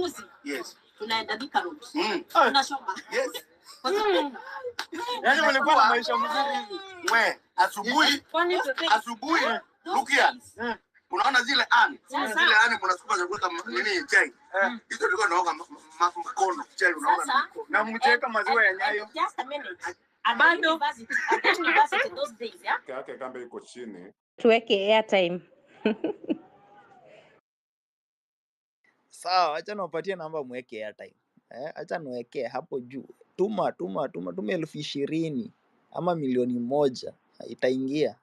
uchaguzi. Yes. Tunaenda Thika Road. Tunashoma. Yes. Yaani mlikuwa na maisha mzuri. Wewe asubuhi Lukia. Unaona zile mnasukuma za kuweka nini chai. Hizo ndio naoga mkono chai unaona. Na mcheka maziwa ya Nyayo. Just a minute. Abando university those days, yeah? Kaka kambe iko chini. Tuweke airtime. Sawa, acha niwapatie namba mweke airtime. Acha niweke hapo juu. Tuma 20,000 ama milioni 1 itaingia.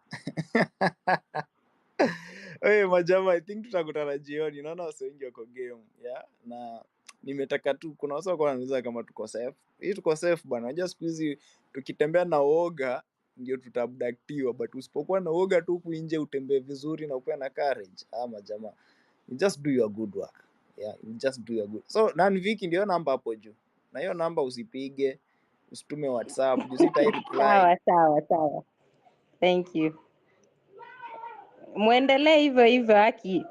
Hey, majama, I think tutakutana jioni. Naona wase wengi wako game, yeah? Na nimetaka tu kuna wase wako wanauliza kama tuko safe. Hii tuko safe bwana. Unajua siku hizi tukitembea na uoga ndio tutabdaktiwa, but usipokuwa na uoga tu huku nje utembee vizuri na upe na courage. Majama, you just do your good work. Yeah, you just do your good. So, Viki ndio namba hapo juu. Na hiyo namba usipige, usitume WhatsApp, usita reply. Sawa. Thank you. Muendelee hivyo haki.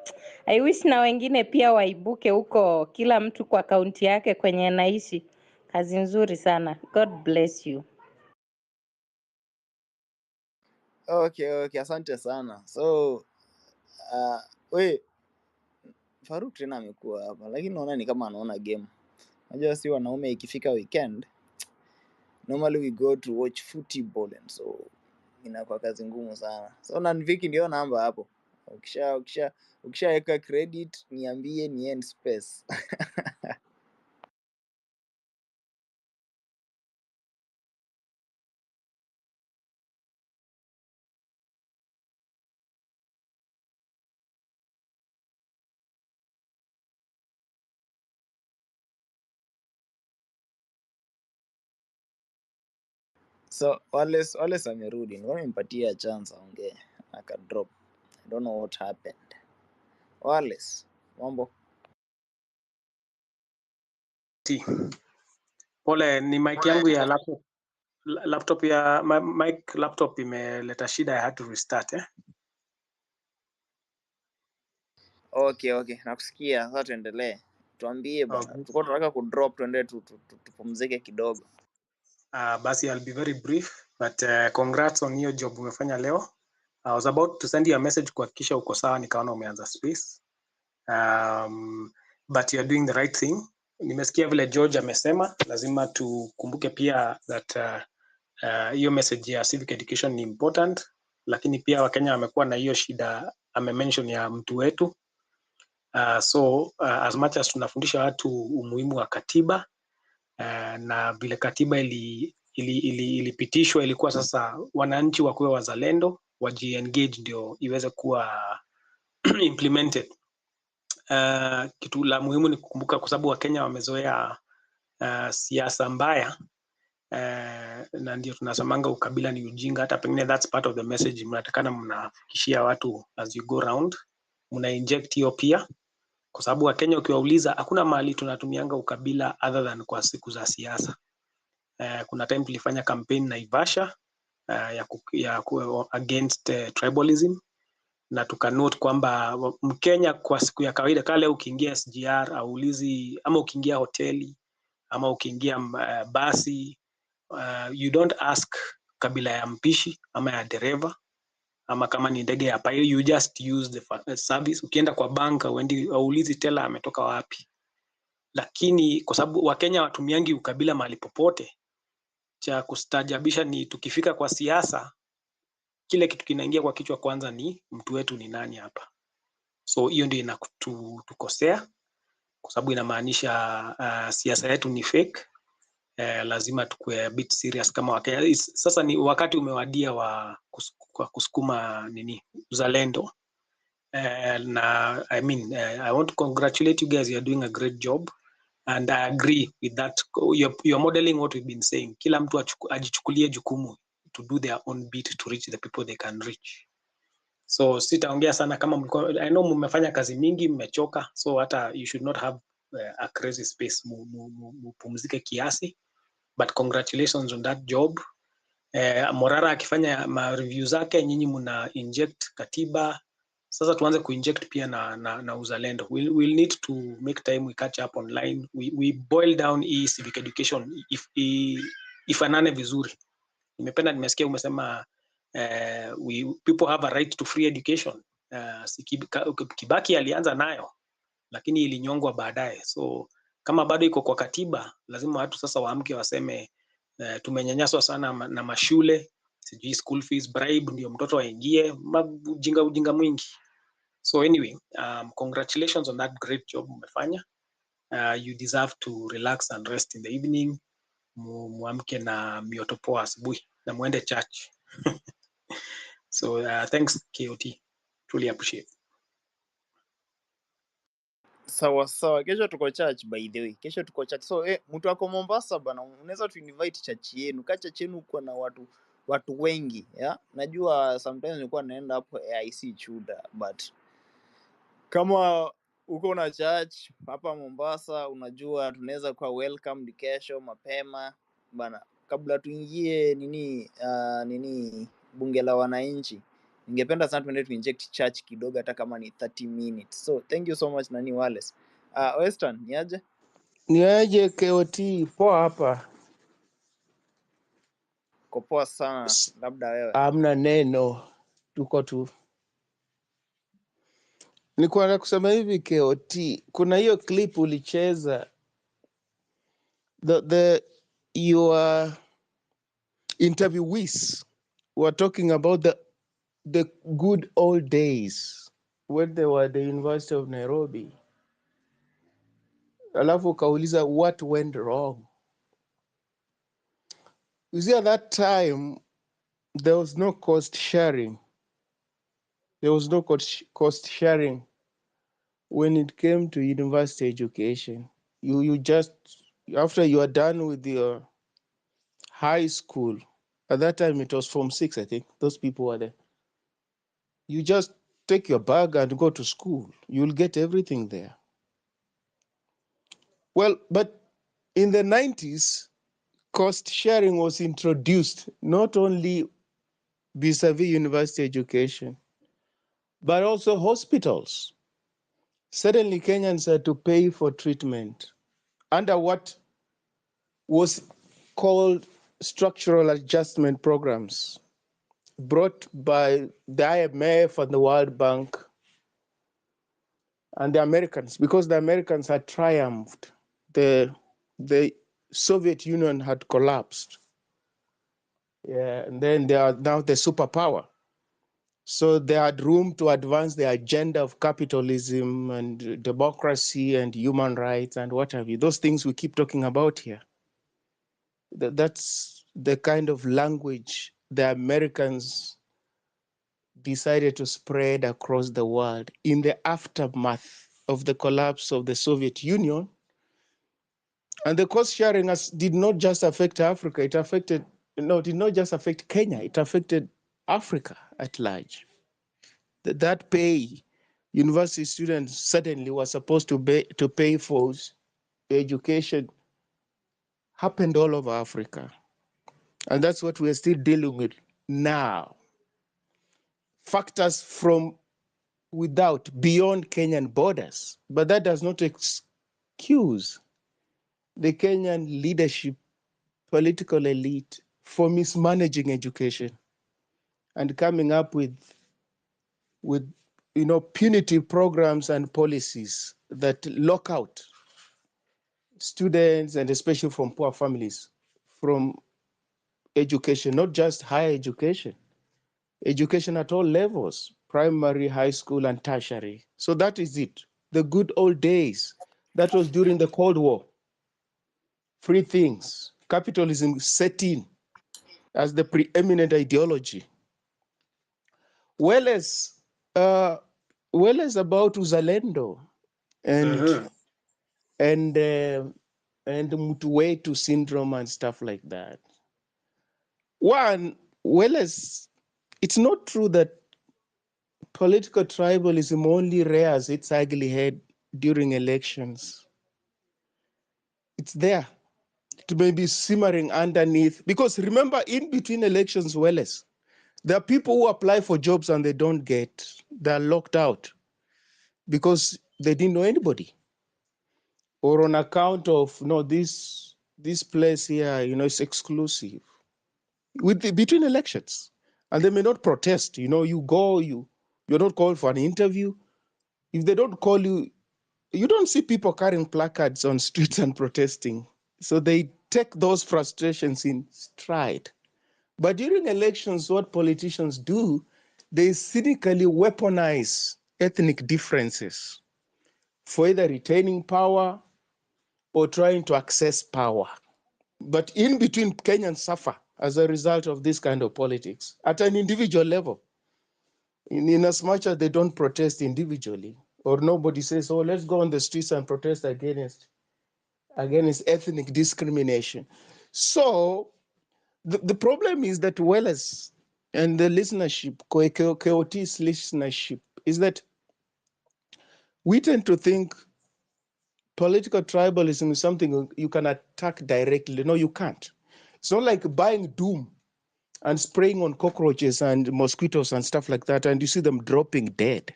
I wish na wengine pia waibuke huko, kila mtu kwa akaunti yake kwenye anaishi. Kazi nzuri sana. God bless you. Okay, asante sana. So, Faruk tena amekuwa hapa, lakini naona ni kama anaona game. Unajua si wanaume ikifika weekend, normally we go to watch football, and so inakuwa kazi ngumu sana. So Viki ndio namba hapo. Ukishaweka credit niambie ni end space. So Wallace amerudi. Nimempatia chance aongee. Aka drop. I don't know what happened. Wallace, mambo? Pole, ni mic yangu ya laptop ya mic laptop imeleta shida, I had to restart. Okay, nakusikia. Sasa tuendelee. Tuambie bwana. Tuko tunataka ku drop tuende tupumzike kidogo. Basi I'll be very brief, but congrats on your job umefanya leo. I was about to send you a message kuhakikisha uko sawa, nikaona umeanza space. But you are doing the right thing. Nimesikia vile George amesema, lazima tukumbuke pia that hiyo message ya civic education ni important, lakini pia Wakenya wamekuwa na hiyo shida ame-mention ya mtu wetu. So as much as tunafundisha watu umuhimu wa katiba, na vile katiba ilipitishwa ilikuwa sasa wananchi wakuwe wazalendo, waji-engage ndio iweze kuwa implemented. Kitu la muhimu ni kukumbuka kwa sababu Wakenya wamezoea siasa mbaya, na ndio tunasemanga ukabila ni ujinga. Hata pengine that's part of the message mnatakana mnafikishia watu as you go round, mna inject hiyo pia, kwa sababu Wakenya ukiwauliza hakuna mahali tunatumianga ukabila other than kwa siku za siasa. Kuna time tulifanya campaign Naivasha ya against tribalism, na tukanote kwamba Mkenya kwa siku ya kawaida kale ukiingia SGR aulizi, ama ukiingia hoteli ama ukiingia basi, you don't ask kabila ya mpishi ama ya dereva ama kama ni ndege ya pilot, you just use the service. Ukienda kwa banka aulizi teller ametoka wapi. Lakini kwa sababu Wakenya watumiangi ukabila mahali popote, cha kustajabisha ni tukifika kwa siasa, kile kitu kinaingia kwa kichwa kwanza ni mtu wetu ni nani hapa. So hiyo ndio inatukosea, kwa sababu inamaanisha siasa yetu ni fake. Lazima tukue a bit serious kama Wakenya. Sasa ni wakati umewadia wa kusukuma uzalendo. Na I want to congratulate you guys, you are doing a great job, and I agree with that. You're modeling what we've been saying. Kila mtu ajichukulie jukumu to do their own bit to reach the people they can reach. So sitaongea sana kama mlikuwa, I know mmefanya kazi mingi, mmechoka, so hata you should not have a crazy space, mupumzike kiasi, but congratulations on that job. Morara akifanya ma review zake, nyinyi muna inject katiba, Sasa tuanze kuinject pia na uzalendo. We'll need to make time we catch up online. We boil down hii civic education ifanane vizuri. Nimesikia umesema people have a right to free education. Kibaki alianza nayo lakini ilinyongwa baadaye. So kama bado iko kwa katiba, lazima watu sasa waamke waseme tumenyanyaswa sana na mashule, sijui school fees, bribe ndio mtoto aingie, ujinga mwingi. So anyway, congratulations on that great job umefanya. You deserve to relax and rest in the evening. Muamke na mioto poa asubuhi na muende church. So thanks KOT. Truly appreciate. Sawa sawa, kesho tuko church by the way. Kesho tuko church. So mtu wako Mombasa bana, unaweza tu invite church yenu. Church yenu uko na watu wengi, yeah? Najua sometimes nilikuwa naenda hapo AIC Chuda, but kama uko na church hapa Mombasa, unajua tunaweza kuwa welcome kesho mapema bana, kabla tuingie nini bunge la wananchi. Ningependa sana tuende tu inject church kidogo, hata kama ni 30 minutes. So thank you so much nani Wallace. Western niaje? Niaje KOT, poa hapa. Kopoa sana, labda wewe. Amna neno, tuko tu. Nilikuwa na kusema hivi KOT, kuna hiyo clip ulicheza, your interviewees were talking about the good old days when they were at the University of Nairobi. Alafu kauliza what went wrong. You see, at that time, there was no cost sharing. There was no cost sharing when it came to university education. You just, after you are done with your high school, at that time it was Form 6, I think, those people were there. You just take your bag and go to school. You'll get everything there. Well, but in the 90s, cost sharing was introduced, not only vis-a-vis university education, but also hospitals. Suddenly Kenyans had to pay for treatment under what was called structural adjustment programs brought by the IMF and the World Bank and the Americans, because the Americans had triumphed. The Soviet Union had collapsed. Yeah, and then they are now the superpower. So they had room to advance the agenda of capitalism and democracy and human rights and what have you. Those things we keep talking about here. That's the kind of language the Americans decided to spread across the world in the aftermath of the collapse of the Soviet Union. And the cost sharing did not just affect Africa, did not just affect Kenya, it affected Africa at large. That pay, university students suddenly were supposed to pay for education, happened all over Africa. And that's what we're still dealing with now. Factors from without, beyond Kenyan borders. But that does not excuse the Kenyan leadership, political elite, for mismanaging education and coming up with punitive programs and policies that lock out students, and especially from poor families, from education, not just higher education at all levels, primary, high school, and tertiary. So that is it. The good old days. That was during the Cold War. Free things. Capitalism set in as the preeminent ideology. Well as about uzalendo and Mutuwetu syndrome and stuff like that. One, it's not true that political tribalism only rears its ugly head during elections. It's there. It may be simmering underneath. Because remember, in between elections, There are people who apply for jobs and they don't get. They're locked out because they didn't know anybody, or on account of no, this place here, it's exclusive between elections, and they may not protest. You go, you're not called for an interview. If they don't call you, you don't see people carrying placards on streets and protesting. So they take those frustrations in stride. But during elections, what politicians do, they cynically weaponize ethnic differences for either retaining power or trying to access power. But in between, Kenyans suffer as a result of this kind of politics at an individual level. In as much as they don't protest individually, or nobody says, oh, let's go on the streets and protest against ethnic discrimination. So the problem is that Wellers and the listenership, KOT's listenership, is that we tend to think political tribalism is something you can attack directly. No, you can't. It's not like buying doom and spraying on cockroaches and mosquitoes and stuff like that, and you see them dropping dead.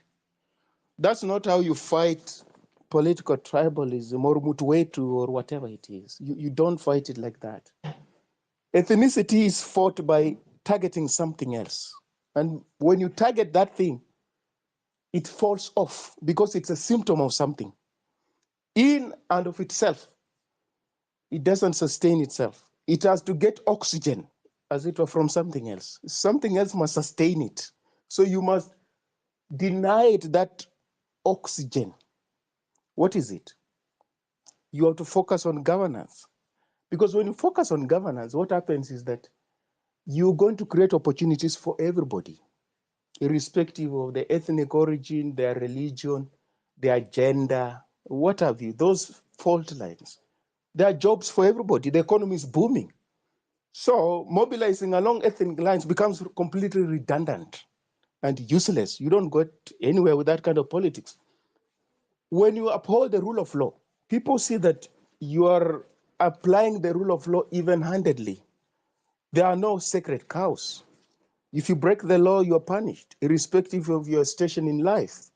That's not how you fight political tribalism or mutwetu or whatever it is. You don't fight it like that. Ethnicity is fought by targeting something else. And when you target that thing, it falls off because it's a symptom of something. In and of itself, it doesn't sustain itself. It has to get oxygen, as it were, from something else. Something else must sustain it. So you must deny it that oxygen. What is it? You have to focus on governance. Because when you focus on governance, what happens is that you're going to create opportunities for everybody, irrespective of their ethnic origin, their religion, their gender, what have you, those fault lines. There are jobs for everybody. The economy is booming. So mobilizing along ethnic lines becomes completely redundant and useless. You don't get anywhere with that kind of politics. When you uphold the rule of law, people see that you are applying the rule of law even-handedly. There are no sacred cows. If you break the law, you are punished, irrespective of your station in life.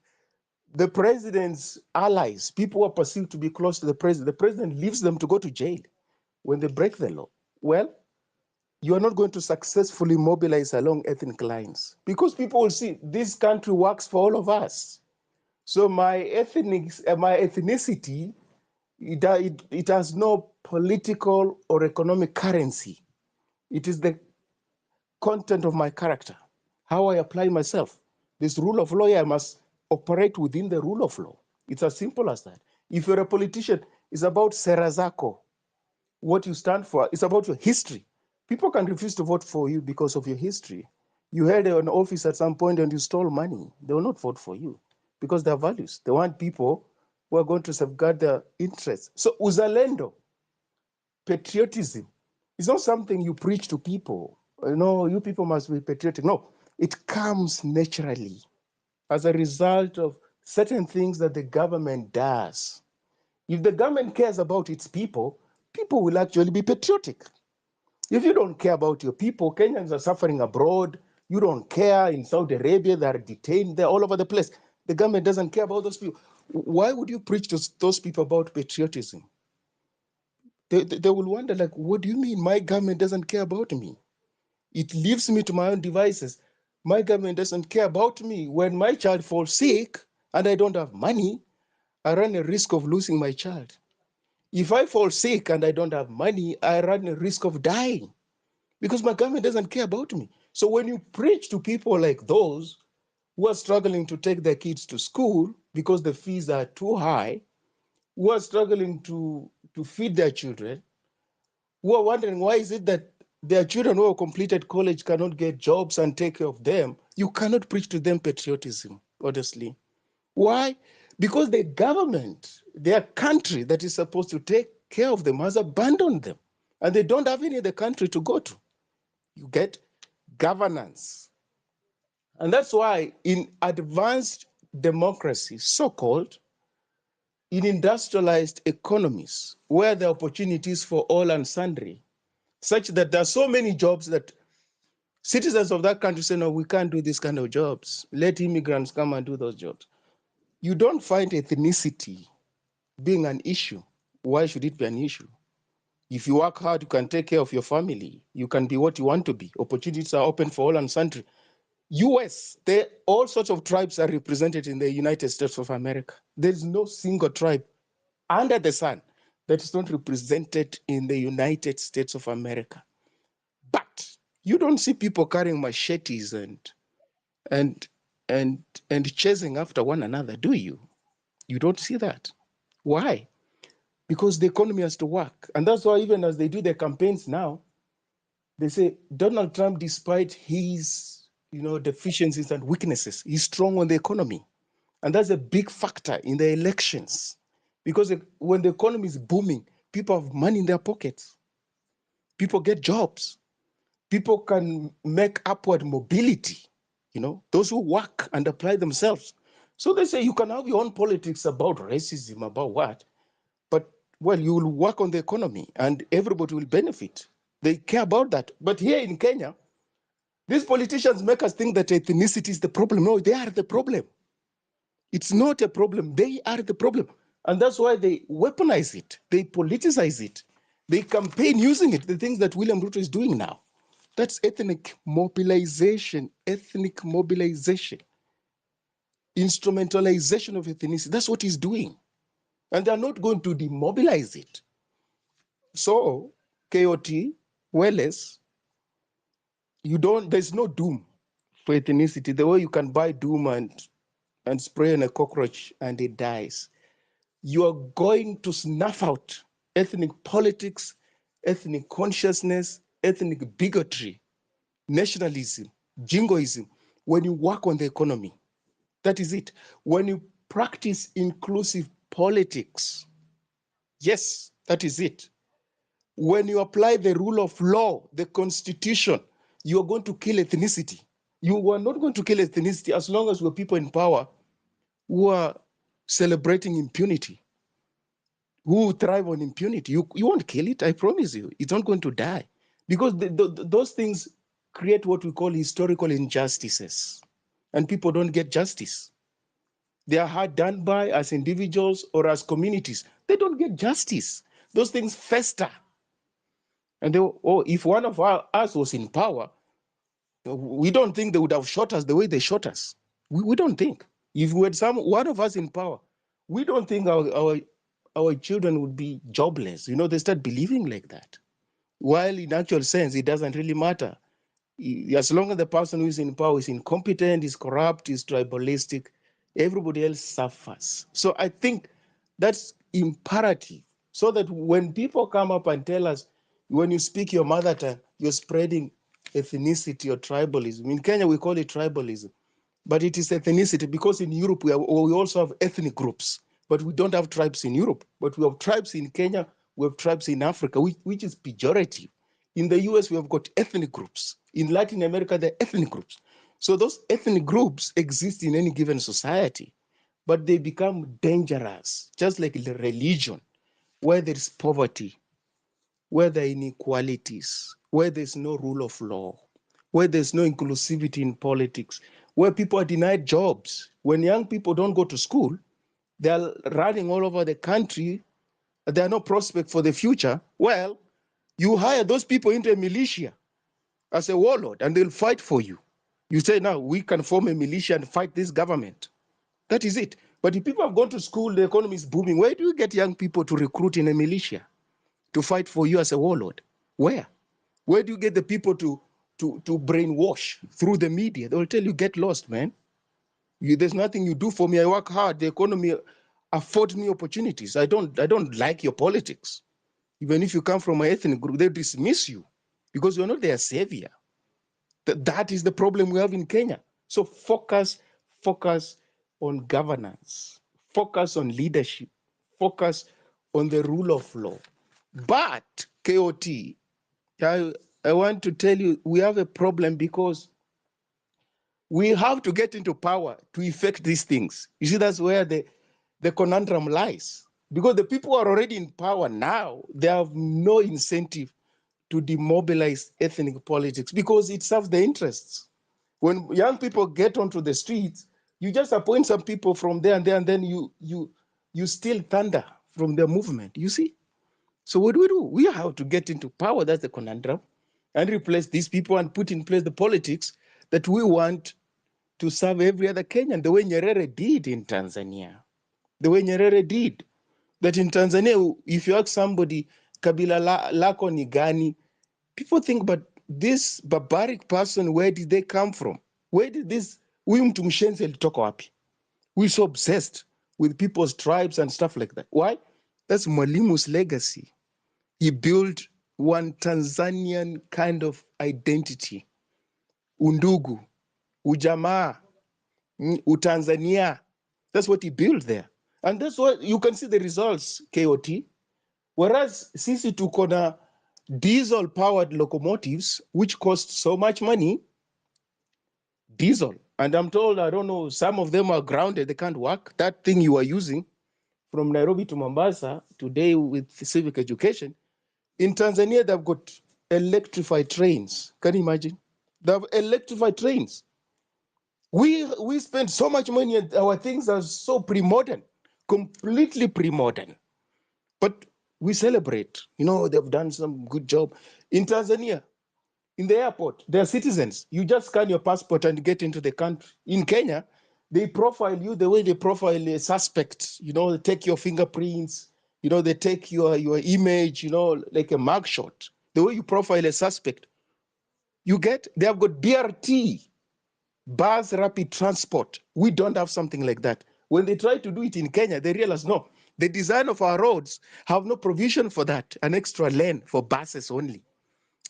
The president's allies, people who are perceived to be close to the president leaves them to go to jail when they break the law. Well, you are not going to successfully mobilize along ethnic lines because people will see this country works for all of us. So my ethnicity, it has no political or economic currency. It is the content of my character, how I apply myself. This rule of law, I must operate within the rule of law. It's as simple as that. If you're a politician, it's about sera zako, what you stand for. It's about your history. People can refuse to vote for you because of your history. You held an office at some point and you stole money. They will not vote for you because their values. They want people who are going to safeguard their interests. So uzalendo, patriotism, is not something you preach to people. You people must be patriotic. No, it comes naturally as a result of certain things that the government does. If the government cares about its people, people will actually be patriotic. If you don't care about your people, Kenyans are suffering abroad. You don't care in Saudi Arabia, they're detained, they're all over the place. The government doesn't care about those people. Why would you preach to those people about patriotism? They will wonder, like, what do you mean my government doesn't care about me? It leaves me to my own devices. My government doesn't care about me. When my child falls sick and I don't have money, I run a risk of losing my child. If I fall sick and I don't have money, I run a risk of dying because my government doesn't care about me. So when you preach to people like those who are struggling to take their kids to school because the fees are too high, who are struggling to feed their children, who are wondering why is it that their children who have completed college cannot get jobs and take care of them, you cannot preach to them patriotism, honestly. Why? Because the government, their country that is supposed to take care of them has abandoned them and they don't have any other country to go to. You get governance. And that's why in advanced democracy, so-called, in industrialized economies, where the opportunities for all and sundry, such that there are so many jobs that Citizens of that country say, no, we can't do this kind of jobs. Let immigrants come and do those jobs. You don't find ethnicity being an issue. Why should it be an issue? If you work hard, you can take care of your family. You can be what you want to be. Opportunities are open for all and sundry. US, all sorts of tribes are represented in the United States of America. There's no single tribe under the sun that is not represented in the United States of America. But you don't see people carrying machetes and chasing after one another, do you? You don't see that. Why? Because the economy has to work. And that's why even as they do their campaigns now, they say Donald Trump, despite his deficiencies and weaknesses, he's strong on the economy. And that's a big factor in the elections. Because when the economy is booming, people have money in their pockets. People get jobs. People can make upward mobility, those who work and apply themselves. So they say you can have your own politics about racism, about what, but well, you will work on the economy and everybody will benefit. They care about that. But here in Kenya, these politicians make us think that ethnicity is the problem. No, they are the problem. It's not a problem. They are the problem. And that's why they weaponize it. They politicize it. They campaign using it, the things that William Ruto is doing now. That's ethnic mobilization, instrumentalization of ethnicity. That's what he's doing. And they're not going to demobilize it. So, KOT, Welles, there's no doom for ethnicity. The way you can buy doom and spray on a cockroach and it dies. You are going to snuff out ethnic politics, ethnic consciousness, ethnic bigotry, nationalism, jingoism, when you work on the economy. That is it. When you practice inclusive politics, yes, that is it. When you apply the rule of law, the constitution, you are going to kill ethnicity. You are not going to kill ethnicity as long as we're people in power who are celebrating impunity, who thrive on impunity. You won't kill it, I promise you. It's not going to die. Because those things create what we call historical injustices. And people don't get justice. They are hard done by as individuals or as communities. They don't get justice. Those things fester. And if one of us was in power, we don't think they would have shot us the way they shot us. We don't think. If we had one of us in power, we don't think our children would be jobless. They start believing like that. While in actual sense, it doesn't really matter. As long as the person who is in power is incompetent, is corrupt, is tribalistic, everybody else suffers. So I think that's imperative, so that when people come up and tell us, when you speak your mother tongue, you're spreading ethnicity or tribalism. In Kenya, we call it tribalism, but it is ethnicity because in Europe, we also have ethnic groups, but we don't have tribes in Europe. But we have tribes in Kenya, we have tribes in Africa, which is pejorative. In the US, we have got ethnic groups. In Latin America, there are ethnic groups. So those ethnic groups exist in any given society, but they become dangerous, just like the religion, where there is poverty, where there are inequalities, where there's no rule of law, where there's no inclusivity in politics, where people are denied jobs. When young people don't go to school, they're running all over the country, there are no prospect for the future. Well, you hire those people into a militia as a warlord, and they'll fight for you. You say, now we can form a militia and fight this government. That is it. But if people have gone to school, the economy is booming, where do you get young people to recruit in a militia to fight for you as a warlord? Where? Where do you get the people to brainwash through the media? They'll tell you, get lost, man. There's nothing you do for me. I work hard. The economy affords me opportunities. I don't like your politics. Even if you come from an ethnic group, they dismiss you because you're not their savior. That is the problem we have in Kenya. So focus on governance, focus on leadership, focus on the rule of law. But KOT, I want to tell you, we have a problem because we have to get into power to effect these things. You see, that's where the conundrum lies. Because the people who are already in power now, they have no incentive to demobilize ethnic politics because it serves the interests. When young people get onto the streets, you just appoint some people from there, and then you steal thunder from their movement. You see? So what do? We have to get into power. That's the conundrum, and replace these people and put in place the politics that we want to serve every other Kenyan, the way Nyerere did in Tanzania. The way Nyerere did. That in Tanzania, if you ask somebody, Kabila lako ni gani? People think, but this barbaric person, where did they come from? Where did this, huyu mtu mshenzi alitoka wapi? We're so obsessed with people's tribes and stuff like that. Why? That's Mwalimu's legacy. He built one Tanzanian kind of identity. Undugu, ujamaa, utanzania. That's what he built there. And that's what you can see the results, KOT. Whereas sisi tuko na diesel-powered locomotives, which cost so much money, diesel. And I'm told, I don't know, some of them are grounded, they can't work. That thing you are using from Nairobi to Mombasa today with civic education, in Tanzania, they've got electrified trains. Can you imagine? They have electrified trains. We spend so much money and our things are so pre-modern, completely pre-modern. But we celebrate, you know, they've done some good job. In Tanzania, in the airport, they're citizens. You just scan your passport and get into the country. In Kenya, they profile you the way they profile a suspect. You know, they take your fingerprints, you know, they take your image, you know, like a mugshot. The way you profile a suspect. They have got BRT, bus rapid transport. We don't have something like that. When they try to do it in Kenya, they realize, no, the design of our roads have no provision for that, an extra lane for buses only.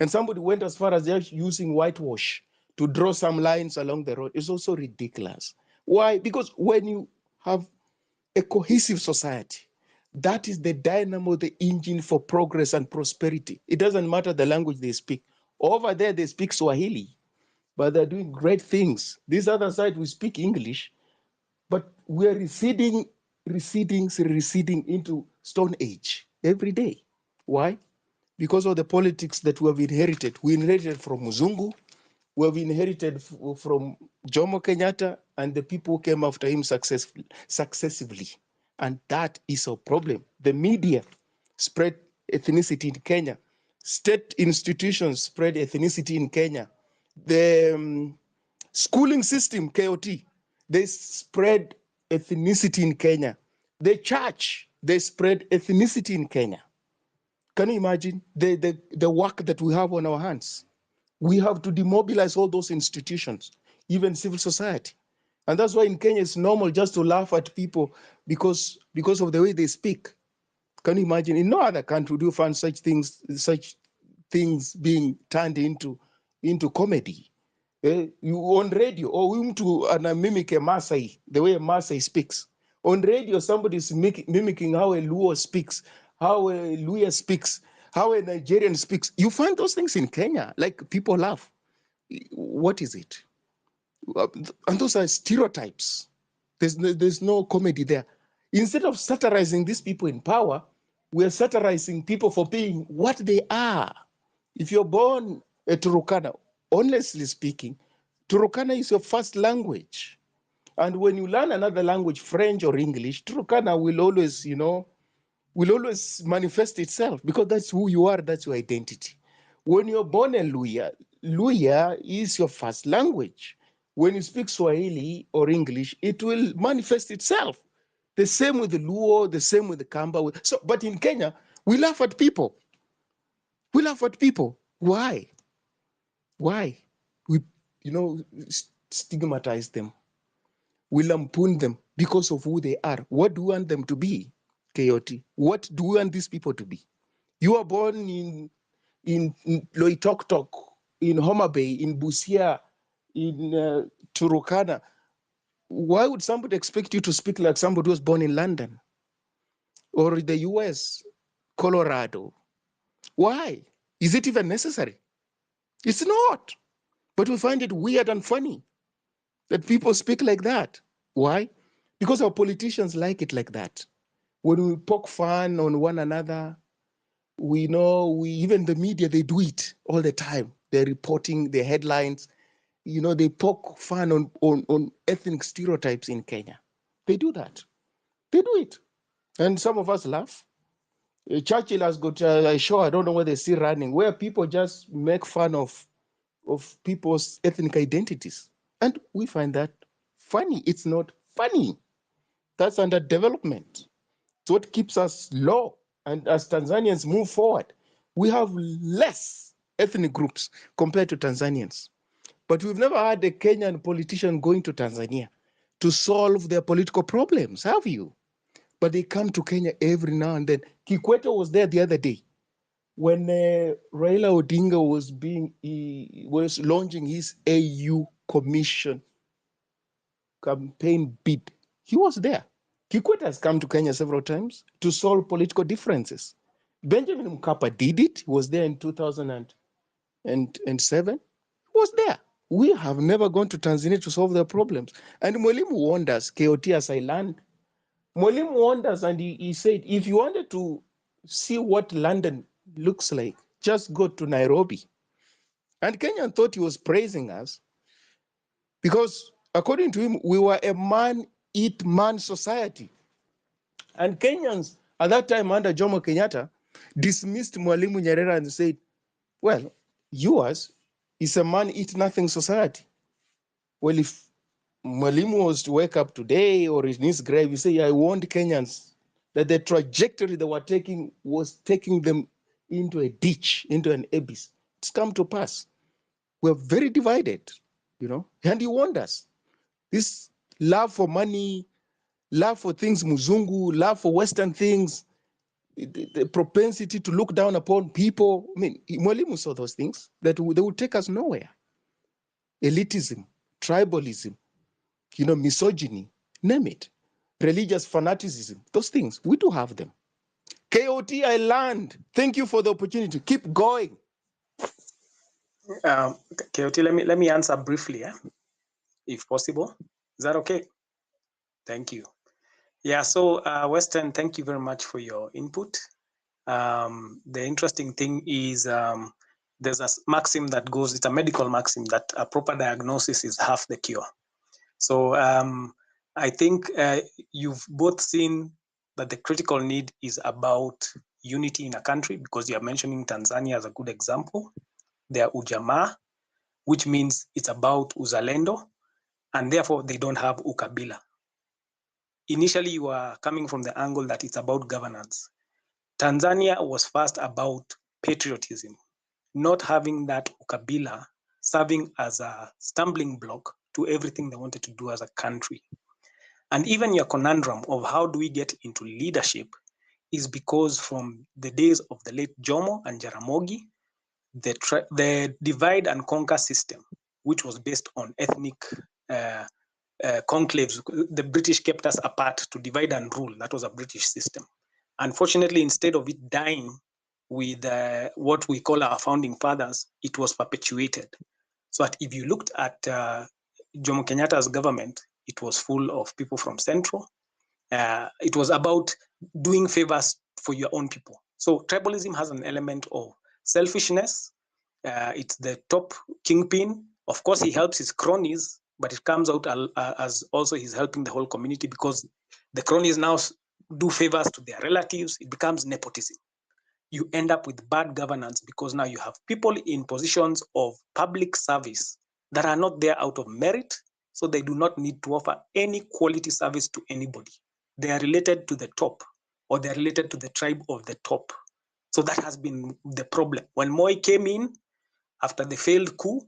And somebody went as far as just using whitewash to draw some lines along the road. It's also ridiculous. Why? Because when you have a cohesive society, that is the dynamo, the engine for progress and prosperity. It doesn't matter the language they speak. Over there, they speak Swahili, but they're doing great things. This other side, we speak English, but we're receding into Stone Age every day. Why? Because of the politics that we have inherited. We inherited from Muzungu, we have inherited from Jomo Kenyatta and the people who came after him successively. And that is a problem. The media spread ethnicity in Kenya. State institutions spread ethnicity in Kenya. The schooling system, KOT, they spread ethnicity in Kenya. The church, they spread ethnicity in Kenya. Can you imagine the work that we have on our hands? We have to demobilize all those institutions, even civil society. And that's why in Kenya it's normal just to laugh at people because of the way they speak. Can you imagine? In no other country do you find such things being turned into comedy. You on radio, or mtu ana mimic a Maasai, the way a Maasai speaks. On radio, somebody's mimicking how a Luo speaks, how a Luya speaks, how a Nigerian speaks. You find those things in Kenya, like people laugh. What is it? And those are stereotypes. There's no comedy there. Instead of satirizing these people in power, we're satirizing people for being what they are. If you're born a Turukana, honestly speaking, Turukana is your first language. And when you learn another language, French or English, Turukana will always, manifest itself because that's who you are, that's your identity. When you're born a Luya, Luya is your first language. When you speak Swahili or English, it will manifest itself. The same with the Luo, the same with the Kamba. But in Kenya, we laugh at people. We laugh at people. Why? Why? We, stigmatize them. We lampoon them because of who they are. What do we want them to be, KOT? What do we want these people to be? You are born in Loitoktok, in Homa Bay, in Busia, in Turukana. Why would somebody expect you to speak like somebody who was born in London or the US, Colorado? Why? Is it even necessary? It's not. But we find it weird and funny that people speak like that. Why? Because our politicians like it like that. When we poke fun on one another, We know, even the media, they do it all the time. They're reporting the headlines. You know, they poke fun on ethnic stereotypes in Kenya. They do that. They do it. And some of us laugh. Churchill has got a show, I don't know whether it's still running, where people just make fun of people's ethnic identities. And we find that funny. It's not funny. That's under development. It's what keeps us low. And as Tanzanians move forward, we have less ethnic groups compared to Tanzanians. But we've never had a Kenyan politician going to Tanzania to solve their political problems, have you? But they come to Kenya every now and then. Kikwete was there the other day when Raila Odinga was launching his AU commission campaign bid. He was there. Kikwete has come to Kenya several times to solve political differences. Benjamin Mkapa did it. He was there in 2007. He was there. We have never gone to Tanzania to solve their problems. And Mwalimu warned us, KOT as I learned, Mwalimu warned us, and he said, if you wanted to see what London looks like, just go to Nairobi. And Kenyan thought he was praising us because, according to him, we were a man-eat-man society. And Kenyans at that time under Jomo Kenyatta dismissed Mwalimu Nyerere and said, well, yours is a man-eat-nothing society. Well, if Mwalimu was to wake up today or in his grave, he say, I warned Kenyans that the trajectory they were taking was taking them into a ditch, into an abyss. It's come to pass. We're very divided, you know, and he warned us. This love for money, love for things Muzungu, love for Western things, the propensity to look down upon people. I mean, Mwalimu saw those things, that they would take us nowhere. Elitism, tribalism, you know, misogyny, name it. Religious fanaticism, those things, we do have them. KOT, I learned. Thank you for the opportunity. Keep going. KOT, let me answer briefly, if possible. Is that okay? Thank you. Yeah, so Western, thank you very much for your input. The interesting thing is there's a maxim that goes, it's a medical maxim, that a proper diagnosis is half the cure. So I think you've both seen that the critical need is about unity in a country, because you're mentioning Tanzania as a good example. They're ujamaa, which means it's about uzalendo, and therefore they don't have ukabila. Initially, you are coming from the angle that it's about governance. Tanzania was first about patriotism, not having that ukabila serving as a stumbling block to everything they wanted to do as a country. And even your conundrum of how do we get into leadership is because from the days of the late Jomo and Jaramogi, the divide and conquer system, which was based on ethnic conclaves, the British kept us apart to divide and rule. That was a British system. Unfortunately, instead of it dying with what we call our founding fathers, it was perpetuated. So that if you looked at Jomo Kenyatta's government, it was full of people from Central. It was about doing favors for your own people. So tribalism has an element of selfishness. It's the top kingpin. Of course, he helps his cronies, but it comes out as also he's helping the whole community, because the cronies now do favors to their relatives. It becomes nepotism. You end up with bad governance, because now you have people in positions of public service that are not there out of merit, so they do not need to offer any quality service to anybody. They are related to the top, or they're related to the tribe of the top. So that has been the problem. When Moi came in, after the failed coup,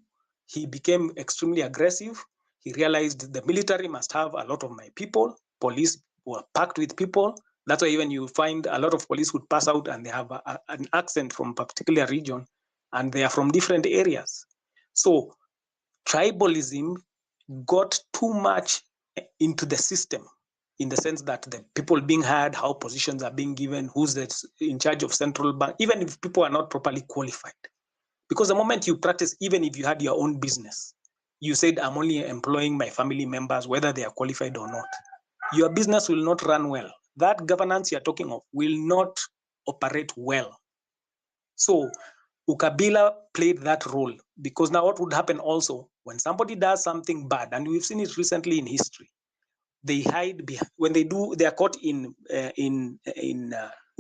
he became extremely aggressive. He realized the military must have a lot of my people. Police were packed with people. That's why even you find a lot of police would pass out and they have an accent from a particular region, and they are from different areas. So tribalism got too much into the system, in the sense that the people being hired, how positions are being given, who's in charge of central bank, even if people are not properly qualified. Because the moment you practice, even if you had your own business, you said, I'm only employing my family members, whether they are qualified or not, your business will not run well. That governance you're talking of will not operate well. So ukabila played that role, because now what would happen also when somebody does something bad, and we've seen it recently in history, they hide behind, when they are caught in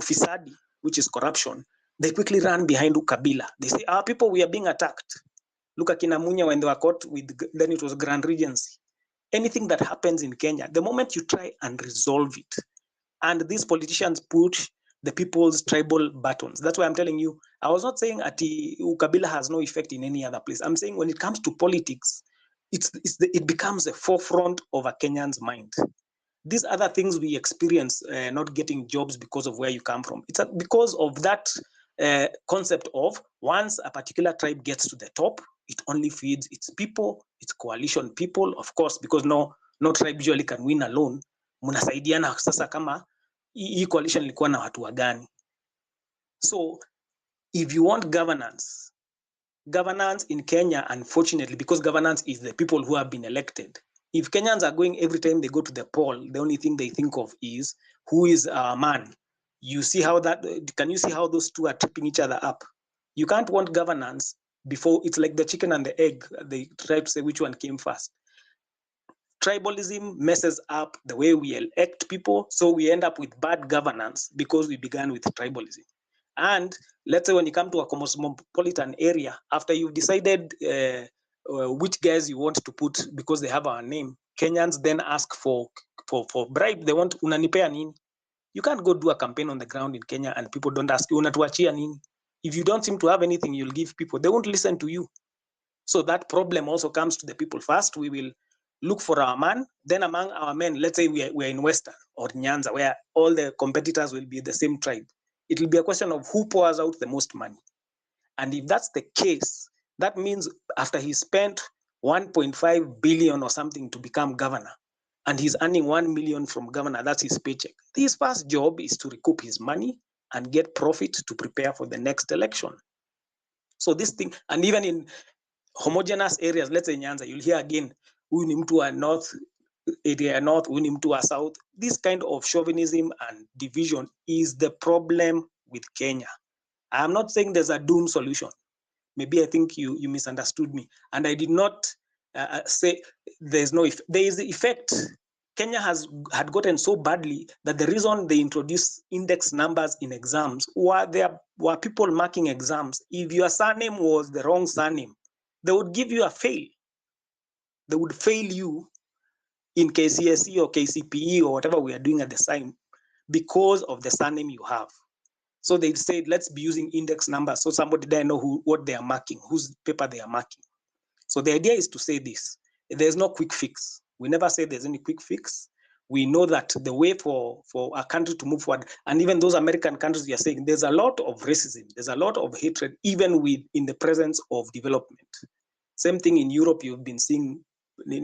ufisadi, which is corruption, they quickly run behind ukabila. They say, our people, we are being attacked. Look at Kinamunya when they were caught with, then it was Grand Regency. Anything that happens in Kenya, the moment you try and resolve it, and these politicians push the people's tribal buttons. That's why I'm telling you, I was not saying ati ukabila has no effect in any other place. I'm saying when it comes to politics, it becomes the forefront of a Kenyan's mind. These other things we experience, not getting jobs because of where you come from, it's because of that concept of once a particular tribe gets to the top, it only feeds its people, its coalition people, of course, because no tribe usually can win alone. Mnasaidiana sasa kama hii coalition ilikuwa na watu wagani. So if you want governance in Kenya, unfortunately, because governance is the people who have been elected, if Kenyans are going every time they go to the poll, the only thing they think of is who is our man. You see how that, can you see how those two are tripping each other up? You can't want governance before, it's like the chicken and the egg. They try to say which one came first. Tribalism messes up the way we elect people, so we end up with bad governance because we began with tribalism. And let's say when you come to a cosmopolitan area, after you've decided which guys you want to put because they have our name, Kenyans then ask for bribe. They want unanipea nini? You can't go do a campaign on the ground in Kenya and people don't ask you unatuachia nini. If you don't seem to have anything you'll give people, they won't listen to you. So that problem also comes to the people. First, we will look for our man. Then among our men, let's say we're in Western or Nyanza, where all the competitors will be the same tribe. It will be a question of who pours out the most money. And if that's the case, that means after he spent 1.5 billion or something to become governor, and he's earning 1 million from governor, that's his paycheck. His first job is to recoup his money and get profit to prepare for the next election. So this thing, and even in homogeneous areas, let's say Nyanza, you'll hear again, huyu ni mtu wa north, area north, huyu ni mtu wa south. This kind of chauvinism and division is the problem with Kenya. I'm not saying there's a doom solution. Maybe I think you misunderstood me. And I did not say there's no effect. There is the effect. Kenya had gotten so badly that the reason they introduced index numbers in exams there were people marking exams. If your surname was the wrong surname, they would give you a fail. They would fail you in KCSE or KCPE or whatever we are doing at the time because of the surname you have. So they said, let's be using index numbers so somebody there know what they are marking, whose paper they are marking. So the idea is to say this, there's no quick fix. We never say there's any quick fix. We know that the way for a country to move forward, and even those American countries we are saying, there's a lot of racism, there's a lot of hatred, even in the presence of development. Same thing in Europe, you've been seeing.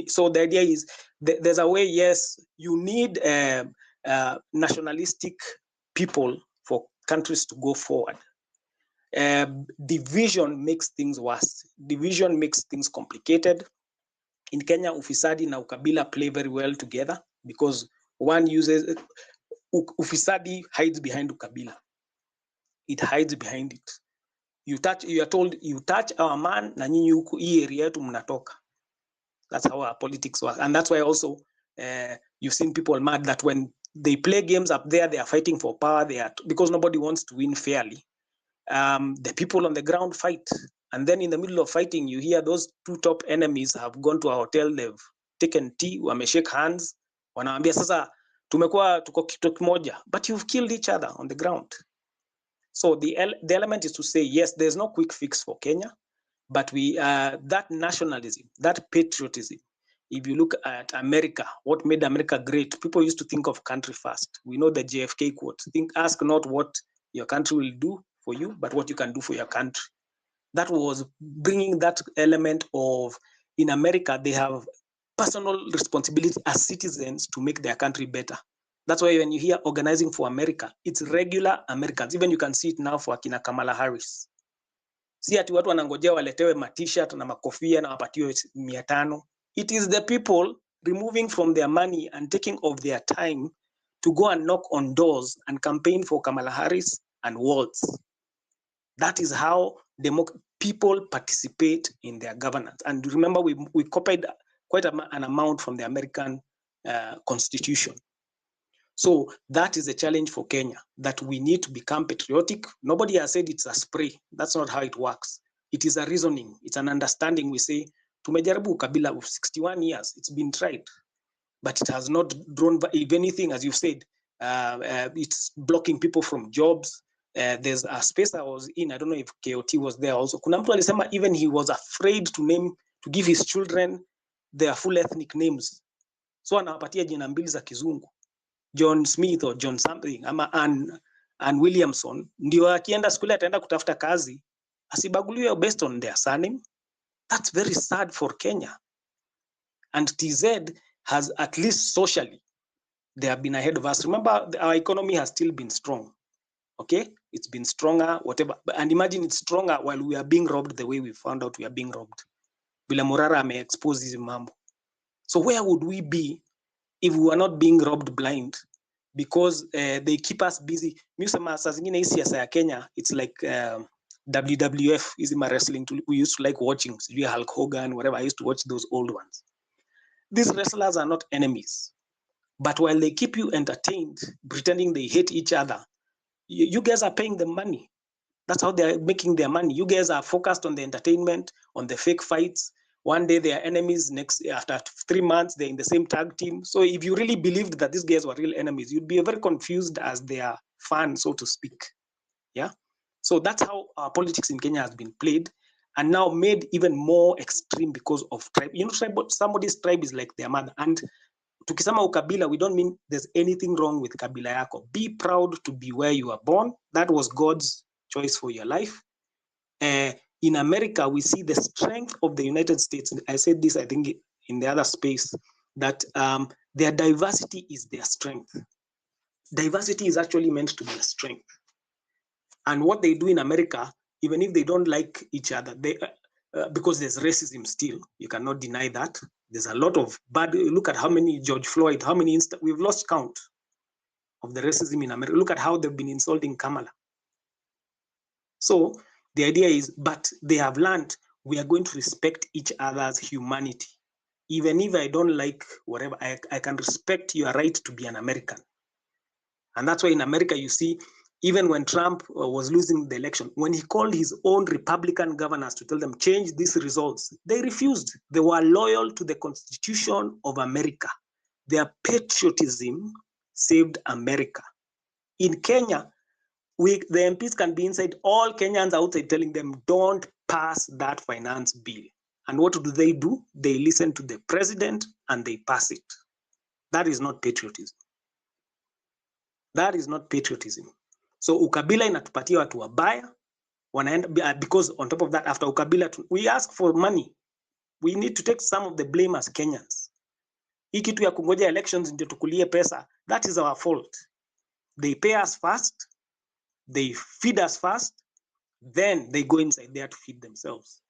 So the idea is, there's a way, yes, you need nationalistic people for countries to go forward. Division makes things worse. Division makes things complicated. In Kenya, ufisadi na ukabila play very well together because one uses, ufisadi hides behind ukabila. It hides behind it. You are told, you touch our man, na nyinyi huku hii area yetu mnatoka. That's how our politics work. And that's why also you've seen people mad that when they play games up there, they are fighting for power. Because nobody wants to win fairly. The people on the ground fight. And then in the middle of fighting, you hear those two top enemies have gone to a hotel, they've taken tea, wameshake hands, wanaambia sasa tumekuwa tuko kitu kimoja, but you've killed each other on the ground. So the element is to say, yes, there's no quick fix for Kenya, but that nationalism, that patriotism, if you look at America, what made America great, people used to think of country first. We know the JFK quote, ask not what your country will do for you, but what you can do for your country. That was bringing that element of, in America, they have personal responsibility as citizens to make their country better. That's why when you hear organizing for America, it's regular Americans. Even you can see it now for Akina Kamala Harris. Si ati watu wanangojea waletewe ma-t-shirt na makofia na wapatiwe 500. It is the people removing from their money and taking of their time to go and knock on doors and campaign for Kamala Harris and Waltz. That is how people participate in their governance. And remember, we copied quite an amount from the American Constitution. So that is a challenge for Kenya, that we need to become patriotic. Nobody has said it's a spray. That's not how it works. It is a reasoning. It's an understanding. We say, tumejaribu ukabila of 61 years. It's been tried, but it has not drawn, if anything, as you've said, it's blocking people from jobs. There's a space I was in, I don't know if KOT was there also. Kuna mtu alisema even he was afraid to give his children their full ethnic names. So anawapatia jina mbili za kizungu. John Smith or John something, ama Ann Williamson, ndio akienda skuli ataenda kutafuta kazi, asibaguliwe based on their surname. That's very sad for Kenya. And TZ has, at least socially, they have been ahead of us. Remember, our economy has still been strong. Okay, it's been stronger, whatever. And imagine it's stronger while we are being robbed the way we found out we are being robbed. Bila Morara may expose this mambo. So where would we be if we were not being robbed blind? Because they keep us busy. Musema saa zingine hii siasa ya Kenya, it's like WWF, is my wrestling. We used to like watching Hulk Hogan, whatever. I used to watch those old ones. These wrestlers are not enemies. But while they keep you entertained, pretending they hate each other, you guys are paying them money. That's how they're making their money. You guys are focused on the entertainment, on the fake fights. One day they are enemies, after 3 months they're in the same tag team. So if you really believed that these guys were real enemies, you'd be very confused as their fan, so to speak. Yeah. So that's how our politics in Kenya has been played, and now made even more extreme because of tribe. You know, somebody's tribe is like their mother. And tukisema ukabila, we don't mean there's anything wrong with kabila yako. Be proud to be where you are born. That was God's choice for your life. In America, we see the strength of the United States. I said this, I think, in the other space, that their diversity is their strength. Diversity is actually meant to be a strength. And what they do in America, even if they don't like each other, they because there's racism still, you cannot deny that. There's a lot of bad. Look at how many George Floyd, how many we've lost count of the racism in America. Look at how they've been insulting Kamala. So the idea is, but they have learned we are going to respect each other's humanity. Even if I don't like whatever, I can respect your right to be an American. And that's why in America, you see, even when Trump was losing the election, when he called his own Republican governors to tell them, change these results, they refused. They were loyal to the Constitution of America. Their patriotism saved America. In Kenya, the MPs can be inside, all Kenyans outside telling them, don't pass that finance bill. And what do? They listen to the president and they pass it. That is not patriotism. That is not patriotism. So ukabila inatupatia watu wabaya, wanaenda, because on top of that, after ukabila, we ask for money. We need to take some of the blame as Kenyans. Hii kitu ya kungoja elections ndio tukulie pesa, that is our fault. They pay us first, they feed us first, then they go inside there to feed themselves.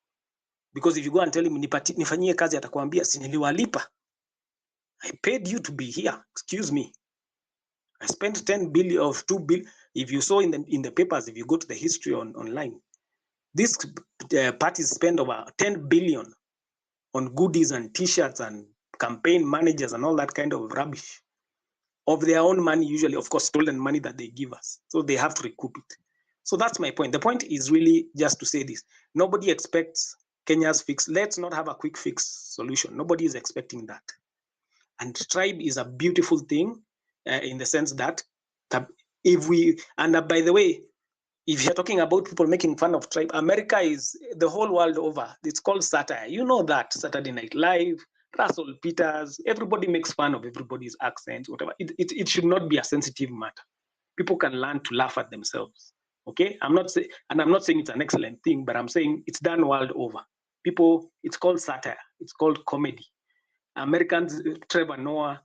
Because if you go and tell him, nifanyie kazi, atakwambia, si niliwalipa. I paid you to be here, excuse me. I spent 10 billion or 2 billion. If you saw in the papers, if you go to the history online, these parties spend over 10 billion on goodies and t-shirts and campaign managers and all that kind of rubbish of their own money, usually, of course, stolen money that they give us. So they have to recoup it. So that's my point. The point is really just to say this. Nobody expects Kenya's fix. Let's not have a quick fix solution. Nobody is expecting that. And tribe is a beautiful thing in the sense that if we, and by the way, if you're talking about people making fun of tribe, America is the whole world over. It's called satire. You know that, Saturday Night Live, Russell Peters, everybody makes fun of everybody's accent, whatever. It should not be a sensitive matter. People can learn to laugh at themselves. Okay, I'm not saying it's an excellent thing, but I'm saying it's done world over. People, it's called satire. It's called comedy. Americans, Trevor Noah,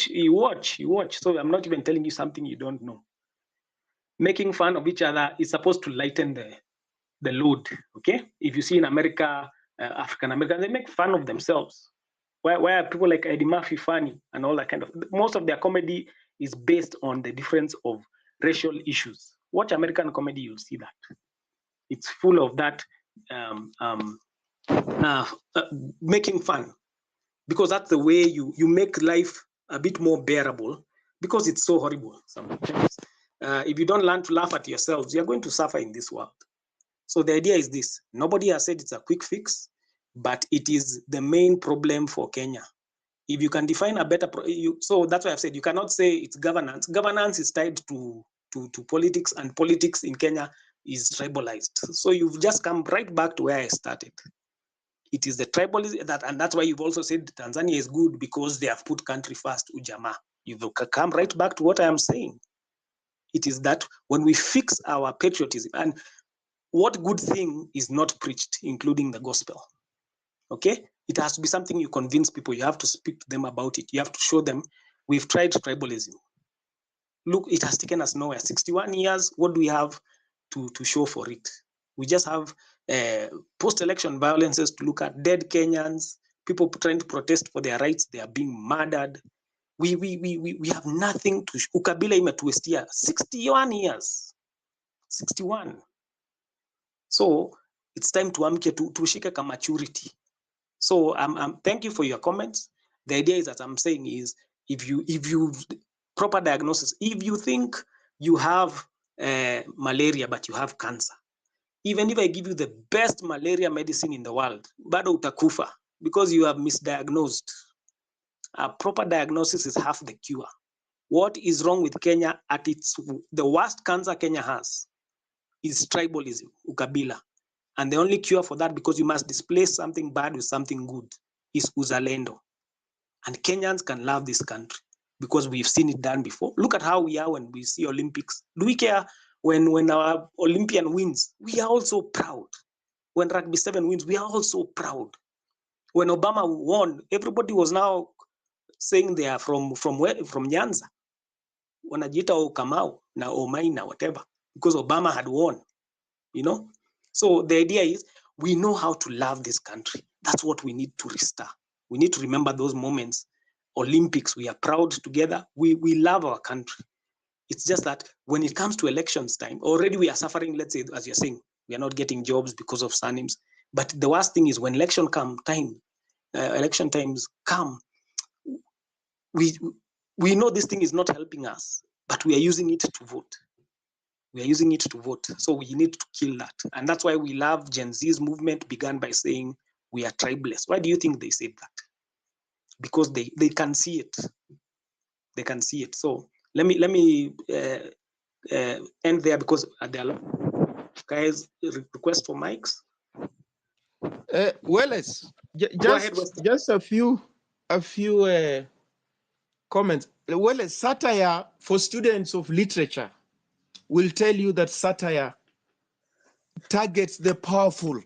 you watch. So I'm not even telling you something you don't know. Making fun of each other is supposed to lighten the load. Okay, if you see in America, African Americans, they make fun of themselves. Why are people like Eddie Murphy funny and all that kind of? Most of their comedy is based on the difference of racial issues. Watch American comedy, you'll see that. It's full of that making fun, because that's the way you make life a bit more bearable, because it's so horrible sometimes. If you don't learn to laugh at yourselves, you're going to suffer in this world. So the idea is this: nobody has said it's a quick fix, but it is the main problem for Kenya. If you can define a better, so that's why I've said you cannot say it's governance. Governance is tied to politics, and politics in Kenya is tribalized. So you've just come right back to where I started. It is the tribalism and that's why you've also said Tanzania is good because they have put country first, ujamaa. You've come right back to what I am saying. It is that when we fix our patriotism, and what good thing is not preached, including the gospel, okay? It has to be something you convince people. You have to speak to them about it. You have to show them, we've tried tribalism. Look, it has taken us nowhere. 61 years, what do we have to show for it? We just have post-election violences to look at, dead Kenyans, people trying to protest for their rights, they are being murdered. We have nothing to, ukabila imetuestia 61 years, 61. So it's time to amke tushike ka maturity. So thank you for your comments. The idea is that I'm saying is, if you proper diagnosis, if you think you have malaria but you have cancer, even if I give you the best malaria medicine in the world, bado utakufa because you have misdiagnosed. A proper diagnosis is half the cure. What is wrong with Kenya at the worst cancer Kenya has is tribalism, ukabila. And the only cure for that, because you must displace something bad with something good, is uzalendo. And Kenyans can love this country because we've seen it done before. Look at how we are when we see Olympics. Do we care when our Olympian wins? We are also proud. When Rugby 7 wins, we are also proud. When Obama won, everybody was now saying they are from where? From Nyanza. Wanajita o Kamau na Omaina, whatever, because Obama had won, you know? So the idea is, we know how to love this country. That's what we need to restart. We need to remember those moments. Olympics, we are proud together. We love our country. It's just that when it comes to elections time, already we are suffering, let's say, as you're saying, we are not getting jobs because of surnames. But the worst thing is when election times come, we know this thing is not helping us, but we are using it to vote. We are using it to vote. So we need to kill that. And that's why we love Gen Z's movement began by saying we are tribeless. Why do you think they said that? Because they can see it. They can see it. So let me end there, because there are a lot of guys request for mics. Wallace, Go ahead, just a few comments. Wallace, satire for students of literature will tell you that satire targets the powerful.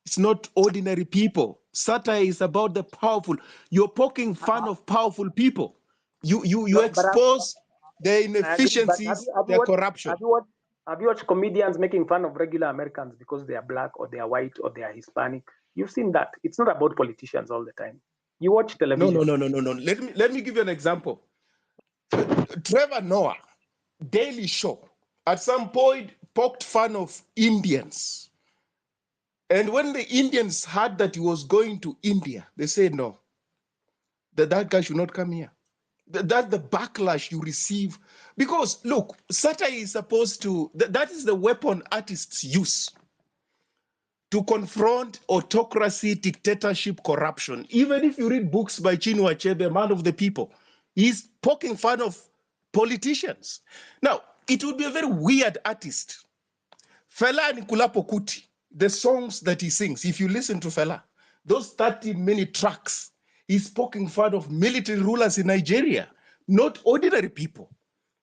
It's not ordinary people. Satire is about the powerful. You're poking fun of powerful people. You expose their inefficiencies, their corruption. Have you watched comedians making fun of regular Americans because they are black or they are white or they are Hispanic? You've seen that. It's not about politicians all the time. You watch television. No. Let me give you an example. Trevor Noah, Daily Show, at some point poked fun of Indians. And when the Indians heard that he was going to India, they said, no, that guy should not come here. That's the backlash you receive. Because, look, satire is supposed to, that is the weapon artists use to confront autocracy, dictatorship, corruption. Even if you read books by Chinua Achebe, man of the people, he's poking fun of politicians. Now, it would be a very weird artist. Fela Nikulapo Kuti, the songs that he sings, if you listen to Fela, those 30-minute tracks, he's poking fun of military rulers in Nigeria, not ordinary people.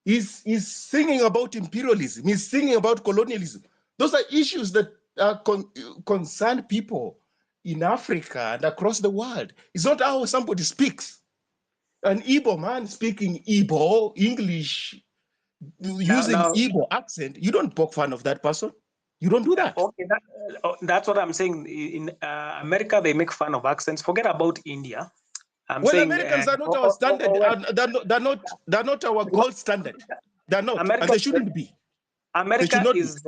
He's singing about imperialism. He's singing about colonialism. Those are issues that concern people in Africa and across the world. It's not how somebody speaks. An Igbo man speaking Igbo, English, using Igbo accent, you don't poke fun of that person. You don't do that. Okay, that's what I'm saying. In America, they make fun of accents. Forget about India. Americans are not our standard. They're not our gold standard. They're not, America, and they shouldn't be. America is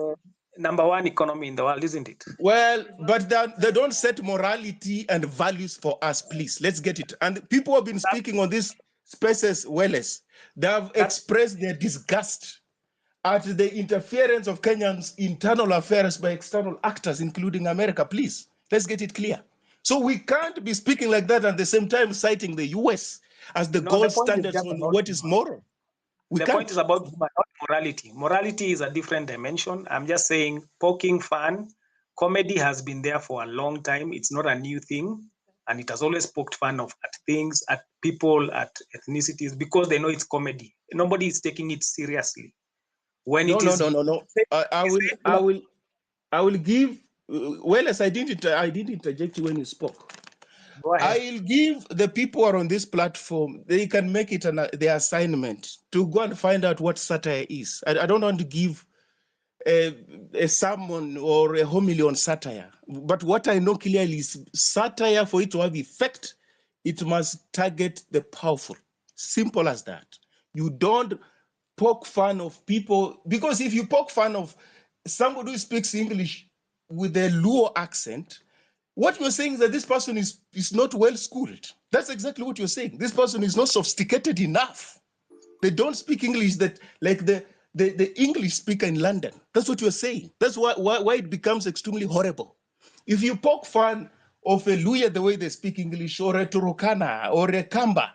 #1 economy in the world, isn't it? Well, but they don't set morality and values for us, please. Let's get it. And people have been speaking on these spaces, Welles. They have expressed their disgust at the interference of Kenyans' internal affairs by external actors, including America. Please, let's get it clear. So we can't be speaking like that at the same time citing the US as the gold standards on what is moral. The point is about not morality. Morality is a different dimension. I'm just saying poking fun. Comedy has been there for a long time. It's not a new thing. And it has always poked fun at things, at people, at ethnicities, because they know it's comedy. Nobody is taking it seriously. When no. I will give, Welles, I didn't interject you when you spoke. I'll give the people who are on this platform, they can make it their assignment to go and find out what satire is. I don't want to give a sermon or a homily on satire, but what I know clearly is satire, for it to have effect, it must target the powerful. Simple as that. You don't poke fun of people, because if you poke fun of somebody who speaks English with a Luo accent, what you're saying is that this person is not well schooled. That's exactly what you're saying. This person is not sophisticated enough. They don't speak English that like the English speaker in London. That's what you're saying. That's why it becomes extremely horrible. If you poke fun of a Luya the way they speak English, or a Turkana, or a Kamba,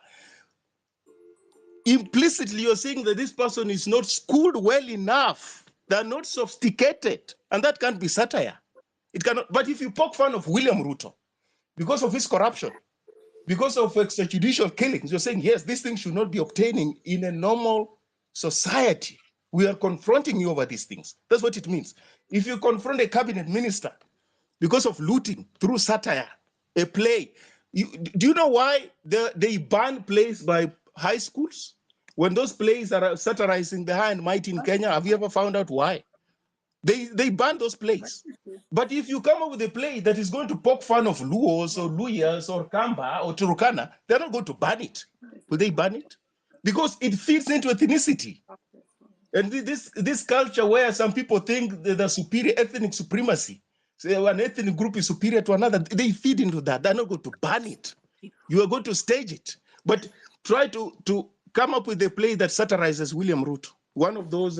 implicitly you're saying that this person is not schooled well enough. They're not sophisticated, and that can't be satire. It cannot. But if you poke fun of William Ruto because of his corruption, because of extrajudicial killings, you're saying, yes, these things should not be obtaining in a normal society. We are confronting you over these things. That's what it means. If you confront a cabinet minister because of looting through satire, a play, do you know why they ban plays by high schools? When those plays are satirizing the high and mighty in Kenya, have you ever found out why? They ban those plays. But if you come up with a play that is going to poke fun of Luos or Luyas or Kamba or Turukana, they're not going to ban it. Will they ban it? Because it fits into ethnicity. And this culture where some people think the superior ethnic supremacy, so an ethnic group is superior to another, they feed into that. They're not going to ban it. You are going to stage it. But try to come up with a play that satirizes William Ruto, one of those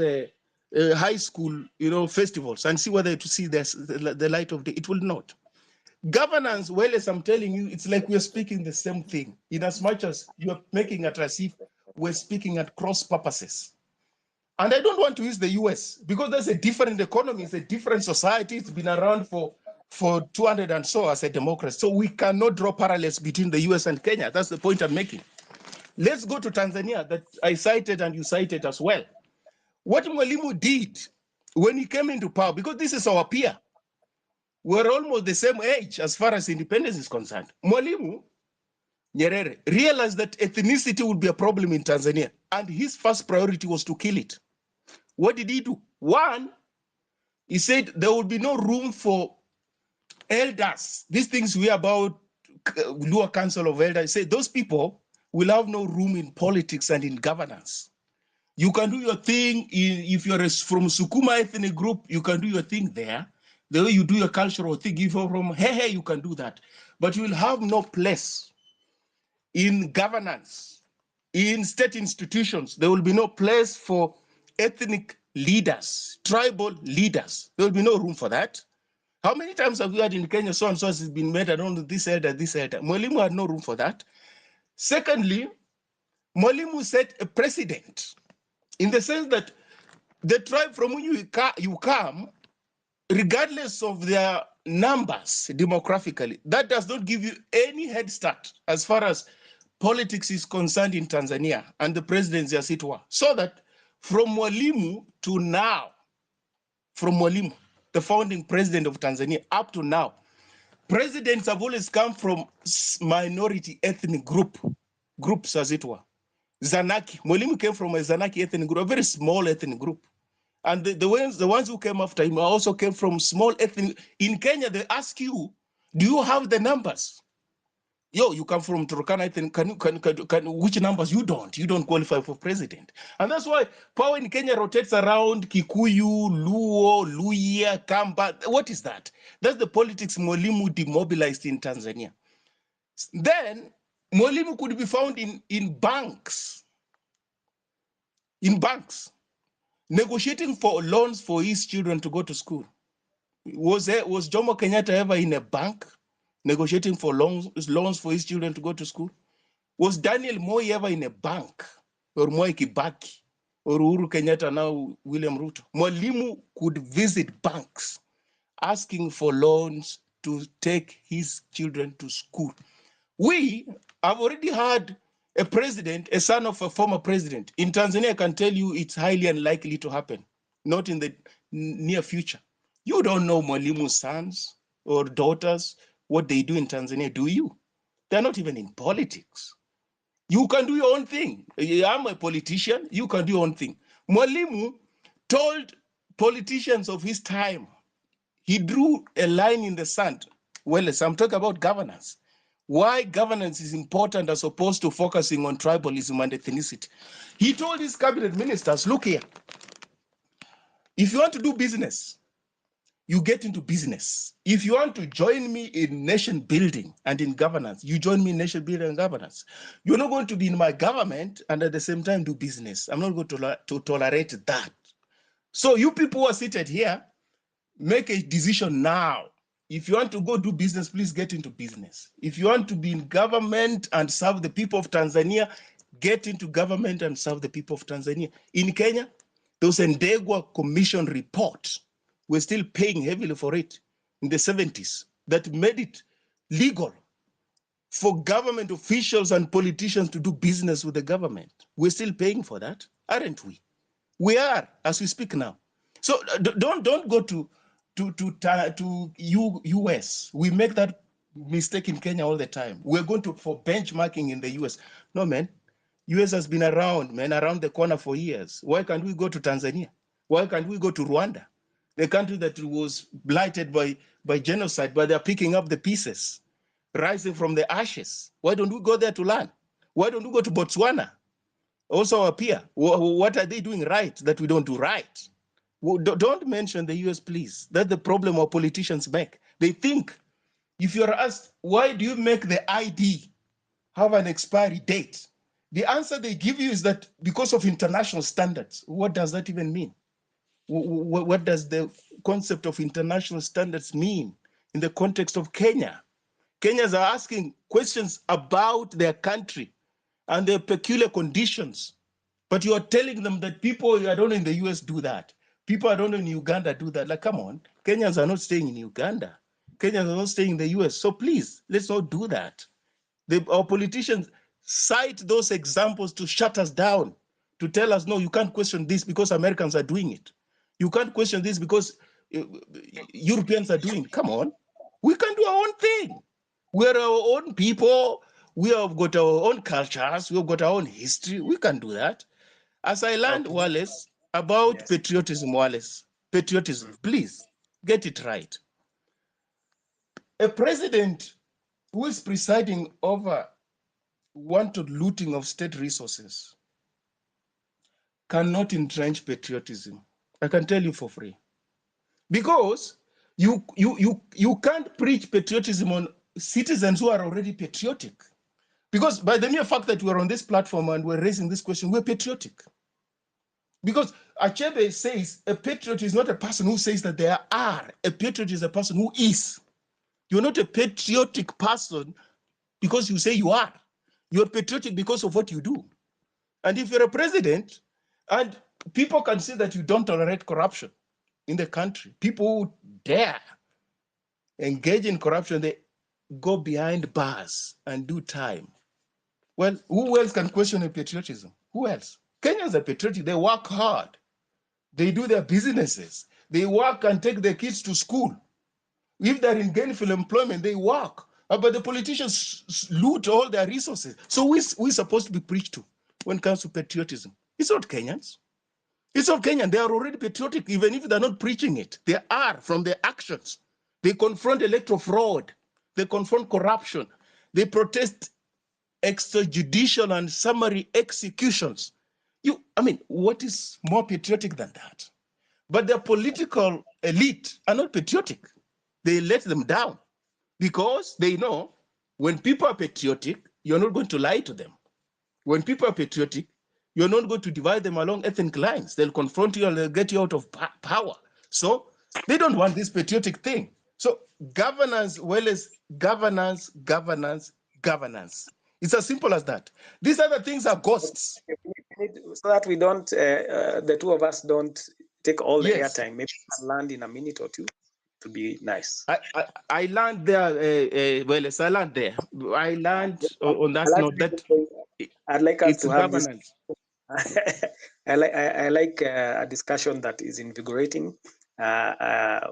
high school, festivals, and see whether to see the light of day. It will not. Governance, well, as I'm telling you, it's like we're speaking the same thing, in as much as you're making it as if we're speaking at cross purposes. And I don't want to use the US because there's a different economy, it's a different society. It's been around for 200 and so as a democracy. So we cannot draw parallels between the US and Kenya. That's the point I'm making. Let's go to Tanzania that I cited and you cited as well. What Mwalimu did when he came into power, because this is our peer, we're almost the same age as far as independence is concerned. Mwalimu Nyerere realized that ethnicity would be a problem in Tanzania, and his first priority was to kill it. What did he do? One, he said there will be no room for elders. These things we about Luo Council of Elders, he said those people will have no room in politics and in governance. You can do your thing. If you're from Sukuma ethnic group, you can do your thing there. The way you do your cultural thing, if you're from Hehe, you can do that. But you will have no place in governance, in state institutions. There will be no place for ethnic leaders, tribal leaders. There will be no room for that. How many times have we had in Kenya, so and so has been made, I don't know, this elder, this elder. Mwalimu had no room for that. Secondly, Mwalimu set a precedent in the sense that the tribe from which you come, regardless of their numbers demographically, that does not give you any head start as far as politics is concerned in Tanzania and the presidency as it were. So that from Mwalimu to now, from Mwalimu, the founding president of Tanzania, up to now, presidents have always come from minority ethnic groups as it were. Zanaki, Mwalimu came from a Zanaki ethnic group, a very small ethnic group. And the ones who came after him also came from small ethnic. In Kenya, they ask you, do you have the numbers? Yo, you come from Turkana, I think, which numbers you don't? You don't qualify for president. And that's why power in Kenya rotates around Kikuyu, Luo, Luhya, Kamba. What is that? That's the politics Mwalimu demobilized in Tanzania. Then, Mwalimu could be found in banks, negotiating for loans for his children to go to school. Was Jomo Kenyatta ever in a bank negotiating for loans for his children to go to school? Was Daniel Moi ever in a bank, or Moi Kibaki, or Uhuru Kenyatta, now William Ruto? Mwalimu could visit banks asking for loans to take his children to school. We have already had a president, a son of a former president. In Tanzania, I can tell you it's highly unlikely to happen, not in the near future. You don't know Mwalimu's sons or daughters, what they do in Tanzania, do you? They're not even in politics. You can do your own thing. I'm a politician, you can do your own thing. Mwalimu told politicians of his time, he drew a line in the sand. Well, I'm talking about governance. Why governance is important as opposed to focusing on tribalism and ethnicity. He told his cabinet ministers, look here, if you want to do business, you get into business. If you want to join me in nation building and in governance, you join me in nation building and governance. You're not going to be in my government and at the same time do business. I'm not going to tolerate that. So you people who are seated here, make a decision now. If you want to go do business, please get into business. If you want to be in government and serve the people of Tanzania, get into government and serve the people of Tanzania. In Kenya, there was a Ndegwa Commission report. We're still paying heavily for it in the 70s that made it legal for government officials and politicians to do business with the government. We're still paying for that, aren't we? We are, as we speak now. So don't go to US. We make that mistake in Kenya all the time. We're going for benchmarking in the US. No, man. US has been around, man, around the corner for years. Why can't we go to Tanzania? Why can't we go to Rwanda? The country that was blighted by genocide, but they're picking up the pieces, rising from the ashes. Why don't we go there to learn? Why don't we go to Botswana? Also our peer. What are they doing right that we don't do right? Don't mention the US, please. That's the problem our politicians make. They think, if you're asked, why do you make the ID have an expiry date? The answer they give you is that because of international standards. What does that even mean? What does the concept of international standards mean in the context of Kenya? Kenyans are asking questions about their country and their peculiar conditions. But you are telling them that people, I don't know, in the US do that. People I don't know in Uganda do that. Like, come on, Kenyans are not staying in Uganda. Kenyans are not staying in the US. So please, let's not do that. Our politicians cite those examples to shut us down, to tell us, no, you can't question this because Americans are doing it. You can't question this because Europeans are doing it. Come on, we can do our own thing. We're our own people. We have got our own cultures. We've got our own history. We can do that. As I learned, okay, Wallace, about patriotism, Wallace, patriotism, please get it right. A president who is presiding over wanton looting of state resources cannot entrench patriotism. I can tell you for free. Because you can't preach patriotism on citizens who are already patriotic. Because by the mere fact that we're on this platform and we're raising this question, we're patriotic. Because Achebe says a patriot is not a person who says that they are. A patriot is a person who is. You're not a patriotic person because you say you are. You're patriotic because of what you do. And if you're a president, and people can see that you don't tolerate corruption in the country, people who dare engage in corruption, they go behind bars and do time. Well, who else can question a patriotism? Who else? Kenyans are patriotic. They work hard. They do their businesses. They work and take their kids to school. If they're in gainful employment, they work. But the politicians loot all their resources. So we're supposed to be preached to when it comes to patriotism. It's not Kenyans. It's not Kenyan. They are already patriotic, even if they're not preaching it. They are from their actions. They confront electoral fraud. They confront corruption. They protest extrajudicial and summary executions. I mean, what is more patriotic than that? But the political elite are not patriotic. They let them down because they know when people are patriotic, you're not going to lie to them. When people are patriotic, you're not going to divide them along ethnic lines. They'll confront you and they'll get you out of power. So they don't want this patriotic thing. So governance, well as governance, governance, governance. It's as simple as that. These other things are ghosts. So that we don't, the two of us don't take all the Yes. airtime. Maybe we can land in a minute or two to be nice. I learned there, well, as I learned there. I learned on that note that I'd like us it's to have governance. I like a discussion that is invigorating.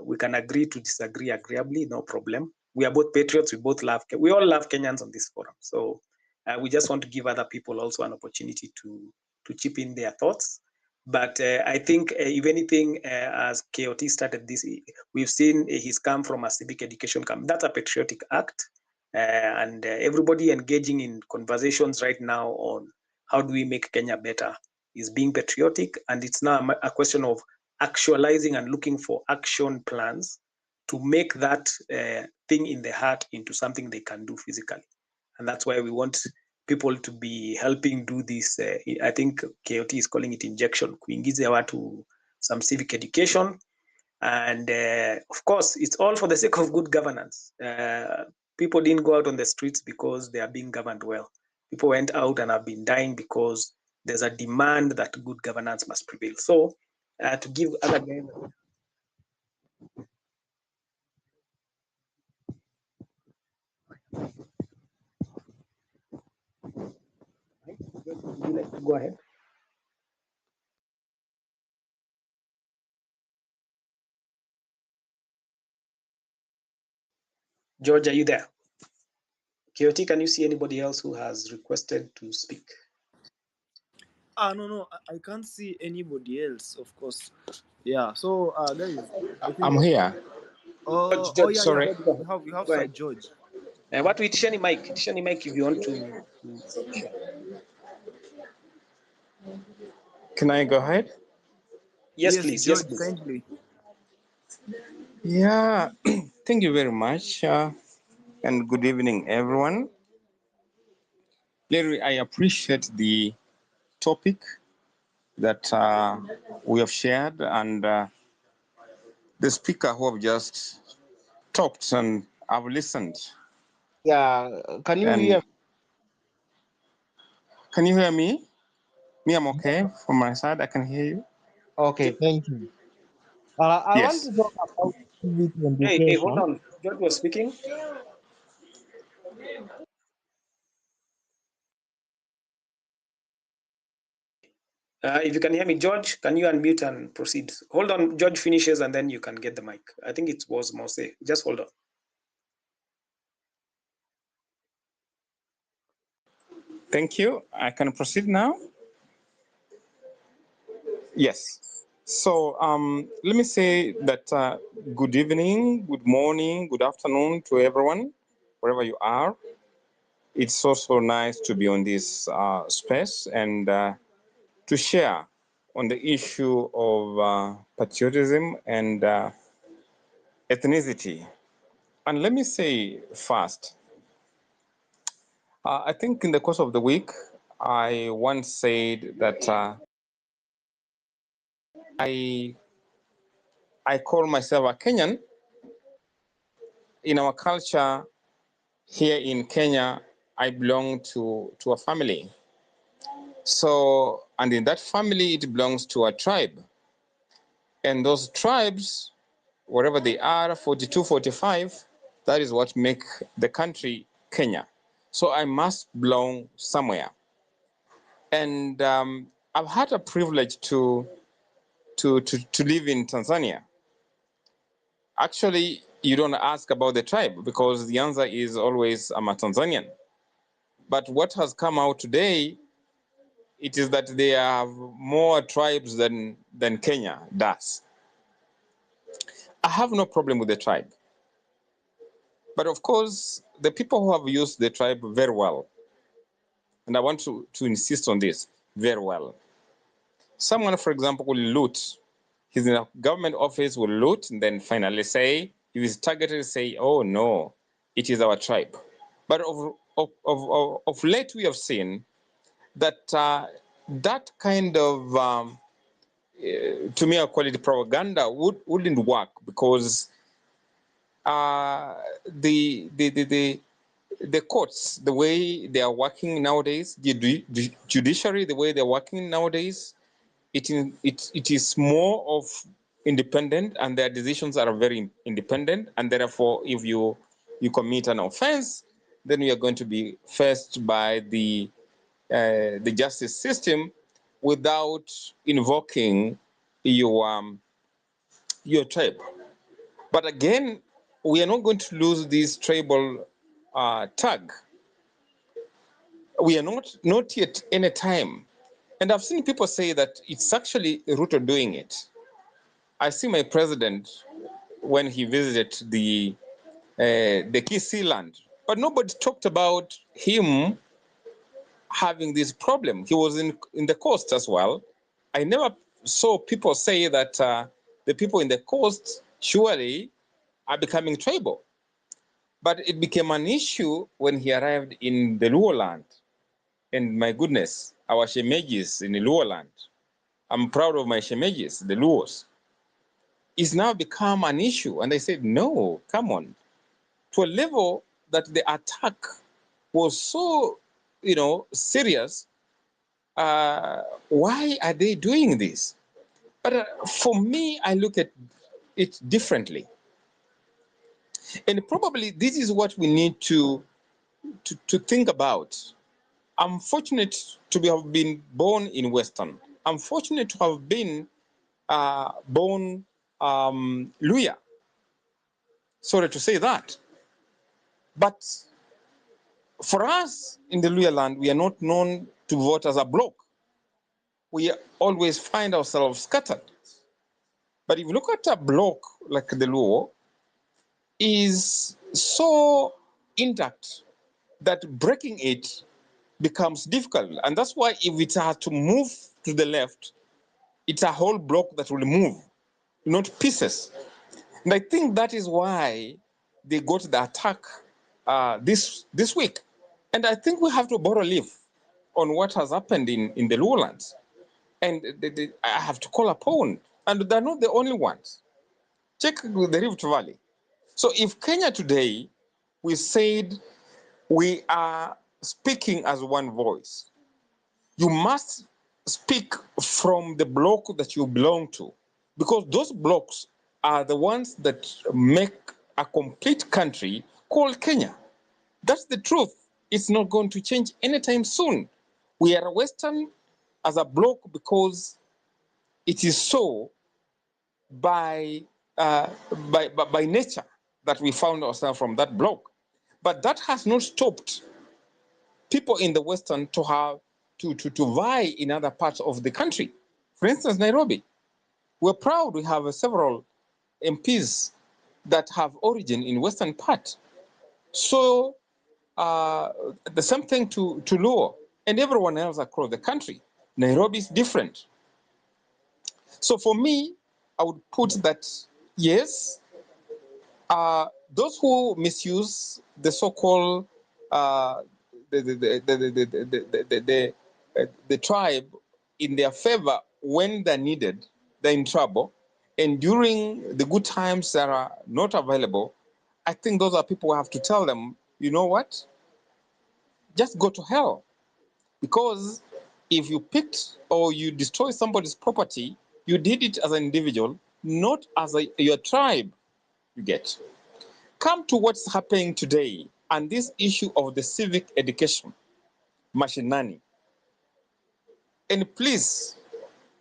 We can agree to disagree agreeably, no problem. We are both patriots. We all love Kenyans on this forum. So we just want to give other people also an opportunity to chip in their thoughts. But I think, if anything, as KOT started this, we've seen he's come from a civic education camp. That's a patriotic act. And everybody engaging in conversations right now on how do we make Kenya better is being patriotic. And it's now a question of actualizing and looking for action plans to make that thing in the heart into something they can do physically. And that's why we want people to be helping do this. I think KOT is calling it injection, kuingize watu some civic education. And of course, it's all for the sake of good governance. People didn't go out on the streets because they are being governed well. People went out and have been dying because there's a demand that good governance must prevail. So to give other guys. Would you like to go ahead? George, are you there? KOT, can you see anybody else who has requested to speak? No, I can't see anybody else, of course. Yeah, so guys, I think I'm here. yeah, sorry. yeah. We have Sir George. What with Tishani Mike? Tishani Mike, if you want to share. Can I go ahead? Yes, please. George, Yes, please. kindly. Yeah, thank you very much. And good evening, everyone. Larry, I appreciate the topic that we have shared and the speaker who have just talked and I've listened. Yeah, can you hear? Can you hear me? Me, I'm okay from my side. I can hear you. Okay, thank you. I want to talk about civic education. Hey, hold on. George was speaking. If you can hear me, George, can you unmute and proceed? Hold on, George finishes and then you can get the mic. I think it was Mose. Just hold on. Thank you. I can proceed now. Yes. So let me say that good evening, good morning, good afternoon to everyone, wherever you are. It's also nice to be on this space and to share on the issue of patriotism and ethnicity. And let me say first, I think in the course of the week, I once said that I call myself a Kenyan. In our culture here in Kenya, I belong to a family. So, and in that family, it belongs to a tribe. And those tribes, wherever they are, 42, 45, that is what make the country Kenya. So I must belong somewhere. And I've had a privilege to live in Tanzania. Actually, you don't ask about the tribe because the answer is always I'm a Tanzanian. But what has come out today, it is that they have more tribes than Kenya does. I have no problem with the tribe. But of course, the people who have used the tribe very well, and I want to insist on this, very well. Someone, for example, will loot. He's in a government office, will loot, and then finally say, if he's targeted, say, oh no, it is our tribe. But of late, we have seen that that kind of, to me, I call it propaganda, wouldn't work, because the courts, the way they are working nowadays, the judiciary, the way they're working nowadays, it is more of independent, and their decisions are very independent, and therefore, if you commit an offense, then you are going to be faced by the justice system without invoking your tribe. But again, we are not going to lose this tribal tag. We are not yet any time. And I've seen people say that it's actually Ruto doing it. I see my president when he visited the Kisii land, but nobody talked about him having this problem. He was in the coast as well. I never saw people say that the people in the coast surely are becoming tribal. But it became an issue when he arrived in the Luo land. And my goodness, our Shemegis in the Luo land, I'm proud of my Shemegis, the Luos, it's now become an issue. And I said, no, come on. To a level that the attack was so, serious, why are they doing this? But for me, I look at it differently. And probably this is what we need to think about. I'm fortunate to have been born in Western. I'm fortunate to have been born Luya. Sorry to say that. But for us in the Luya land, we are not known to vote as a bloc. We always find ourselves scattered. But if you look at a bloc like the Luo, is so intact that breaking it becomes difficult. And that's why if it had to move to the left, it's a whole block that will move, not pieces. And I think that is why they got the attack this week. And I think we have to borrow leaf on what has happened in the lowlands. And I have to call upon, and they're not the only ones. Check the Rift Valley. So if Kenya today, we said we are speaking as one voice, you must speak from the block that you belong to, because those blocks are the ones that make a complete country called Kenya. That's the truth. It's not going to change anytime soon. We are Western as a block because it is so by nature that we found ourselves from that block. But that has not stopped people in the Western to have to vie in other parts of the country. For instance, Nairobi. We're proud we have several MPs that have origin in Western part. So the same thing to Luo and everyone else across the country. Nairobi is different. So for me, I would put that, yes, those who misuse the so-called the tribe in their favor when they're needed, they're in trouble, and during the good times that are not available, I think those are people who have to tell them, you know what? Just go to hell. Because if you picked or you destroy somebody's property, you did it as an individual, not as your tribe, you get. Come to what's happening today and this issue of the civic education, mashinani. And please,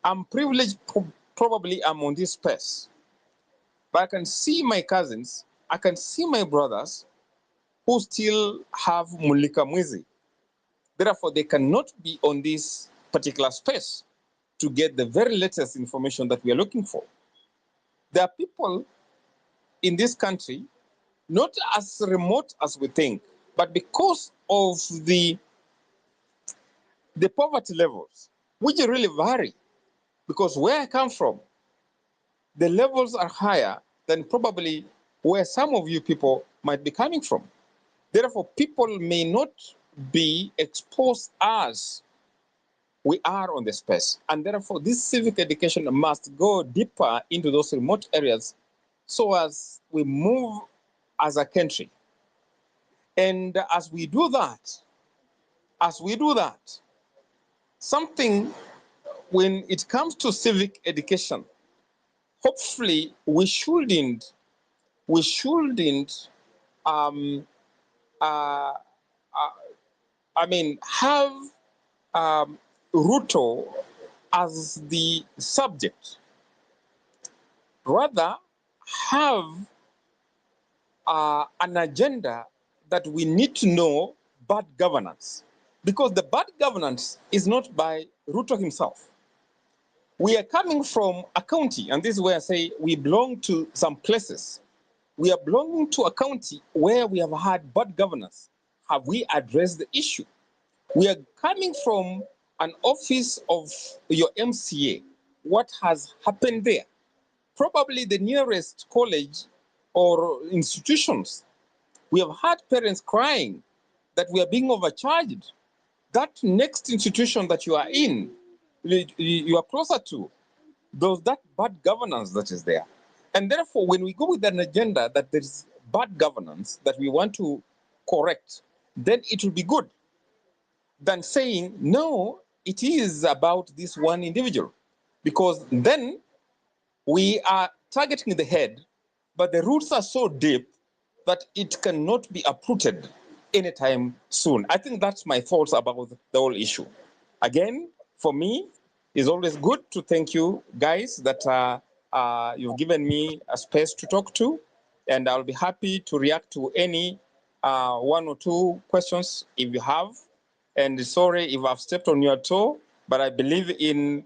I'm privileged, probably I'm on this space, but I can see my cousins, I can see my brothers who still have mulika mwizi. Therefore, they cannot be on this particular space to get the very latest information that we are looking for. There are people in this country not as remote as we think, but because of the poverty levels, which really vary. Because where I come from, the levels are higher than probably where some of you people might be coming from. Therefore, people may not be exposed as we are on the space. And therefore, this civic education must go deeper into those remote areas so as we move as a country. And as we do that, something, when it comes to civic education, hopefully we shouldn't have Ruto as the subject. Rather, have an agenda that we need to know bad governance. Because the bad governance is not by Ruto himself. We are coming from a county, and this is where I say we belong to some places. We are belonging to a county where we have had bad governance. Have we addressed the issue? We are coming from an office of your MCA. What has happened there? Probably the nearest college or institutions. We have had parents crying that we are being overcharged. That next institution that you are in, you are closer to, that bad governance that is there. And therefore, when we go with an agenda that there is bad governance that we want to correct, then it will be good than saying, no, it is about this one individual. Because then we are targeting the head, but the roots are so deep that it cannot be uprooted anytime soon. I think that's my thoughts about the whole issue. Again, for me, it's always good to thank you guys that you've given me a space to talk to, and I'll be happy to react to any one or two questions if you have. And sorry if I've stepped on your toe, but I believe in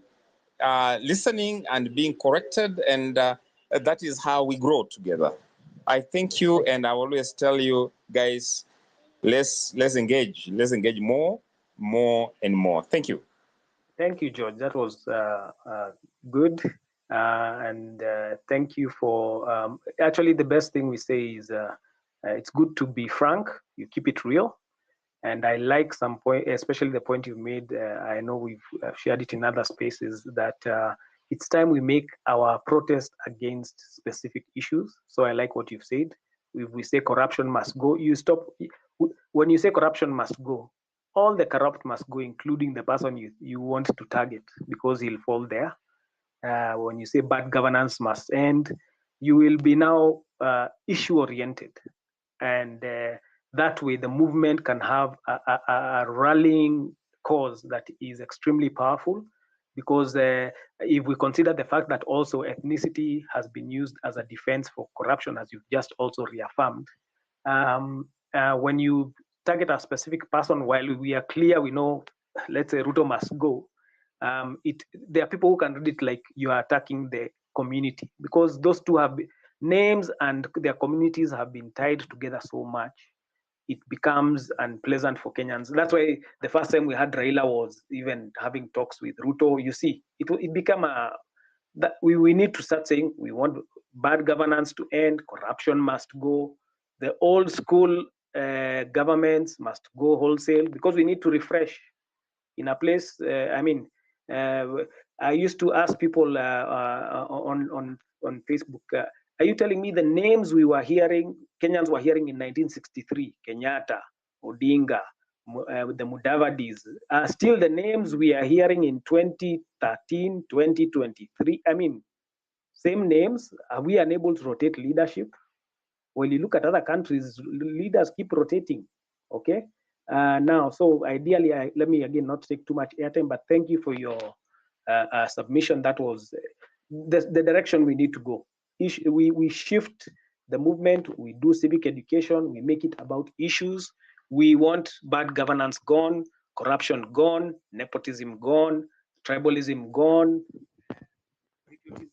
listening and being corrected, and that is how we grow together. I thank you, and I always tell you guys, let's engage more and more. Thank you. Thank you, George. That was good. And thank you for, actually the best thing we say is it's good to be frank, you keep it real. And I like some point, especially the point you made, I know we've shared it in other spaces, that it's time we make our protest against specific issues. So I like what you've said. If we say corruption must go, you stop. When you say corruption must go, all the corrupt must go, including the person you want to target, because he'll fall there. When you say bad governance must end, you will be now issue-oriented. And that way the movement can have a rallying cause that is extremely powerful, because if we consider the fact that also ethnicity has been used as a defense for corruption, as you've just also reaffirmed, when you target a specific person, while we are clear, we know, let's say Ruto must go, there are people who can read it like you are attacking the community, because those two have names and their communities have been tied together so much, it becomes unpleasant for Kenyans. That's why the first time we had Raila was even having talks with Ruto. You see, it became that we need to start saying we want bad governance to end, corruption must go, the old school governments must go wholesale, because we need to refresh in a place. I used to ask people on Facebook, are you telling me the names we were hearing, Kenyans were hearing in 1963, Kenyatta, Odinga, the Mudavadis, are still the names we are hearing in 2013, 2023? I mean, same names. Are we unable to rotate leadership? When you look at other countries, leaders keep rotating, okay? Now, so ideally, let me again not take too much airtime, but thank you for your submission. That was the direction we need to go. We shift the movement, we do civic education, we make it about issues. We want bad governance gone, corruption gone, nepotism gone, tribalism gone, patriotism.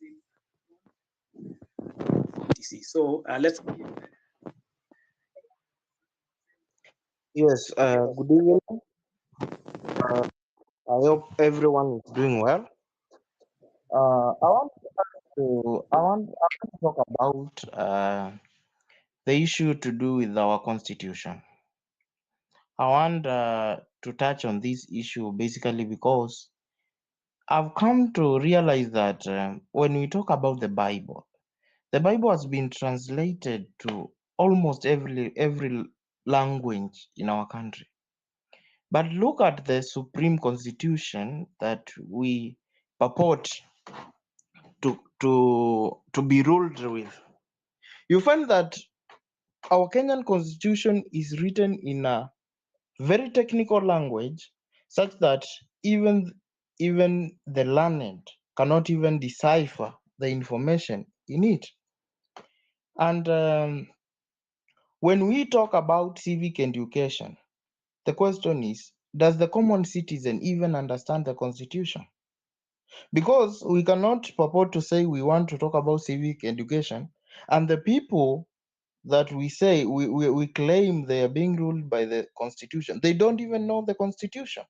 So let's Yes, good evening. I hope everyone is doing well. I want to talk about the issue to do with our constitution. I want to touch on this issue basically because I've come to realize that when we talk about the Bible has been translated to almost every language in our country. But look at the Supreme Constitution that we purport to be ruled with. You find that our Kenyan Constitution is written in a very technical language, such that even the learned cannot even decipher the information in it. And when we talk about civic education, the question is, does the common citizen even understand the Constitution? Because we cannot purport to say we want to talk about civic education, and the people that we say we claim they are being ruled by the Constitution, they don't even know the Constitution.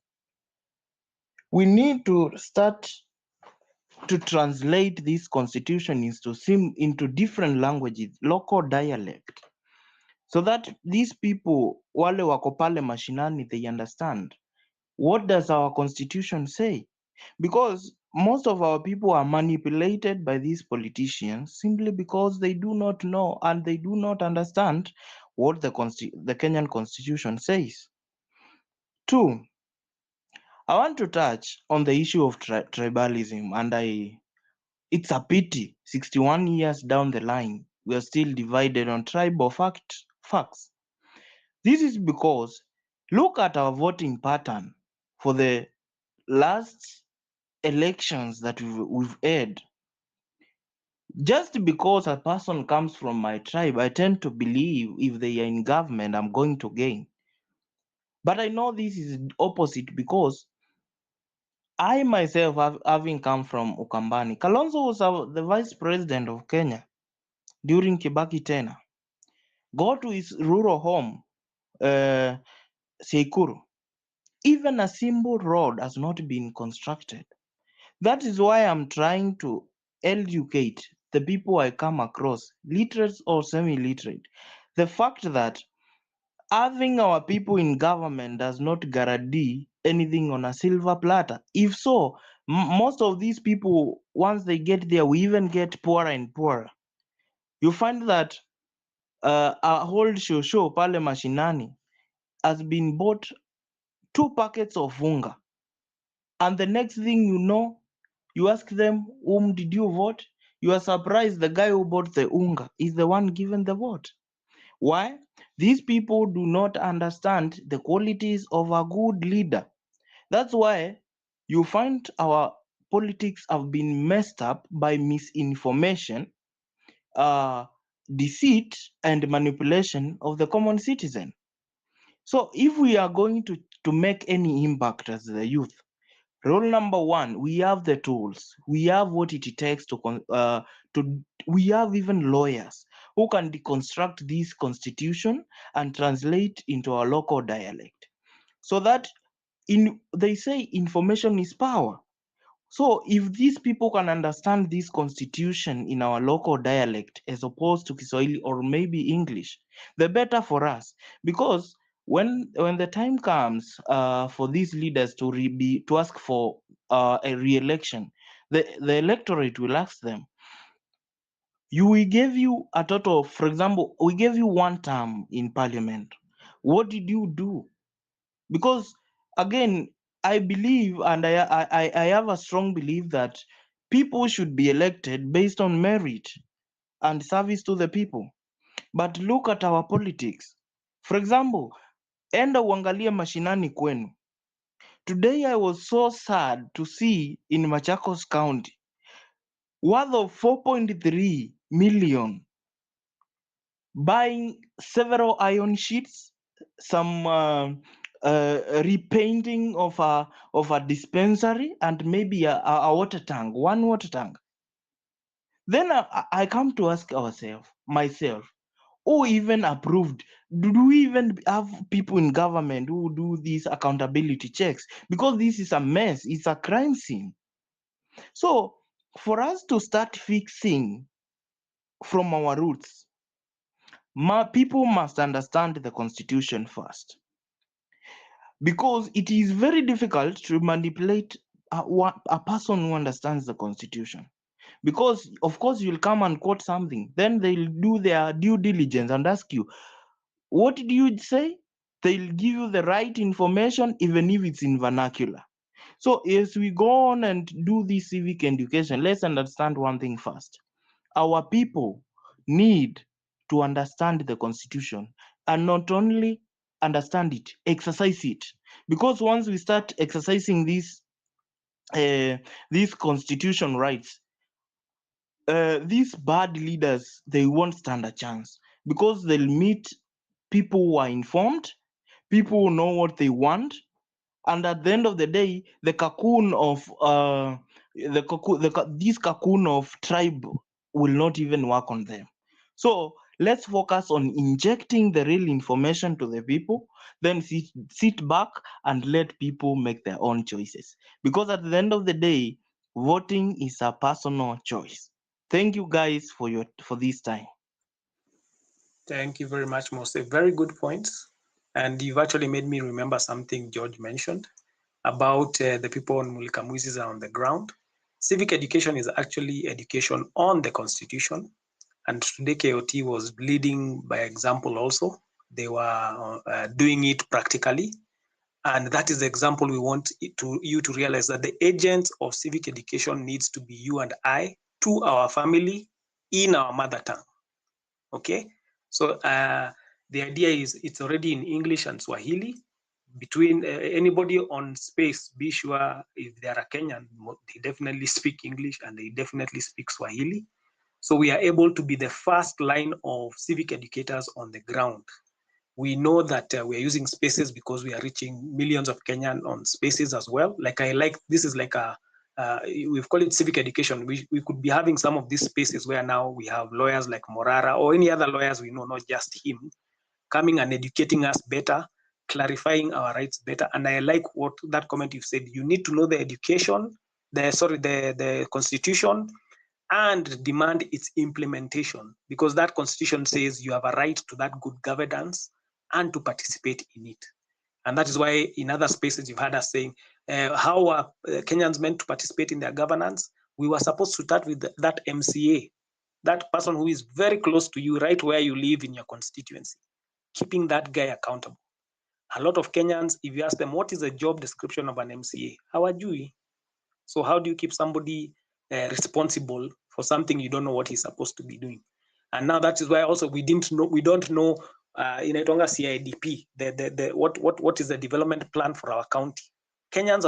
We need to start to translate this Constitution into different languages, local dialect, so that these people wale wako pale mashinani, they understand what does our Constitution say. Because most of our people are manipulated by these politicians simply because they do not know and they do not understand what the Kenyan Constitution says. Two, I want to touch on the issue of tribalism, and it's a pity 61 years down the line we are still divided on tribal facts. This is because look at our voting pattern for the last elections that we've had. Just because a person comes from my tribe, I tend to believe if they are in government, I'm going to gain. But I know this is opposite because I myself, having come from Ukambani, Kalonzo was the vice president of Kenya during Kibaki Tena. Go to his rural home, Seikuru. Even a simple road has not been constructed. That is why I'm trying to educate the people I come across, literate or semi-literate. The fact that having our people in government does not guarantee anything on a silver platter. If so, most of these people, once they get there, we even get poorer and poorer. You find that a whole shosho pale mashinani has been bought 2 packets of unga. And the next thing you know, you ask them, whom did you vote? You are surprised the guy who bought the unga is the one given the vote. Why? These people do not understand the qualities of a good leader. That's why you find our politics have been messed up by misinformation, deceit, and manipulation of the common citizen. So if we are going to make any impact as the youth, rule number one, we have the tools. We have what it takes we have even lawyers who can deconstruct this constitution and translate into our local dialect. So that they say information is power. So if these people can understand this constitution in our local dialect as opposed to Kiswahili or maybe English, the better for us. Because when the time comes for these leaders to ask for a re-election, the electorate will ask them, we gave you a total of, for example, we gave you 1 term in parliament. What did you do? Because again, I believe and I have a strong belief that people should be elected based on merit and service to the people. But look at our politics. For example, enda uangalie mashinani kwenu. Today I was so sad to see in Machakos County worth of 4.3 million buying several iron sheets, some repainting of a dispensary, and maybe a water tank, 1 water tank. Then I come to ask myself, or even approved? Do we even have people in government who do these accountability checks? Because this is a mess, it's a crime scene. So for us to start fixing from our roots, people must understand the constitution first, because it is very difficult to manipulate a person who understands the constitution. Because of course you'll come and quote something, then they'll do their due diligence and ask you, what did you say? They'll give you the right information even if it's in vernacular. So as we go on and do this civic education, let's understand one thing first. Our people need to understand the constitution, and not only understand it, exercise it. Because once we start exercising these constitution rights, these bad leaders, they won't stand a chance, because they'll meet people who are informed, people who know what they want, and at the end of the day, the cocoon of this cocoon of tribe will not even work on them. So let's focus on injecting the real information to the people, then sit back and let people make their own choices. Because at the end of the day, voting is a personal choice. Thank you guys for this time. Thank you very much, Mose. Very good points. And you've actually made me remember something George mentioned about the people on Mulikamuizis on the ground. Civic education is actually education on the Constitution. And today KOT was leading by example also. They were doing it practically. And that is the example we want you to realize, that the agents of civic education needs to be you and I, to our family, in our mother tongue. Okay? So the idea is it's already in English and Swahili. Between anybody on space, be sure if they are a Kenyan, they definitely speak English and they definitely speak Swahili. So we are able to be the first line of civic educators on the ground. We know that we are using spaces because we are reaching millions of Kenyan on spaces as well. This is like we've called it civic education. We could be having some of these spaces where now we have lawyers like Morara or any other lawyers we know, not just him, coming and educating us better, clarifying our rights better. And I like what that comment you've said. You need to know the the constitution, and demand its implementation, because that constitution says you have a right to that good governance and to participate in it. And that is why in other spaces you've heard us saying, how are Kenyans meant to participate in their governance? We were supposed to start with that MCA, that person who is very close to you, right where you live in your constituency, keeping that guy accountable. A lot of Kenyans, if you ask them, what is the job description of an MCA? Hawajui. So how do you keep somebody responsible for something you don't know what he's supposed to be doing? And now that is why also we don't know in Etonga CIDP, what is the development plan for our county. Kenyans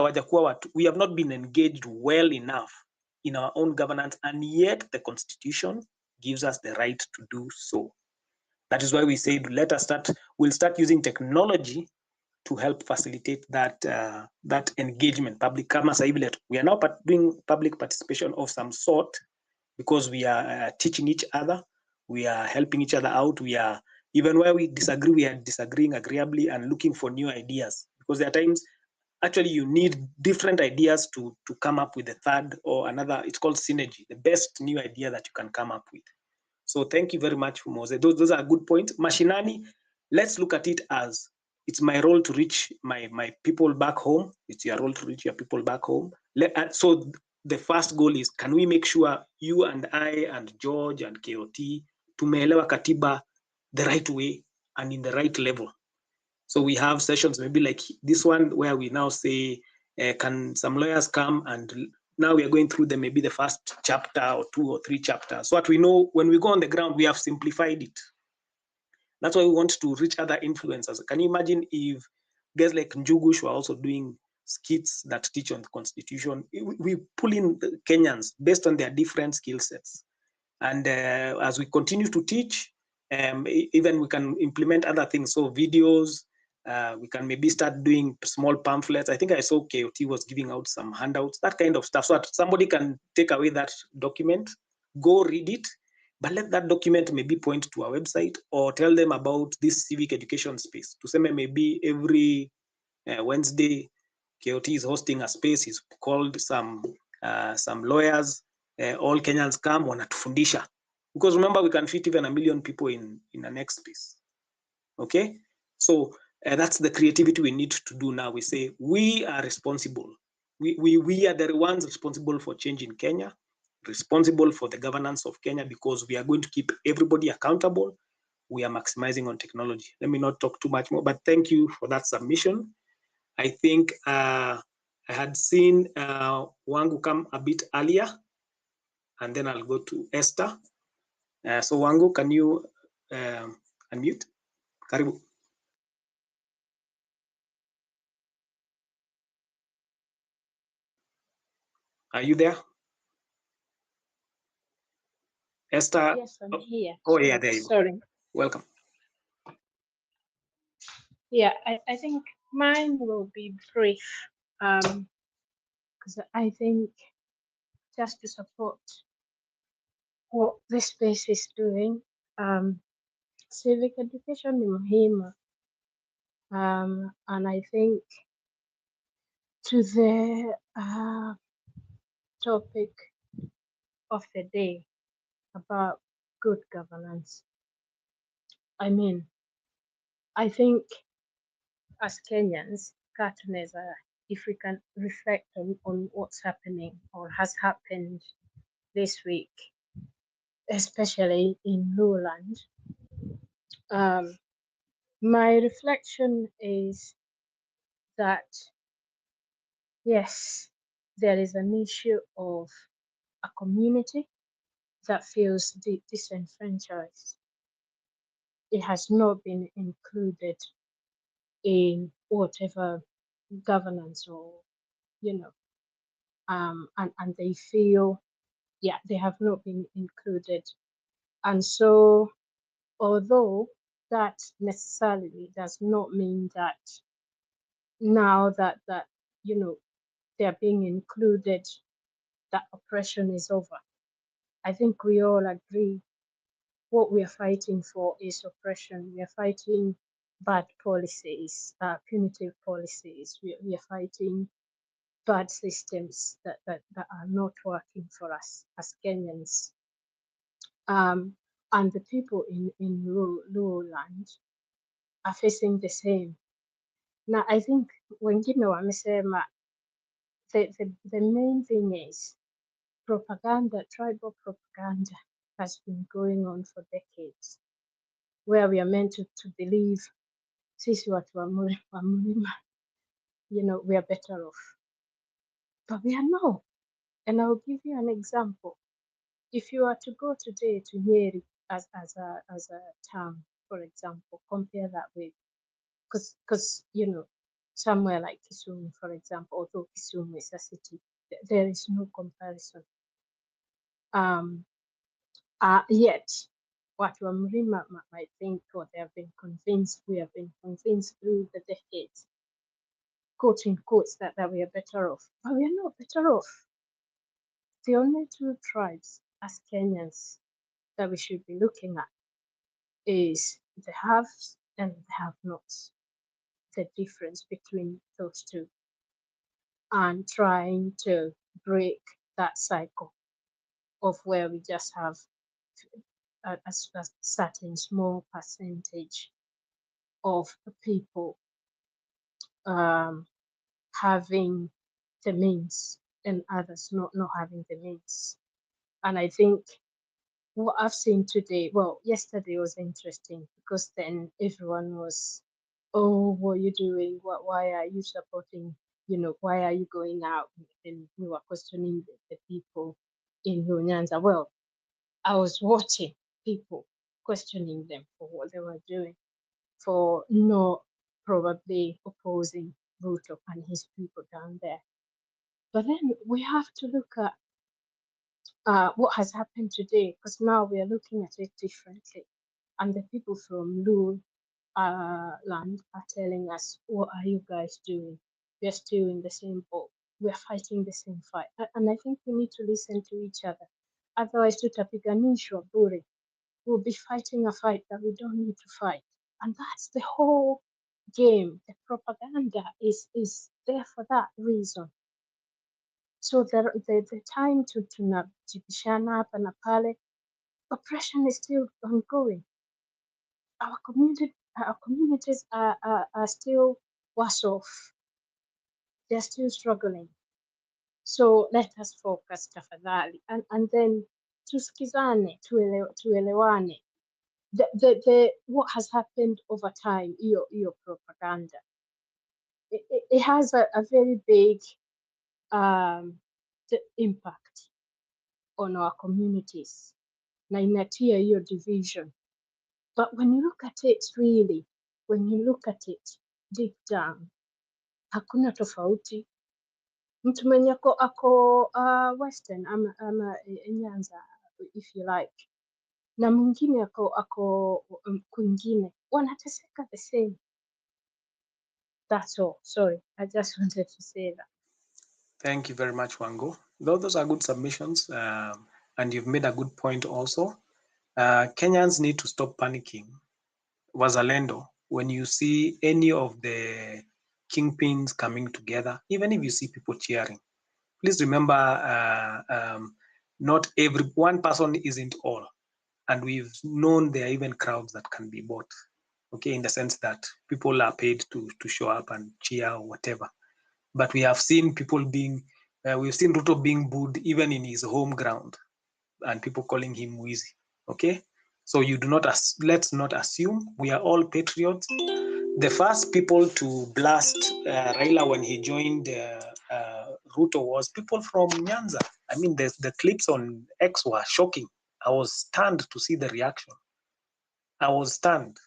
we have not been engaged well enough in our own governance, and yet the constitution gives us the right to do so. That is why we said, we'll start using technology to help facilitate that engagement. We are now doing public participation of some sort, because we are teaching each other, we are helping each other out, we are, even where we disagree, we are disagreeing agreeably and looking for new ideas, because there are times actually you need different ideas to come up with a third or another. It's called synergy, the best new idea that you can come up with. So thank you very much, Mose. Those are good points. Mashinani, let's look at it as it's my role to reach my people back home. It's your role to reach your people back home. So the first goal is, can we make sure you and I and George and KOT tumeelewa katiba the right way and in the right level? So we have sessions maybe like this one where we now say, can some lawyers come, and now we are going through maybe the first chapter or 2 or 3 chapters. So what we know, when we go on the ground, we have simplified it. That's why we want to reach other influencers. Can you imagine if guys like Njugush were also doing skits that teach on the constitution? We pull in Kenyans based on their different skill sets. And as we continue to teach, even we can implement other things. So videos, we can maybe start doing small pamphlets. I think I saw KOT was giving out some handouts, that kind of stuff. So that somebody can take away that document, go read it, but let that document maybe point to a website or tell them about this civic education space. Tuseme maybe every Wednesday, KOT is hosting a space. He's called some lawyers. All Kenyans come, wanatufundisha. Because remember, we can fit even 1 million people in the next space. Okay, so that's the creativity we need to do now. We say we are responsible. We are the ones responsible for change in Kenya, responsible for the governance of Kenya, because we are going to keep everybody accountable. We are maximizing on technology. Let me not talk too much more, but thank you for that submission. I think I had seen Wangu come a bit earlier, and then I'll go to Esther. So Wangu, can you unmute? Karibu. Are you there? Esther? Yes, I'm here. Oh, yeah, there you go. Sorry. Welcome. Yeah, I think mine will be brief, because I think just to support what this space is doing, civic education ni muhimu, and I think to the topic of the day about good governance. I mean, I think as Kenyans, if we can reflect on what's happening or has happened this week, especially in Lowland, my reflection is that, yes, there is an issue of a community that feels disenfranchised. It has not been included in whatever governance or, and they feel, yeah, they have not been included. And so, although that necessarily does not mean that now that they're being included, that oppression is over. I think we all agree what we are fighting for is oppression. We are fighting bad policies, punitive policies. We are fighting bad systems that are not working for us as Kenyans. And the people in Lowland are facing the same. Now, I think wengine wamesema the main thing is propaganda, tribal propaganda has been going on for decades, where we are meant to believe sisi watu wa mlima, we are better off. But we are not. And I'll give you an example. If you are to go today to Nyeri as a town, for example, compare that with, because somewhere like Kisumu, for example, although Kisumu is a city, there is no comparison. Yet, watu wa mlima might think, or they have been convinced, we have been convinced through the decades, quote in quotes, that we are better off. But we are not better off. The only two tribes as Kenyans that we should be looking at is the haves and the have-nots, the difference between those two, and trying to break that cycle of where we just have a certain small percentage of the people having the means and others not having the means. And I think what I've seen today, well, yesterday was interesting because then everyone was, oh, what are you doing? Why are you supporting, why are you going out? And we were questioning the people in Nyanza. Well, I was watching people questioning them for what they were doing, for not probably opposing Ruto and his people down there. But then we have to look at what has happened today, because now we are looking at it differently. And the people from Luo land are telling us, what are you guys doing? We are still in the same boat. We are fighting the same fight. And I think we need to listen to each other. otherwise tutapiganishwa bure. We'll be fighting a fight that we don't need to fight. And that's the whole game. The propaganda is there for that reason. So the time to tunajibishana hapa na pale, oppression is still ongoing. Our communities are still worse off. They're still struggling. So let us focus tafadhali, and then tusikizane, tuelewane. The what has happened over time, your propaganda, it has a very big impact on our communities, na inatia hiyo division. But when you look at it really, when you look at it deep down, hakuna tofauti. Mtu mwenye ako Western ama Nyanza, if you like, na mwingine ako kwingine, wanateseka the same. That's all. Sorry, I just wanted to say that. Thank you very much, Wango. Those are good submissions, and you've made a good point also. Kenyans need to stop panicking. Wazalendo, when you see any of the kingpins coming together, even if you see people cheering, please remember, not one person isn't all. And we've known there are even crowds that can be bought, okay, in the sense that people are paid to show up and cheer or whatever. But we have seen people being, we've seen Ruto being booed even in his home ground, and people calling him Wizi, okay? So you do not, let's not assume. We are all patriots. The first people to blast Raila when he joined Ruto was people from Nyanza. I mean, the clips on X were shocking. I was stunned to see the reaction. I was stunned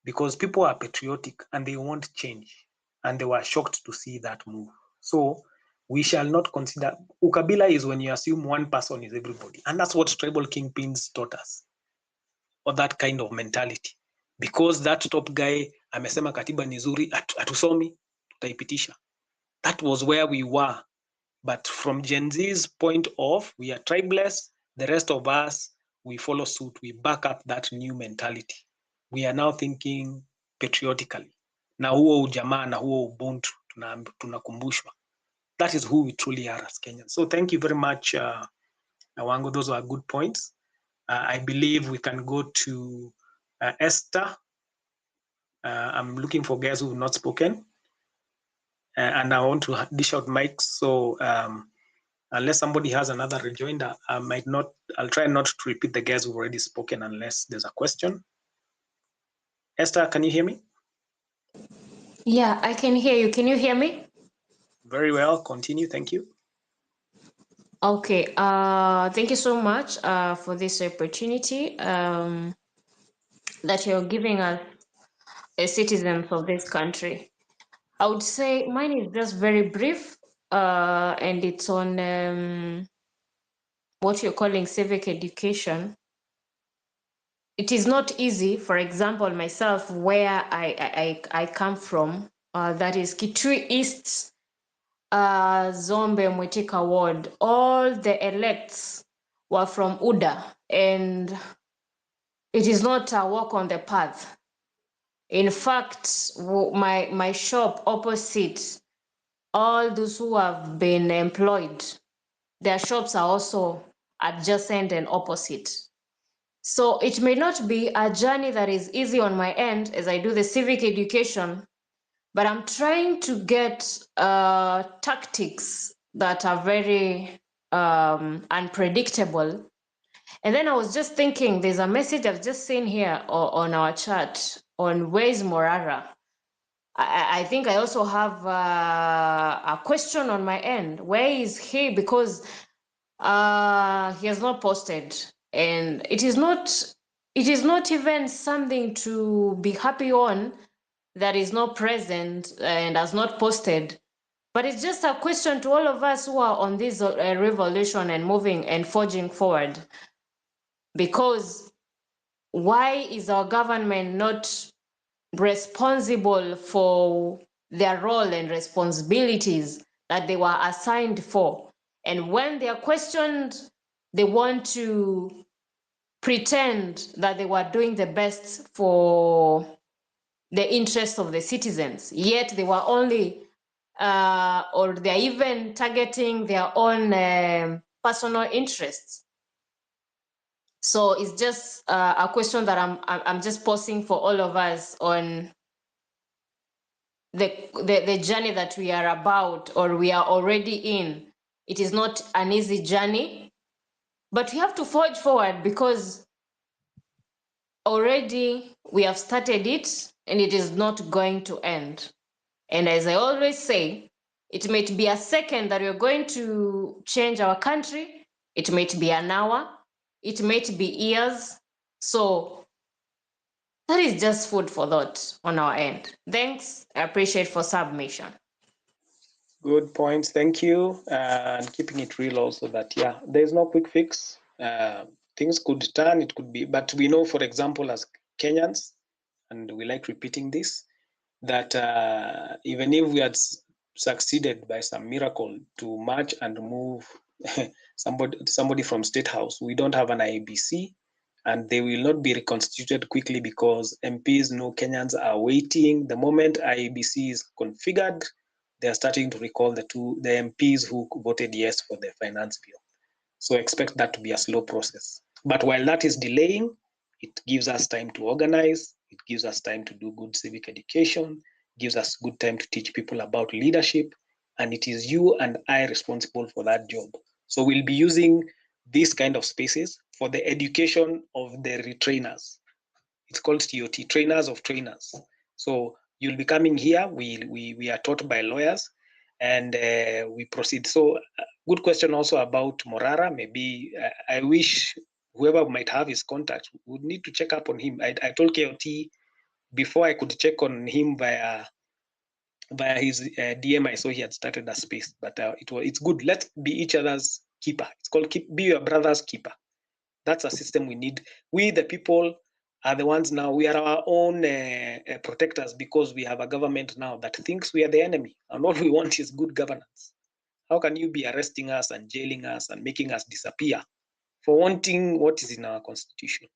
because people are patriotic and they want change, and they were shocked to see that move. So we shall not consider, ukabila is when you assume one person is everybody. And that's what tribal kingpins taught us, or that kind of mentality. Because that top guy amesema katiba ni nzuri, atusomi, tutaipitisha. That was where we were. But from Gen Z's point of, we are tribeless, the rest of us, we follow suit, we back up that new mentality. We are now thinking patriotically. Na huo ujamaa na huo ubuntu tunakumbushwa. That is who we truly are as Kenyans. So thank you very much, Wango. Those are good points. I believe we can go to Esther. I'm looking for guys who have not spoken. And I want to dish out mics. So unless somebody has another rejoinder, I'll try not to repeat the guys who've already spoken unless there's a question. Esther, can you hear me? Yeah, I can hear you. Can you hear me? Very well. Continue. Thank you. Okay. Thank you so much for this opportunity that you're giving us as citizens of this country. I would say mine is just very brief, and it's on what you're calling civic education. It is not easy. For example, myself, where I come from, that is Kitui East, Zombe Mwitika ward, all the elects were from UDA, and it is not a walk on the path. In fact, my shop opposite, all those who have been employed, their shops are also adjacent and opposite. So it may not be a journey that is easy on my end as I do the civic education, but I'm trying to get tactics that are very unpredictable. And then I was just thinking, there's a message I've just seen here on our chat on where is Morara. I think I also have a question on my end. Where is he? Because he has not posted, and it is not even something to be happy on that is not present and has not posted. But it's just a question to all of us who are on this revolution and moving and forging forward. Because why is our government not responsible for their role and responsibilities that they were assigned for? And when they are questioned, they want to pretend that they were doing the best for the interests of the citizens, yet they were only, or they're even targeting their own personal interests. So it's just a question that I'm just posing for all of us on the journey that we are about, or we are already in. It is not an easy journey, but we have to forge forward, because already we have started it and it is not going to end. And as I always say, it might be a second that we're going to change our country. It might be an hour. It might be years. So that is just food for thought on our end. Thanks. I appreciate for submission. Good points. Thank you. And keeping it real also that, yeah, there's no quick fix. Things could turn, it could be, but we know, for example, as Kenyans, and we like repeating this, that even if we had succeeded by some miracle to march and move somebody from State House, we don't have an IEBC, and they will not be reconstituted quickly because MPs know Kenyans are waiting. The moment IEBC is configured, they are starting to recall the MPs who voted yes for the finance bill. So expect that to be a slow process. But while that is delaying, it gives us time to organize, it gives us time to do good civic education, gives us good time to teach people about leadership, and it is you and I responsible for that job. So we'll be using these kind of spaces for the education of the retrainers. It's called TOT, trainers of trainers. So you'll be coming here, we are taught by lawyers, and we proceed. So good question also about Morara. Maybe I wish whoever might have his contact would need to check up on him. I told KOT before I could check on him via his DM, I saw he had started a space, but it's good. Let's be each other's keeper. It's called be your brother's keeper. That's a system we need. We, the people, are the ones now. We are our own protectors, because we have a government now that thinks we are the enemy, and all we want is good governance. How can you be arresting us and jailing us and making us disappear for wanting what is in our constitution?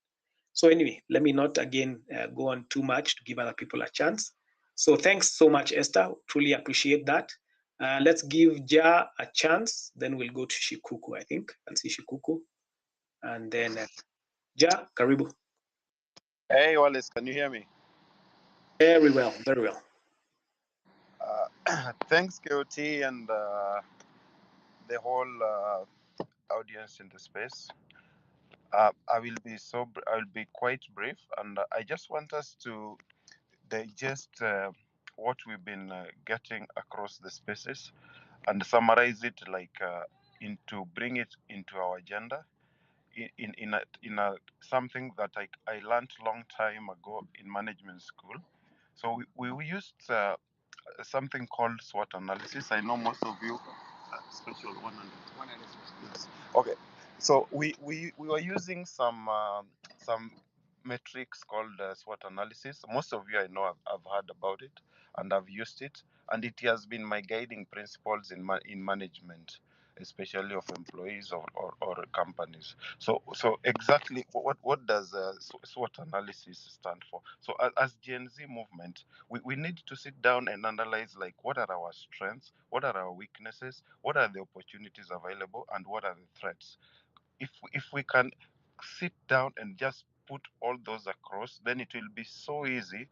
So anyway, let me not again go on too much to give other people a chance. So thanks so much, Esther. Truly appreciate that. Let's give Ja a chance. Then we'll go to Shikuku, I think. I'll see Shikuku. And then Ja, karibu. Hey, Wallace, can you hear me? Very well, very well. Thanks, KOT, and the whole audience in the space. I will be quite brief, and I just want us to digest what we've been getting across the spaces and summarize it, like bring it into our agenda in a something that I learned long time ago in management school. So we used something called SWOT analysis. I know most of you special 100. Yes. Okay. So we were using some metrics called SWOT analysis. Most of you I know have heard about it and I've used it, and it has been my guiding principles in management, especially of employees or companies. So exactly what does SWOT analysis stand for? So as Gen Z movement, we need to sit down and analyze, like, what are our strengths, what are our weaknesses, what are the opportunities available, and what are the threats. If we can sit down and just put all those across, then it will be so easy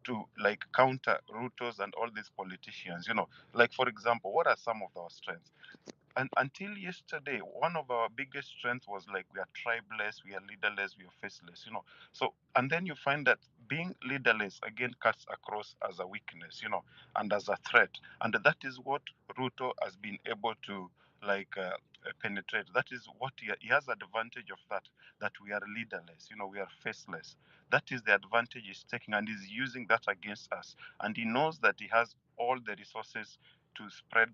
to like counter Rutos and all these politicians. Like, for example, what are some of our strengths? And until yesterday, one of our biggest strengths was, like, we are tribeless, we are leaderless, we are faceless. So, and then you find that being leaderless again cuts across as a weakness, and as a threat. And that is what Ruto has been able to, like, penetrate. That is what he has advantage of, that we are leaderless, we are faceless. That is the advantage he's taking, and he's using that against us. And he knows that he has all the resources to spread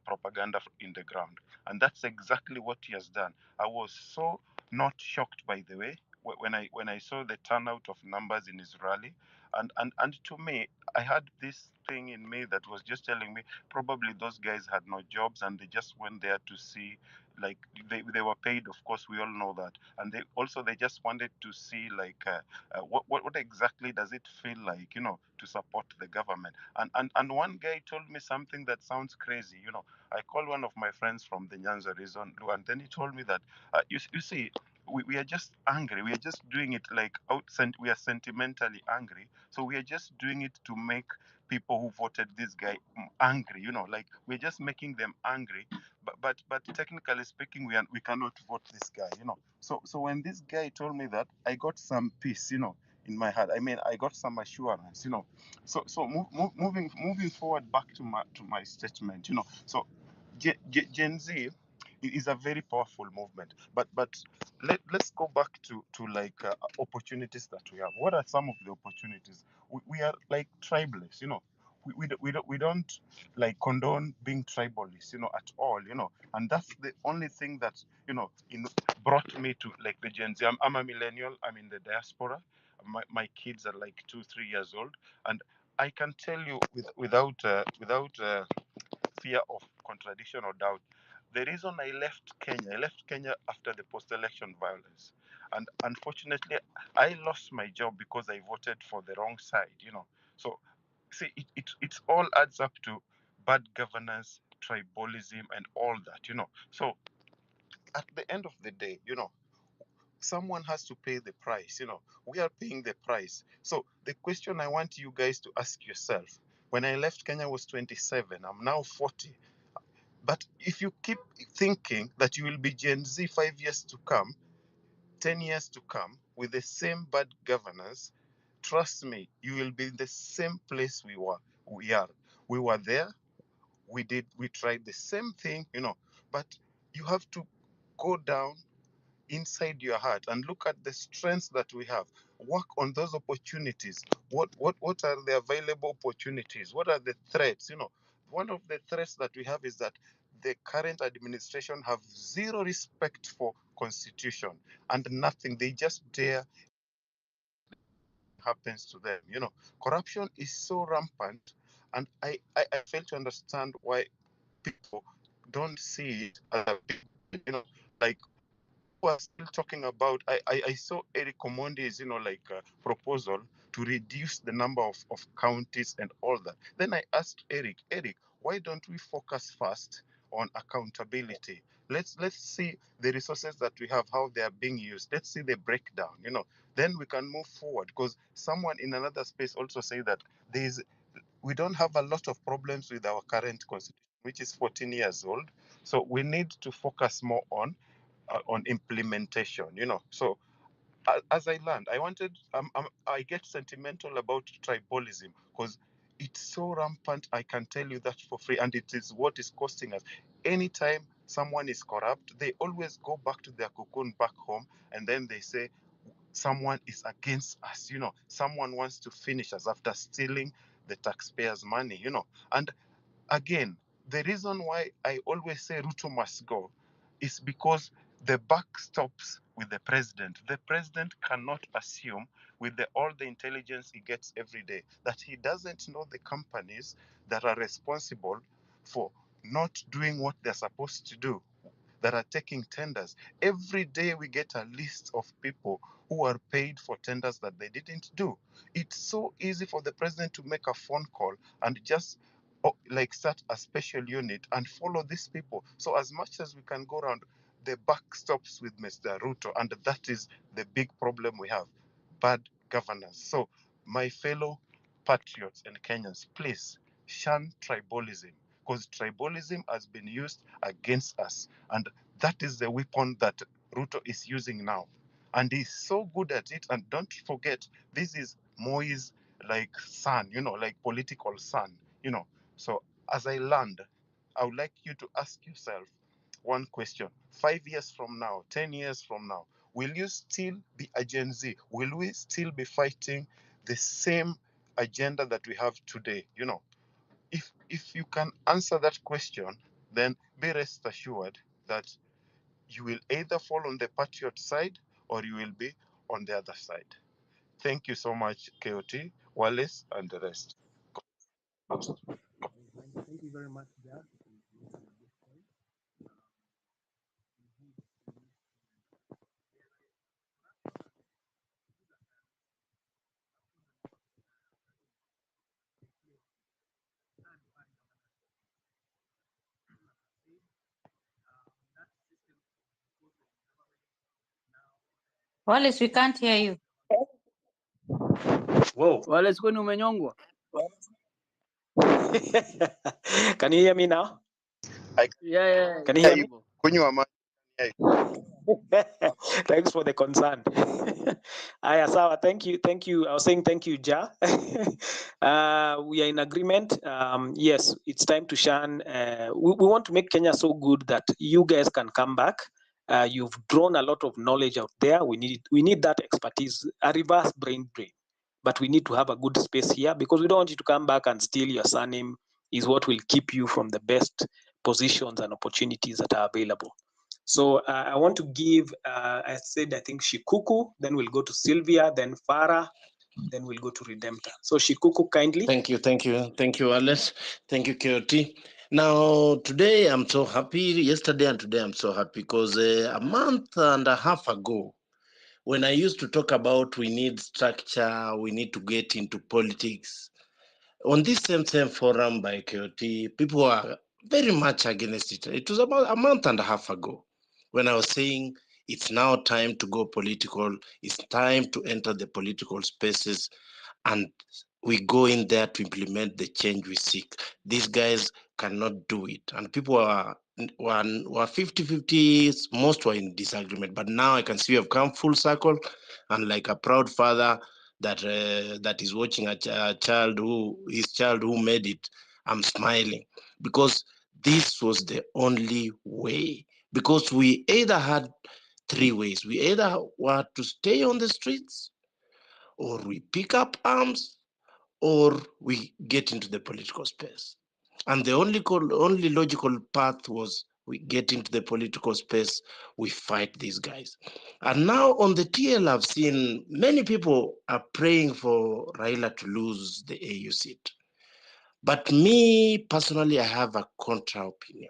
propaganda in the ground. And that's exactly what he has done. I was so not shocked, by the way, when I saw the turnout of numbers in his rally, and to me, I had this thing in me that was just telling me probably those guys had no jobs and they just went there to see, like they were paid, of course we all know that, and they just wanted to see like what exactly does it feel like, to support the government. And one guy told me something that sounds crazy. I called one of my friends from the Nyanza region, and then he told me that you see, we are just angry. We are just doing it like we are sentimentally angry. So we are just doing it to make people who voted this guy angry. Like we're just making them angry. But technically speaking, we cannot vote this guy. So when this guy told me that, I got some peace. In my heart. I mean, I got some assurance. Moving forward back to my statement. So Gen Z is a very powerful movement. But let's go back to like opportunities that we have. What are some of the opportunities? We are like tribalists. We don't like condone being tribalist, at all. And that's the only thing that brought me to like the Gen Z. I'm a millennial. I'm in the diaspora. My kids are like 2-3 years old, and I can tell you without fear of contradiction or doubt, the reason I left Kenya after the post-election violence, and unfortunately, I lost my job because I voted for the wrong side. So see, it all adds up to bad governance, tribalism, and all that. So at the end of the day, someone has to pay the price. We are paying the price. So the question I want you guys to ask yourself: when I left Kenya, I was 27. I'm now 40. But if you keep thinking that you will be Gen Z 5 years to come, 10 years to come, with the same bad governance, trust me, you will be in the same place we are. We were there, we tried the same thing, but you have to go down inside your heart and look at the strengths that we have. Work on those opportunities. What are the available opportunities? What are the threats? One of the threats that we have is that the current administration have zero respect for constitution and nothing. They just dare happens to them. Corruption is so rampant, and I fail to understand why people don't see it as a big, like are still talking about. I saw Eric Omondi's proposal to reduce the number of counties and all that. Then I asked Eric, why don't we focus first on accountability? Let's see the resources that we have, how they are being used. Let's see the breakdown. Then we can move forward. Because someone in another space also say that we don't have a lot of problems with our current constitution, which is 14 years old. So we need to focus more on implementation. So as I learned, I get sentimental about tribalism because it's so rampant. I can tell you that for free, and it is what is costing us. Anytime someone is corrupt, they always go back to their cocoon back home, and then they say someone is against us. Someone wants to finish us after stealing the taxpayers' money. And again, the reason why I always say Ruto must go is because the buck stops with the president. The president cannot assume, with all the intelligence he gets every day, that he doesn't know the companies that are responsible for not doing what they're supposed to do, that are taking tenders. Every day we get a list of people who are paid for tenders that they didn't do. It's so easy for the president to make a phone call and just start a special unit and follow these people. So as much as we can go around, the buck stops with Mr. Ruto, and that is the big problem we have: bad governance. So my fellow patriots and Kenyans, please shun tribalism, because tribalism has been used against us, and that is the weapon that Ruto is using now, and he's so good at it. And don't forget, this is Moi's son, like political son. So as I land, I would like you to ask yourself one question: 5 years from now, 10 years from now, will you still be a Gen Z? Will we still be fighting the same agenda that we have today? If you can answer that question, then be rest assured that you will either fall on the patriot side or you will be on the other side. Thank you so much, KOT, Wallace, and the rest. Thank you very much, Jack. Wallace, we can't hear you. Whoa. Wallace, kwani umenyongwa? Can you hear me now? Yeah. Can you hear me? Kunywa maji. Thanks for the concern. Aya, sawa. Thank you. I was saying thank you, Ja. We are in agreement. Yes, it's time to shine. We want to make Kenya so good that you guys can come back. You've drawn a lot of knowledge out there. We need that expertise, a reverse brain drain. But we need to have a good space here because we don't want you to come back and steal your surname is what will keep you from the best positions and opportunities that are available. So I want to give, I think Shikuku, then we'll go to Sylvia, then Farah, then we'll go to Redemptor. So Shikuku, kindly. Thank you, Alice. Thank you, KOT. Now, today I'm so happy. Yesterday and today I'm so happy because a month and a half ago, when I used to talk about we need structure, we need to get into politics, on this same forum by KOT, people were very much against it. It was about a month and a half ago when I was saying it's now time to go political, it's time to enter the political spaces, and we go in there to implement the change we seek. These guys cannot do it. And people were 50-50, most were in disagreement. But now I can see we have come full circle, and like a proud father that is watching his child who made it, I'm smiling because this was the only way. Because we either had three ways. We either were to stay on the streets, or we pick up arms, or we get into the political space. And the only logical path was we get into the political space, we fight these guys. And now on the TL, I've seen many people are praying for Raila to lose the AU seat. But me, personally, I have a contra opinion.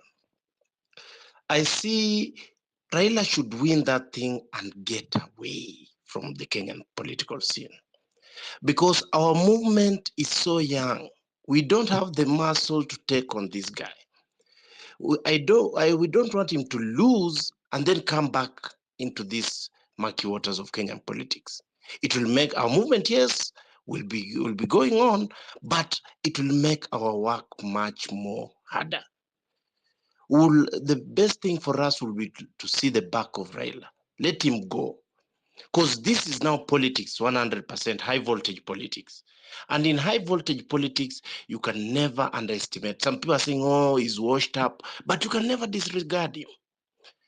I see Raila should win that thing and get away from the Kenyan political scene. Because our movement is so young. We don't have the muscle to take on this guy. We don't want him to lose and then come back into these murky waters of Kenyan politics. It will make our movement, yes, will be going on, but it will make our work much more harder. The best thing for us will be to see the back of Raila. Let him go. Because this is now politics, 100% high voltage politics. And in high voltage politics, you can never underestimate. Some people are saying, oh, he's washed up, but you can never disregard him.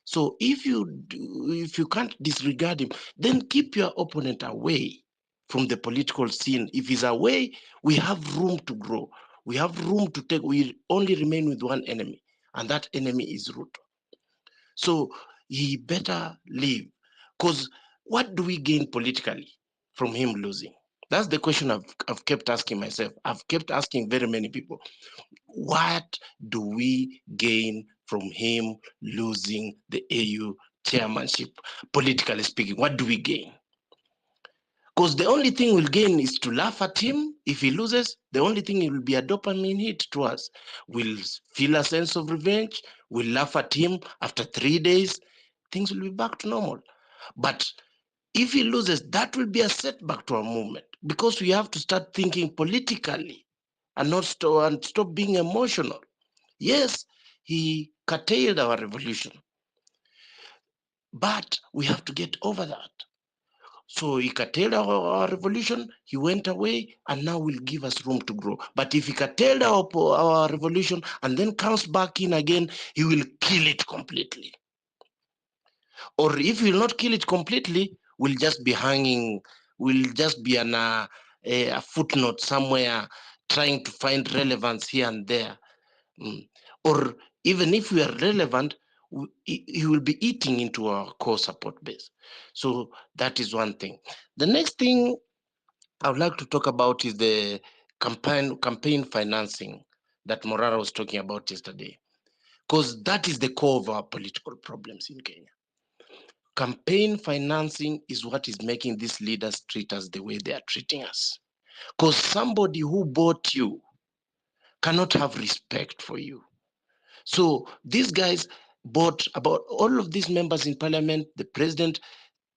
So if you can't disregard him, then keep your opponent away from the political scene. If he's away, we have room to grow. We have room to take. We only remain with one enemy, and that enemy is Ruto. So he better leave. Because what do we gain politically from him losing? That's the question I've kept asking myself. I've kept asking very many people. What do we gain from him losing the AU chairmanship, politically speaking? What do we gain? Because the only thing we'll gain is to laugh at him. If he loses, the only thing it will be a dopamine hit to us. We'll feel a sense of revenge. We'll laugh at him. After 3 days, things will be back to normal. But if he loses, that will be a setback to our movement, because we have to start thinking politically and not stop being emotional. Yes, he curtailed our revolution, but we have to get over that. So he curtailed our revolution, he went away, and now will give us room to grow. But if he curtailed our revolution and then comes back in again, he will kill it completely. Or if he will not kill it completely, we'll just be hanging, we'll just be a footnote somewhere, trying to find relevance here and there. Or even if we are relevant, he will be eating into our core support base. So that is one thing. The next thing I would like to talk about is the campaign financing that Morara was talking about yesterday, because that is the core of our political problems in Kenya. Campaign financing is what is making these leaders treat us the way they are treating us. Because somebody who bought you cannot have respect for you. So these guys bought about all of these members in parliament, the president,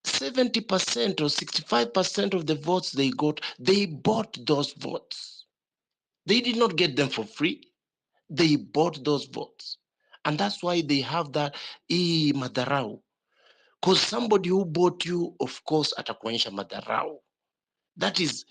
70% or 65% of the votes they got, they bought those votes. They did not get them for free. They bought those votes. And that's why they have that madarau. Because somebody who bought you, of course, atakuonyesha madarau. That is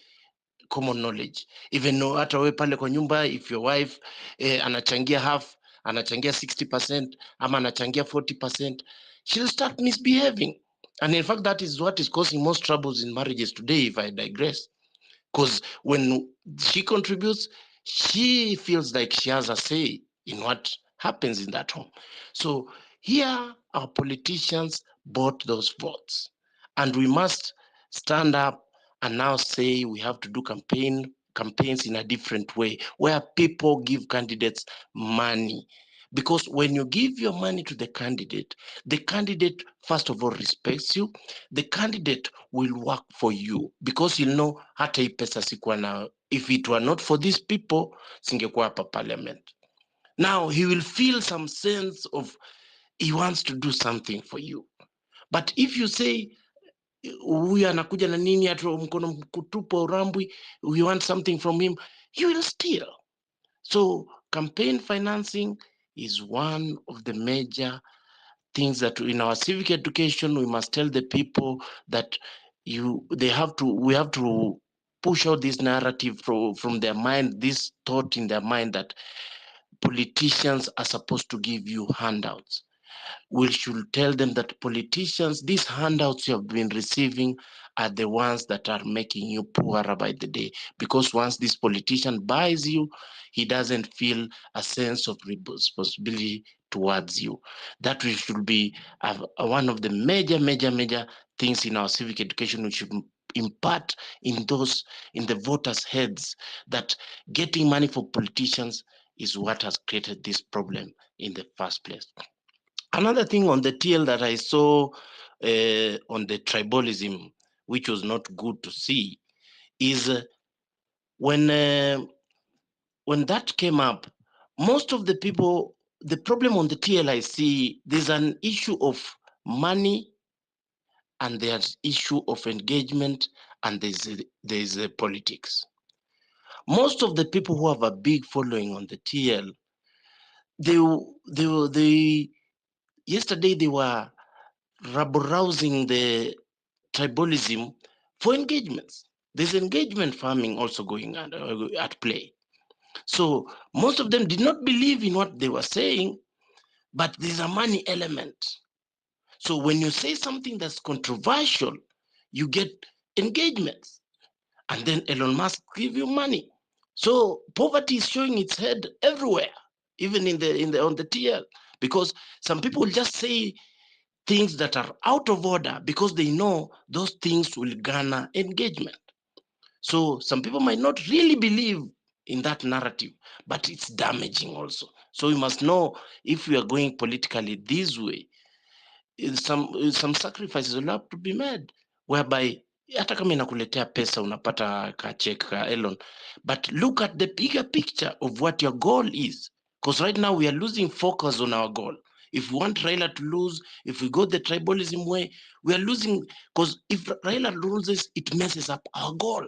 common knowledge. Even though hata wewe pale kwa nyumba, if your wife anachangia half, anachangia 60%, ama anachangia 40%, she'll start misbehaving. And in fact, that is what is causing most troubles in marriages today, if I digress. Because when she contributes, she feels like she has a say in what happens in that home. So here, our politicians bought those votes. And we must stand up and now say we have to do campaigns in a different way, where people give candidates money. Because when you give your money to the candidate first of all respects you. The candidate will work for you, because you'll know hata hii pesa sikuwa na, if it were not for these people, singekuwa hapa parliament. Now he will feel some sense of he wants to do something for you. But if you say huyu anakuja na nini, atu mkono kutupa urambwi, we want something from him, you will steal. So campaign financing is one of the major things that in our civic education we must tell the people that we have to push out this narrative from their mind, this thought in their mind that politicians are supposed to give you handouts. We should tell them that politicians, these handouts you have been receiving are the ones that are making you poorer by the day. Because once this politician buys you, he doesn't feel a sense of responsibility towards you. That should be one of the major things in our civic education. We should impart in the voters' heads that getting money for politicians is what has created this problem in the first place. Another thing on the TL that I saw on the tribalism, which was not good to see, is when that came up, most of the people, the problem on the TL I see, there's an issue of money, and there's issue of engagement, and there's politics. Most of the people who have a big following on the TL, they yesterday they were rabble-rousing the tribalism for engagements. There's engagement farming also going on at play. So most of them did not believe in what they were saying, but there's a money element. So when you say something that's controversial, you get engagements, and then Elon Musk give you money. So poverty is showing its head everywhere, even on the TL, because some people will just say things that are out of order because they know those things will garner engagement. So some people might not really believe in that narrative, but it's damaging also. So we must know, if we are going politically this way, some sacrifices will have to be made, whereby hata kama inakuletea pesa unapata ka check ka Elon, but look at the bigger picture of what your goal is, because right now we are losing focus on our goal. If we want Raila to lose, if we go the tribalism way, we are losing, because if Raila loses, it messes up our goal.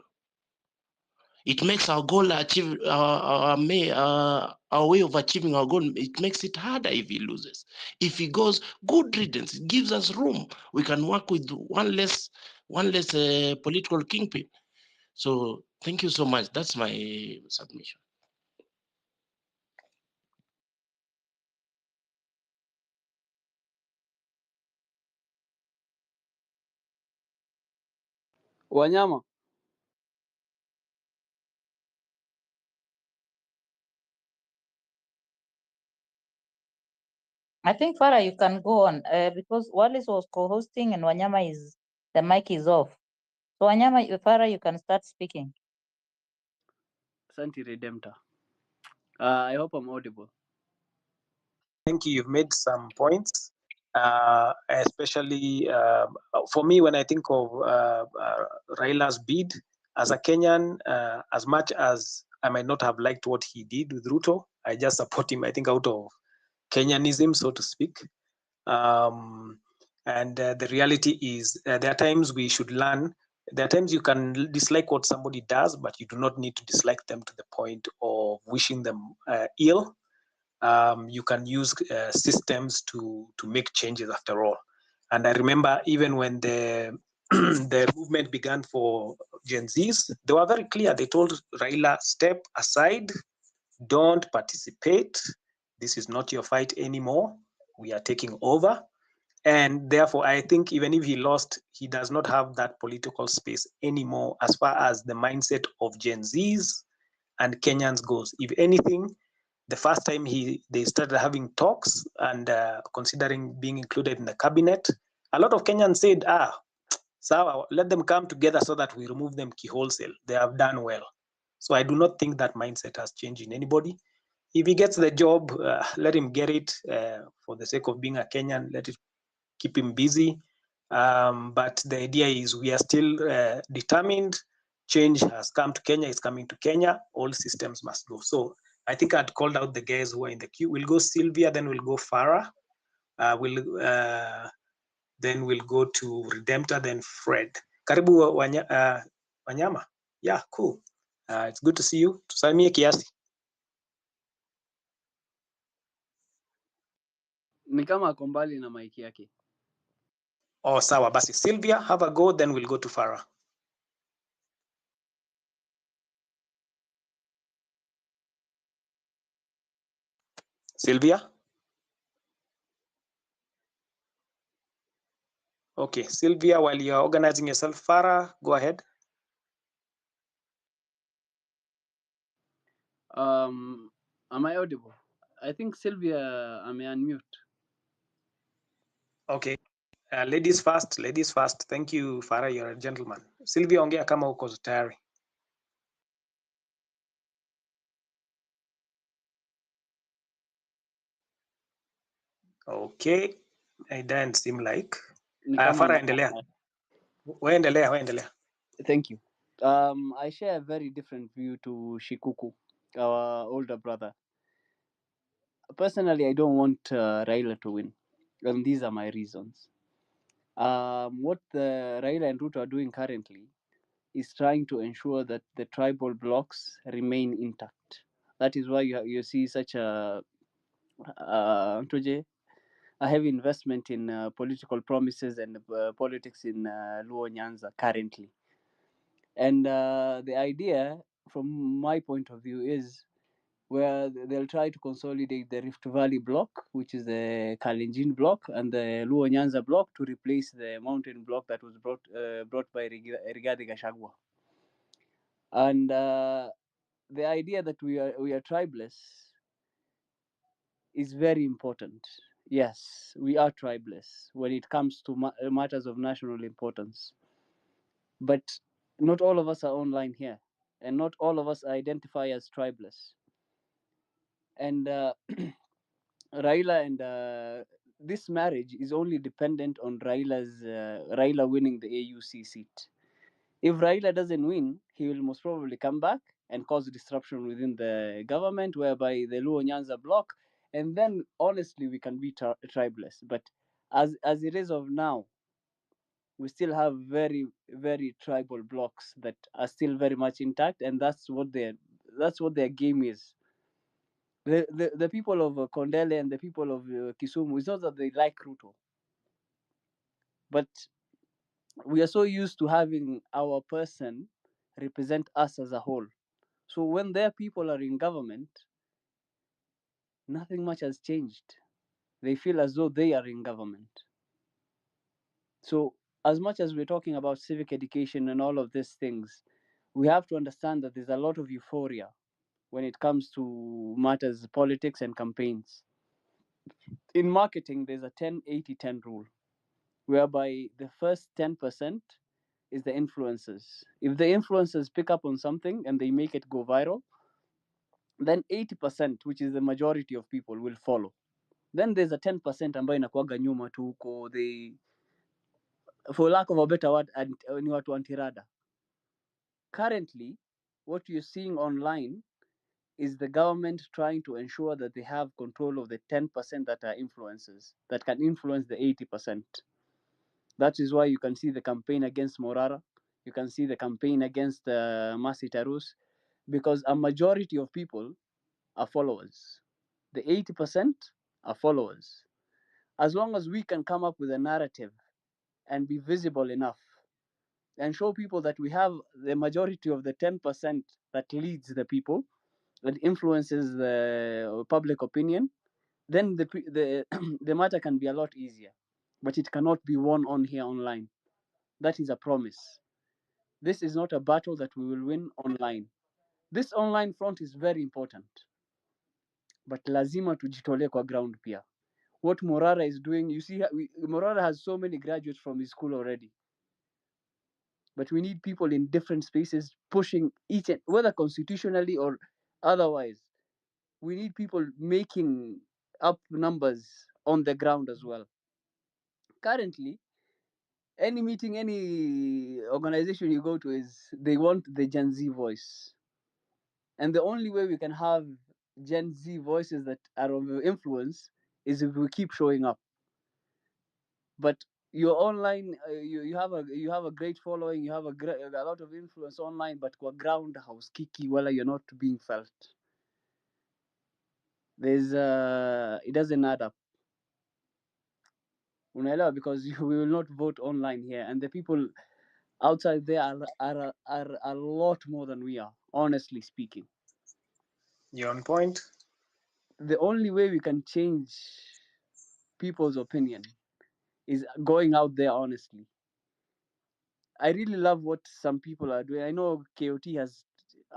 It makes our goal achieve our way of achieving our goal. It makes it harder if he loses. If he goes, good riddance. It gives us room. We can work with one less political kingpin. So thank you so much. That's my submission. Wanyama. I think Farah, you can go on because Wallace was co-hosting and Wanyama the mic is off. So Wanyama, Farah, you can start speaking. Santi Redemptor. I hope I'm audible. Thank you. You've made some points, especially for me when I think of Raila's bid as a Kenyan. As much as I might not have liked what he did with Ruto, I just support him. I think out of Kenyanism, so to speak. And the reality is, there are times we should learn. There are times you can dislike what somebody does, but you do not need to dislike them to the point of wishing them ill. You can use systems to make changes after all. And I remember even when the the movement began for Gen Zs, they were very clear. They told Raila, step aside, don't participate. This is not your fight anymore. We are taking over. And therefore, I think even if he lost, he does not have that political space anymore as far as the mindset of Gen Zs and Kenyans goes. If anything, the first time they started having talks and considering being included in the cabinet, a lot of Kenyans said, sawa, let them come together so that we remove them wholesale. They have done well. So I do not think that mindset has changed in anybody. If he gets the job, let him get it for the sake of being a Kenyan. Let it keep him busy. But the idea is we are still determined. Change has come to Kenya, it's coming to Kenya. All systems must go. So I think I'd called out the guys who are in the queue. We'll go Sylvia, then we'll go Farah. Then we'll go to Redemptor, then Fred. Karibu Wanyama. Yeah, cool. It's good to see you. Tusalimie kiasi. Ni kama ako mbali na mic yake. Oh, sawa basi. Sylvia, have a go, then we'll go to Farah. Sylvia? Okay, Sylvia, while you're organizing yourself, Farah, go ahead. Am I audible? I think Sylvia, I may unmute. Okay. Ladies first, ladies first. Thank you, Farah, you're a gentleman. Sylvia, ongea kama uko tayari. Okay, it doesn't seem like. Farah, endelea. Endelea. Thank you. I share a very different view to Shikuku, our older brother. Personally, I don't want Raila to win, and these are my reasons. What the Raila and Ruto are doing currently is trying to ensure that the tribal blocks remain intact. That is why you see such a heavy investment in political promises and politics in Luo Nyanza currently. And the idea, from my point of view, is where they'll try to consolidate the Rift Valley block, which is the Kalenjin block, and the Luo Nyanza block to replace the mountain block that was brought by Rigathi Gachagua. And the idea that we are tribeless is very important. Yes, we are tribeless when it comes to matters of national importance. But not all of us are online here, and not all of us identify as tribeless. And Raila and this marriage is only dependent on Raila winning the AUC seat. If Raila doesn't win, he will most probably come back and cause disruption within the government, whereby the Luo Nyanza block, and then honestly we can be tribeless. But as it is of now, we still have very, very tribal blocks that are still very much intact, and that's what their game is. The people of Kondele and the people of Kisumu, it's not that they like Ruto, but we are so used to having our person represent us as a whole. So when their people are in government, nothing much has changed. They feel as though they are in government. So as much as we're talking about civic education and all of these things, we have to understand that there's a lot of euphoria when it comes to matters politics and campaigns. In marketing, there's a 10-80-10 rule, whereby the first 10% is the influencers. If the influencers pick up on something and they make it go viral, then 80%, which is the majority of people, will follow. Then there's a 10% ambayo inakuwaga nyuma tu huko, they, for lack of a better word, ni watu antirada. Currently, what you're seeing online is the government trying to ensure that they have control of the 10% that are influencers, that can influence the 80%. That is why you can see the campaign against Morara, you can see the campaign against Masi Tarus, because a majority of people are followers. The 80% are followers. As long as we can come up with a narrative and be visible enough and show people that we have the majority of the 10% that leads the people, that influences the public opinion, then the the matter can be a lot easier. But it cannot be won on here online. That is a promise. This is not a battle that we will win online. This online front is very important, but lazima tujitolee kwa ground pia. What Morara is doing, you see, Morara has so many graduates from his school already. But we need people in different spaces pushing each, whether constitutionally or otherwise. We need people making up numbers on the ground as well. Currently, any meeting, any organization you go to, is they want the Gen Z voice. And the only way we can have Gen Z voices that are of influence is if we keep showing up. But you're online, you have a great following, you have a lot of influence online, but kwa ground hausikiki wala you're not being felt. There's it doesn't add up. Unaelewa, because we will not vote online here, and the people outside there are a lot more than we are, honestly speaking. You're on point. The only way we can change people's opinion is going out there honestly. I really love what some people are doing. I know KOT has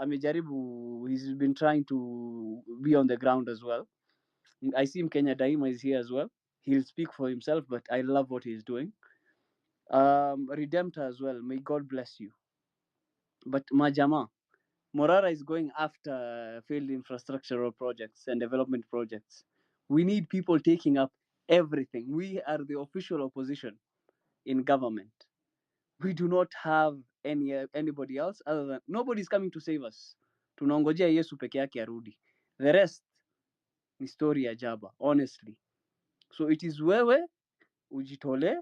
amejaribu, he's been trying to be on the ground as well. I see him, Kenya Daima is here as well. He'll speak for himself, but I love what he's doing. Redemptor as well, may God bless you. But Majama, Morara is going after failed infrastructural projects and development projects. We need people taking up everything. We are the official opposition in government. We do not have anybody else other than, nobody's coming to save us. Tunaongojea Yesu peke yake arudi. The rest ni story ya jaba, honestly. So it is wewe ujitole.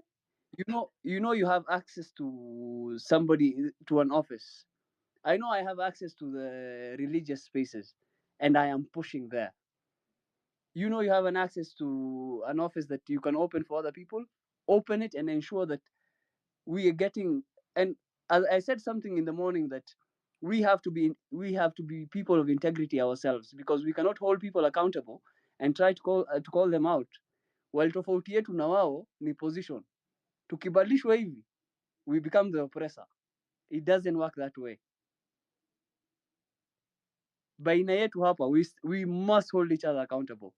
You know you have access to somebody, to an office. I know I have access to the religious spaces, and I am pushing there. You know you have an access to an office that you can open for other people. Open it and ensure that we are getting. And as I said something in the morning, that we have to be people of integrity ourselves, because we cannot hold people accountable and try to call them out while tofauti yetu na wao ni position. Tukibadilishwa hivi, we become the oppressor. It doesn't work that way. Baina yetu hapa, we must hold each other accountable,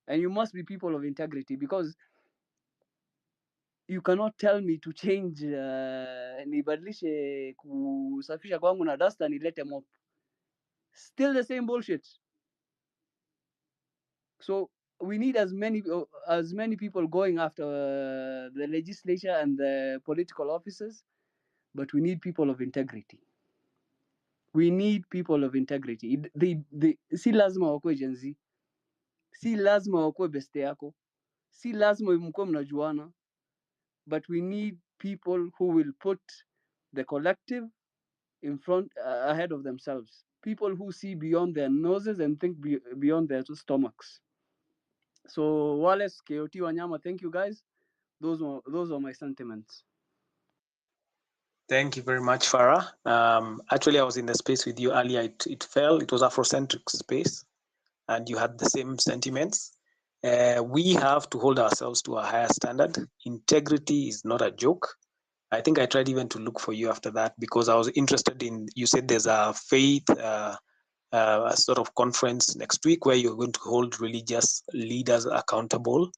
and you must be people of integrity, because you cannot tell me to change nibadilishe kusafisha kwangu na dasta nilete mop. Still the same bullshit. So we need as many people going after the legislature and the political offices, but we need people of integrity. We need people of integrity. Si lazima wakuwe Gen Z, si lazima wakuwe beste yako, si lazima mkuwe mnajuana, but we need people who will put the collective in front, ahead of themselves. People who see beyond their noses and think beyond their stomachs. So Wallace, KOT, Wanyama, thank you guys. Those are my sentiments. Thank you very much, Farah. Actually, I was in the space with you earlier. It was Afrocentric space, and you had the same sentiments. We have to hold ourselves to a higher standard. Integrity is not a joke. I think I tried even to look for you after that, because I was interested in, you said there's a faith a sort of conference next week where you're going to hold religious leaders accountable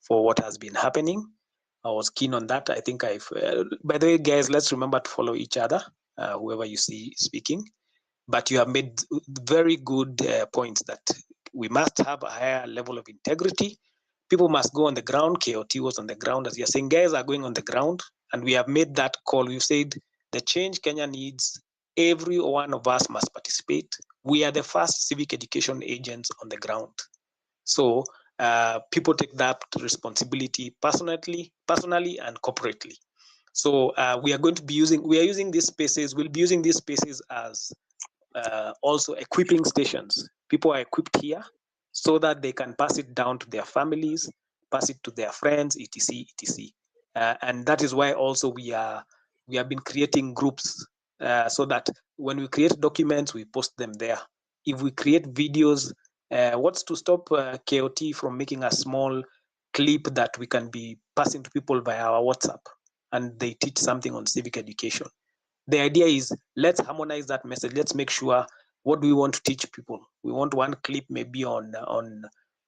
for what has been happening. I was keen on that. I think by the way, guys, let's remember to follow each other, whoever you see speaking. But you have made very good points that we must have a higher level of integrity. People must go on the ground. KOT was on the ground, as you're saying, guys are going on the ground. And we have made that call. We've said the change Kenya needs, every one of us must participate. We are the first civic education agents on the ground. So people take that responsibility personally and corporately. So we are using these spaces, we'll be using these spaces as also equipping stations. People are equipped here so that they can pass it down to their families, pass it to their friends, etc., etc. And that is why also we have been creating groups so that when we create documents, we post them there. If we create videos, what's to stop KOT from making a small clip that we can be passing to people via our WhatsApp, and they teach something on civic education? The idea is, let's harmonize that message. Let's make sure, what do we want to teach people? We want one clip maybe on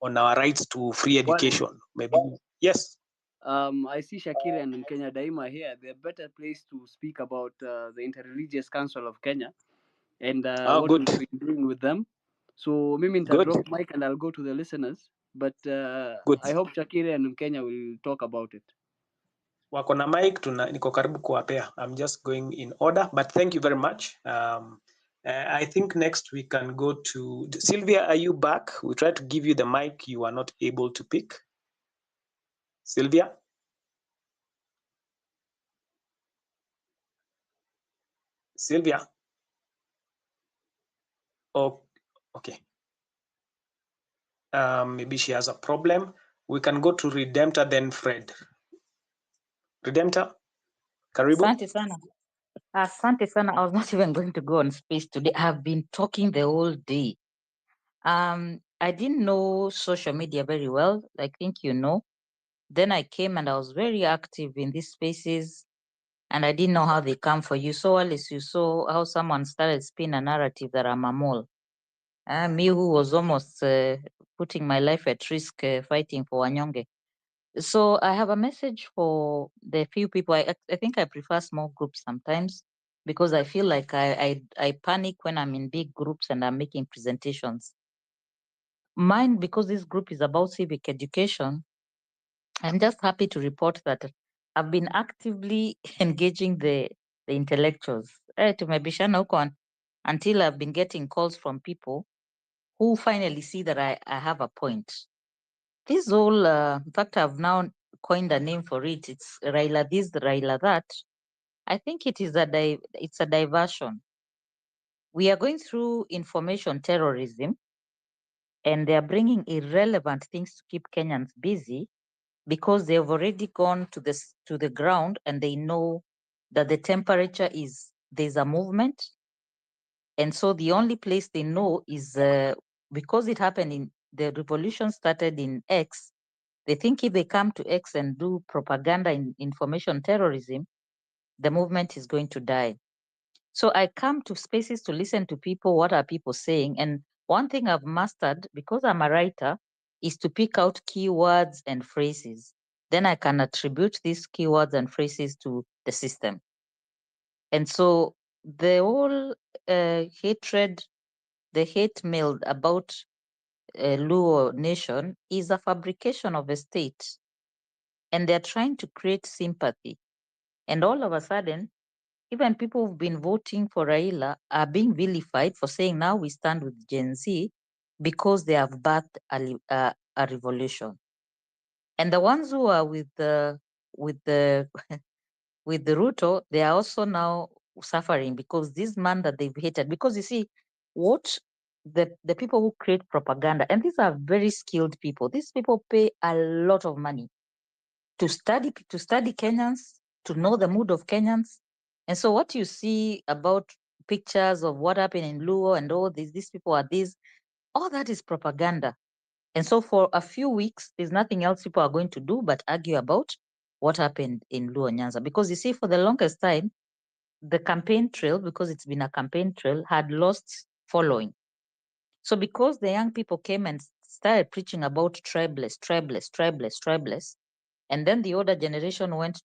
our rights to free education. Maybe, yes. I see Shakira and Kenya Daima here. They're better placed to speak about the Interreligious Council of Kenya and what Good. we've been doing with them. So mimi Good. drop mic and I'll go to the listeners. But Good. I hope Shakira and Kenya will talk about it. Wako na mic, niko karibu kuwapea. I'm just going in order, but thank you very much. I think next we can go to Sylvia. Are you back? We try to give you the mic. You are not able to pick. Sylvia? Sylvia? Oh, okay. Maybe she has a problem. We can go to Redemptor, then Fred. Redemptor, karibu. Asante sana. Asante sana. I was not even going to go on space today. I've been talking the whole day. I didn't know social media very well. I think you know. Then I came and I was very active in these spaces, and I didn't know how they come for you. So Alice, you saw how someone started spinning a narrative that I'm a mole. Me who was almost putting my life at risk fighting for Wanyonge. So I have a message for the few people. I think I prefer small groups sometimes because I feel like I panic when I'm in big groups and I'm making presentations. Mine, because this group is about civic education, I'm just happy to report that I've been actively engaging the intellectuals. Tumebishana huko until I've been getting calls from people who finally see that I have a point. This whole, in fact, I've now coined a name for it. It's Raila this, Raila that. I think it is it's a diversion. We are going through information terrorism, and they are bringing irrelevant things to keep Kenyans busy because they've already gone to the ground and they know that the temperature there's a movement. And so the only place they know is because it happened the revolution started in X. They think if they come to X and do propaganda in information terrorism, the movement is going to die. So I come to spaces to listen to people. What are people saying? And one thing I've mastered, because I'm a writer, is to pick out keywords and phrases. Then I can attribute these keywords and phrases to the system. And so the whole hatred, the hate mail about Luo nation is a fabrication of a state. And they're trying to create sympathy. And all of a sudden, even people who've been voting for Raila are being vilified for saying now we stand with Gen Z because they have birthed a revolution. And the ones who are with the Ruto, they are also now suffering because this man that they've hated, because you see, what the people who create propaganda, and these are very skilled people. These people pay a lot of money to study Kenyans, to know the mood of Kenyans. And so what you see about pictures of what happened in Luo and all these people are all that is propaganda. And so for a few weeks, there's nothing else people are going to do but argue about what happened in Luo Nyanza. Because you see, for the longest time, the campaign trail, because it's been a campaign trail, had lost following. So because the young people came and started preaching about tribeless, and then the older generation went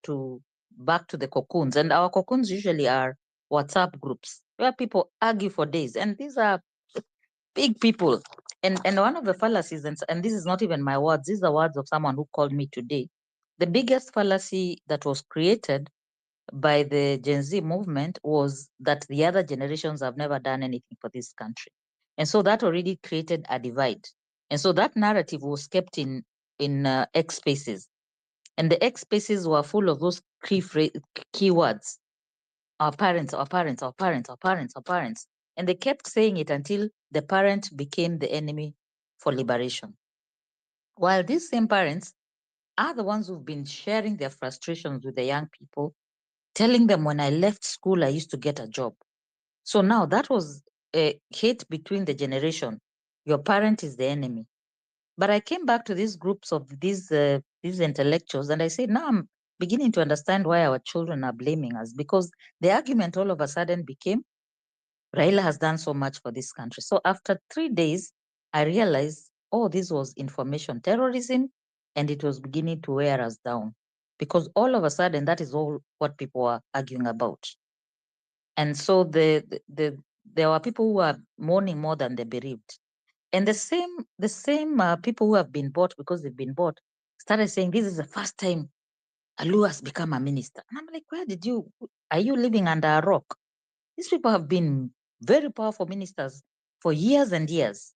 back to the cocoons, and our cocoons usually are WhatsApp groups where people argue for days, and these are big people. And one of the fallacies, and this is not even my words, these are words of someone who called me today. The biggest fallacy that was created by the Gen Z movement was that the other generations have never done anything for this country. And so that already created a divide. And so that narrative was kept in X spaces. And the X spaces were full of those keywords. Our parents, our parents, our parents, our parents, our parents. And they kept saying it until the parent became the enemy for liberation. While these same parents are the ones who've been sharing their frustrations with the young people, telling them when I left school, I used to get a job. So now that was a hate between the generation. Your parent is the enemy. But I came back to these groups of these intellectuals, and I said, now I'm beginning to understand why our children are blaming us, because the argument all of a sudden became, Raila has done so much for this country. So after 3 days, I realized, oh, this was information terrorism, and it was beginning to wear us down, because all of a sudden, that is all what people are arguing about. And so there were people who are mourning more than the bereaved. And the same people who have been bought because they've been bought started saying, this is the first time Alu has become a minister. And I'm like, are you living under a rock? These people have been very powerful ministers for years and years.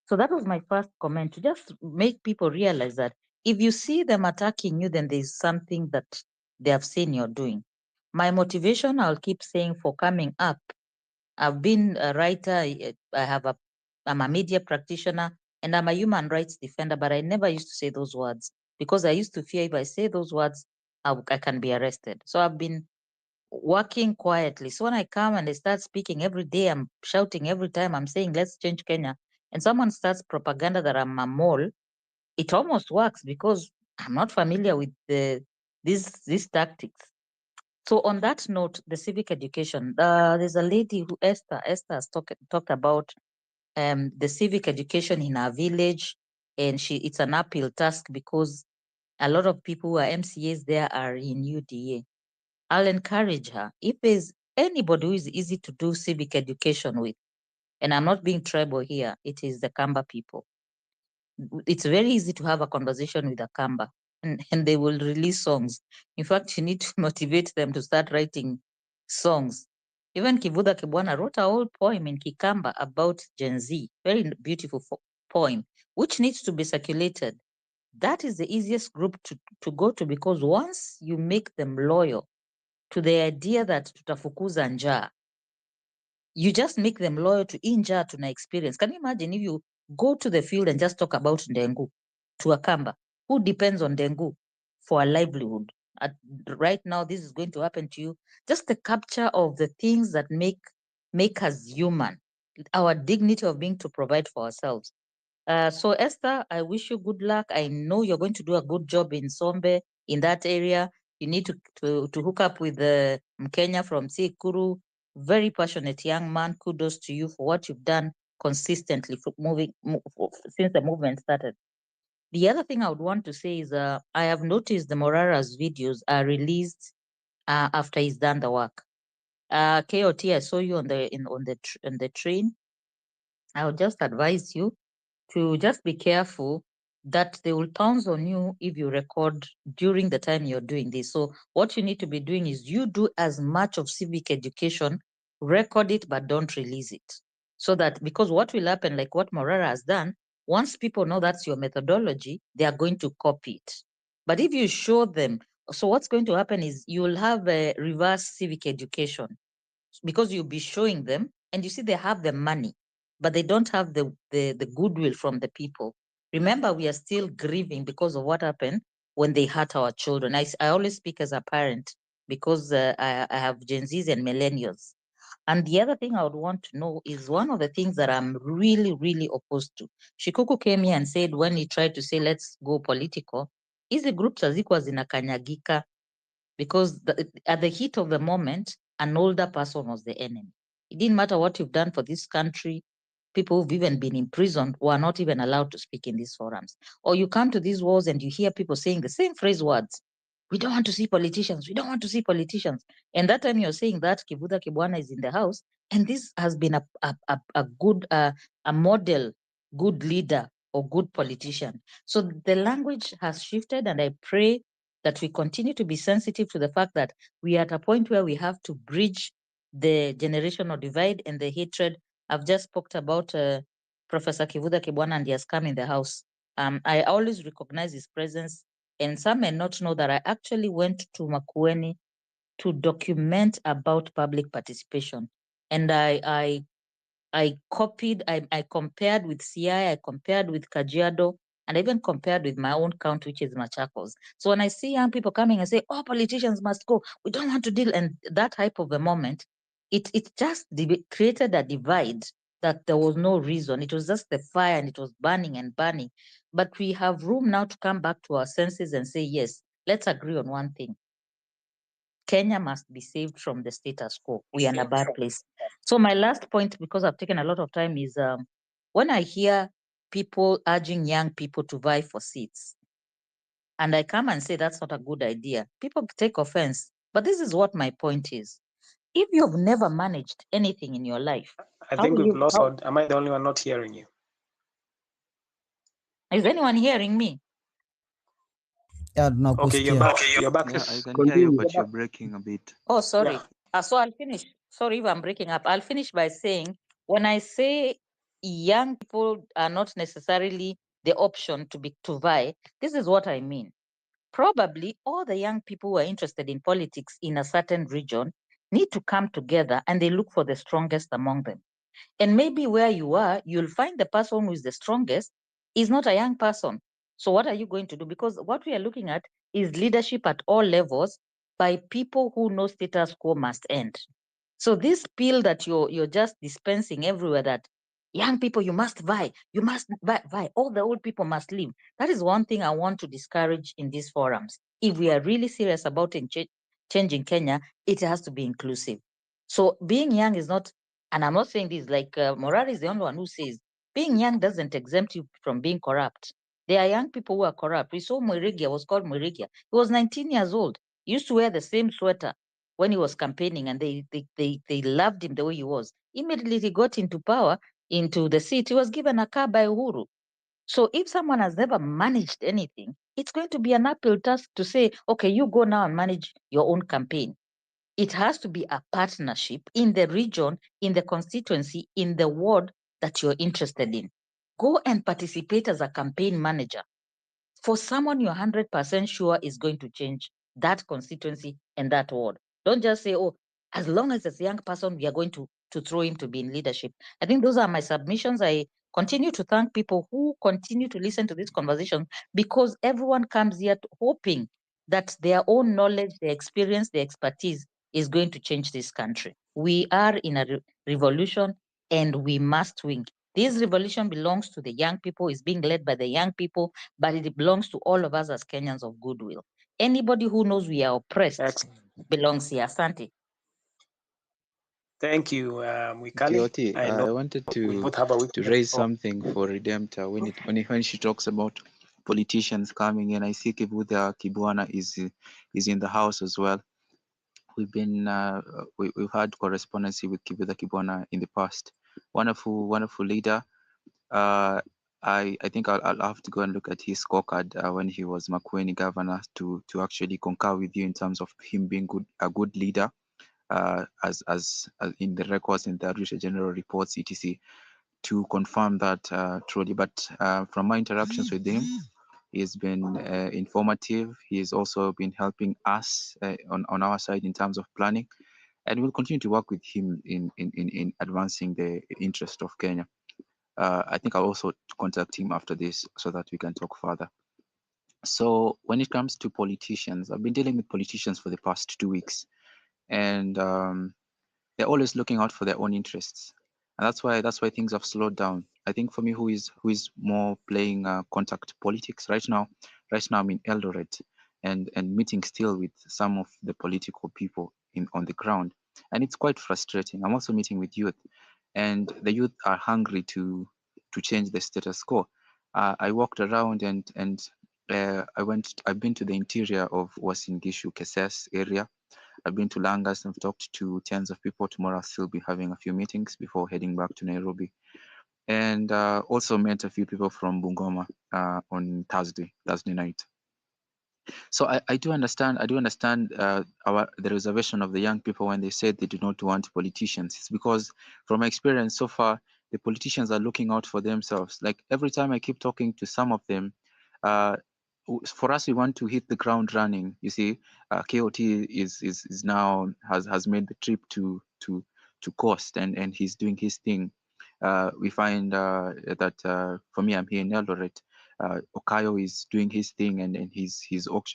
So that was my first comment, to just make people realize that if you see them attacking you, then there's something that they have seen you're doing. My motivation, I'll keep saying, for coming up, I've been a writer, I'm a media practitioner, and I'm a human rights defender, but I never used to say those words because I used to fear if I say those words, I can be arrested. So I've been working quietly. So when I come and I start speaking every day, I'm shouting every time I'm saying, let's change Kenya, and someone starts propaganda that I'm a mole, it almost works because I'm not familiar with these tactics. So on that note, the civic education, there's a lady who, Esther has talked about the civic education in our village, and it's an uphill task because a lot of people who are MCAs there are in UDA. I'll encourage her. If there's anybody who is easy to do civic education with, and I'm not being tribal here, it is the Kamba people. It's very easy to have a conversation with a Kamba, and they will release songs. In fact, you need to motivate them to start writing songs. Even Kivuda Kibwana wrote a whole poem in Kikamba about Gen Z, very beautiful poem, which needs to be circulated. That is the easiest group to go to, because once you make them loyal to the idea that tutafukuza njaa, you just make them loyal to njaa tuna experience. Can you imagine if you go to the field and just talk about Ndengu to a Kamba who depends on Ndengu for a livelihood? Right now, this is going to happen to you. Just the capture of the things that make us human, our dignity of being to provide for ourselves. So Esther, I wish you good luck. I know you're going to do a good job in Sombe, in that area. You need to hook up with the Mkenya from Sikuru, very passionate young man. Kudos to you for what you've done consistently since the movement started. The other thing I would want to say is I have noticed the Morara's videos are released after he's done the work. KOT, I saw you on the train. I would just advise you to just be careful that they will pounce on you if you record during the time you're doing this. So what you need to be doing is you do as much of civic education, record it, but don't release it. So that, because what will happen, like what Morara has done, once people know that's your methodology, they are going to copy it. But if you show them, so what's going to happen is you'll have a reverse civic education, because you'll be showing them, and you see they have the money, but they don't have the goodwill from the people. Remember, we are still grieving because of what happened when they hurt our children. I always speak as a parent because I have Gen Zs and millennials. And the other thing I would want to know is one of the things that I'm really, really opposed to. Shikuku came here and said when he tried to say, let's go political, hizi groups hazikuwa zinakanyagika, because at the heat of the moment, an older person was the enemy. It didn't matter what you've done for this country. people who've even been imprisoned who are not even allowed to speak in these forums. Or you come to these walls and you hear people saying the same phrase words. We don't want to see politicians. We don't want to see politicians. And that time you're saying that Kivutha Kibwana is in the house, and this has been a good a model, good leader or good politician. So the language has shifted, and I pray that we continue to be sensitive to the fact that we are at a point where we have to bridge the generational divide and the hatred. I've just spoke about Professor Kivutha Kibwana, and he has come in the house. I always recognize his presence, and some may not know that I actually went to Makueni to document about public participation. And I copied, I compared with CI, I compared with Kajiado, and I even compared with my own county, which is Machakos. So when I see young people coming and say, oh, politicians must go, we don't want to deal, and that type of a moment, it just created a divide that there was no reason. It was just the fire, and it was burning and burning. But we have room now to come back to our senses and say, yes, let's agree on one thing. Kenya must be saved from the status quo. We are in a bad place. So my last point, because I've taken a lot of time, is when I hear people urging young people to vie for seats, and I come and say that's not a good idea, people take offense. But this is what my point is. If you've never managed anything in your life, I how think will we've you? lost. Or am I the only one not hearing you? Is anyone hearing me? Yeah, Okay, you're tunakusikia. back. You're back. Yeah, I can hear you, Continue. but you're breaking a bit. Oh, sorry. Yeah. So I'll finish. Sorry if I'm breaking up. I'll finish by saying, when I say young people are not necessarily the option to vie, this is what I mean. Probably all the young people who are interested in politics in a certain region need to come together, and they look for the strongest among them. And maybe where you are, you'll find the person who is the strongest is not a young person. So what are you going to do? Because what we are looking at is leadership at all levels by people who know status quo must end. So this pill that you're just dispensing everywhere, that young people, you must vie, you must vie, all the old people must leave. That is one thing I want to discourage in these forums. If we are really serious about changing Kenya, it has to be inclusive. So being young is not, and I'm not saying this like Morari is the only one who says being young doesn't exempt you from being corrupt. There are young people who are corrupt. We saw Mwirigia was called Mwirigia. He was 19 years old. He used to wear the same sweater when he was campaigning, and they loved him the way he was. Immediately he got into power, into the seat, he was given a car by Uhuru. So if someone has never managed anything, it's going to be an uphill task to say, okay, you go now and manage your own campaign. It has to be a partnership in the region, in the constituency, in the ward that you're interested in. Go and participate as a campaign manager for someone you're 100% sure is going to change that constituency and that ward. Don't just say, oh, as long as it's a young person, we are going to throw him to be in leadership. I think those are my submissions. I continue to thank people who continue to listen to this conversation, because everyone comes here hoping that their own knowledge, their experience, their expertise is going to change this country. We are in a revolution, and we must win. This revolution belongs to the young people, is being led by the young people, but it belongs to all of us as Kenyans of goodwill. Anybody who knows we are oppressed Excellent. belongs here. Asante. Thank you, Mwikali. Kioti, I know I wanted we to both have a weakness raise for. something for Redemptor when she talks about politicians coming in. I see Kivutha Kibwana is in the house as well. We've been we've had correspondence with Kivutha Kibwana in the past. Wonderful leader. I think I'll have to go and look at his scorecard when he was Makueni governor to actually concur with you in terms of him being a good leader, as in the records in the Arusha General Reports, etc. To confirm that truly. But from my interactions with him, he's been informative. He's also been helping us on our side in terms of planning, and we'll continue to work with him in advancing the interest of Kenya. I think I'll also contact him after this so that we can talk further. So when it comes to politicians, I've been dealing with politicians for the past 2 weeks, and they're always looking out for their own interests, and that's why things have slowed down. I think for me, who is more playing contact politics right now I'm in Eldoret and meeting still with some of the political people on the ground, and it's quite frustrating. I'm also meeting with youth, and the youth are hungry to change the status quo. I walked around and I've been to the interior of Uasin Gishu, Keses area. I've been to Langas. I've talked to tens of people. Tomorrow I'll still be having a few meetings before heading back to Nairobi. And also met a few people from Bungoma on Thursday night. So I do understand. I do understand the reservation of the young people when they said they do not want politicians. It's because, from my experience so far, the politicians are looking out for themselves. Like every time I keep talking to some of them, uh, for us, we want to hit the ground running. You see, KOT is now has made the trip to Coast, and he's doing his thing. We find that for me, I'm here in Eldoret. Okayo is doing his thing, and he's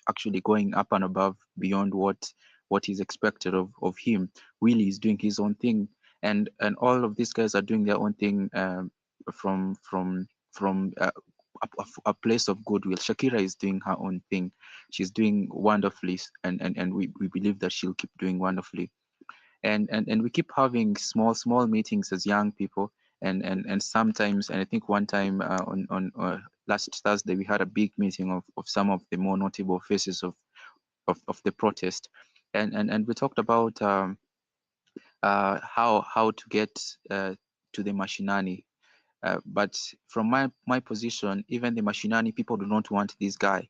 actually going up and above beyond what is expected of him. Willie is doing his own thing, and all of these guys are doing their own thing from a place of goodwill. Shakira is doing her own thing. She's doing wonderfully, and we believe that she'll keep doing wonderfully. And we keep having small meetings as young people, and sometimes, and I think one time on last Thursday we had a big meeting of some of the more notable faces of the protest, and we talked about how to get to the mashinani. But from my position, even the mashinani people do not want this guy.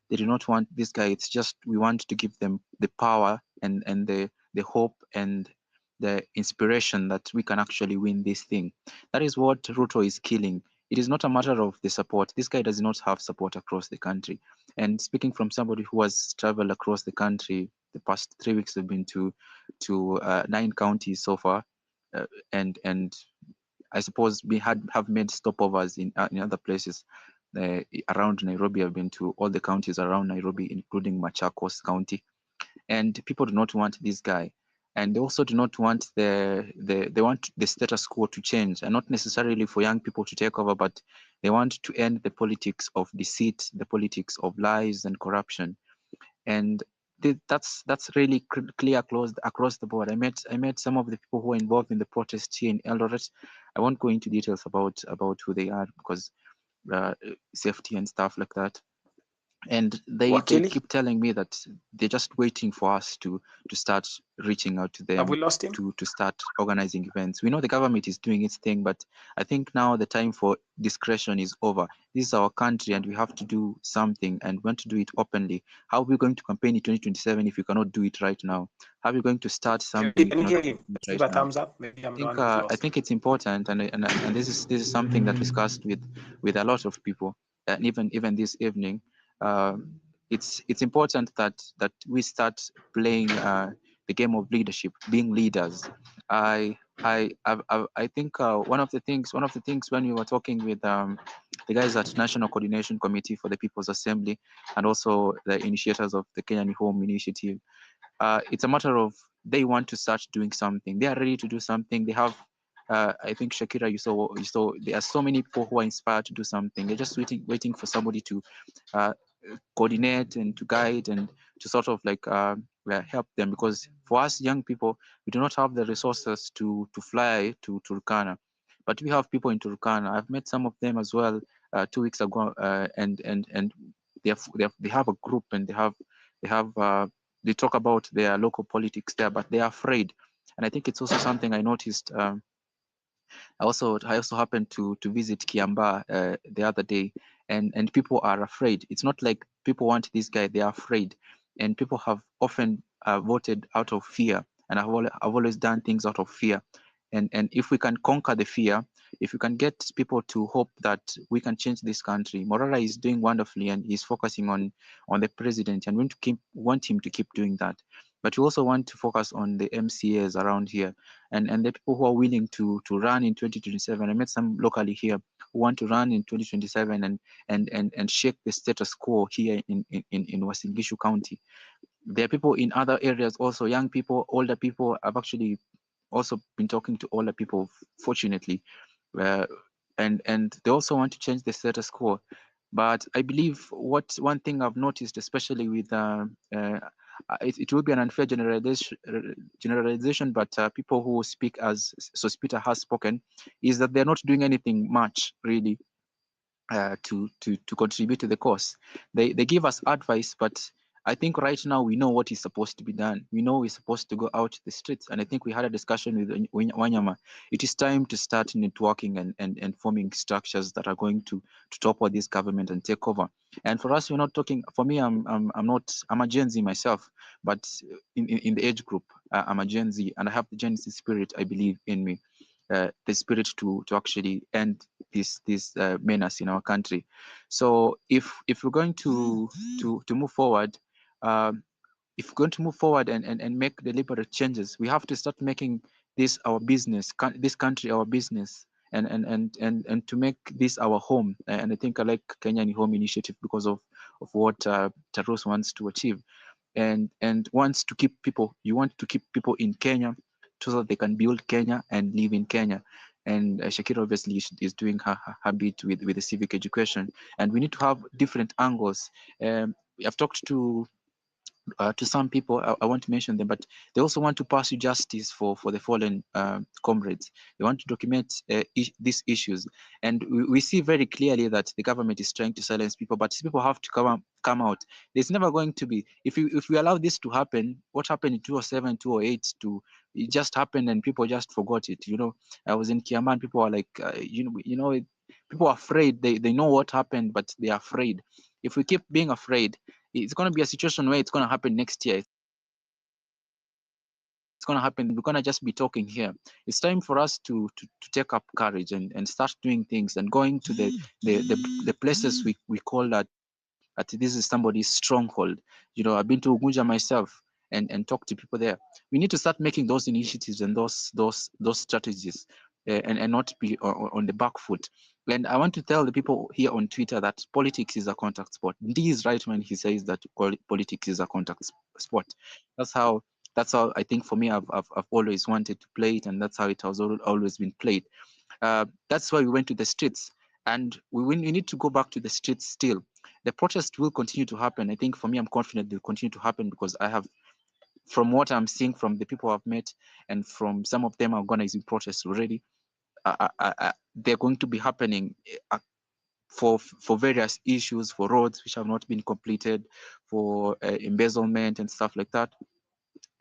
They do not want this guy. It's just we want to give them the power and the hope and the inspiration that we can actually win this thing. That is what Ruto is killing. It is not a matter of the support. This guy does not have support across the country. And speaking from somebody who has traveled across the country, the past 3 weeks have been to 9 counties so far, and I suppose we have made stopovers in other places around Nairobi. I've been to all the counties around Nairobi, including Machakos County, and people do not want this guy, and they also do not want they want the status quo to change, and not necessarily for young people to take over, but they want to end the politics of deceit, the politics of lies and corruption, and that's really clear across the board. I met some of the people who are involved in the protests here in Eldoret. I won't go into details about who they are because safety and stuff like that. And they Wakili, keep telling me that they're just waiting for us to start reaching out to have them, we lost him? to start organizing events. We know the government is doing its thing, but I think now the time for discretion is over. This is our country and we have to do something, and we want to do it openly. How are we going to campaign in 2027 if we cannot do it right now? How are we going to start something if Can we you cannot hear do him? it Just give right a now? thumbs up. Maybe I'm the one who's I lost him. think it's important, and this is something that we discussed with a lot of people, and even this evening. It's important that we start playing the game of leadership, being leaders. I think one of the things when we were talking with the guys at National Coordination Committee for the People's Assembly, and also the initiators of the Kenyan Home Initiative, it's a matter of they want to start doing something. They are ready to do something. They have I think Shakira, you saw there are so many people who are inspired to do something. They're just waiting for somebody to uh, coordinate and to guide and to sort of like help them, because for us young people, we do not have the resources to fly to Turkana, but we have people in Turkana. I've met some of them as well 2 weeks ago, and they have a group, and they talk about their local politics there, but they are afraid. And I think it's also something I noticed. I also happened to visit Kiambaa the other day, and people are afraid. It's not like people want this guy; they are afraid, and people have often voted out of fear, and I've always done things out of fear. And if we can conquer the fear, if we can get people to hope that we can change this country, Morara is doing wonderfully, and he's focusing on the president, and we want him to keep doing that. But we also want to focus on the MCAs around here, and the people who are willing to run in 2027. I met some locally here who want to run in 2027 and shake the status quo here in Uasin Gishu County. There are people in other areas also, young people, older people. I've actually also been talking to older people, fortunately, uh, and they also want to change the status quo. But I believe one thing I've noticed, especially with it will be an unfair generalization, but people who speak as Sospita has spoken, is that they're not doing anything much really to contribute to the cause. They give us advice, but I think right now we know what is supposed to be done. We know we're supposed to go out to the streets, and I think we had a discussion with Wanyama. It is time to start networking and forming structures that are going to topple this government and take over. And for us, we're not talking. For me, I'm a Gen Z myself, but in the age group, I'm a Gen Z, and I have the Gen Z spirit. I believe in me. The spirit to actually end this menace in our country. So if we're going to move forward, if we're going to move forward and make deliberate changes, we have to start making this our business, this country our business, and to make this our home. And I think I like Kenyan Home Initiative because of what Tarus wants to achieve, and wants to keep people. You want to keep people in Kenya so that they can build Kenya and live in Kenya. And Shakira obviously is doing her bit with the civic education, and we need to have different angles. I've talked to some people, I want to mention them, but they also want to pursue justice for the fallen comrades. They want to document these issues, and we see very clearly that the government is trying to silence people, but people have to come out. There's never going to be, if we allow this to happen, what happened in 2007, 2008, it just happened and people just forgot it. I was in Kiaman, people are like, people are afraid. They know what happened, but they are afraid. If we keep being afraid, it's going to be a situation where it's going to happen next year. It's going to happen. We're going to just be talking here. It's time for us to take up courage and start doing things and going to the places we call that this is somebody's stronghold. I've been to Ugunja myself and talk to people there. We need to start making those initiatives and those strategies and not be on the back foot. And I want to tell the people here on Twitter that politics is a contact sport. He is right when he says that politics is a contact sport. That's how I think for me I've always wanted to play it, and that's how it has always been played. That's why we went to the streets, and we need to go back to the streets still. The protest will continue to happen. I think for me, I'm confident they'll continue to happen because from what I'm seeing from the people I've met and from some of them organizing protests already, they're going to be happening for various issues, for roads which have not been completed, for embezzlement and stuff like that.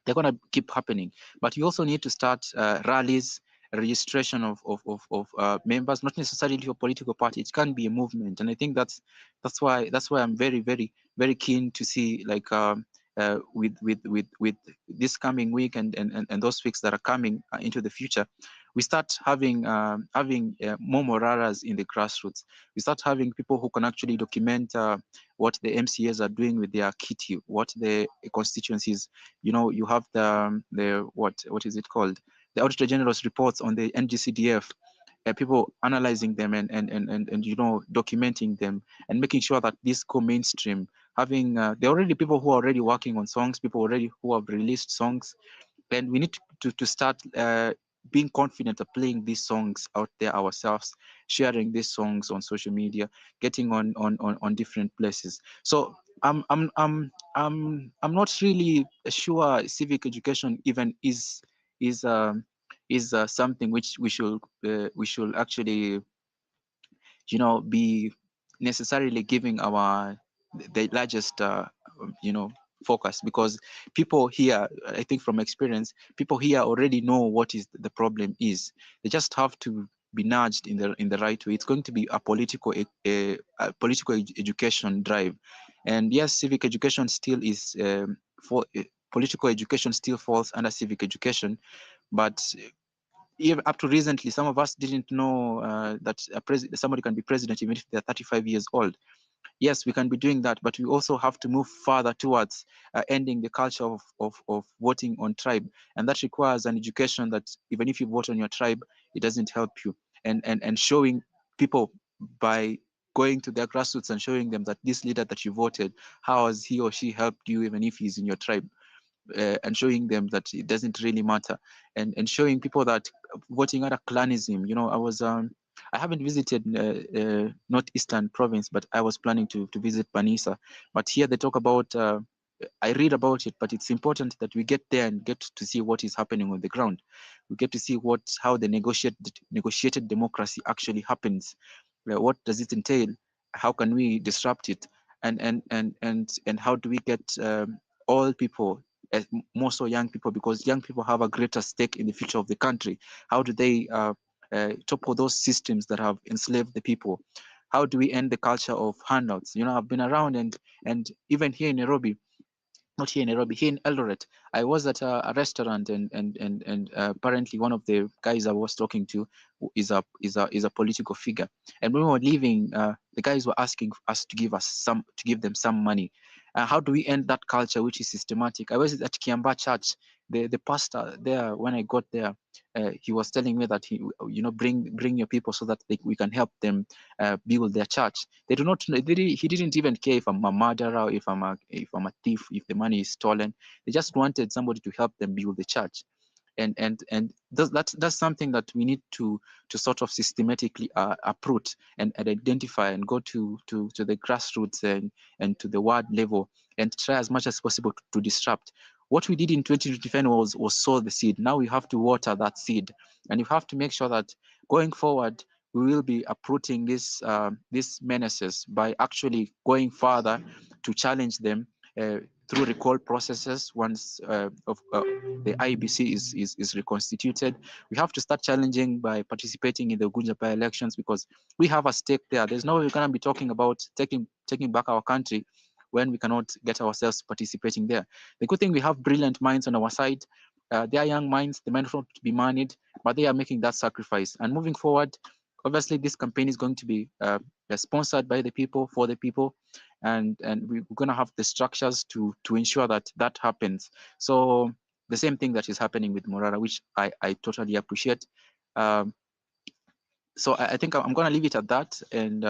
They're going to keep happening. But you also need to start rallies, registration of members, not necessarily a political party. It can be a movement, and I think that's why I'm very, very, very keen to see, like, with this coming week and those weeks that are coming into the future, we start having more moralas in the grassroots. We start having people who can actually document what the MCAs are doing with their kitty, what the constituencies. You have the what is it called? The Auditor General's reports on the NGCDF. People analyzing them and documenting them and making sure that this go mainstream. Having there are already people who are already working on songs, people already who have released songs, and we need to start being confident of playing these songs out there ourselves, sharing these songs on social media, getting on different places. So I'm not really sure civic education even is something which we should actually be necessarily giving the largest focus, because people here, I think from experience, people here already know what is the problem is. They just have to be nudged in the right way. It's going to be a political education drive, and yes, civic education still is political education still falls under civic education, but even up to recently, some of us didn't know that somebody can be president even if they're 35 years old. Yes, we can be doing that, but we also have to move further towards ending the culture of voting on tribe, and that requires an education that even if you vote on your tribe, it doesn't help you, and showing people by going to their grassroots and showing them that this leader that you voted, how has he or she helped you even if he's in your tribe. And showing them that it doesn't really matter, and showing people that voting out of clanism. I haven't visited northeastern province, but I was planning to visit Banisa. But here they talk about I read about it, but it's important that we get there and get to see what is happening on the ground. We get to see how the negotiated democracy actually happens. What does it entail? How can we disrupt it? And how do we get all people, more so young people, because young people have a greater stake in the future of the country. How do they topple those systems that have enslaved the people? How do we end the culture of handouts? I've been around and even here in Nairobi, not here in Nairobi, here in Eldoret, I was at a restaurant, and apparently one of the guys I was talking to is a political figure. And when we were leaving, the guys were asking us to give them some money. How do we end that culture which is systematic? I was at Kiamba Church. The pastor there, when I got there, he was telling me that bring your people so that we can help them build their church. He didn't even care if I'm a murderer, or if I'm a thief, if the money is stolen. They just wanted somebody to help them build the church. And that's something that we need to sort of systematically uproot and identify, and go to the grassroots and to the ward level, and try as much as possible to disrupt. What we did in 2025 was sow the seed. Now we have to water that seed, and you have to make sure that going forward we will be uprooting these menaces by actually going further to challenge them through recall processes. Once the IBC is reconstituted, we have to start challenging by participating in the Gunja by-elections, because we have a stake there. There's no way we're going to be talking about taking back our country when we cannot get ourselves participating there. The good thing, we have brilliant minds on our side. They are young minds, they might not be moneyed, but they are making that sacrifice. And moving forward, obviously this campaign is going to be sponsored by the people, for the people, and we're going to have the structures to ensure that happens. So the same thing that is happening with Morara, which I totally appreciate. So I think I'm going to leave it at that, and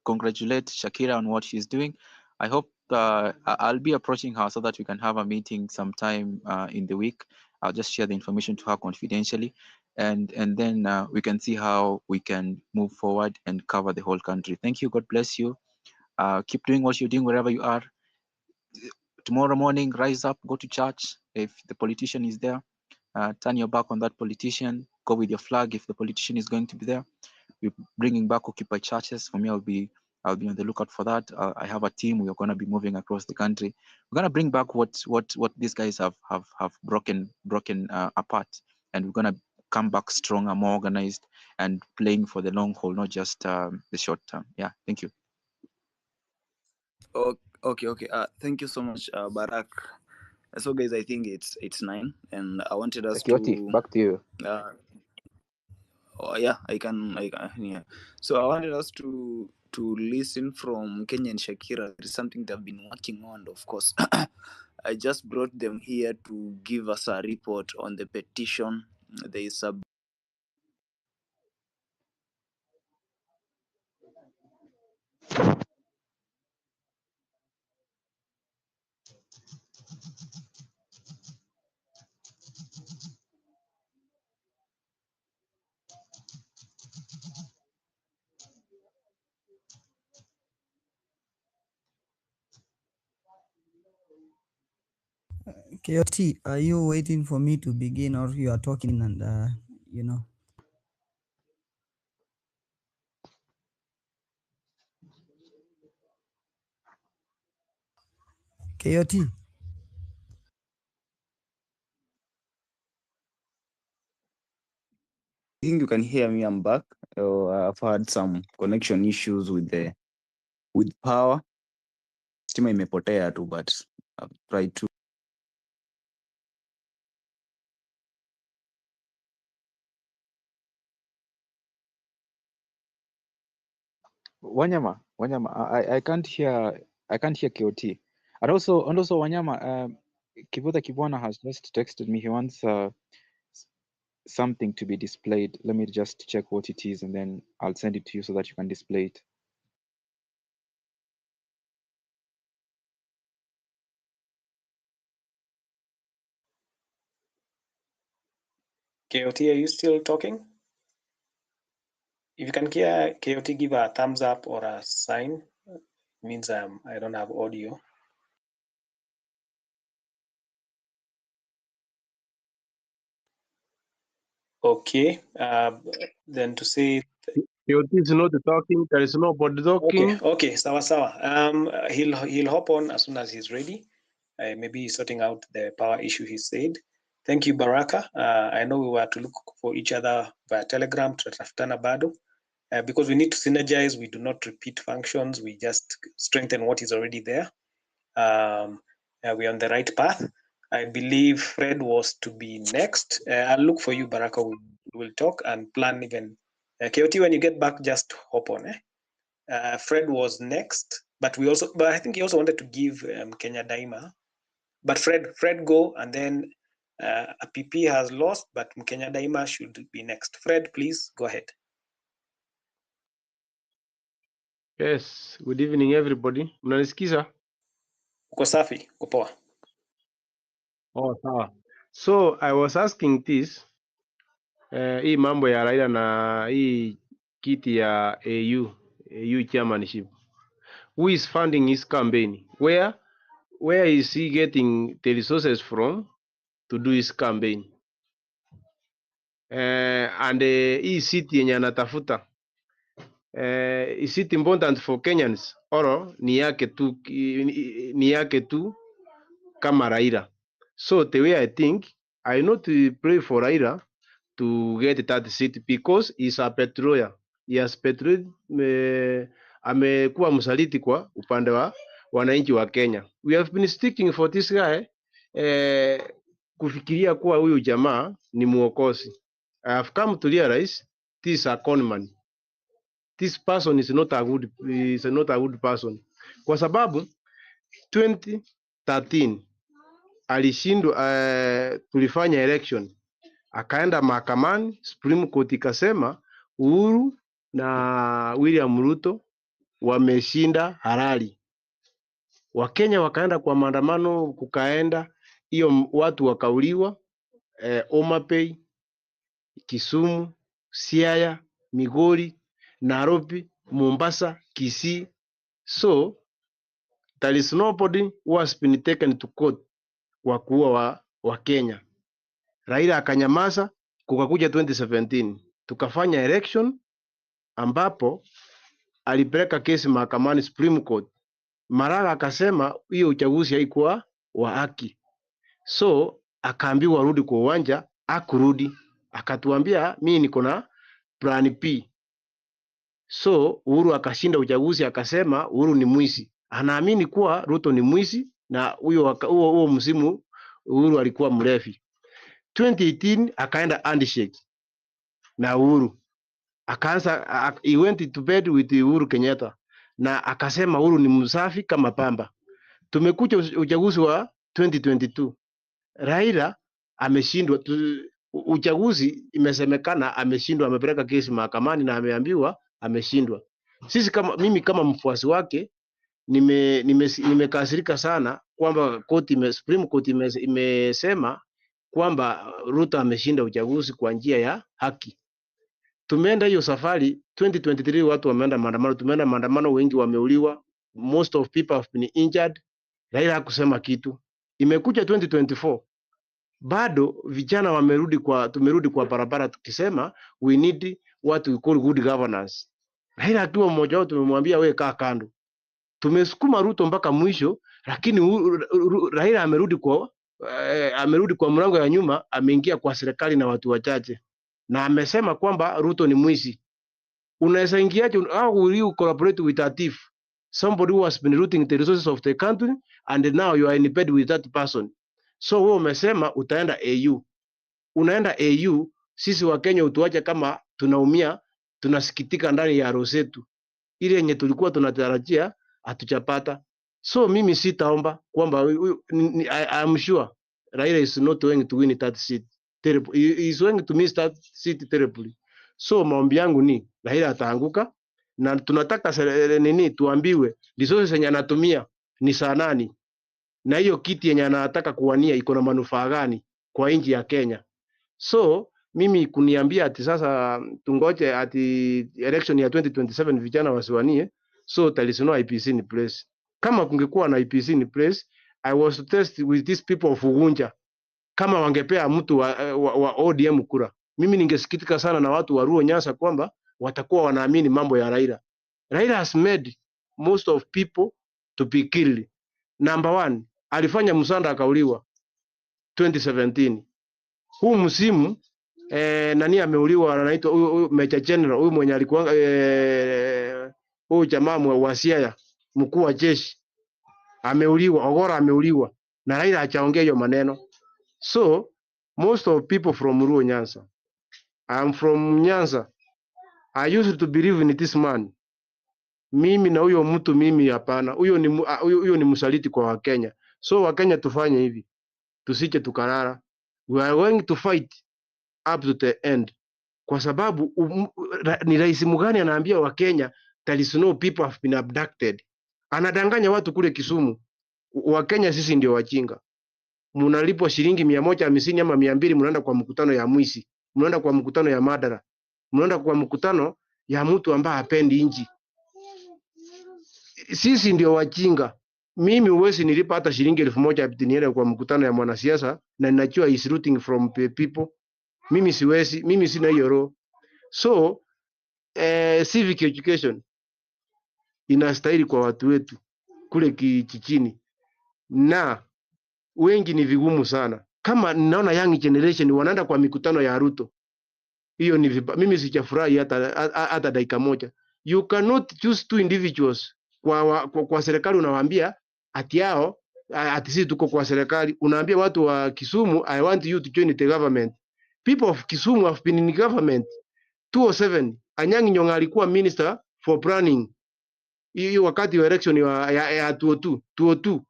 congratulate Shakira on what she's doing. I hope I'll be approaching her so that we can have a meeting sometime in the week. I'll just share the information to her confidentially, and then we can see how we can move forward and cover the whole country. Thank you. God bless you. Keep doing what you're doing wherever you are. Tomorrow morning, rise up, go to church. If the politician is there, turn your back on that politician. Go with your flag if the politician is going to be there. We're bringing back Occupy churches. For me, I'll be on the lookout for that. I have a team. We're going to be moving across the country. We're going to bring back what these guys have broken apart, and we're going to come back stronger, more organized, and playing for the long haul, not just the short term. Yeah, thank you. Okay. Thank you so much, Barak. So, guys, I think it's 9, and I wanted us to. Back to you. Yeah, I can. Yeah. So I wanted us to listen from Kenya and Shakira. It's something they've been working on. Of course, I just brought them here to give us a report on the petition. There is a KOT, are you waiting for me to begin, or you are talking and you know? KOT. I think you can hear me. I'm back. I've had some connection issues with power. Stima imepotea tu, but I've tried to. Wanyama, I can't hear KOT. And also Wanyama, Kivuta Kibwana has just texted me. He wants something to be displayed. Let me just check what it is, and then I'll send it to you so that you can display it. KOT, are you still talking? If you can hear KOT, give a thumbs up or a sign. It means I don't have audio. Okay. Then to say. Is not talking. There is nobody talking. Okay. Sawa. He'll hop on as soon as he's ready. Maybe he's sorting out the power issue he said. Thank you, Baraka. I know we were to look for each other via Telegram to Taftana Bado. Because we need to synergize, we do not repeat functions, we just strengthen what is already there. We're on the right path. I believe Fred was to be next. I'll look for you, Baraka. We'll talk and plan even. KOT, when you get back, just hop on. Fred was next, but I think he also wanted to give Kenya Daima. But Fred go, and then APP has lost, but Kenya Daima should be next. Fred, please go ahead. Yes, good evening everybody. Mnanisikiza? Uko safi, uko poa. Oh, sawa. So I was asking this hii mambo ya Raila na hii kiti ya AU chairmanship. Who is funding his campaign? Where is he getting the resources from to do his campaign? And hii city yenye anatafuta is it important for Kenyans or ni yake tu kama Raila? So the way I think, I not pray for Raila to get that seat because he's a patriot. He has patriot, amekuwa msaliti kwa upande wa wananchi wa Kenya. We have been sticking for this guy kufikiria kuwa huyu jamaa ni muokozi. I have come to realize this is a conman. This person is not a good person. Kwa sababu 2013 alishindwa, tulifanya election, akaenda mahakamani, Supreme Court ikasema Uhuru na William Ruto wameshinda halali. Wakenya wakaenda kwa maandamano, kukaenda hiyo watu wakauliwa, Homa Bay, Kisumu, Siaya, Migori, Nairobi, Mombasa, Kisii. So there is nobody who has been taken to court kwa kuua wa Kenya. Raila akanyamaza, kukakuja 2017 tukafanya election ambapo alipeleka kesi mahakamani Supreme Court. Maraga akasema hiyo uchaguzi haikuwa wa haki, so akaambiwa rudi kwa uwanja, akurudi, akatuambia mimi niko na plan P. So Uhuru akashinda uchaguzi, akasema Uhuru ni mwizi, anaamini kuwa Ruto ni mwizi, na huo msimu Uhuru alikuwa mrefi. 2018 akaenda handshake na Uhuru, akaanza he went to bed with Uhuru Kenyatta na akasema Uhuru ni msafi kama pamba. Tumekuja uchaguzi wa 2022, Raila ameshindwa. Uchaguzi imesemekana ameshindwa, amepeleka kesi mahakamani na ameambiwa ameshindwa. Mimi kama mfuasi wake nimekasirika sana kwamba Supreme Court imesema kwamba Ruto ameshinda uchaguzi kwa njia ya haki. Tumeenda hiyo safari 2023, watu wameenda maandamano, tumeenda maandamano, wengi wameuliwa, most of people have been injured. Raila hakusema kitu. Imekuja 2024, bado vijana tumerudi kwa barabara tukisema we need what we call good governance. Raila akiwa mmoja wao, tumemwambia wewe kaa kando. Tumesukuma Ruto mpaka mwisho, lakini Raila amerudi kwa mlango ya nyuma, ameingia kwa serikali na watu wachache, na amesema kwamba Ruto ni mwizi. Unaweza ingiaje? How will you collaborate with a thief, somebody who has been looting the resources of the country, and now you are in bed with that person? So wewe umesema utaenda AU, unaenda AU, sisi wa Kenya utuache kama tunaumia, tunasikitika ndani ya roho zetu, ile yenye tulikuwa tunatarajia hatujapata. So mimi sitaomba kwamba I am sure Raila is not going to win that seat. He is going to miss that seat terribly. So maombi yangu ni Raila ataanguka, na tunataka tuambiwe resources yenye anatumia ni saa nani, na hiyo kiti yenye anataka kuwania iko na manufaa gani kwa nchi ya Kenya. So mimi kuniambia ati sasa tungoje ati election ya 2027 vijana wasiwanie, so there is no IPC in place. Kama kungekuwa na IPC in place, I was to test with these people of Ugunja kama wangepea mtu wa ODM kura. Mimi ningesikitika sana na watu wa Luo Nyanza kwamba watakuwa wanaamini mambo ya Raila. Raila has made most of people to be killed. Number one, alifanya Musanda akauliwa 2017. Huu msimu nani ameuliwa, anaitwa huyu Major General, huyu mwenye alikuwa huyu jamaa wa Siaya, mkuu wa jeshi ameuliwa, Ogora ameuliwa, na Raila hajaongea hiyo maneno. So most of people from Luo Nyanza, I'm from Nyanza, I used to believe in this man. Mimi na huyo mtu mimi hapana, huyo ni msaliti kwa Wakenya. So Wakenya tufanye hivi, tusije tukalala. We are going to fight up to the end, kwa sababu ni rais mgani anaambia Wakenya there is no people have been abducted? Anadanganya watu kule Kisumu. Wakenya sisi ndio wajinga. Mnalipwa shilingi 150 ama 200, mnaenda kwa mkutano ya mwizi, mnaenda kwa mkutano ya madara, mnaenda kwa mkutano ya mtu ambaye hapendi nchi. Sisi ndio wajinga. Mimi uwezi nilipa hata shilingi 1000 niende kwa mkutano ya mwanasiasa na ninajua is rooting from the people. Mimi siwezi, mimi sina hiyo roho. So civic education inastahili kwa watu wetu kule kijijini, na wengi ni vigumu sana. Kama ninaona young generation wanaenda kwa mikutano ya Ruto, hiyo ni mimi sijafurahi hata dakika moja. You cannot choose two individuals kwa serikali, unawaambia ati yao ati sisi tuko kwa serikali. Unaambia watu wa Kisumu, I want you to join the government. People of Kisumu have been in government 2007. Anyang' Nyong'o alikuwa minister for planning hiyo wakati wa election ya 2002.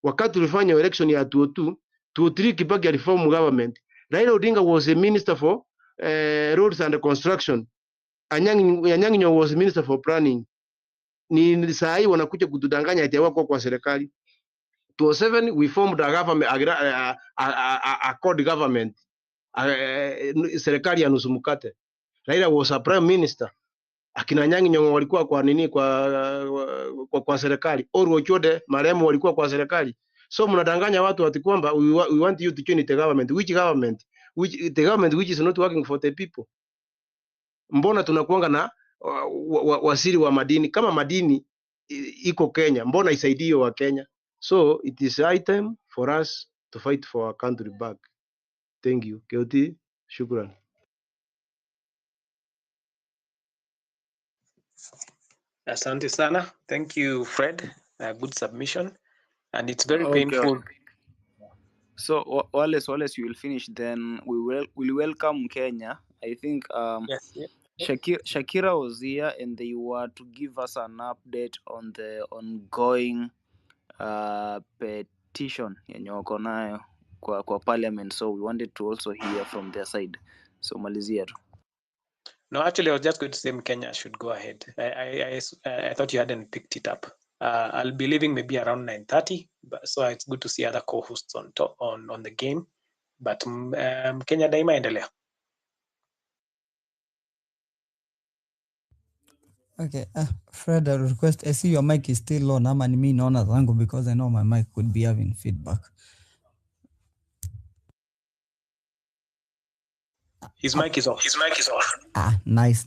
Wakati tulifanya election ya 2002, 2003 Kibaki aliform government. Raila Odinga was a minister for roads and construction. Anyang' Nyong'o was minister for planning. Ni saa hii wanakuja kutudanganya ati wako kwa serikali. 2007 we formed a government, a code government, serikali ya nusu mkate. Raila was a prime minister. Akina Anyang' Nyong'o walikuwa kwa nini kwa serikali. Oru Ochode marehemu walikuwa kwa serikali. So mnadanganya watu ati kwamba we want you to join the government. Which government? The government which is not working for the people. Mbona tunakuanga na wasiri wa madini? Kama madini iko Kenya, mbona isaidie wa Kenya? So it is high time for us to fight for our country back. Thank you. Keuti, shukran. Asante sana. Thank you, Fred. Good submission. And it's very Okay. painful. So Wallace, you will finish. Then we'll welcome Kenya. I think Yes. Yeah. Shakira was here, and they were to give us an update on the ongoing petition yenye wako nayo kwa parliament. So we wanted to also hear from their side. So malizia tu. No, actually, I was just going to say Kenya should go ahead. I thought you hadn't picked it up. I'll be leaving maybe around 9:30, so it's good to see other co-hosts on the game. But Kenya daima endelea. Okay, Fred, I request, I see your mic is still on. Ama ni mimi naona zangu, because I know my mic could be having feedback. His mic is off. Nice.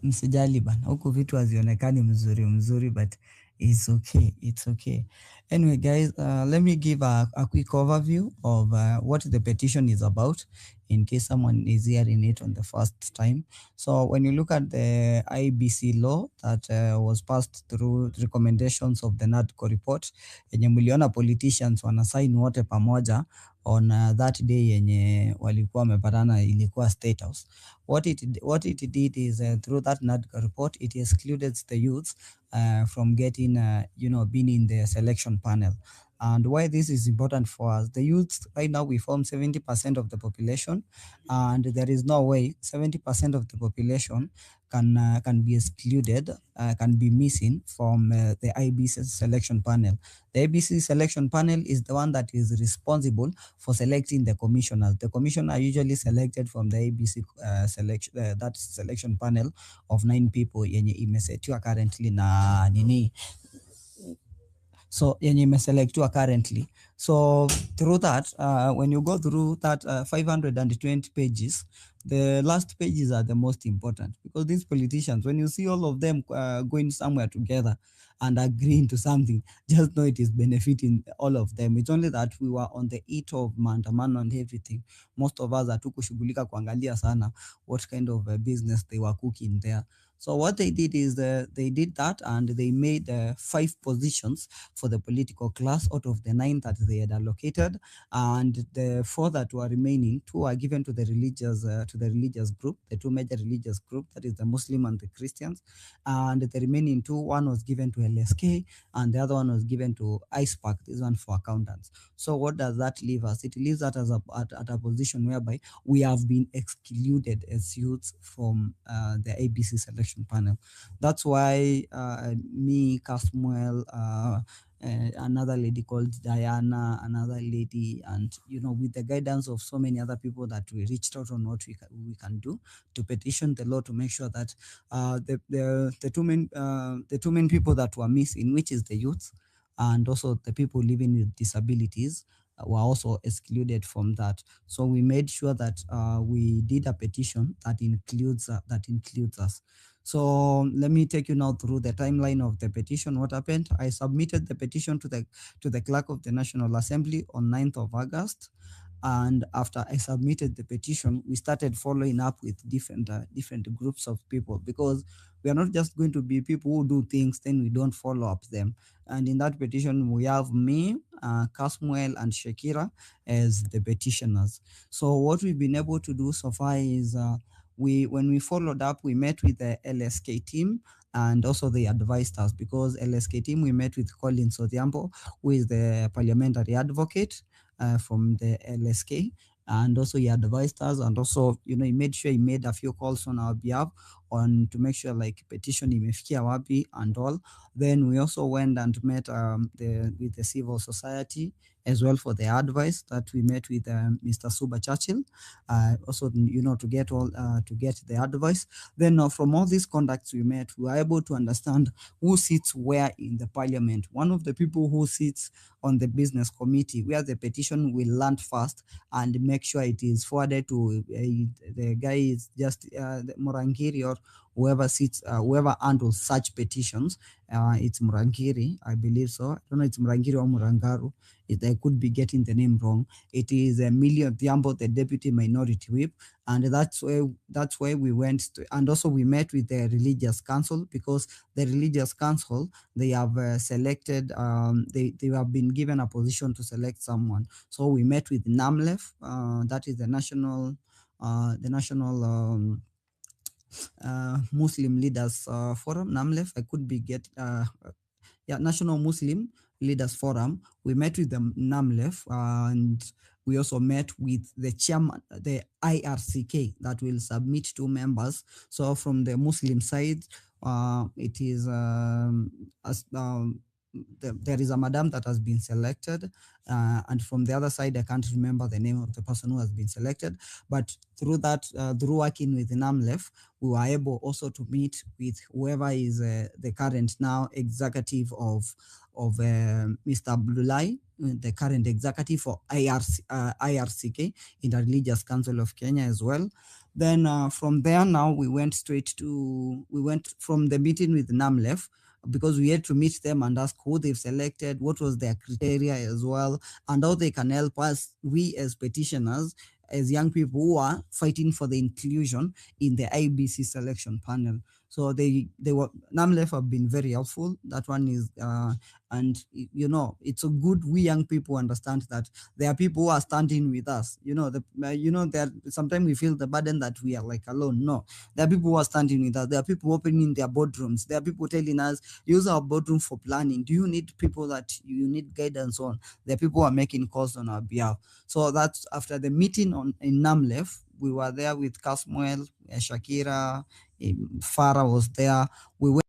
Msijali bana. Huku vitu hazionekani mzuri, but it's okay. Anyway, guys, let me give a quick overview of what the petition is about, in case someone is hearing it on the first time. So when you look at the IBC law that was passed through recommendations of the NADCO report, yenye mliona politicians wanasign wote pamoja on that day yenye walikuwa wamepatana, ilikuwa State House. What it did is through that NADCO report, it excluded the youths from getting being in the selection panel. And why this is important for us, the youths right now, we form 70% of the population, and there is no way 70% of the population can be excluded, can be missing from the IBC selection panel. The IBC selection panel is the one that is responsible for selecting the commissioners. The commissioners are usually selected from the IBC that selection panel of 9 people yenye imesetiwa currently na nini. so yenye imeselectiwa currently. So through that, when you go through that 520 pages, the last pages are the most important, because these politicians, when you see all of them going somewhere together and agreeing to something, just know it is benefiting all of them. It's only that we were on the heat of maandamano and everything. Most of us hatukushughulika kuangalia sana what kind of business they were cooking there. So what they did is they did that, and they made 5 positions for the political class out of the 9 that they had allocated, and the 4 that were remaining, 2 were given to the religious group, the 2 major religious group, that is the Muslim and the Christians, and the remaining 2, one was given to LSK, and the other one was given to IcePack, this one for accountants. So what does that leave us? It leaves us at a position whereby we have been excluded as youths from the ABC selection panel. That's why me, Casmuel, another lady called Diana, another lady, and with the guidance of so many other people, that we reached out on what we can do to petition the law to make sure that the two main people that were missing, which is the youth and also the people living with disabilities, were also excluded from that. So we made sure that we did a petition that includes us. So let me take you now through the timeline of the petition. What happened? I submitted the petition to the clerk of the National Assembly on 9th of August. And after I submitted the petition, we started following up with different groups of people, because we are not just going to be people who do things, then we don't follow up them. And in that petition, we have me, Kasmuel, and Shakira as the petitioners. So what we've been able to do so far is when we followed up, we met with the LSK team, and also they advised us, because LSK team, we met with Colin Odhiambo, who is the parliamentary advocate from the LSK, and also he advised us, and also he made sure he made a few calls on our behalf to make sure like petition imefikia wapi and all. Then we also went and met with the civil society as well for the advice, that we met with Mr. Suba Churchill, also to get the advice. Then from all these contacts we met, we were able to understand who sits where in the parliament. One of the people who sits on the business committee, where the petition will land first and make sure it is forwarded to the guy is just Morangiri, or whoever handles such petitions. It's Murangiri, I believe so. I don't know, it's Murangiri or Murangaru. I could be getting the name wrong. It is Emilio Thiambo, the deputy minority whip, and that's where we went to. And also we met with the religious council, because the religious council, they have selected, they have been given a position to select someone. So we met with NAMLEF, that is the national Muslim Leaders Forum, NAMLEF. I could be National Muslim Leaders Forum. We met with the NAMLEF, and we also met with the chairman, the IRCK, that will submit 2 members. So from the Muslim side, it is there is a madam that has been selected, and from the other side, I can't remember the name of the person who has been selected. But through that, through working with NAMLEF, we were able also to meet with whoever is the current now executive of Mr. Abdullahi, the current executive for IRCK, in the Religious Council of Kenya as well. Then from there now, we went from the meeting with NAMLEF, because we had to meet them and ask who they've selected, what was their criteria as well, and how they can help us, we as petitioners, as young people who are fighting for the inclusion in the IBC selection panel. So they were, NAMLEF have been very helpful. That one is, and it's a good, we young people understand that there are people who are standing with us. There sometimes we feel the burden that we are like alone. No, there are people who are standing with us. There are people opening their boardrooms. There are people telling us, use our boardroom for planning. Do you need people that you need guidance on? There are people who are making calls on our behalf. So that's after the meeting in NAMLEF, we were there with Kasmuel, Shakira, Farah was there. We went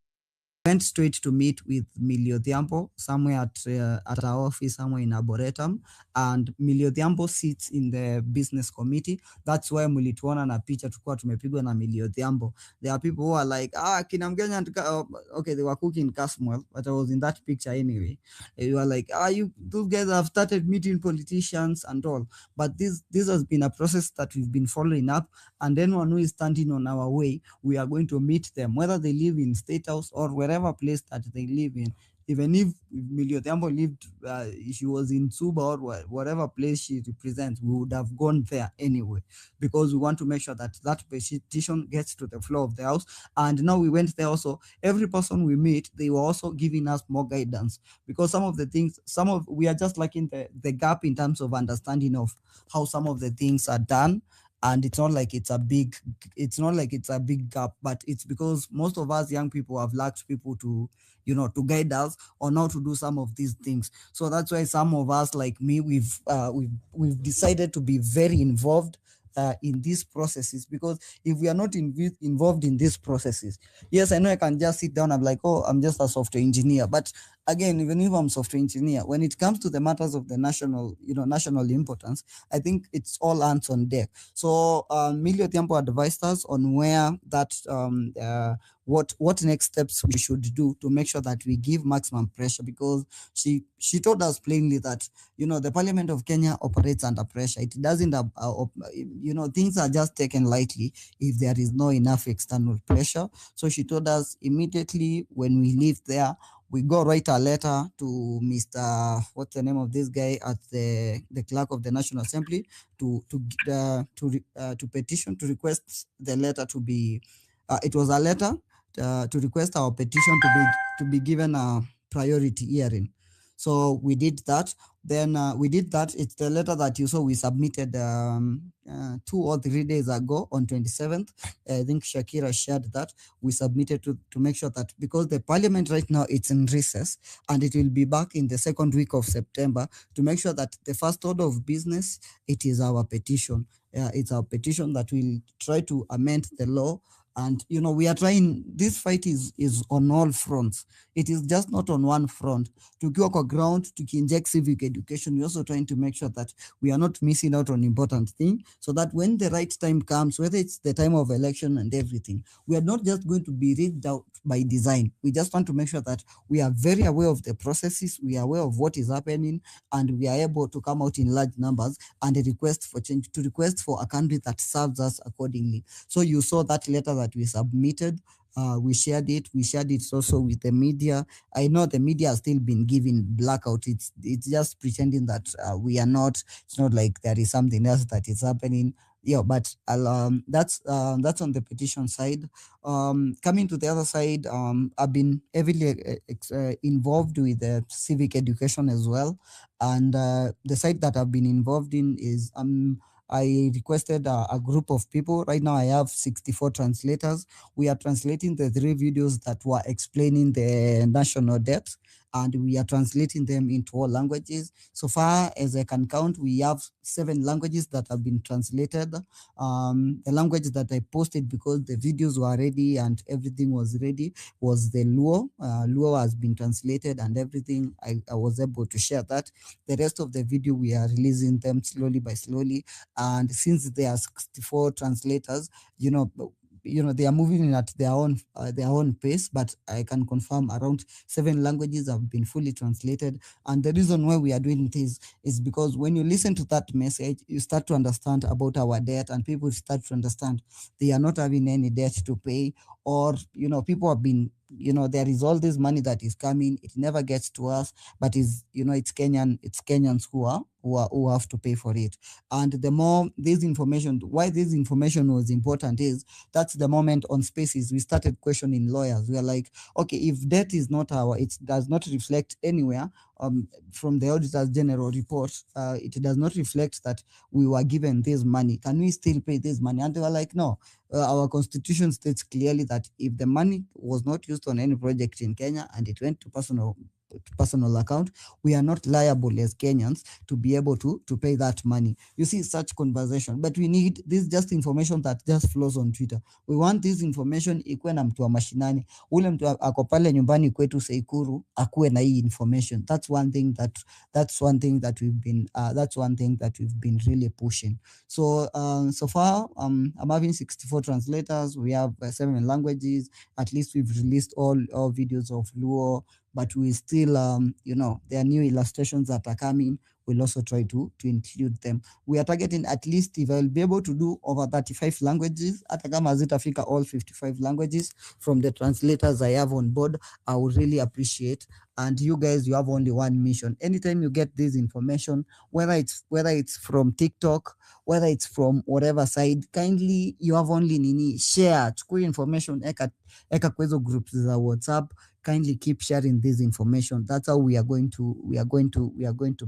went straight to meet with Millie Odhiambo somewhere at our office somewhere in Arboretum, and Millie Odhiambo sits in the business committee. That's why mlituona na picha tukua tumepigwa na Millie Odhiambo. There are people who are like, kina Mgenya, okay, they were cooking Casmwell, but I was in that picture anyway. You are like, those guys have started meeting politicians and all. But this has been a process that we've been following up, and anyone who is standing on our way, we are going to meet them, whether they live in State House or wherever place that they live in. Even if Millie Odhiambo lived, she was in Suba or whatever place she represents, we would have gone there anyway, because we want to make sure that that petition gets to the floor of the house. And now we went there also. Every person we meet, they were also giving us more guidance, because some of the things, we are just lacking the gap in terms of understanding of how some of the things are done. And it's not like it's a big gap, but it's because most of us young people have lacked people to guide us on how to do some of these things. So that's why some of us, like me, we've decided to be very involved in these processes, because if we are not involved in these processes, yes, I know I can just sit down and be like, oh, I'm just a software engineer. But again, even if I'm software engineer, when it comes to the matters of the national importance, I think it's all hands on deck. So Millie Odhiambo advised us on where that what next steps we should do to make sure that we give maximum pressure, because she told us plainly that the Parliament of Kenya operates under pressure. It doesn't things are just taken lightly if there is no enough external pressure. So she told us immediately when we leave there, we go write a letter to Mr. What's the name of this guy at the clerk of the National Assembly to petition, to request the letter to be. It was a letter to request our petition to be given a priority hearing. So we did that. Then we did that. It's the letter that you saw we submitted 2 or 3 days ago on 27th. I think Shakira shared that. We submitted to make sure that, because the parliament right now, it's in recess and it will be back in the second week of September, to make sure that the first order of business, it is our petition. It's our petition that will try to amend the law. And we are trying. This fight is on all fronts. It is just not on one front. Tukiwa kwa ground, tuki-inject civic education, we're also trying to make sure that we are not missing out on important things, so that when the right time comes, whether it's the time of election and everything, we are not just going to be rigged out by design. We just want to make sure that we are very aware of the processes, we are aware of what is happening, and we are able to come out in large numbers and request for change, to request for a country that serves us accordingly. So you saw that letter that we submitted. We shared it. We shared it also with the media. I know the media has still been given blackout. It's just pretending that we are not. It's not like there is something else that is happening. Yeah, but that's on the petition side. Coming to the other side, I've been heavily involved with civic education as well, and the side that I've been involved in is I requested a group of people. Right now, I have 64 translators. We are translating the 3 videos that were explaining the national debt, and we are translating them into all languages. So far as I can count, we have 7 languages that have been translated. The language that I posted, because the videos were ready and everything was ready, was the Luo. Luo has been translated and everything. I was able to share that. The rest of the video, we are releasing them slowly by slowly. And since there are 64 translators, they are moving in at their own pace, but I can confirm around 7 languages have been fully translated. And the reason why we are doing this is because when you listen to that message, you start to understand about our debt, and people start to understand they are not having any debt to pay, or people have been, there is all this money that is coming, it never gets to us, but it's Kenyans who have to pay for it. And the more this information, why this information was important is that's the moment on Spaces we started questioning lawyers. We are like, okay, if debt is not it does not reflect anywhere from the Auditor's General report, it does not reflect that we were given this money. Can we still pay this money? And they were like, no. Our constitution states clearly that if the money was not used on any project in Kenya and it went to personal personal account, we are not liable as Kenyans to be able to pay that money. You see such conversation, but we need this just information that just flows on Twitter. We want this information ikuwe na mtu wa mashinani, ule mtu ako pale nyumbani kwetu Seikuru akuwe na hii information. That's one thing that we've been really pushing. So so far I'm having 64 translators. We have 7 languages. At least we've released all videos of Luo, but we still there are new illustrations that are coming. We'll also try to include them. We are targeting, at least if I'll be able to do over 35 languages, hata kama hazitafika all 55 languages from the translators I have on board, I would really appreciate. And you guys, you have only one mission. Anytime you get this information, whether it's from TikTok, whether it's from whatever side, kindly, you have only nini share chukua information, eka kwezo groups za WhatsApp. Kindly keep sharing this information. That's how we are going to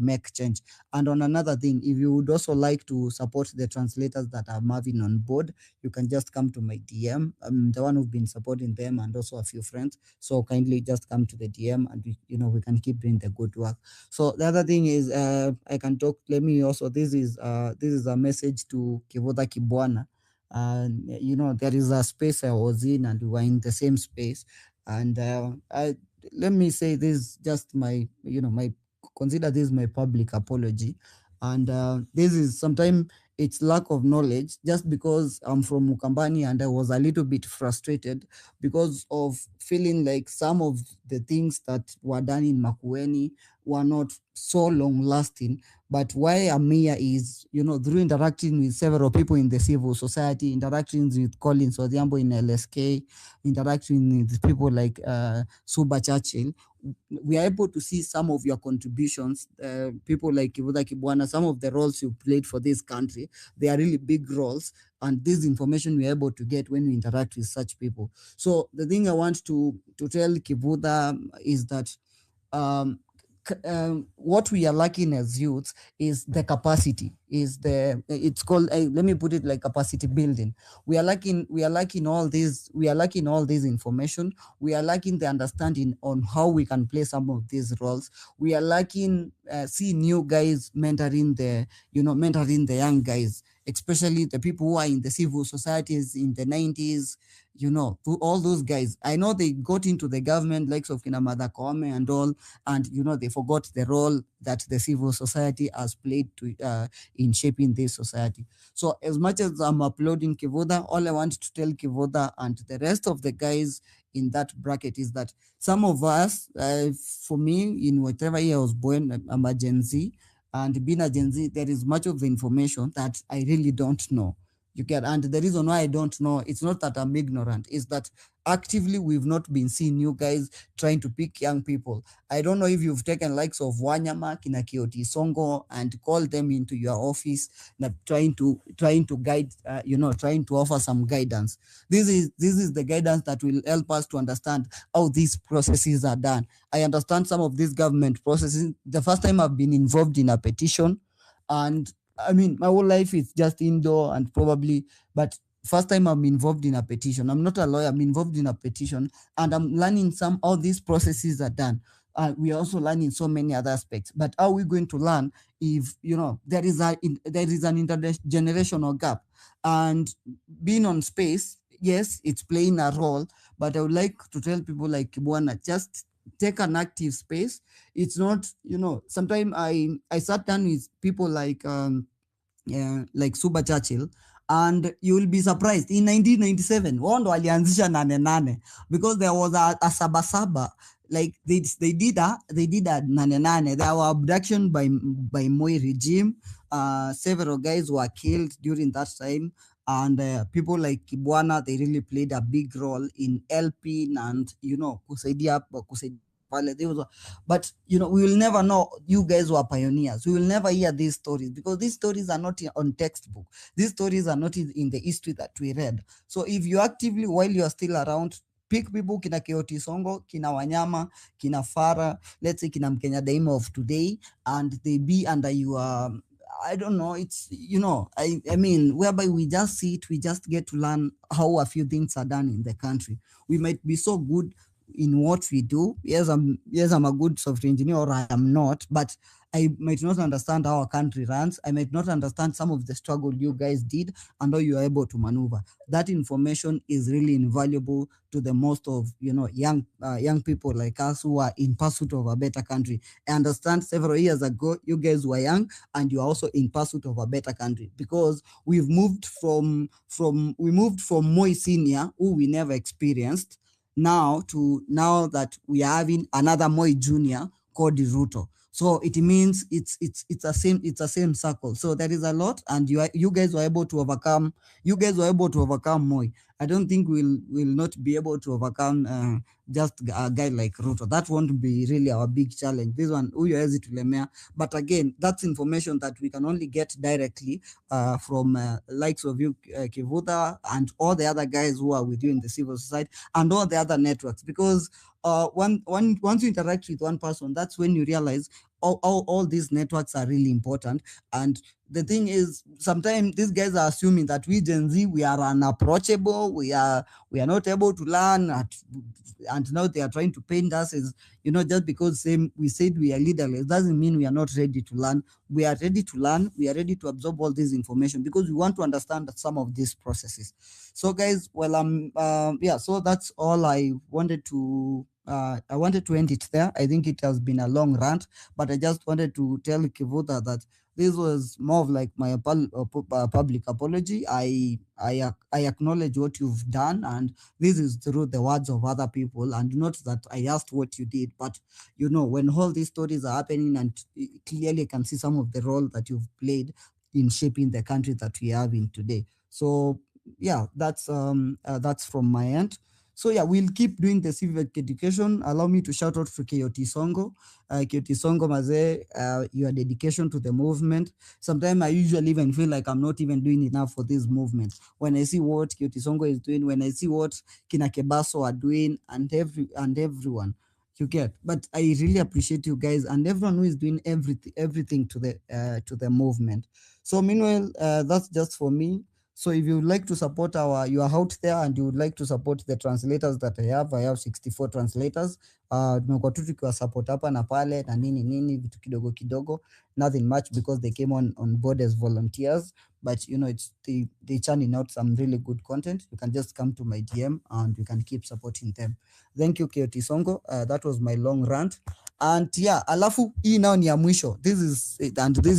make change. And on another thing, if you would also like to support the translators that I'm having on board, you can just come to my DM. I'm the one who's been supporting them, and also a few friends. So kindly just come to the DM, and we can keep doing the good work. So the other thing is, I can talk. Let me also. This is a message to Kivoda Kibwana. There is a space I was in, and we were in the same space. And let me say this, just consider this my public apology. And this is sometimes it's lack of knowledge, just because I'm from Mukambani and I was a little bit frustrated because of feeling like some of the things that were done in Makueni were not so long lasting. But why I'm here is, through interacting with several people in the civil society, interactions with Collins Odhiambo in LSK, interacting with people like Suba Churchill, we are able to see some of your contributions. People like Kivuda Kibwana, some of the roles you played for this country, they are really big roles. And this information we are able to get when we interact with such people. So the thing I want to tell Kivuda is that what we are lacking as youths is the capacity, it's called, let me put it like capacity building. We are lacking all this information. We are lacking the understanding on how we can play some of these roles. We are lacking seeing new guys mentoring the young guys, especially the people who are in the civil societies in the 90s. All those guys, I know they got into the government, likes of Kinamada Kome and all, and they forgot the role that the civil society has played in shaping this society. So as much as I'm uploading Kivoda, all I want to tell Kivoda and the rest of the guys in that bracket is that some of us, for me, in whatever year I was born, I'm a Gen Z, and being a Gen Z, there is much of the information that I really don't know. You get, and the reason why I don't know, it's not that I'm ignorant, it's that actively we've not been seeing you guys trying to pick young people. I don't know if you've taken likes of Wanyama, Kina Kioti Songo, and called them into your office, trying to guide, trying to offer some guidance. This is the guidance that will help us to understand how these processes are done. I understand some of these government processes. The first time I've been involved in a petition, and I mean, my whole life is just indoor and probably, but first time I'm involved in a petition. I'm not a lawyer, I'm involved in a petition, and I'm learning all these processes are done. We are also learning so many other aspects. But how are we going to learn if, there is an intergenerational gap? And being on space, yes, it's playing a role, but I would like to tell people like Kibwana, just take an active space. It's not, sometimes I sat down with people like Suba Churchill, and you will be surprised. In 1997, Wondo alianzisha nane, because there was a sabasaba, like they did a nane. There were abduction by Moi regime. Several guys were killed during that time. And people like Kibwana, they really played a big role in helping and, kusaidia. But we will never know you guys were pioneers. We will never hear these stories because these stories are not on textbook. These stories are not in the history that we read. So if you actively, while you are still around, pick people kina Kioti Songo, kina Wanyama, kina Farah, let's say kina Mkenya Daima of today, and they be under your, I don't know, it's, I mean, whereby we just see it, we just get to learn how a few things are done in the country. We might be so good, in what we do. Yes, I'm a good software engineer, or I am not, but I might not understand how a country runs. I might not understand some of the struggle you guys did and how you are able to maneuver. That information is really invaluable to the most of young people like us who are in pursuit of a better country. I understand several years ago you guys were young and you are also in pursuit of a better country, because we've moved from Moi Senior, who we never experienced, now that we are having another Moi Junior called Ruto. So it means it's a same circle. So there is a lot, and you guys were able to overcome. You guys were able to overcome Moi. I don't think we'll not be able to overcome just a guy like Ruto. That won't be really our big challenge. This one, huwezi tulemea. But again, that's information that we can only get directly from likes of you, Kivuta, and all the other guys who are with you in the civil society and all the other networks. Because once you interact with one person, that's when you realize all these networks are really important. And the thing is, sometimes these guys are assuming that we Gen Z, we are unapproachable, we are not able to learn, and now they are trying to paint us as, just because we said we are leaderless doesn't mean we are not ready to learn. We are ready to learn. We are ready to absorb all this information because we want to understand some of these processes. So guys, well, so that's all I wanted to end it there. I think it has been a long rant, but I just wanted to tell Kivuta that this was more of like my public apology. I acknowledge what you've done, and this is through the words of other people, and not that I asked what you did, but when all these stories are happening, and clearly I can see some of the role that you've played in shaping the country that we have in today. So yeah, that's from my end. So yeah, we'll keep doing the civic education. Allow me to shout out to KOT Songo. KOT Songo Maze, your dedication to the movement. Sometimes I usually even feel like I'm not even doing enough for this movement. When I see what KOT Songo is doing, when I see what Kina Kebaso are doing, and everyone, you get. But I really appreciate you guys and everyone who is doing everything to the movement. So meanwhile, that's just for me. So if you would like to support you are out there and you would like to support the translators that I have 64 translators. Tumekuwa tu tukiwa support hapa na pale na nini vitu kidogo kidogo, nothing much, because they came on board as volunteers, but it's they churning out some really good content. You can just come to my DM and you can keep supporting them. Thank you, KOT Songo. That was my long rant. And yeah, alafu hii nao ni ya mwisho. This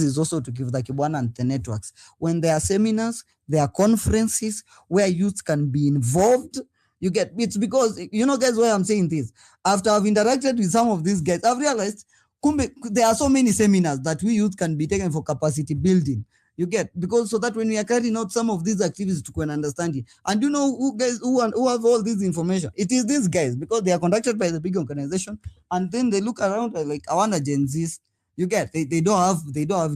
is also to give the Kibwana and the networks. When there are seminars, there are conferences where youth can be involved. You get, it's because, guys, why I'm saying this. After I've interacted with some of these guys, I've realized there are so many seminars that we youth can be taken for capacity building. You get, because so that when we are carrying out some of these activities to can understand it. And who guys who have all this information? It is these guys, because they are conducted by the big organization, and then they look around like I want Gen Zs. You get, they don't have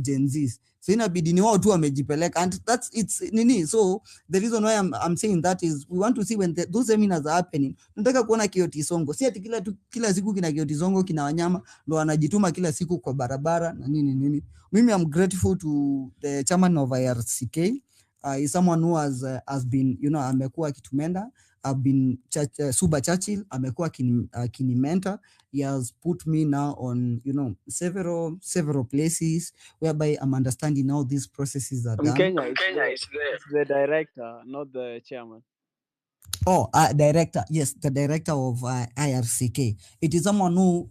Gen Zs. So inabidi ni wao tu wamejipeleka, and that's it's nini. So the reason why I'm saying that is we want to see when those seminars are happening. Tunataka kuona KOT Songo. Si ati kila siku kina KOT Songo kina wanyama ndo wanajituma kila siku kwa barabara na nini. Mimi I'm grateful to the chairman of IRCK. Is someone who has been, amekuwa akitumenda. I've been Suba Churchill, amekuwa kini mentor. He has put me now on, several places whereby I'm understanding how these processes are done. Kenya, it's the director, not the chairman. Oh, director. Yes, the director of IRCK. It is someone who,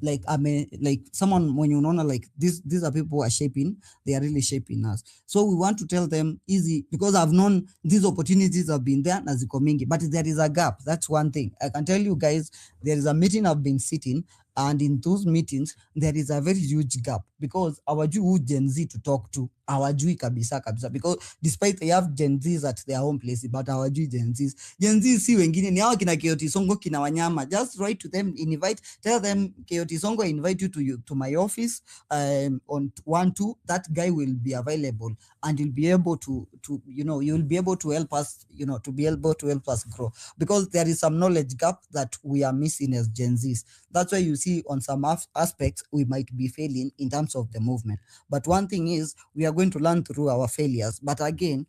someone when you know, like these are people who are shaping. They are really shaping us. So we want to tell them easy, because I've known these opportunities have been there as mingi, but there is a gap. That's one thing I can tell you guys. There is a meeting I've been sitting, and in those meetings there is a very huge gap, because hawajui Gen Z to talk to, hawajui kabisa, because despite they have Gen Zs at their home place, but hawajui Gen Zs si wengine ni hawa kina KOT Songo, kina wanyama. Just write to them, tell them KOT Songo, I invite you to my office on 1-2. That guy will be available, and you'll be able to you'll be able to help us, to help us grow, because there is some knowledge gap that we are missing as Gen Zs. That's why you see on some aspects we might be failing in terms of the movement. But one thing is, we are going to learn through our failures. But again,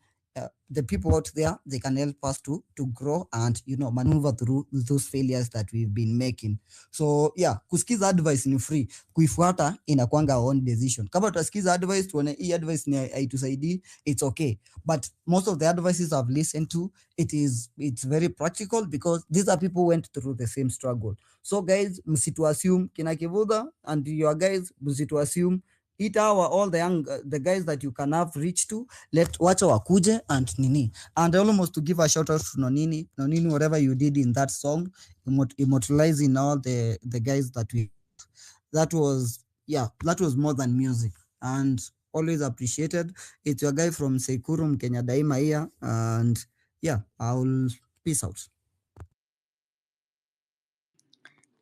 the people out there, they can help us to grow and maneuver through those failures that we've been making. So yeah, kusikiza advice ni free, kuifuata inakwanga our own decision. Kama tutasikiza advice tuone hii advice ni haitusaidii, it's okay, but most of the advices I've listened to, it's very practical because these are people who went through the same struggle. So guys, msitu assume kina Kivutha and your guys, msitu assume it all the young the guys that you can have reached to, wacha wakuje and nini. And almost to give a shout out to Nonini, whatever you did in that song, immortalizing all the guys that was more than music, and always appreciated. It's your guy from Sekurum, Kenya Daima here, and yeah, I'll peace out.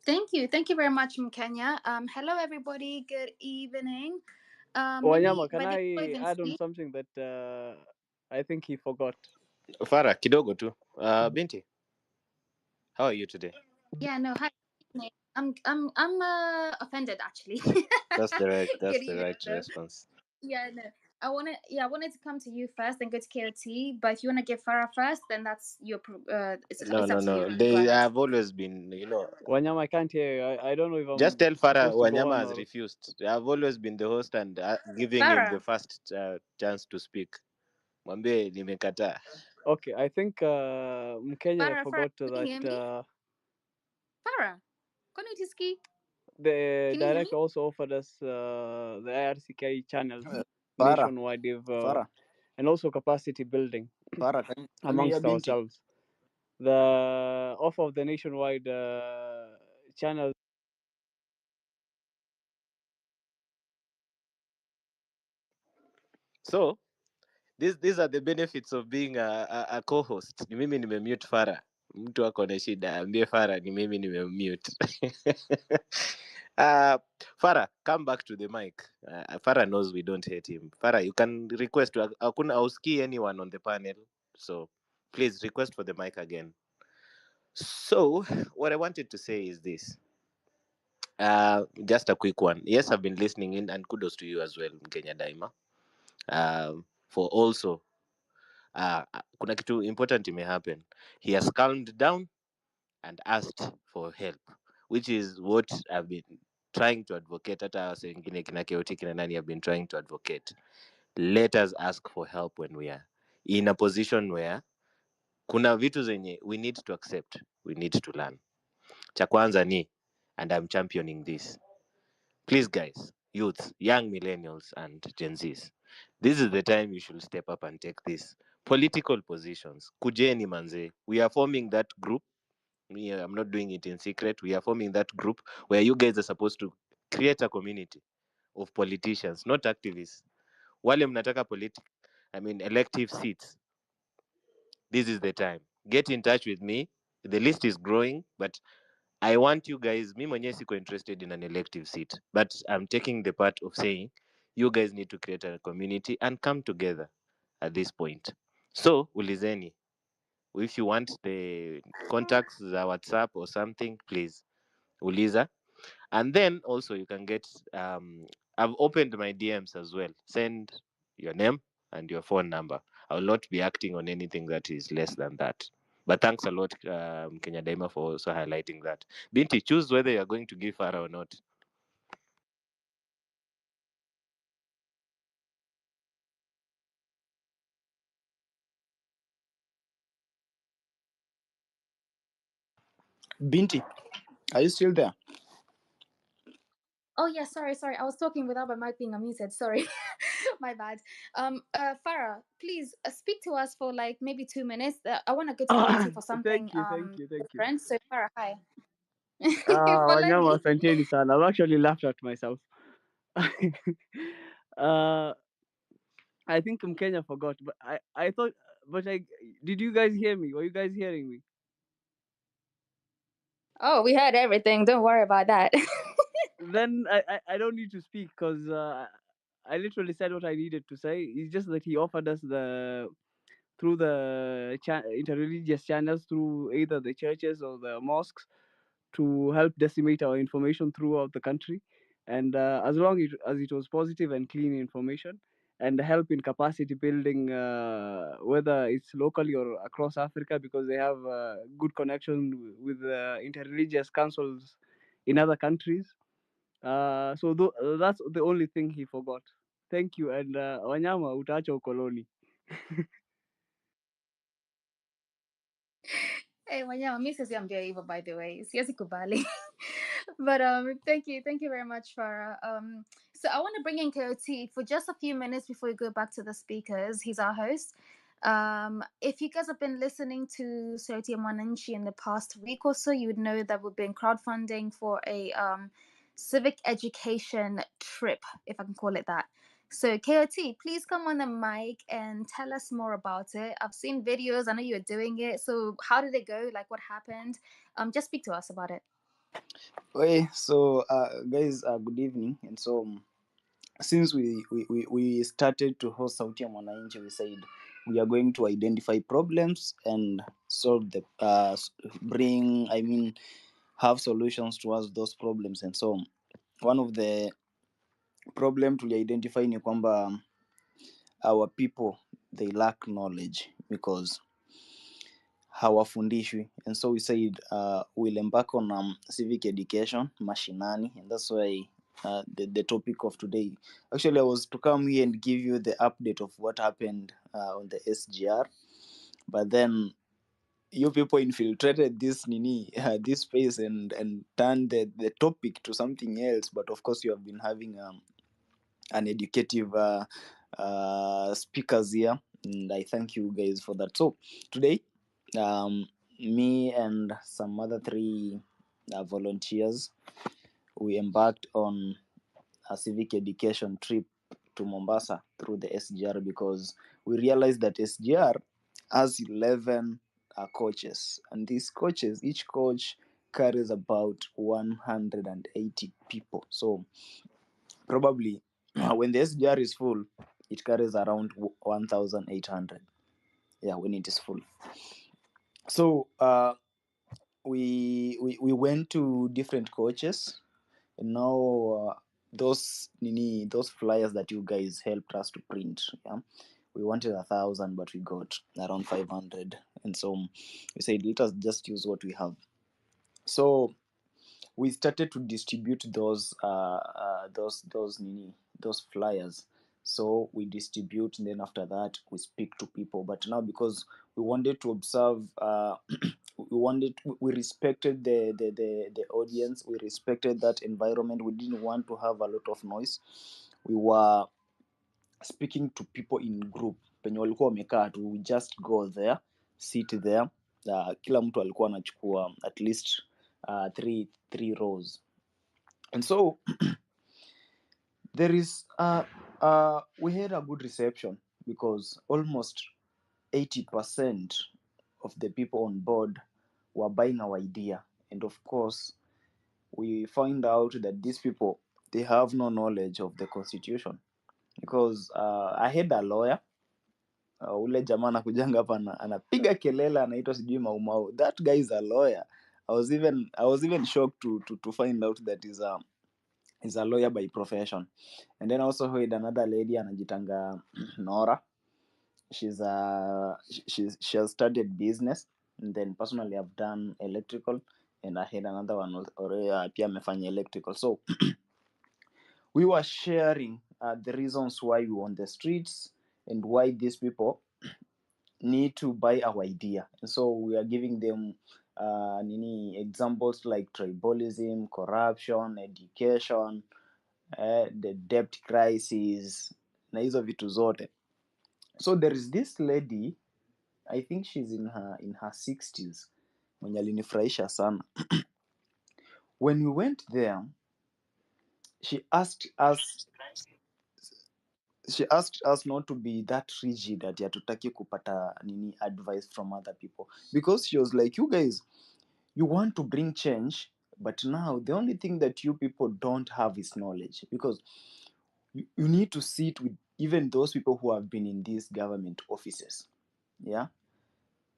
Thank you very much, Mkenya. Hello everybody, good evening. Wanyama, can by the I add on something that I think he forgot? Farah, kidogo tu. Binti, how are you today? Yeah, no, hi. I'm offended actually. That's the right Good evening, response. Yeah, no. I wanted to come to you first and go to KOT, but if you want to give Farah first, then that's your it's No. up to you. They have always been, Wanyama, I can't hear you. I don't know if I'm just tell Farah supposed to go Wanyama on has or... refused. They have always been the host and giving him the Farah. first chance to speak. Mwambie nimekataa. Okay, I think Mkenya forgot Farah, that Farah, can you speak? the director also offered us the IRCK channels Farah, nationwide, Farah, and also capacity building Farah, can you amongst hear Binti? ourselves. The offer of the nationwide channels. So these are the benefits of being a co-host. Ni mimi nimemute Farah. Mtu ako na shida, ambie Farah ni mimi nimemute. Farah, come back to the mic. Farah knows we don't hate him. Farah, you can request. Hakuna auski anyone on the panel. So please request for the mic again. So what I wanted to say is this. Just a quick one. Yes, I've been listening in, and kudos to you as well, Kenya Daima. For also kuna kitu important happen. He has calmed down and asked for help, which is what I've been trying to advocate. Hata wengine kina Keoti kina nani have been trying to advocate. Let us ask for help when we are in a position where kuna vitu zenye we need to accept, we need to learn. Cha kwanza ni, and I'm championing this. Please guys, youth, young millennials and Gen Zs, this is the time you should step up and take these political positions. Kujeni manze. We are forming that group. I'm not doing it in secret. We are forming that group where you guys are supposed to create a community of politicians, not activists. Wale mnataka elective seats. This is the time. Get in touch with me. The list is growing, but I want you guys, me mwenyewe siko interested in an elective seat, but I'm taking the part of saying you guys need to create a community and come together at this point. So, ulizeni, if you want the contacts, the WhatsApp or something, please, uliza. And then also you can get, I've opened my DMs as well. Send your name and your phone number. I will not be acting on anything that is less than that. But thanks a lot, Kenya Daima, for also highlighting that. Binti, choose whether you're going to give Farah or not. Binti, are you still there? Oh yeah, sorry. I was talking without my mic being unmuted. Sorry, my bad. Farah, please speak to us for like maybe 2 minutes. I want to go to KOT for something. Thank you. Friend. So Farah, hi. Wanyama, asanteni sana. I've actually laughed at myself. I think Mkenya forgot, but I thought, but did you guys hear me? Were you guys hearing me? Oh, we heard everything. Don't worry about that. Then I don't need to speak because I literally said what I needed to say. It's just that he offered us through the interreligious channels, through either the churches or the mosques, to help decimate our information throughout the country. And as long as it was positive and clean information, and help in capacity building, whether it's locally or across Africa, because they have good connection with interreligious councils in other countries. So that's the only thing he forgot. Thank you, and Wanyama, utaacha ukoloni. Hey, Wanyama, mi siambia hivyo, by the way. Siwezi kubali. But thank you very much, Farah. So I want to bring in KOT for just a few minutes before we go back to the speakers. He's our host. If you guys have been listening to Sauti ya Mwananchi in the past week or so, you would know that we've been crowdfunding for a civic education trip, if I can call it that. So KOT, please come on the mic and tell us more about it. I've seen videos. I know you're doing it. So how did it go? Like, what happened? Just speak to us about it. Okay, so guys, good evening. And so since we started to host Sauti ya Mwananchi, we said we are going to identify problems and solve the have solutions towards those problems. And so one of the problem to identify ni kwamba our people, they lack knowledge because hawafundishwi. And so we said we'll embark on civic education mashinani, and that's why the topic of today, actually I was to come here and give you the update of what happened on the SGR, but then you people infiltrated this this space and turned the topic to something else. But of course you have been having an educative speakers here, and I thank you guys for that. So today me and some other 3 volunteers, we embarked on a civic education trip to Mombasa through the SGR, because we realized that SGR has 11 coaches, and these coaches, each coach carries about 180 people. So probably when the SGR is full, it carries around 1,800. Yeah, when it is full. So we went to different coaches, and now those flyers that you guys helped us to print, yeah, we wanted 1,000, but we got around 500, and so we said let us just use what we have. So we started to distribute those flyers. So we distribute, and then after that we speak to people. But now, because we wanted to observe, we respected the audience, we respected that environment, we didn't want to have a lot of noise. We were speaking to people in group penye walikuwa wamekaa tu, we just go there, sit there. Kila mtu alikuwa anachukua at least three rows. And so there is we had a good reception, because almost 80% of the people on board were buying our idea. And of course we find out that these people, they have no knowledge of the constitution, because I had a lawyer, ule jamaa anakujanga hapa anapiga kelele, anaitwa sijui Maumau. That guy is a lawyer. I was even shocked to find out that is a lawyer by profession. And then also heard another lady anajitanga Nora. She has studied business, and then personally I've done electrical, and I had another one pia amefanya electrical. So we were sharing the reasons why we were on the streets and why these people need to buy our idea. And so we are giving them examples like tribalism, corruption, education, the debt crisis na hizo vitu zote. So there is this lady, I think she's in her 60s, mwenye alinifurahisha sana. When we went there, she asked us not to be that rigid ati hatutaki kupata advice from other people, because she was like, you guys, you want to bring change, but now the only thing that you people don't have is knowledge, because you need to sit with even those people who have been in these government offices, yeah,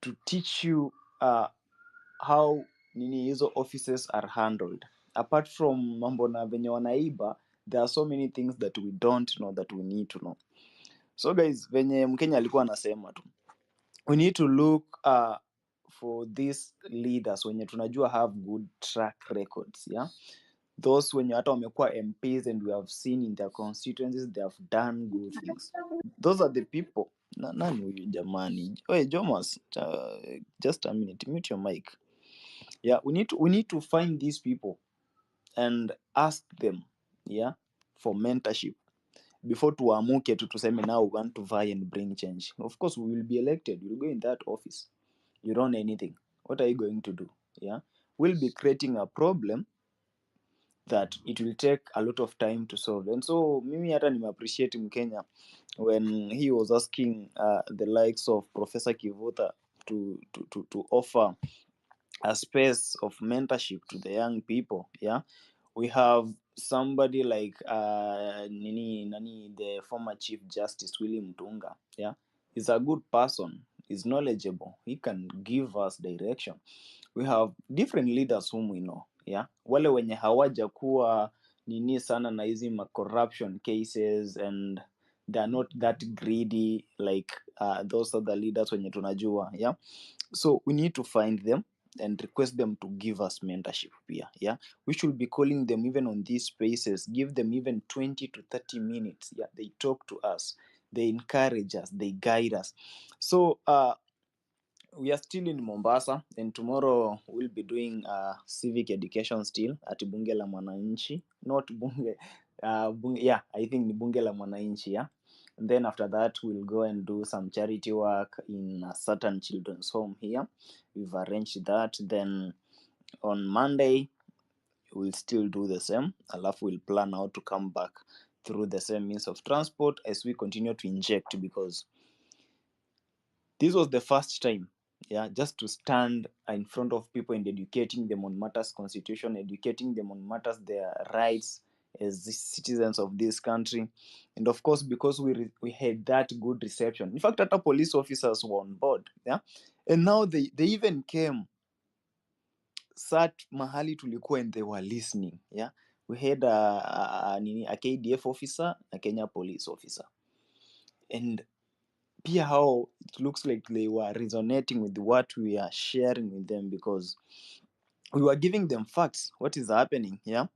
to teach you how hizo offices are handled. Apart from mambo na venye wanaiba, there are so many things that we don't know that we need to know. So guys, venye Mkenya alikuwa anasema tu, we need to look for these leaders wenye tunajua have good track records, yeah, those wenye hata wamekuwa MPs and we have seen in their constituencies they have done good things. Those are the people. Nani huyu jamani? Hey, Jomas, just a minute, mute your mic. Yeah, we need to find these people and ask them, yeah, for mentorship before tuamuke tu tuseme now we want to vie and bring change. Of course we will be elected, we'll go in that office, you don't know anything, what are you going to do? Yeah, we'll be creating a problem that it will take a lot of time to solve. And so mimi hata nimeappreciate Mkenya when he was asking the likes of Professor Kivuta to offer a space of mentorship to the young people. Yeah, we have somebody like nani the former Chief Justice William Tunga. Yeah, he's a good person, he's knowledgeable, he can give us direction. We have different leaders whom we know. Yeah, wale wenye hawaja kuwa nini sana na hizi corruption cases and they are not that greedy like those other leaders wenye tunajua. Yeah, so we need to find them and request them to give us mentorship pia. Yeah, we should be calling them even on these spaces, give them even 20 to 30 minutes. Yeah, they talk to us, they encourage us, they guide us. So we are still in Mombasa and tomorrow we'll be doing civic education still at Bunge la Mwananchi, not Bunge, yeah, I think ni Bunge la Mwananchi. Yeah, and then after that we'll go and do some charity work in a certain children's home here. We've arranged that. Then on Monday we'll still do the same, alafu we'll plan how to come back through the same means of transport as we continue to inject, because this was the first time, yeah, just to stand in front of people and educating them on matters constitution, educating them on matters their rights as citizens of this country. And of course, because we had that good reception, in fact hata police officers were on board. Yeah, and now they even came, sat mahali tulikuwa and they were listening. Yeah, we had a KDF officer, a Kenya police officer, and pia how it looks like they were resonating with what we are sharing with them, because we were giving them facts, what is happening. Yeah,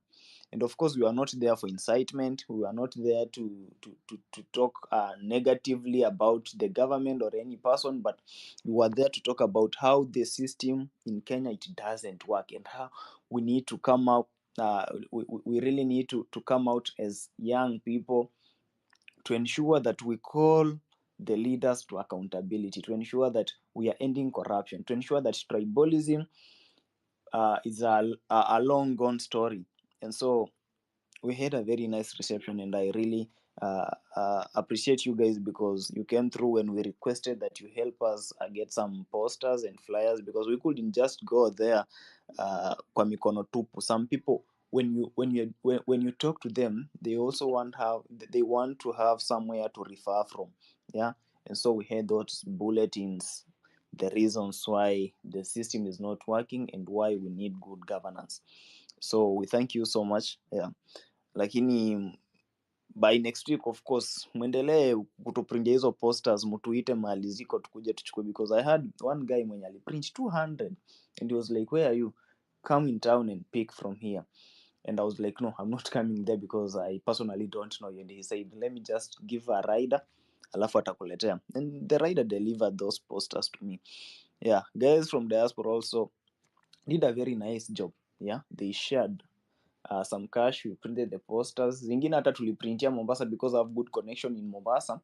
and of course we are not there for incitement, we are not there to talk negatively about the government or any person, but we were there to talk about how the system in Kenya, it doesn't work, and how we need to come out, we really need to come out as young people to ensure that we call the leaders to accountability, to ensure that we are ending corruption, to ensure that tribalism is a long gone story. And so we had a very nice reception, and I really appreciate you guys, because you came through when we requested that you help us get some posters and flyers, because we couldn't just go there kwa mikono tupu. Some people, when you talk to them, they also want to have somewhere to refer from. Yeah, and so we had those bulletins, the reasons why the system is not working and why we need good governance. So we thank you so much. Yeah, lakini by next week of course mwendelee kutuprintia hizo posters, mtuite mahali ziko tukuje tuchukue, because I had one guy mwenye aliprint 200 and he was like, where are you, come in town and pick from here. And I was like, no, I'm not coming there because I personally don't know you. And he said, let me just give a rider, alafu atakuletea. And the rider delivered those posters to me. Yeah, guys from diaspora also did a very nice job. Yeah, they shared some cash, we printed the posters. Zingine hata tuliprintia Mombasa, because I have good connection in Mombasa.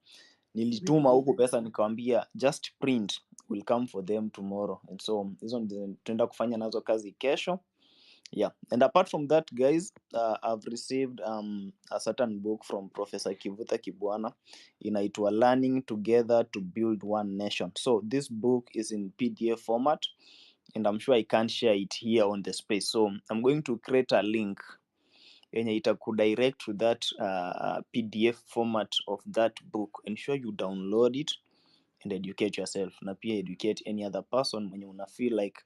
Nilituma huko pesa nikawambia just print, will come for them tomorrow. And so hizo tunaenda kufanya nazo kazi kesho. Yeah, and apart from that guys, I've received a certain book from Professor Kivuta Kibwana, inaitwa Learning Together to Build One Nation. So this book is in PDF format, and I'm sure I can't share it here on the space, so I'm going to create a link yenye itakudirect to that PDF format of that book. Ensure you download it and educate yourself, na pia educate any other person mwenye una feel like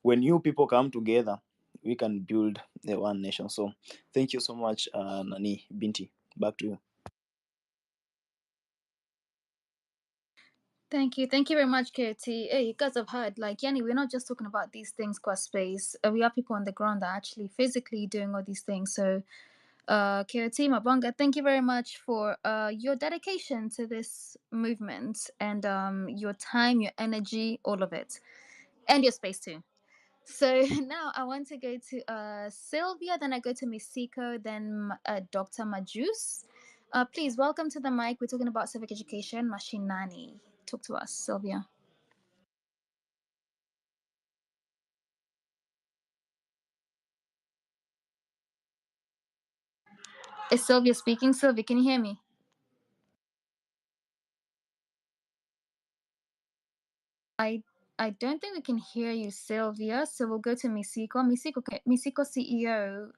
when you people come together we can build a one nation. So thank you so much. Nani Binti, back to you. Thank you very much, KT. Hey, you guys have heard, like, Yanni, we're not just talking about these things qua space. We are people on the ground that are actually physically doing all these things. So, KT Mabanga, thank you very much for your dedication to this movement and your time, your energy, all of it, and your space too. So now I want to go to Sylvia, then I go to Misiko, then Dr. Majus. Please welcome to the mic. We're talking about civic education, Mashinani. Talk to us, Sylvia. Is Sylvia speaking? Sylvia, can you hear me? I don't think we can hear you, Sylvia. So we'll go to Misiko. Misiko CEO.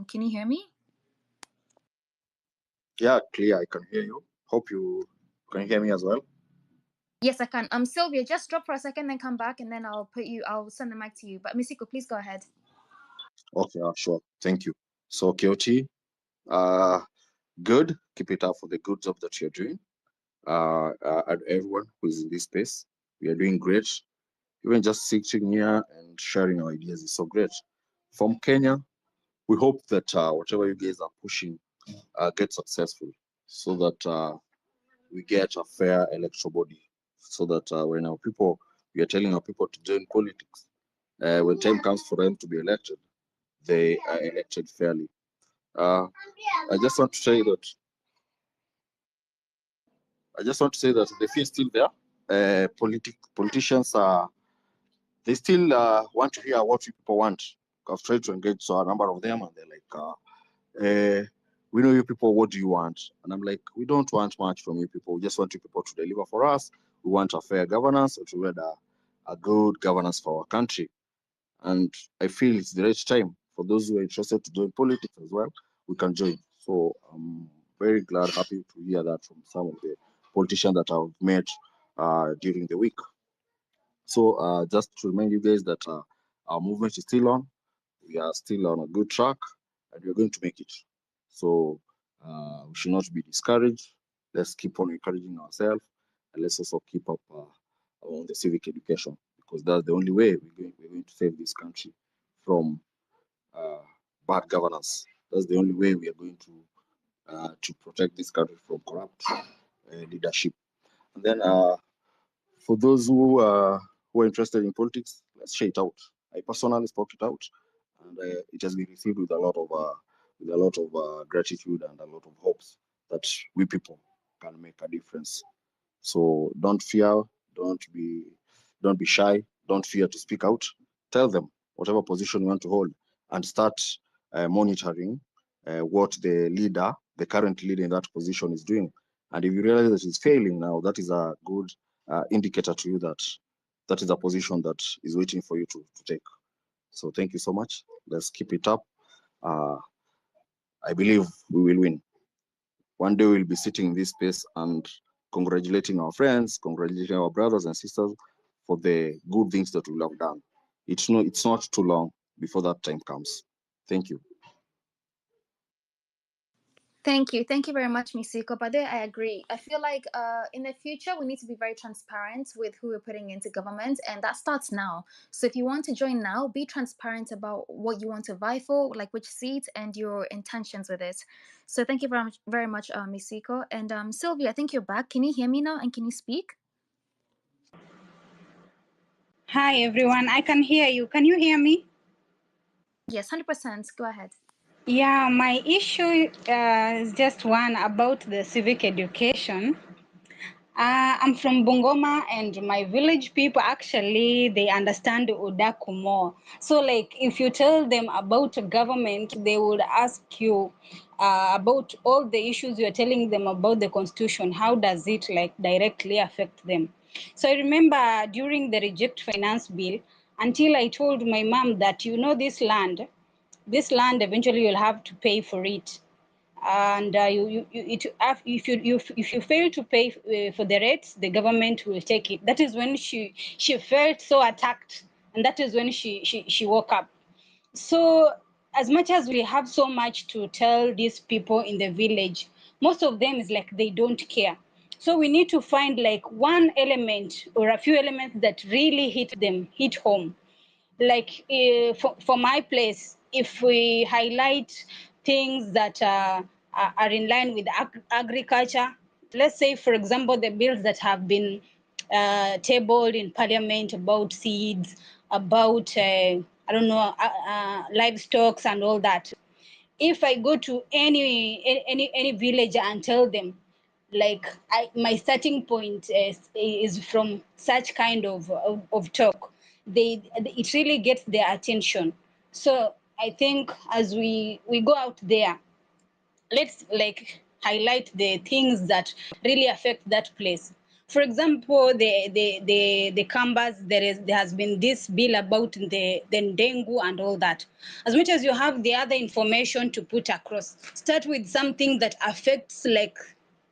Can you hear me? Yeah, clear. I can hear you. Hope you can hear me as well. Yes, I can. Sylvia, just drop for a second, then come back, and then I'll send the mic to you. But Misiko, please go ahead. Okay, sure. Thank you. So, KOT, good. Keep it up for the good job that you're doing. And everyone who is in this space, we are doing great. Even just sitting here and sharing our ideas is so great. From Kenya, we hope that whatever you guys are pushing gets successful, so that we get a fair electoral body, so that when we are telling our people to join politics, when time comes for them to be elected, they are elected fairly. I just want to say that the fear is still there. Politicians they still want to hear what people want. I've tried to engage a number of them, and they're like, we know you people, what do you want? And I'm like, we don't want much from you people. We just want you people to deliver for us. We want a fair governance, and to lead a good governance for our country. And I feel it's the right time for those who are interested to join politics as well. We can join. So I'm very glad, happy to hear that from some of the politicians that I've met during the week. So just to remind you guys that our movement is still on. We are still on a good track, and we're going to make it. So we should not be discouraged. Let's keep on encouraging ourselves, and let's also keep up on the civic education, because that's the only way we're going to save this country from bad governance. That's the only way we are going to protect this country from corrupt leadership. And then for those who are interested in politics, let's share it out. I personally spoke it out, and it has been received with a lot of gratitude and a lot of hopes that we people can make a difference. So don't fear, don't be shy, don't fear to speak out. Tell them whatever position you want to hold, and start monitoring what the current leader in that position is doing. And if you realize that he's failing now, that is a good indicator to you that that is a position that is waiting for you to take. So thank you so much. Let's keep it up. I believe we will win. One day we'll be sitting in this space and congratulating our friends, congratulating our brothers and sisters for the good things that we have done. It's not too long before that time comes. Thank you. Thank you very much, Misiko. But there, I agree. I feel like in the future we need to be very transparent with who we're putting into government, and that starts now. So if you want to join now, be transparent about what you want to vie for, like which seat and your intentions with it. So thank you very much, Misiko. And Sylvia, I think you're back. Can you hear me now? And can you speak? Hi everyone, I can hear you. Can you hear me? Yes, 100%. Go ahead. Yeah, my issue is just one about the civic education. I'm from Bungoma, and my village people actually they understand Udaku more. So like if you tell them about government, they would ask you about all the issues you're telling them about the constitution. How does it like directly affect them? So I remember during the reject finance bill, until I told my mom that this land eventually you'll have to pay for it, and if you fail to pay for the rates, the government will take it. That is when she felt so attacked, and that is when she woke up. So as much as we have so much to tell these people in the village, most of them is like they don't care. So we need to find like one element or a few elements that really hit home. Like for my place, if we highlight things that are in line with agriculture, let's say, for example, the bills that have been tabled in parliament about seeds, about, I don't know, livestock and all that. If I go to any villager and tell them, like, my starting point is from such kind of talk, it really gets their attention. So I think as we go out there, let's like highlight the things that really affect that place. For example, the Kambas, there has been this bill about the dengue and all that. As much as you have the other information to put across, start with something that affects like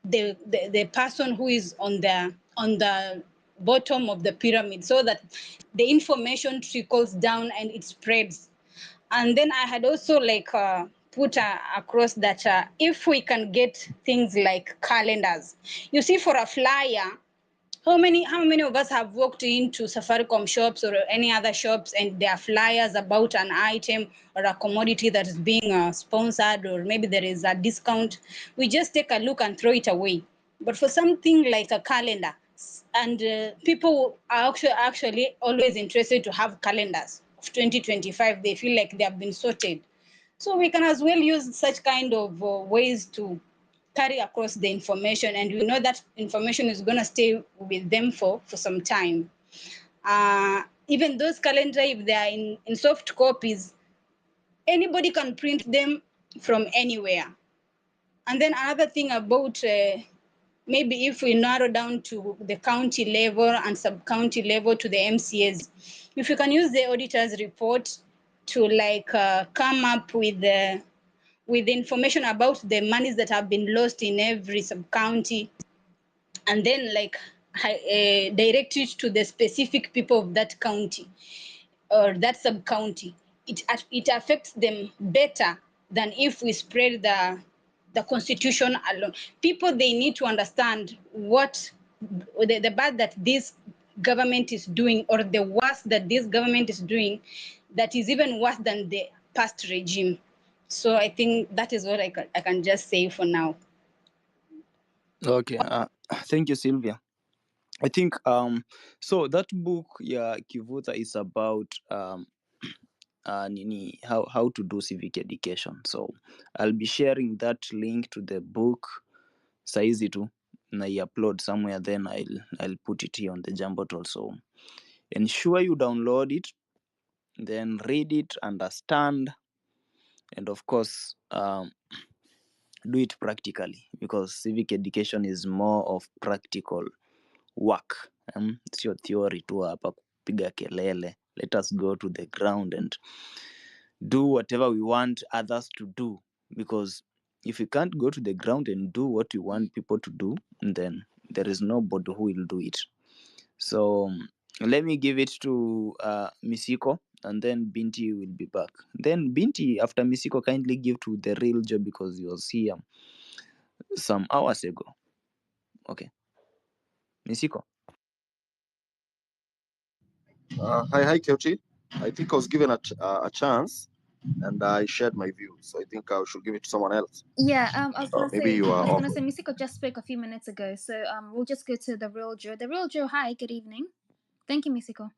the person who is on the bottom of the pyramid, so that the information trickles down and it spreads. And then I had also like put across that if we can get things like calendars, you see, for a flyer, how many of us have walked into Safaricom shops or any other shops and there are flyers about an item or a commodity that is being sponsored, or maybe there is a discount? We just take a look and throw it away. But for something like a calendar, and people are actually always interested to have calendars of 2025. They feel like they have been sorted. So we can as well use such kind of ways to carry across the information, and we know that information is going to stay with them for some time. Even those calendar, if they are in soft copies, anybody can print them from anywhere. And then another thing about maybe if we narrow down to the county level and sub-county level to the MCAs, if you can use the auditor's report to like come up with information about the monies that have been lost in every sub-county, and then like direct it to the specific people of that county or that sub-county, it affects them better than if we spread the constitution alone. People, they need to understand what the bad that this government is doing, or the worst that this government is doing, that is even worse than the past regime. So I think that is what I can just say for now. Okay, thank you, Sylvia. I think so that book, yeah, Kivuta, is about nini, how to do civic education. So I'll be sharing that link to the book saizi tu na upload somewhere, then I'll put it here on the Jambot. So ensure you download it, then read it, understand, and of course do it practically, because civic education is more of practical work. Sio theory tu hapa kupiga kelele. Let us go to the ground and do whatever we want others to do, because if you can't go to the ground and do what you want people to do, then there is nobody who will do it. So let me give it to Misiko, and then Binti will be back. Then Binti, after Misiko, kindly give to the real job, because he was here some hours ago. Okay, Misiko. Hi, Kelchi. I think I was given a chance, and I shared my view. So I think I should give it to someone else. Yeah, I was gonna Maybe say, you are off. Misiko just spoke a few minutes ago, so we'll just go to the real Joe. The real Joe, hi, good evening. Thank you, Misiko.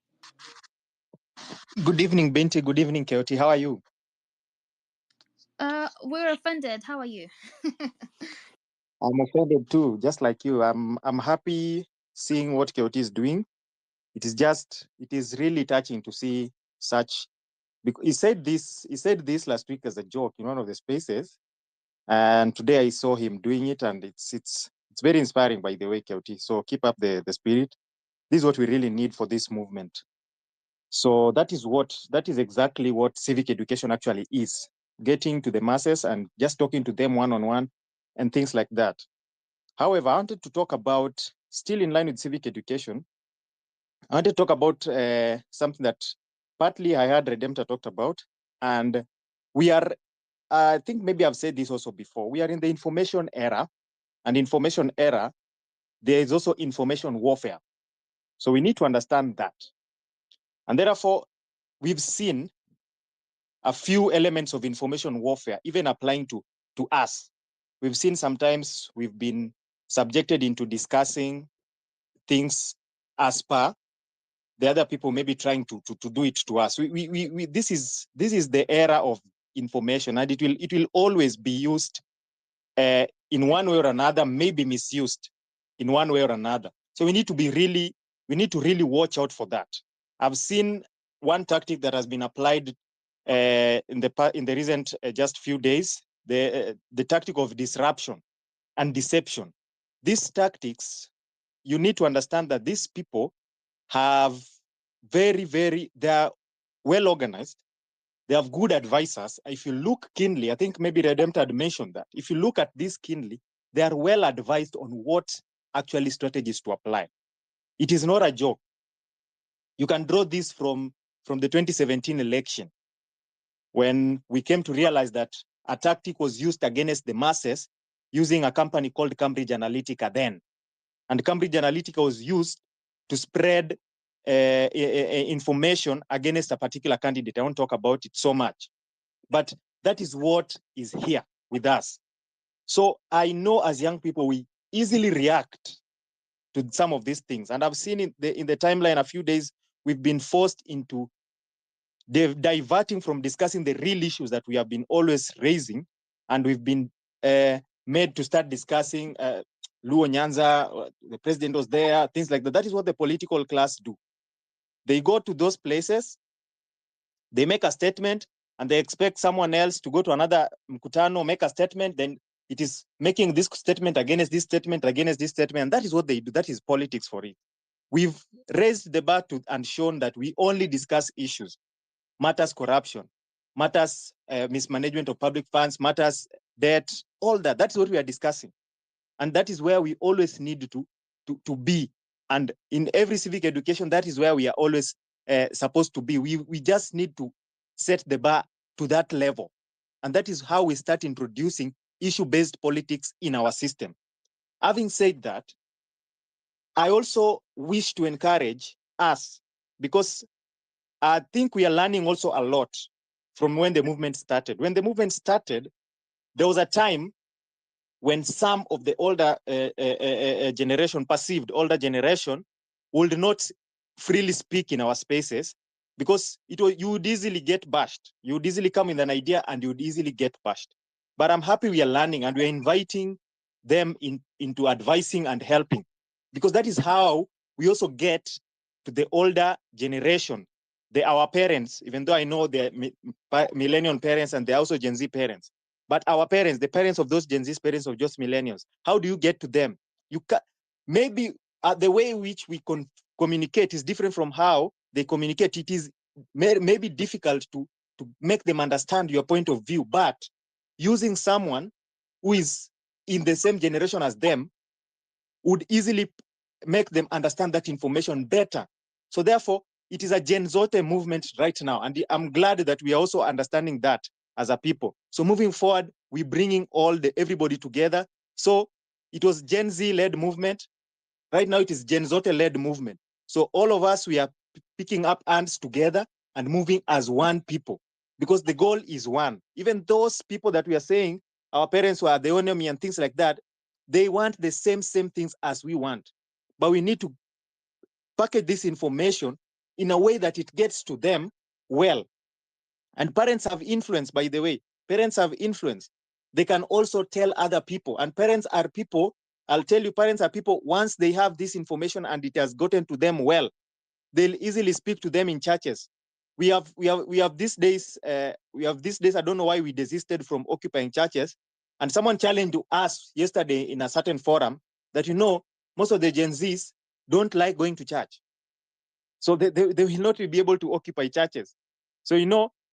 Good evening, Binti. Good evening, Keoti. How are you? We're offended. How are you? I'm offended too, just like you. I'm happy seeing what Keoti is doing. It is really touching to see such, because he said this last week as a joke in one of the spaces, and today I saw him doing it, and it's very inspiring, by the way, Keoti. So keep up the spirit. This is what we really need for this movement. So that is exactly what civic education actually is. Getting to the masses and just talking to them one-on-one and things like that. However, I wanted to talk about, still in line with civic education, I wanted to talk about something that partly I heard Redemptor talked about, and we are, I think maybe I've said this also before, we are in the information era, and information era, there is also information warfare. So we need to understand that. And therefore, we've seen a few elements of information warfare, even applying to us. We've seen sometimes we've been subjected into discussing things as per the other people maybe trying to do it to us. This is the era of information, and it will always be used in one way or another, maybe misused in one way or another. So we need to really watch out for that. I've seen one tactic that has been applied in the recent just few days, the tactic of disruption and deception. These tactics, you need to understand that these people have they are well organized. They have good advisors. If you look keenly, I think maybe Redemptor had mentioned that. If you look at this keenly, they are well advised on what actually strategies to apply. It is not a joke. You can draw this from the 2017 election, when we came to realize that a tactic was used against the masses using a company called Cambridge Analytica then. And Cambridge Analytica was used to spread information against a particular candidate. I won't talk about it so much, but that is what is here with us. So I know as young people, we easily react to some of these things. And I've seen in the timeline a few days, we've been forced into diverting from discussing the real issues that we have been always raising. And we've been made to start discussing Luo Nyanza, the president was there, things like that. That is what the political class do. They go to those places, they make a statement, and they expect someone else to go to another mkutano, make a statement, then it is making this statement against this statement, against this statement, and that is what they do. That is politics for it. We've raised the bar and shown that we only discuss issues, matters corruption, matters mismanagement of public funds, matters debt, all that. That's what we are discussing. And that is where we always need to be. And in every civic education, that is where we are always supposed to be. We just need to set the bar to that level. And that is how we start introducing issue-based politics in our system. Having said that, I also wish to encourage us, because I think we are learning also a lot from when the movement started. When the movement started, there was a time when some of the older generation, perceived older generation, would not freely speak in our spaces, because you would easily get bashed. You would easily come with an idea and you would easily get bashed. But I'm happy we are learning and we're inviting them into advising and helping, because that is how we also get to the older generation, our parents, even though I know they're millennial parents and they're also Gen Z parents. But our parents, the parents of those Gen Z parents of just millennials, how do you get to them? You can maybe the way in which we communicate is different from how they communicate. It is maybe difficult to make them understand your point of view, but using someone who is in the same generation as them would easily make them understand that information better. So therefore, it is a Gen Zote movement right now. And I'm glad that we are also understanding that as a people. So moving forward, we're bringing everybody together. So it was Gen Z-led movement. Right now, it is Gen Zote-led movement. So all of us, we are picking up hands together and moving as one people, because the goal is one. Even those people that we are saying, our parents were the enemy and things like that, they want the same things as we want. But we need to package this information in a way that it gets to them well. And parents have influence, by the way. Parents have influence. They can also tell other people. And parents are people, I'll tell you, parents are people, once they have this information and it has gotten to them well, they'll easily speak to them in churches. We have these days, I don't know why we desisted from occupying churches. And someone challenged us yesterday in a certain forum that, most of the Gen Zs don't like going to church. So they will not be able to occupy churches. So,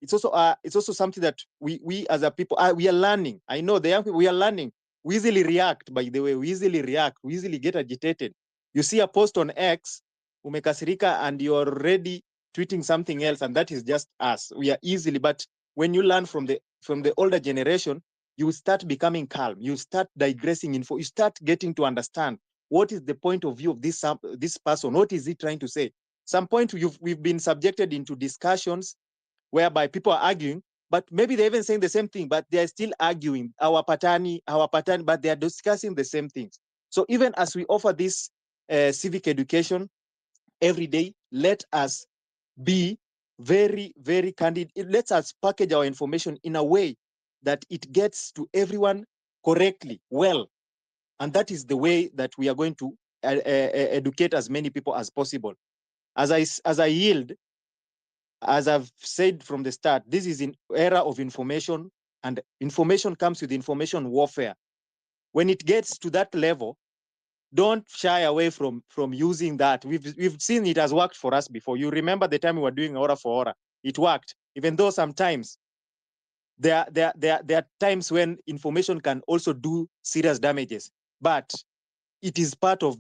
it's also something that we as a people, we are learning. I know the young people, we are learning. We easily react, by the way. We easily react. We easily get agitated. You see a post on X, umekasirika, and you're already tweeting something else, and that is just us. We are easily, but when you learn from the older generation, you start becoming calm. You start digressing info. You start getting to understand what is the point of view of this person? What is he trying to say? Some point we've been subjected into discussions whereby people are arguing, but maybe they're even saying the same thing, but they're still arguing our patani, but they are discussing the same things. So even as we offer this civic education every day, let us be very, very candid. Let us package our information in a way that it gets to everyone correctly, well. And that is the way that we are going to educate as many people as possible. As I yield, as I've said from the start, this is an era of information, and information comes with information warfare. When it gets to that level, don't shy away from using that. We've seen it has worked for us before. You remember the time we were doing Aura for Aura. It worked, even though sometimes there are times when information can also do serious damages. But it is part of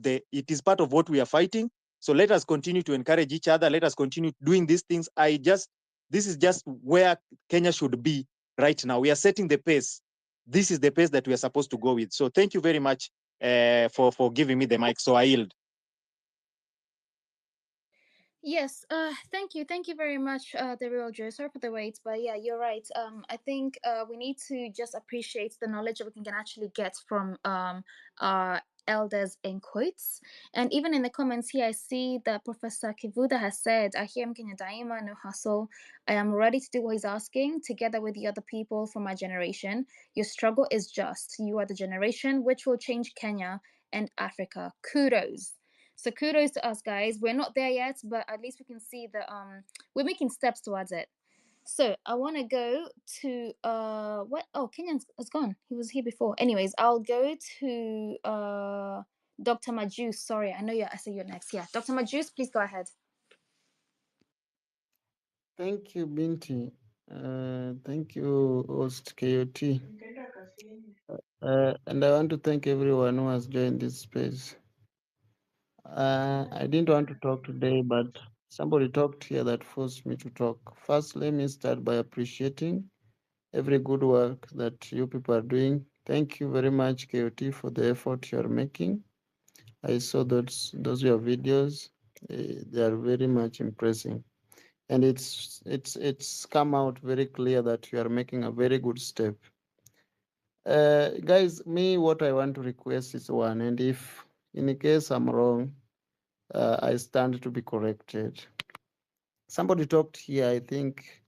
what we are fighting. So let us continue to encourage each other. Let us continue doing these things. This is just where Kenya should be right now. We are setting the pace. This is the pace that we are supposed to go with. So thank you very much for giving me the mic. So I yield. Yes, thank you very much, the real Joe. Sorry for the wait, but yeah, you're right. I think we need to just appreciate the knowledge that we can actually get from our elders in quotes. And even in the comments here, I see that Professor Kivuda has said, "I hear Kenya Daima, no hustle. I am ready to do what he's asking, together with the other people from my generation. Your struggle is just. You are the generation which will change Kenya and Africa. Kudos." So kudos to us, guys. We're not there yet, but at least we can see that we're making steps towards it. So I want to go to what? Oh, Kenyan has gone. He was here before. Anyways, I'll go to Dr. Majus. Sorry, I know I say you're next. Yeah, Dr. Majus, please go ahead. Thank you, Binti. Thank you, host KOT. And I want to thank everyone who has joined this space. I didn't want to talk today, but somebody talked here that forced me to talk. First, let me start by appreciating every good work that you people are doing. Thank you very much, KOT, for the effort you are making. I saw those your videos. They are very much impressive. And it's come out very clear that you are making a very good step. Guys, me, what I want to request is one, and if in case I'm wrong, I stand to be corrected. Somebody talked here, I think,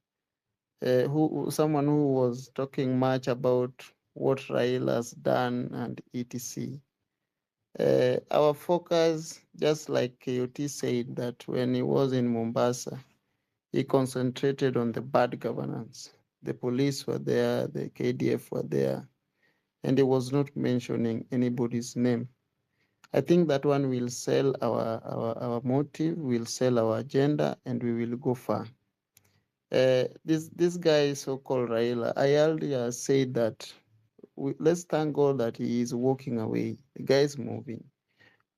someone who was talking much about what Raila has done and etc. Our focus, just like KOT said, that when he was in Mombasa, he concentrated on the bad governance. The police were there, the KDF were there, and he was not mentioning anybody's name. I think that one will sell our motive, will sell our agenda, and we will go far. This guy, so-called Raila, I earlier said that let's thank God that he is walking away. The guy is moving.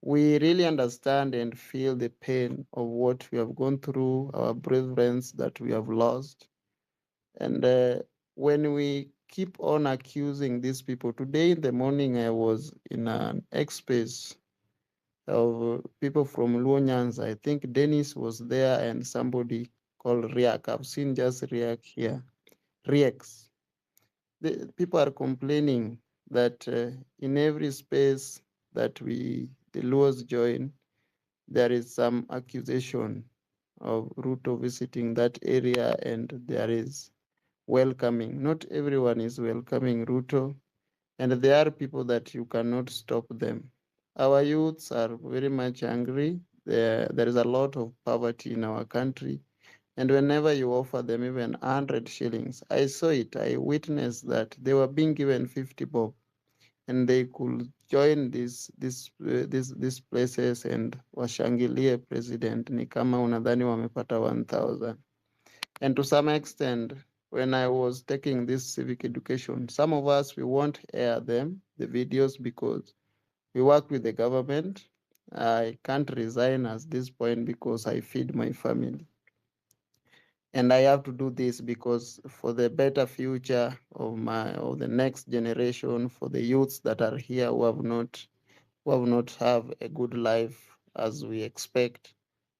We really understand and feel the pain of what we have gone through, our brethren that we have lost. And when we keep on accusing these people, today in the morning I was in an X-Space of people from Luo. I think Dennis was there and somebody called Riak. I've seen just Riak here. Riaks. The people are complaining that in every space that the Luos join, there is some accusation of Ruto visiting that area and there is welcoming. Not everyone is welcoming Ruto, and there are people that you cannot stop them. Our youths are very much angry. There is a lot of poverty in our country. And whenever you offer them even 100 shillings, I saw it, I witnessed that they were being given 50 bob and they could join these places and washangilie president ni kama unadhani wamepata 1000. And to some extent, when I was taking this civic education, some of us, we won't air them, the videos, because we work with the government. I can't resign at this point because I feed my family. And I have to do this because for the better future of the next generation, for the youths that are here who have not who have not have a good life as we expect,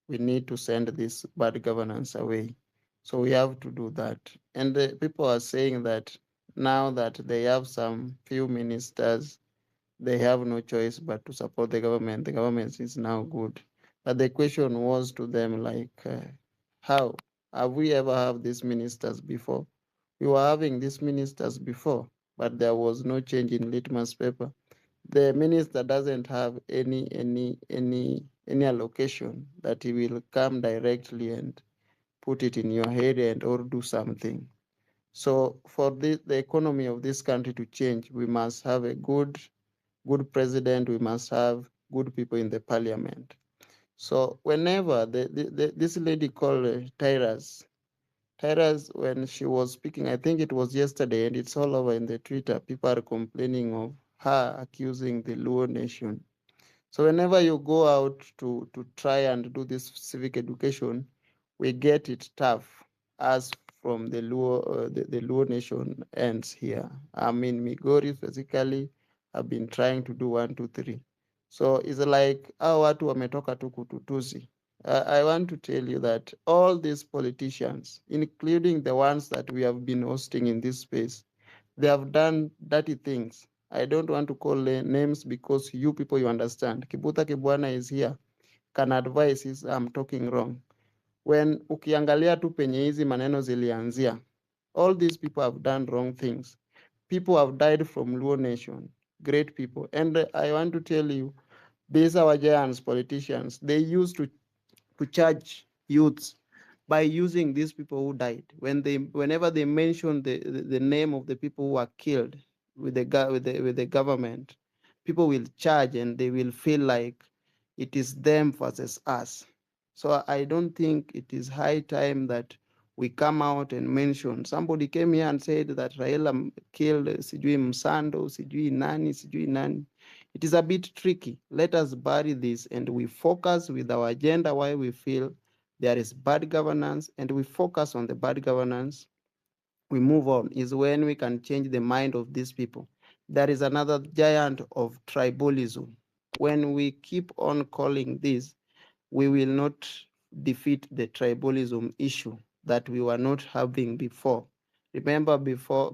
we need to send this bad governance away. So we have to do that. And the people are saying that now that they have some few ministers, they have no choice but to support the government. The government is now good. But the question was to them like, how? Have we ever have these ministers before? We were having these ministers before, but there was no change in litmus paper. The minister doesn't have any allocation that he will come directly and put it in your head and or do something. So for the economy of this country to change, we must have a good president. We must have good people in the parliament. So whenever this lady called Tyrus, when she was speaking, I think it was yesterday, and it's all over in the Twitter. People are complaining of her accusing the Luo nation. So whenever you go out to try and do this civic education, we get it tough as from the the Luo nation ends here. I mean, Migori physically have been trying to do 1, 2, 3. So it's like hao watu wametoka tu kututusi. I want to tell you that all these politicians, including the ones that we have been hosting in this space, they have done dirty things. I don't want to call names because you people, you understand. Kibuta Kibwana is here, can advise is I'm talking wrong. When ukiangalia tu penye hizi maneno zilianzia, all these people have done wrong things. People have died from Luo nation, great people. And I want to tell you, these our giants, politicians, they used to charge youths by using these people who died. Whenever they mention the name of the people who are killed with the government, people will charge and they will feel like it is them versus us. So I don't think it is high time that we come out and mention. Somebody came here and said that Raila killed sijui Msando, sijui nani. It is a bit tricky. Let us bury this and we focus with our agenda why we feel there is bad governance, and we focus on the bad governance. We move on, is when we can change the mind of these people. There is another giant of tribalism. When we keep on calling this, we will not defeat the tribalism issue that we were not having before. Remember, before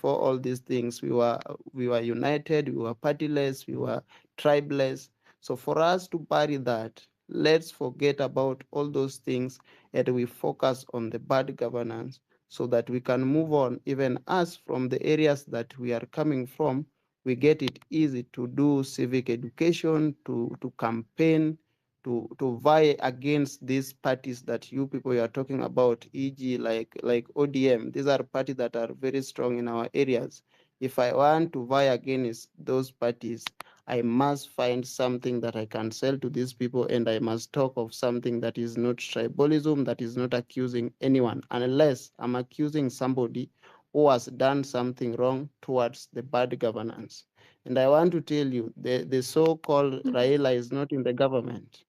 all these things, we were united, we were partyless, we were tribeless. So for us to bury that, let's forget about all those things and we focus on the bad governance so that we can move on. Even us from the areas that we are coming from, we get it easy to do civic education, to campaign, to vie against these parties that you people are talking about, e.g., like ODM. These are parties that are very strong in our areas. If I want to vie against those parties, I must find something that I can sell to these people, and I must talk of something that is not tribalism, that is not accusing anyone, unless I'm accusing somebody who has done something wrong towards the bad governance. And I want to tell you, the so-called Raila is not in the government.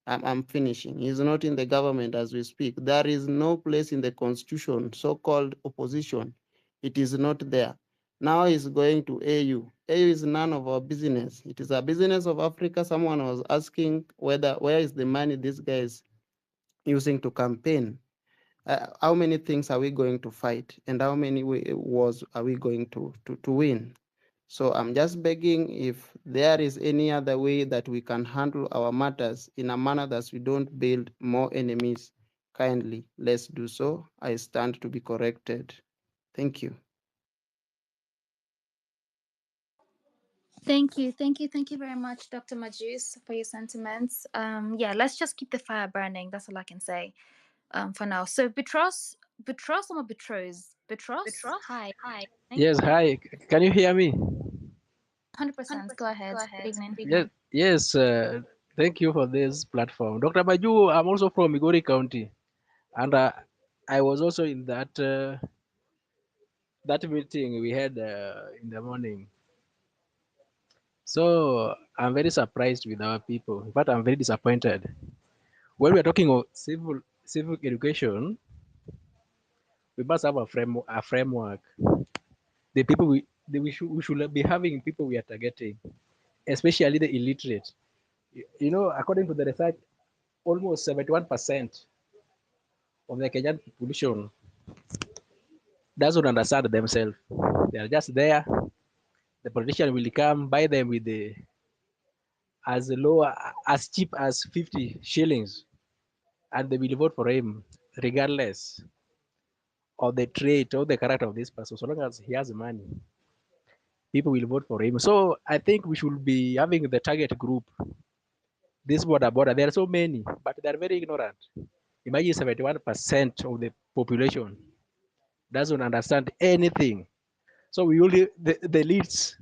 I'm finishing. He's not in the government as we speak. There is no place in the constitution, so-called opposition. It is not there. Now he's going to AU. AU is none of our business. It is a business of Africa. Someone was asking where is the money this guy is using to campaign. How many things are we going to fight, and how many wars are we going to win? So I'm just begging, if there is any other way that we can handle our matters in a manner that we don't build more enemies, kindly let's do so. I stand to be corrected. Thank you. Thank you very much, Dr. Majus, for your sentiments. Yeah, let's just keep the fire burning. That's all I can say. For now. So Betros or Betros? Betros? Hi. Yes, hi. Can you hear me? 100%. Go ahead. Good evening. Yes, yes. Thank you for this platform, Dr. Baju. I'm also from Migori County, and I was also in that meeting we had in the morning. So I'm very surprised with our people, but I'm very disappointed. When we're talking of civic education, we must have a framework. The people we should be having people we are targeting. especially the illiterate. You know, according to the research, almost 71% of the Kenyan population doesn't understand themselves. They are just there. The politician will come buy them with the as low as cheap as 50 shillings, and they will vote for him regardless of the trait or the character of this person. So long as he has money, people will vote for him. So I think we should be having the target group. This border. There are so many, but they are very ignorant. Imagine 71% of the population doesn't understand anything. So we only the leads.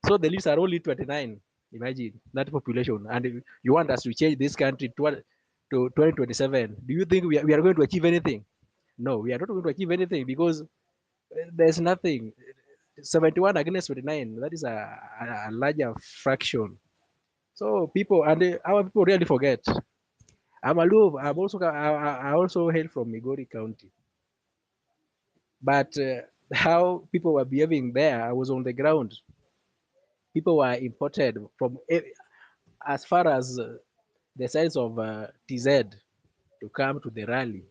So the leads are only 29. Imagine that population, and you want us to change this country to 2027. Do you think we are going to achieve anything? No, we are not going to achieve anything because there's nothing. 71 against 29. That is a larger fraction. So people and our people really forget. I'm a Luo. I also hail from Migori County. But how people were behaving there, I was on the ground. People were imported from as far as the size of TZ to come to the rally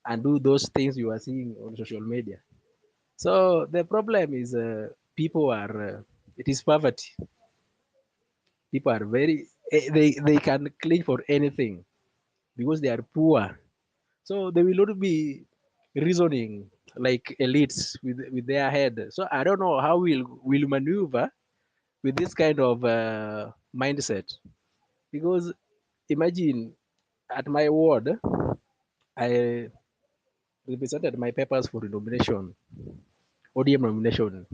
and do those things you are seeing on social media. So the problem is people are, it is poverty. People are they can cling for anything because they are poor. So they will not be reasoning like elites with their head. So I don't know how we'll maneuver with this kind of mindset. Because imagine at my ward, I represented my papers for the nomination, ODM nomination.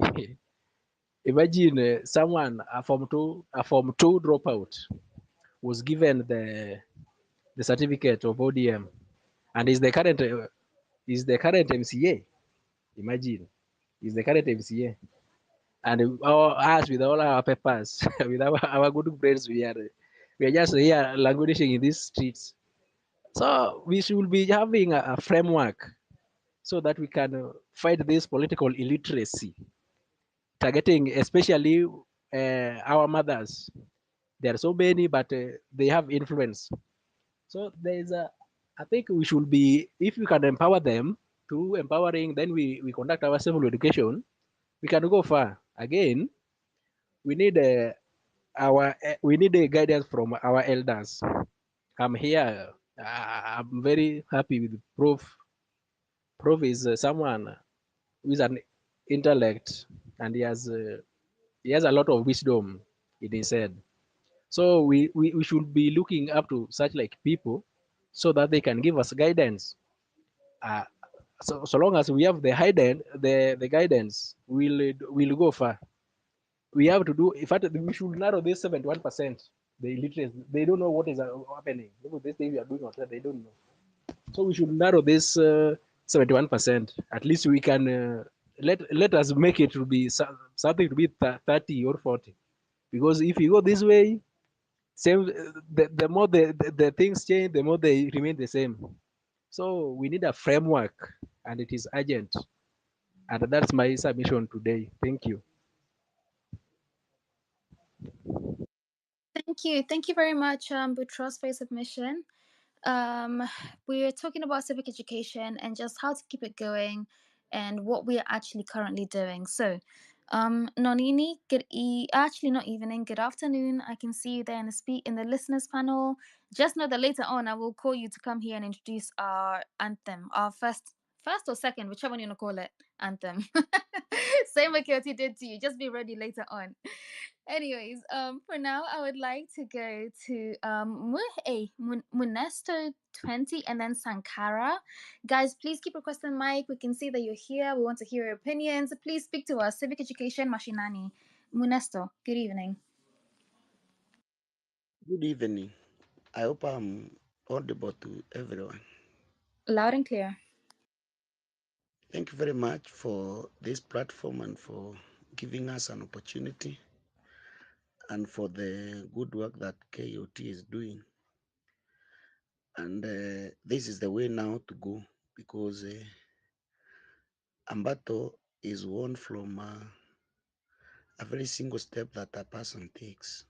Imagine someone a form two dropout was given the certificate of ODM, and is the current MCA. Imagine, is the current MCA, and us with all our papers, with our good grades, we are just here languishing in these streets. So we should be having a framework so that we can fight this political illiteracy, targeting especially our mothers. There are so many, but they have influence. So I think we should be, if we can empower them through empowering, then we conduct our civil education, we can go far. Again, we need we need a guidance from our elders. I'm here. I'm very happy with Prof. Prof is someone who is an intellect, and he has a lot of wisdom in his head. So we should be looking up to such like people so that they can give us guidance. Uh, so long as we have the guidance, we'll go far. We have to do. In fact, we should narrow this 71%. The illiterates, they don't know what is happening. Look at this thing we are doing outside, they don't know. So we should narrow this 71%. At least we can let us make it to be something to be 30 or 40. Because if you go this way, same the more the things change, the more they remain the same. So we need a framework, and it is urgent. And that's my submission today. Thank you. Thank you very much, Boutros, for your submission. Um, we're talking about civic education and just how to keep it going and what we are actually currently doing. So, Nonini, actually not evening, good afternoon. I can see you there in the listeners panel. Just know that later on I will call you to come here and introduce our anthem, our first or second, whichever one you want to call it, anthem. Same way Kyoti did to you. Just be ready later on. Anyways, for now, I would like to go to Munesto 20 and then Sankara. Guys, please keep requesting mic. We can see that you're here. We want to hear your opinions. Please speak to us. Civic Education Mashinani. Munesto, good evening. Good evening. I hope I'm audible to everyone. Loud and clear. Thank you very much for this platform and for giving us an opportunity and for the good work that KOT is doing. And this is the way now to go because Ambato is one from a very single step that a person takes.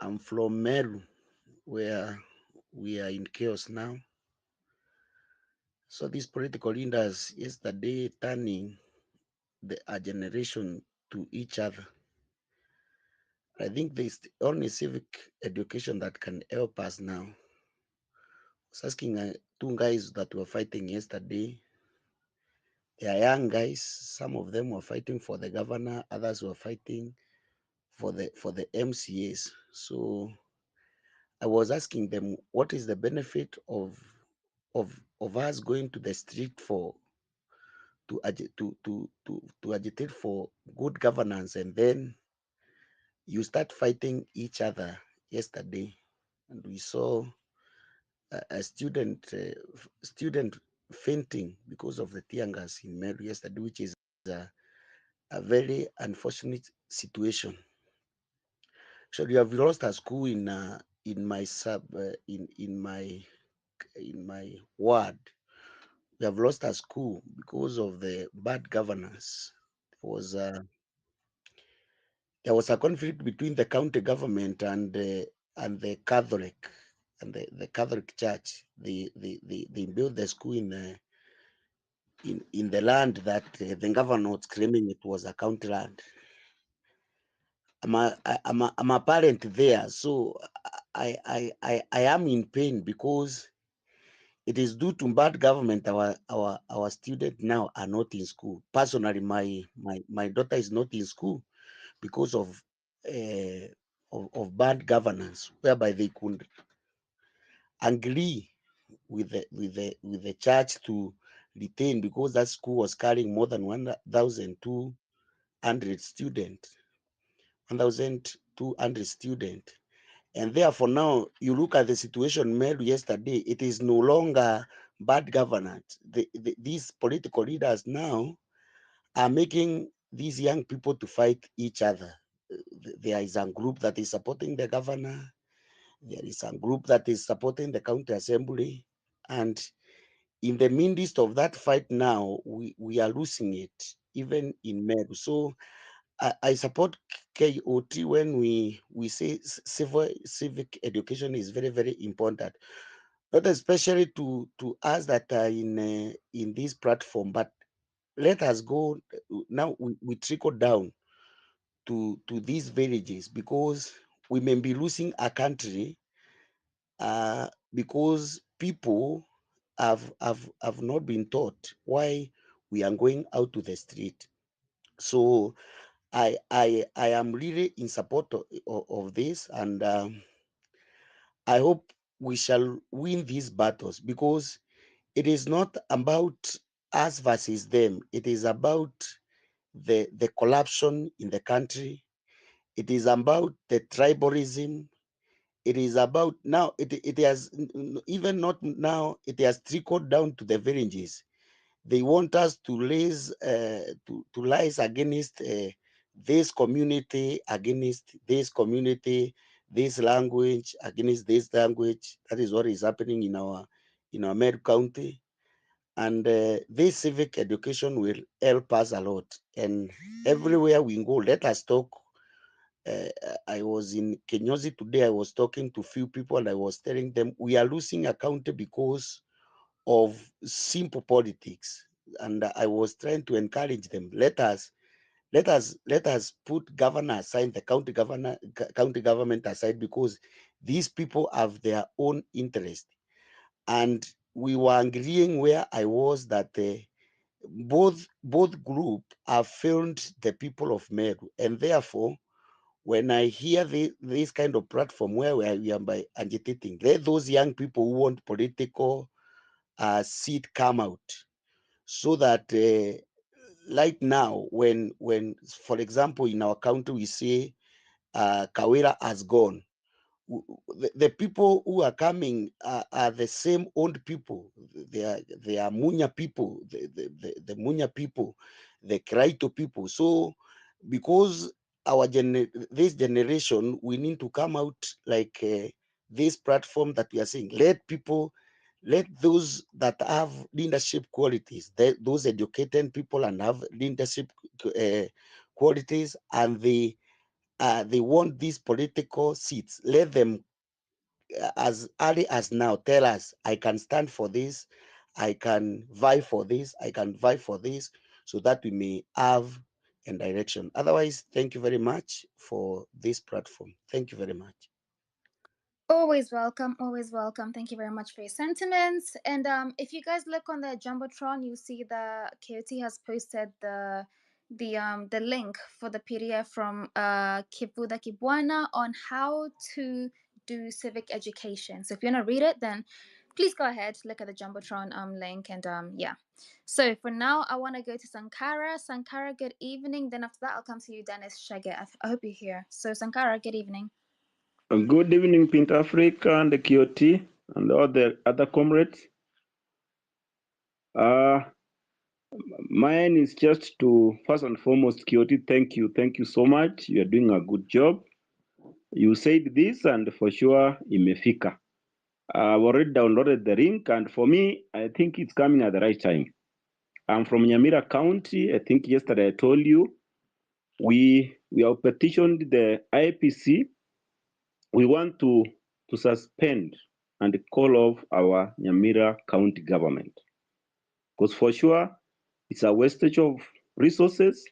I'm from Meru, where we are in chaos now. So these political leaders yesterday turning a generation to each other. I think there's only civic education that can help us now. I was asking two guys that were fighting yesterday. They are young guys. Some of them were fighting for the governor. Others were fighting for the MCAs. So I was asking them, what is the benefit of us going to the street for to agitate for good governance, and then you start fighting each other yesterday, and we saw a student fainting because of the tear gas in Meru yesterday, which is a very unfortunate situation. So we have lost a school in my sub in my ward. We have lost a school because of the bad governance. There was a conflict between the county government and the Catholic and the Catholic Church. They built the school in the land that the governor was claiming it was a county land. I'm a parent there, so I am in pain because it is due to bad government. Our students now are not in school. Personally, my daughter is not in school because uh, of bad governance, whereby they could agree with the church to retain, because that school was carrying more than 1,200 students, 1,200 students. And therefore, now you look at the situation made yesterday, it is no longer bad governance. These political leaders now are making these young people to fight each other. There is a group that is supporting the governor, there is a group that is supporting the county assembly, and in the midst of that fight now, we are losing it, even in Meru. So I support KOT when we say civic education is very, very important, not especially to us that are in this platform, but let us go now. We trickle down to these villages, because we may be losing a country because people have not been taught why we are going out to the street. So I am really in support of this, and I hope we shall win these battles, because it is not about us versus them. It is about the corruption in the country. It is about the tribalism. It is about now. It has even not now. It has trickled down to the villages. They want us to raise to rise against this community, against this community, this language, against this language. That is what is happening in our Meru County. And this civic education will help us a lot. And everywhere we go, let us talk. I was in Kenyozi today. I was talking to few people, and I was telling them we are losing a county because of simple politics. And I was trying to encourage them. Let us put governor aside, the county government aside, because these people have their own interest. And we were agreeing where I was that both group have failed the people of Meru, and therefore, when I hear this kind of platform where we are by agitating, let those young people who want political seat come out, so that right now, when for example in our country we say Kawira has gone, the people who are coming are the same old people. They are Munya people, the Munya people, the Kraito people. So because this generation, we need to come out like this platform that we are saying. Let those that have leadership qualities, those educated people and have leadership qualities, and they want these political seats. Let them, as early as now, tell us, I can stand for this, I can vie for this, I can vie for this, so that we may have a direction. Otherwise, thank you very much for this platform. Thank you very much. Always welcome, always welcome. Thank you very much for your sentiments. And if you guys look on the Jumbotron, you see the KOT has posted the link for the PDF from Kivuda Kibwana on how to do civic education. So if you want to read it, then please go ahead, look at the Jumbotron link, and yeah. So for now, I want to go to Sankara. Sankara, good evening. Then after that, I'll come to you, Dennis Shege. I hope you're here. So Sankara, good evening. Good evening, Pint Africa and the KOT and all the other comrades. Mine is just to, first and foremost, KOT, thank you so much. You are doing a good job. You said this, and for sure, imefika. I've already downloaded the link, and for me, I think it's coming at the right time. I'm from Nyamira County. I think yesterday I told you we have petitioned the IPC. We want to suspend and call off our Nyamira County government. Because for sure, it's a wastage of resources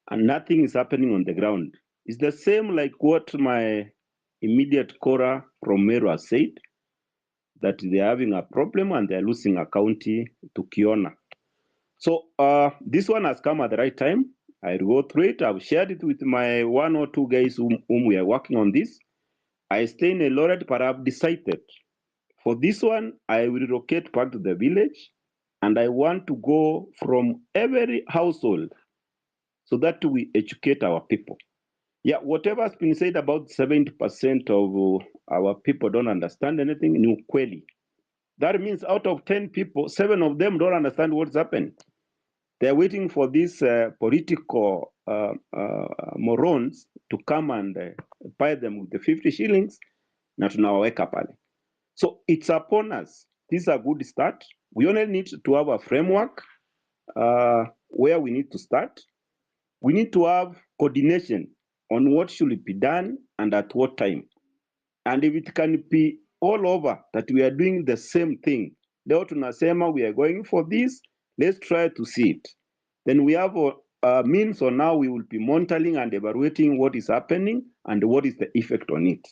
and nothing is happening on the ground. It's the same like what my immediate Cora from Meru has said, that they're having a problem and they're losing a county to Kiona. So this one has come at the right time. I'll go through it. I've shared it with my 1 or 2 guys whom we are working on this. I stay in Eldoret, but I've decided for this one, I will relocate back to the village, and I want to go from every household so that we educate our people. Yeah, whatever has been said about 70% of our people don't understand anything, new kweli. That means out of 10 people, 7 of them don't understand what's happened. They're waiting for these political morons to come and buy them with the 50 shillings. Na tunawaweka pale. So it's upon us. This is a good start. We only need to have a framework where we need to start. We need to have coordination on what should be done and at what time. And if it can be all over that we are doing the same thing, leo tunasema we are going for this, let's try to see it. Then we have a means on how we will be monitoring and evaluating what is happening and what is the effect on it.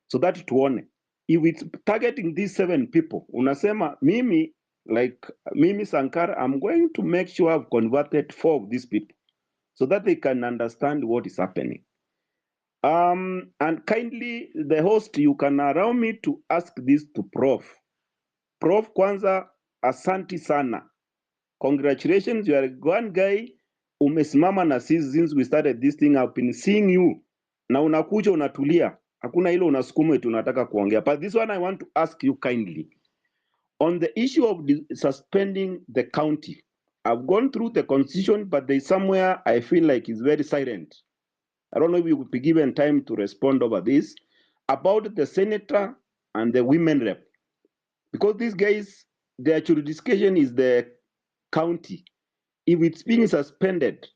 So that tuone. If it's targeting these 7 people, unasema mimi, like Mimi Sankara, I'm going to make sure I've converted 4 of these people so that they can understand what is happening. And kindly, the host, you can allow me to ask this to Prof. Prof, kwanza, asanti sana. Congratulations, you are one guy umesimama na sisi since we started this thing. I've been seeing you. Na unakuja unatulia. Hakuna hilo unasukuma tunataka kuongea. But this one I want to ask you kindly. On the issue of suspending the county, I've gone through the constitution, but there's somewhere I feel like it's very silent. I don't know if you would be given time to respond over this, about the senator and the women rep. Because these guys, their jurisdiction is the county. If it's being suspended,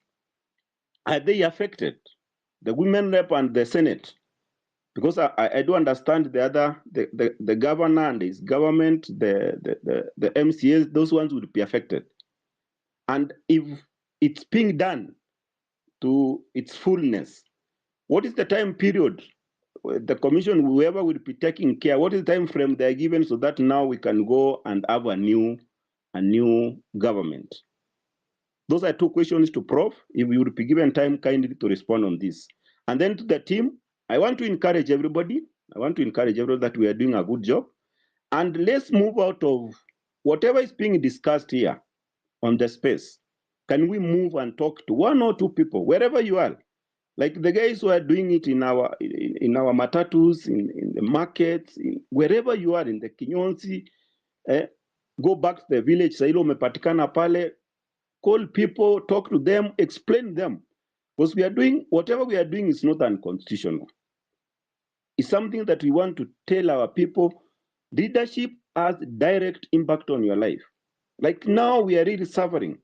are they affected? The women rep and the Senate? Because I do understand the other, the governor and his government, the MCAs, those ones would be affected. And if it's being done to its fullness, what is the time period? The commission, whoever will be taking care, what is the time frame they're given so that now we can go and have a new government? Those are 2 questions to Prof. If you would be given time kindly to respond on this. And then to the team, I want to encourage everybody. That we are doing a good job. And let's move out of whatever is being discussed here on the space. Can we move and talk to 1 or 2 people, wherever you are? Like the guys who are doing it in our matatus, in the markets, wherever you are, in the Kinyonsi, go back to the village, Sailo umepatikana pale, call people, talk to them, explain them. Because whatever we are doing is not unconstitutional. It's something that we want to tell our people. Leadership has direct impact on your life. Like now we are really suffering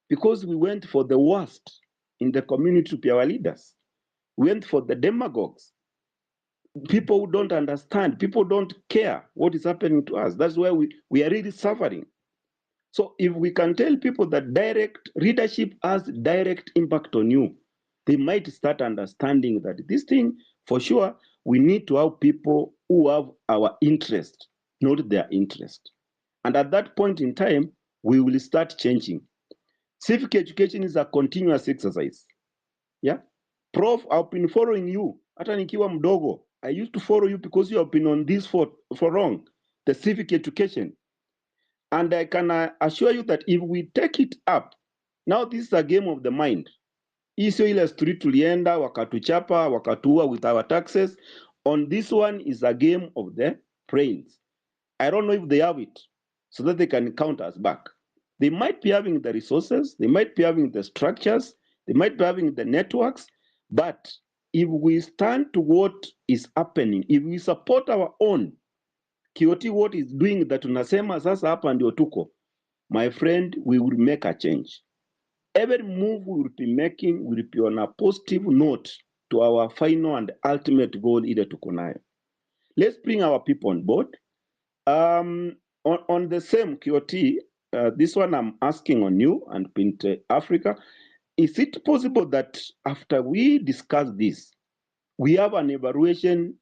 because we went for the worst in the community to be our leaders. We went for the demagogues, people who don't understand, people don't care what is happening to us. That's why we are really suffering. So if we can tell people that direct leadership has direct impact on you, they might start understanding that this thing, for sure, we need to have people who have our interest, not their interest. And at that point in time, we will start changing. Civic education is a continuous exercise. Yeah, Prof, I've been following you. Hata nikiwa mdogo, I used to follow you because you have been on this for long, the civic education. And I can assure you that if we take it up, now this is a game of the mind. Isio ile street tulienda, wakatuchapa, wakatua with our taxes. On this one is a game of the brains. I don't know if they have it so that they can count us back. They might be having the resources, they might be having the structures, they might be having the networks, but if we stand to what is happening, if we support our own, Kioti what is doing that tunasema sasa hapa ndio tuko, my friend, we will make a change. Every move we will be making will be on a positive note to our final and ultimate goal ile tuko nayo. Let's bring our people on board. On the same Kioti, this one I'm asking on you and Pint Africa, is it possible that after we discuss this, we have an evaluation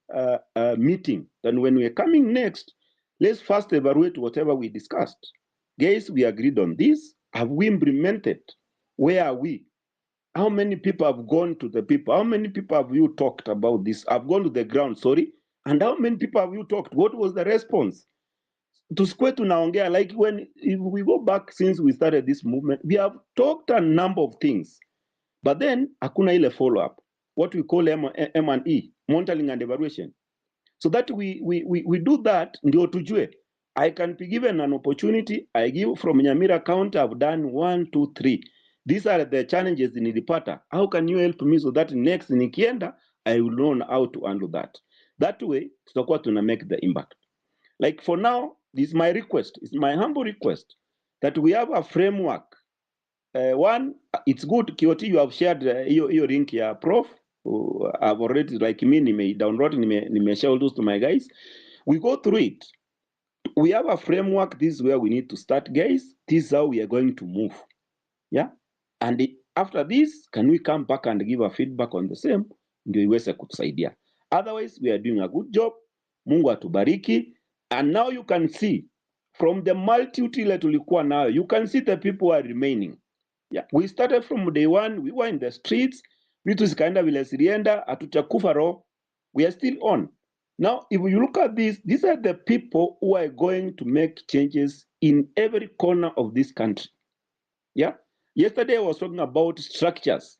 meeting, then when we're coming next, let's first evaluate whatever we discussed. Guys, we agreed on this. Have we implemented? Where are we? How many people have gone to the people? How many people have you talked about this? I've gone to the ground, sorry. And how many people have you talked? What was the response? To square to naongea, like if we go back since we started this movement, we have talked a number of things, but then hakuna ile follow-up, what we call M&E, monitoring and evaluation. So that we do that, ndio tujue. I can be given an opportunity, I give from Nyamira County, I've done 1, 2, 3. These are the challenges in Nilipata. How can you help me so that next nikienda, I will know how to handle that. That way, tutakuwa tuna make the impact. Like for now, this is my request, it's my humble request, that we have a framework. One, it's good, Kioti, you have shared your link here, Prof. I've already, like me, download, share all those to my guys. We go through it. We have a framework, this is where we need to start, guys. This is how we are going to move. Yeah? And after this, can we come back and give a feedback on the same? Ndio iweze kutusaidia. Otherwise, we are doing a good job. Mungu atubariki. And now you can see, from the multitude ile tulikuwa nayo, you can see the people are remaining. Yeah, we started from day one, we were in the streets, vitu zikaenda vile zilienda, hatujakufa roho. We are still on. Now, if you look at this, these are the people who are going to make changes in every corner of this country. Yeah. Yesterday I was talking about structures.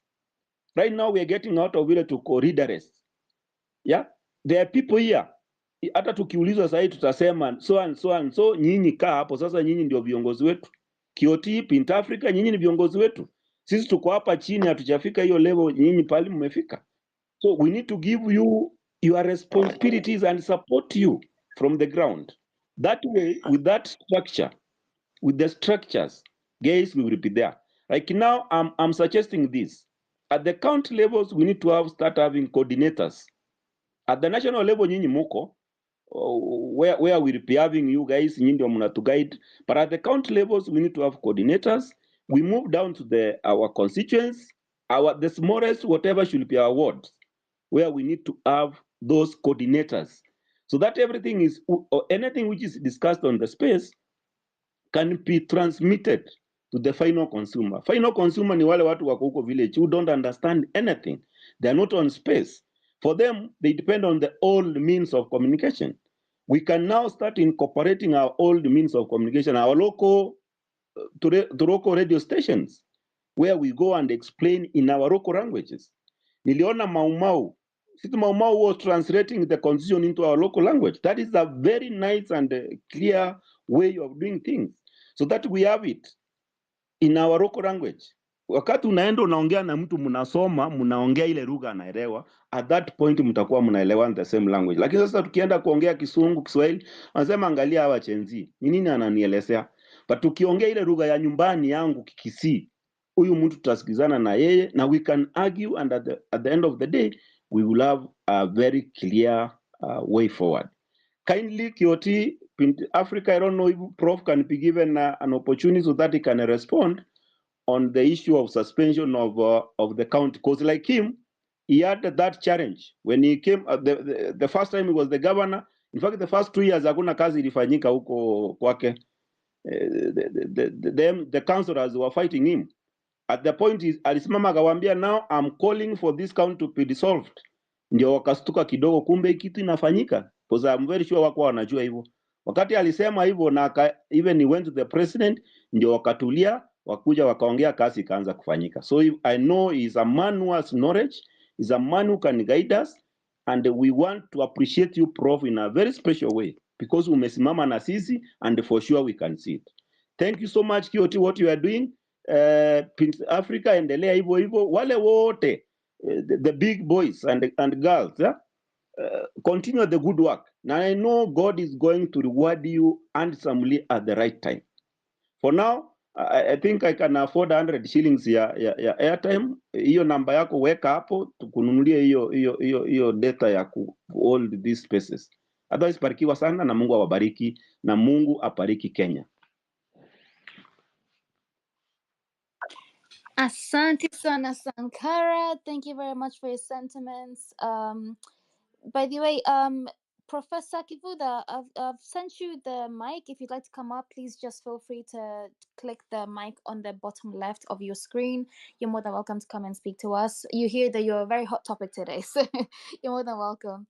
Right now we are getting out of it to corridors. Yeah. There are people here. Hata tukiulizwa sasa tutasema so and so and so, nyinyi kaa hapo sasa, nyinyi ndio viongozi wetu. Kioti, Pint Africa, nyinyi ni viongozi wetu. Sisi tuko hapa chini, hatujafika hiyo level, nyinyi pale mmefika. So we need to give you your responsibilities and support you from the ground. That way, with that structure, with the structures, guys, we will be there. Like now, I'm suggesting this. At the county levels, we need to start having coordinators. At the national level, nyinyi muko, where we'll be having you guys, nyinyi ndio mnatu guide. But at the county levels, we need to have coordinators. We move down to our constituents, the smallest, whatever should be our wards, where we need to have those coordinators, so that everything is, or anything which is discussed on the space can be transmitted to the final consumer. Final consumer ni wale watu wako huko village who don't understand anything. They are not on space. For them, they depend on the old means of communication. We can now start incorporating our old means of communication, our local, to local radio stations, where we go and explain in our local languages. Niliona Mau Mau was translating the constitution into our local language. That is a very nice and clear way of doing things, so that we have it in our local language. Wakati unaenda unaongea na mtu mnasoma, mnaongea ile lugha anaelewa, at that point mtakuwa mnaelewa the same language. Lakini sasa tukienda kuongea Kisungu, Kiswahili, wanasema angalia hawa chenzi, ni nini ananielezea? But tukiongea ile lugha ya nyumbani yangu Kikisii, huyu mtu tutasikizana na yeye na we can argue, and at the end of the day we will have a very clear way forward. Kindly, Kioti, Africa, I don't know if Prof can be given an opportunity so that he can respond on the issue of suspension of the county, because like him, he had that challenge when he came. The first time he was the governor. In fact, the first 2 years hakuna kazi ilifanyika huko kwake. The councillors were fighting him. At the point alisimama akawaambia, now I'm calling for this county to be dissolved. Ndio wakastuka kidogo, kumbe kitu inafanyika, because I'm very sure wako wanajua hivyo. Wakati alisema hivyo na even he went to the president, ndio wakatulia, wakuja wakaongea, kazi ikaanza kufanyika. So I know he's a man who has knowledge, he's a man who can guide us, and we want to appreciate you, Prof, in a very special way, because umesimama na sisi, and for sure we can see it. Thank you so much, Kioti, what you are doing. Africa, endelea hivyo hivyo, wale wote the big boys and girls, yeah? Continue the good work. Now I know God is going to reward you handsomely at the right time. For now, I think I can afford 100 shillings ya airtime. Hiyo namba yako weka hapo, tukununulie hiyo data ya hold these spaces. Otherwise, barikiwa sana na Mungu awabariki na Mungu apariki Kenya. Asante sana Sankara. Thank you very much for your sentiments. By the way, Professor Kivuda, I've sent you the mic. If you'd like to come up, please just feel free to click the mic on the bottom left of your screen. You're more than welcome to come and speak to us. You hear that you're a very hot topic today, so you're more than welcome.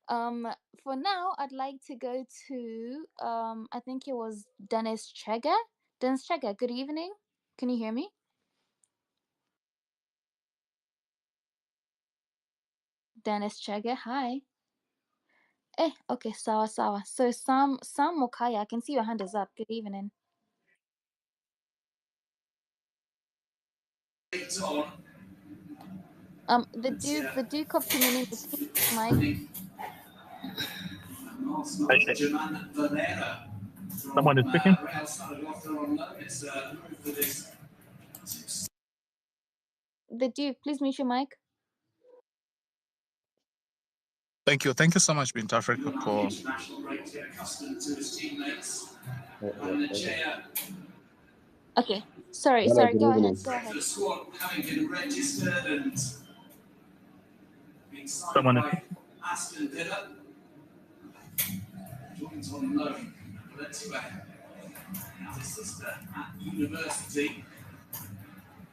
For now, I'd like to go to I think it was Dennis Chega. Dennis Chega, good evening. Can you hear me? Dennis Chega, hi. Okay, sawa. So Sam Mokaya, I can see your hand is up. Good evening. The Duke of Community, Mike. Someone is speaking. The Duke, please mute your mic. Thank you so much, Bint Africa, for. Okay, sorry. Go ahead. Someone is.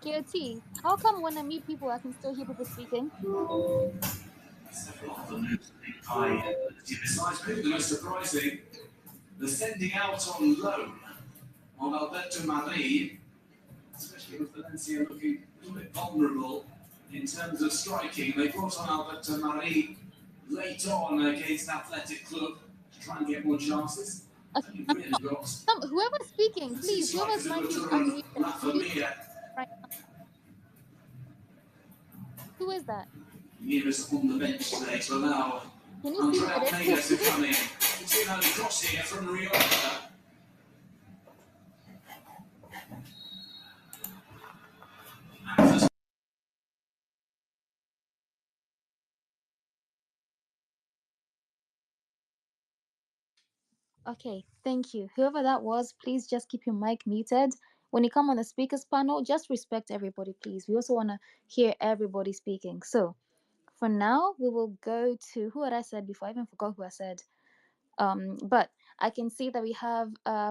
KOT, how come when I meet people I can still hear people speaking? The most surprising, the sending out on loan on Alberto Marie, especially with Valencia looking a little bit vulnerable in terms of striking. They brought on Alberto Marie late on against Athletic Club to try and get more chances. Whoever's speaking, please, whoever's mic is unmuted. Right now. Who is that? Nearest on the bench today, so now can you see who it is? To come in. It's in a cross here from Riota. Okay, thank you. Whoever that was, please just keep your mic muted. When you come on the speakers panel, just respect everybody, please. We also want to hear everybody speaking. So, for now, we will go to who had I said before? I even forgot who I said. But I can see that we have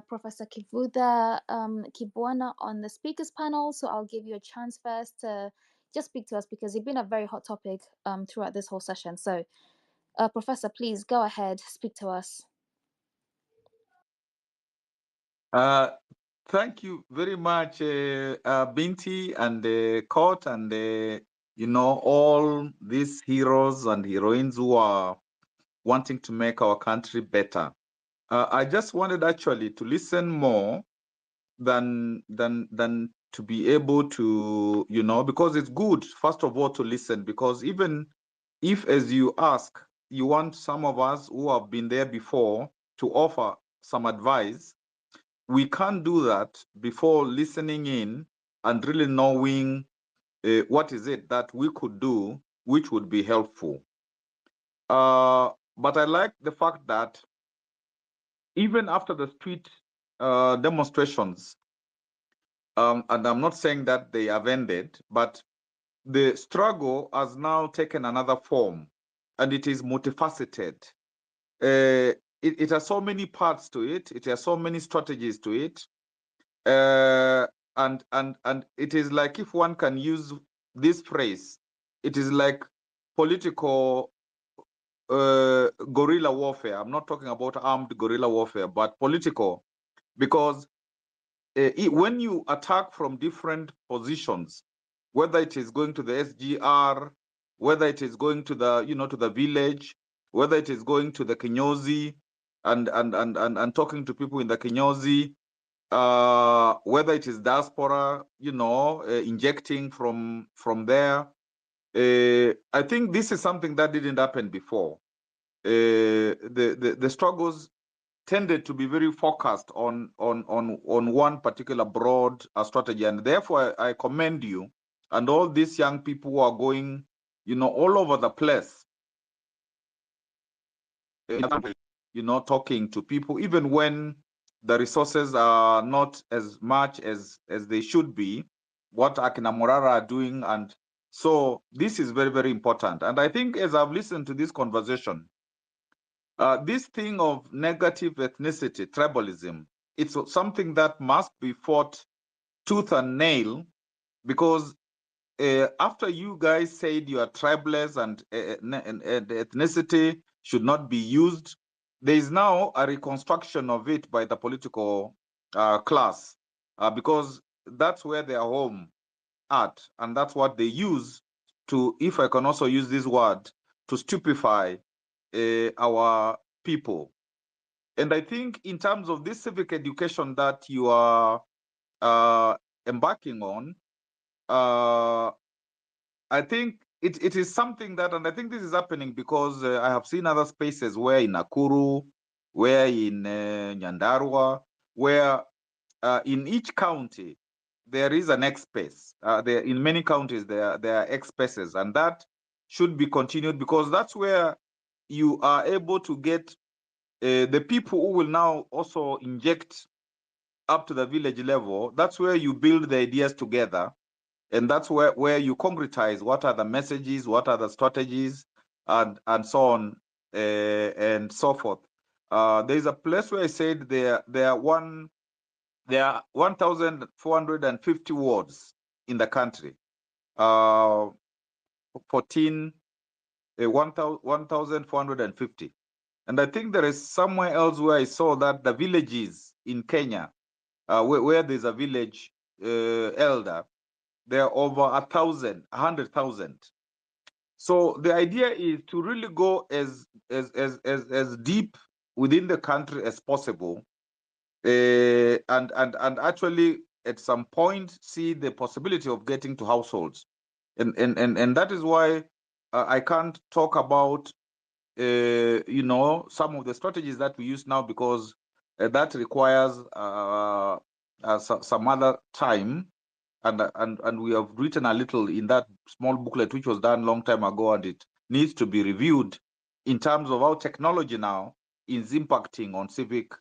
Professor Kivuda Kibwana on the speakers panel. So I'll give you a chance first to just speak to us because it's been a very hot topic throughout this whole session. So, Professor, please go ahead, speak to us. Thank you very much, Binti and the court and all these heroes and heroines who are wanting to make our country better. I just wanted actually to listen more than to be able to, because it's good, first of all, to listen, because even if, as you ask, you want some of us who have been there before to offer some advice, we can't do that before listening in and really knowing what is it that we could do which would be helpful. But I like the fact that even after the street demonstrations, and I'm not saying that they have ended, but the struggle has now taken another form, and it is multifaceted. It has so many parts to it. It has so many strategies to it. And it is like, if one can use this phrase, it is like political guerrilla warfare. I'm not talking about armed guerrilla warfare, but political, because when you attack from different positions, whether it is going to the SGR, whether it is going to the, to the village, whether it is going to the Kinyozi and talking to people in the Kinyozi, whether it is diaspora, injecting from there. I think this is something that didn't happen before. The struggles tended to be very focused on one particular broad strategy, and therefore I commend you and all these young people who are going, all over the place, talking to people, even when the resources are not as much as they should be, what Akina Morara are doing. And so this is very, very important. And I think as I've listened to this conversation, this thing of negative ethnicity, tribalism, it's something that must be fought tooth and nail, because after you guys said you are tribeless and ethnicity should not be used, there is now a reconstruction of it by the political class, because that's where they are home at, and that's what they use to, if I can also use this word, to stupefy our people. And I think in terms of this civic education that you are embarking on, I think it is something that, and I think this is happening because I have seen other spaces where in Nakuru, where in Nyandarua, where in each county there is an X space. There, in many counties there are X spaces, and that should be continued, because that's where you are able to get the people who will now also inject up to the village level. That's where you build the ideas together, and that's where you concretize what are the messages, what are the strategies, and so on and so forth. There's a place where I said there are 1,450 wards in the country. 1,450. And I think there is somewhere else where I saw that the villages in Kenya, where there's a village elder, there are over 100,000. So the idea is to really go as deep within the country as possible, and actually at some point see the possibility of getting to households, and that is why I can't talk about some of the strategies that we use now, because that requires some other time, and we have written a little in that small booklet which was done a long time ago, and it needs to be reviewed in terms of how technology now is impacting on civic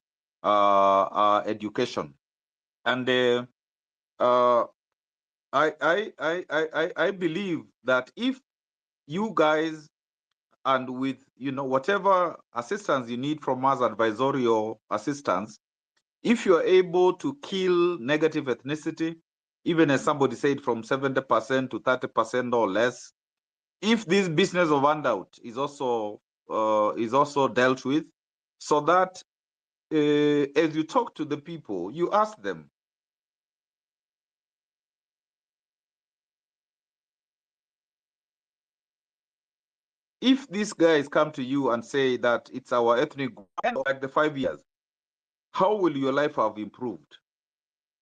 education. And I believe that if you guys, and with whatever assistance you need from us, advisory or assistance, if you're able to kill negative ethnicity, even as somebody said, from 70% to 30% or less, if this business of handout is also dealt with, so that as you talk to the people, you ask them, if these guys come to you and say that it's our ethnic group, like the 5 years, how will your life have improved?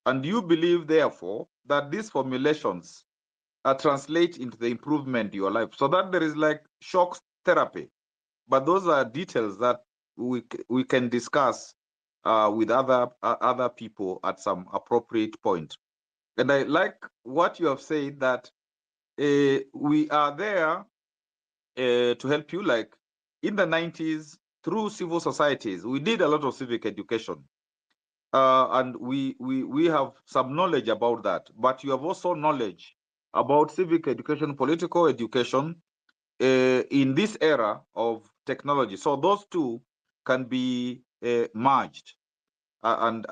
And you believe, therefore, that these formulations translate into the improvement in your life, so that there is like shock therapy. But those are details that we can discuss with other people at some appropriate point. And I like what you have said, that we are there to help you. Like in the 90s, through civil societies, we did a lot of civic education. And we have some knowledge about that. But you have also knowledge about civic education, political education in this era of technology. So those two can be merged, and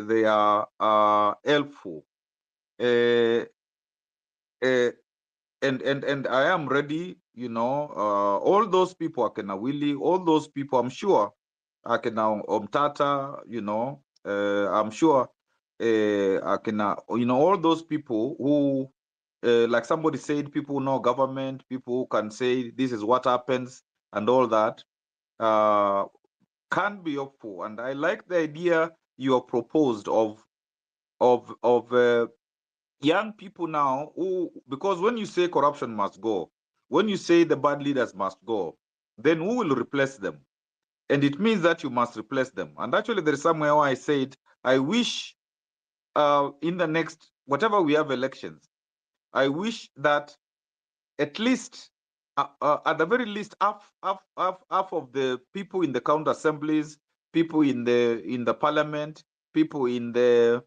they are helpful. And I am ready, all those people, Akena Willie, all those people, I'm sure, Akena Omtata, I'm sure, Akena, all those people who, like somebody said, people who know government, people who can say this is what happens and all that, can be helpful. And I like the idea you have proposed of young people now who, because when you say corruption must go, when you say the bad leaders must go, then who will replace them? And it means that you must replace them. And actually, there is somewhere where I said, I wish in the next, whatever we have elections, I wish that at least, at the very least, half of the people in the county assemblies, people in the parliament, people in the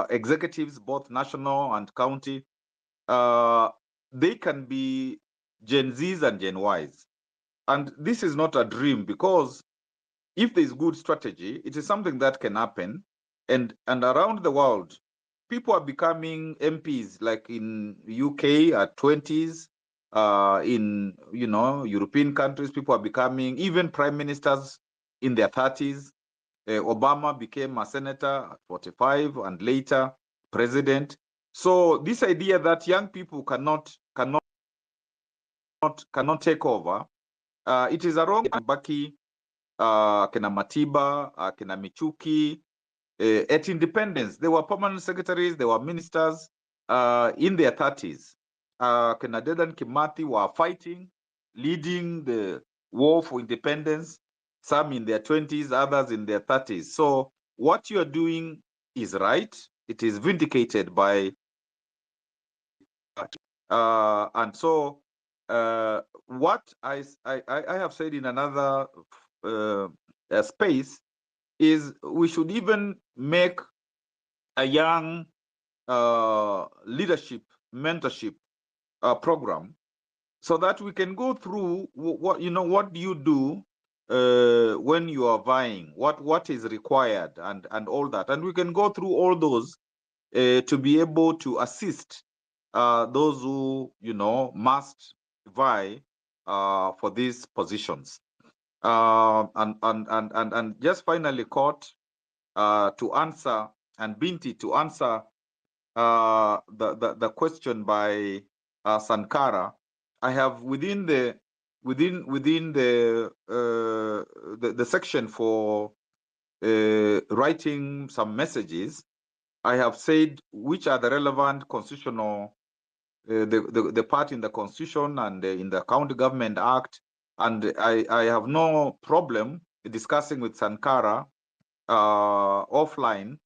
executives, both national and county, they can be Gen Zs and Gen Ys. And this is not a dream, because if there is good strategy, it is something that can happen. And around the world, people are becoming MPs, like in UK at 20s, in European countries, people are becoming even prime ministers in their 30s. Obama became a senator at 45 and later president. So this idea that young people cannot take over, it is a wrong. Baki, Kena Matiba, Kena Michuki, at independence, they were permanent secretaries, they were ministers in their 30s. Kena Dedan Kimathi were fighting, leading the war for independence, some in their 20s, others in their 30s. So what you are doing is right. It is vindicated by and so what I have said in another space is we should even make a young leadership mentorship program, so that we can go through what do you do when you are vying, what is required, and all that, and we can go through all those to be able to assist those who must vie for these positions. And just finally, Court, to answer, and Binti to answer the question by Sankara, I have within the section for writing some messages, I have said which are the relevant constitutional, the part in the Constitution and in the County Government Act, and I have no problem discussing with Sankara offline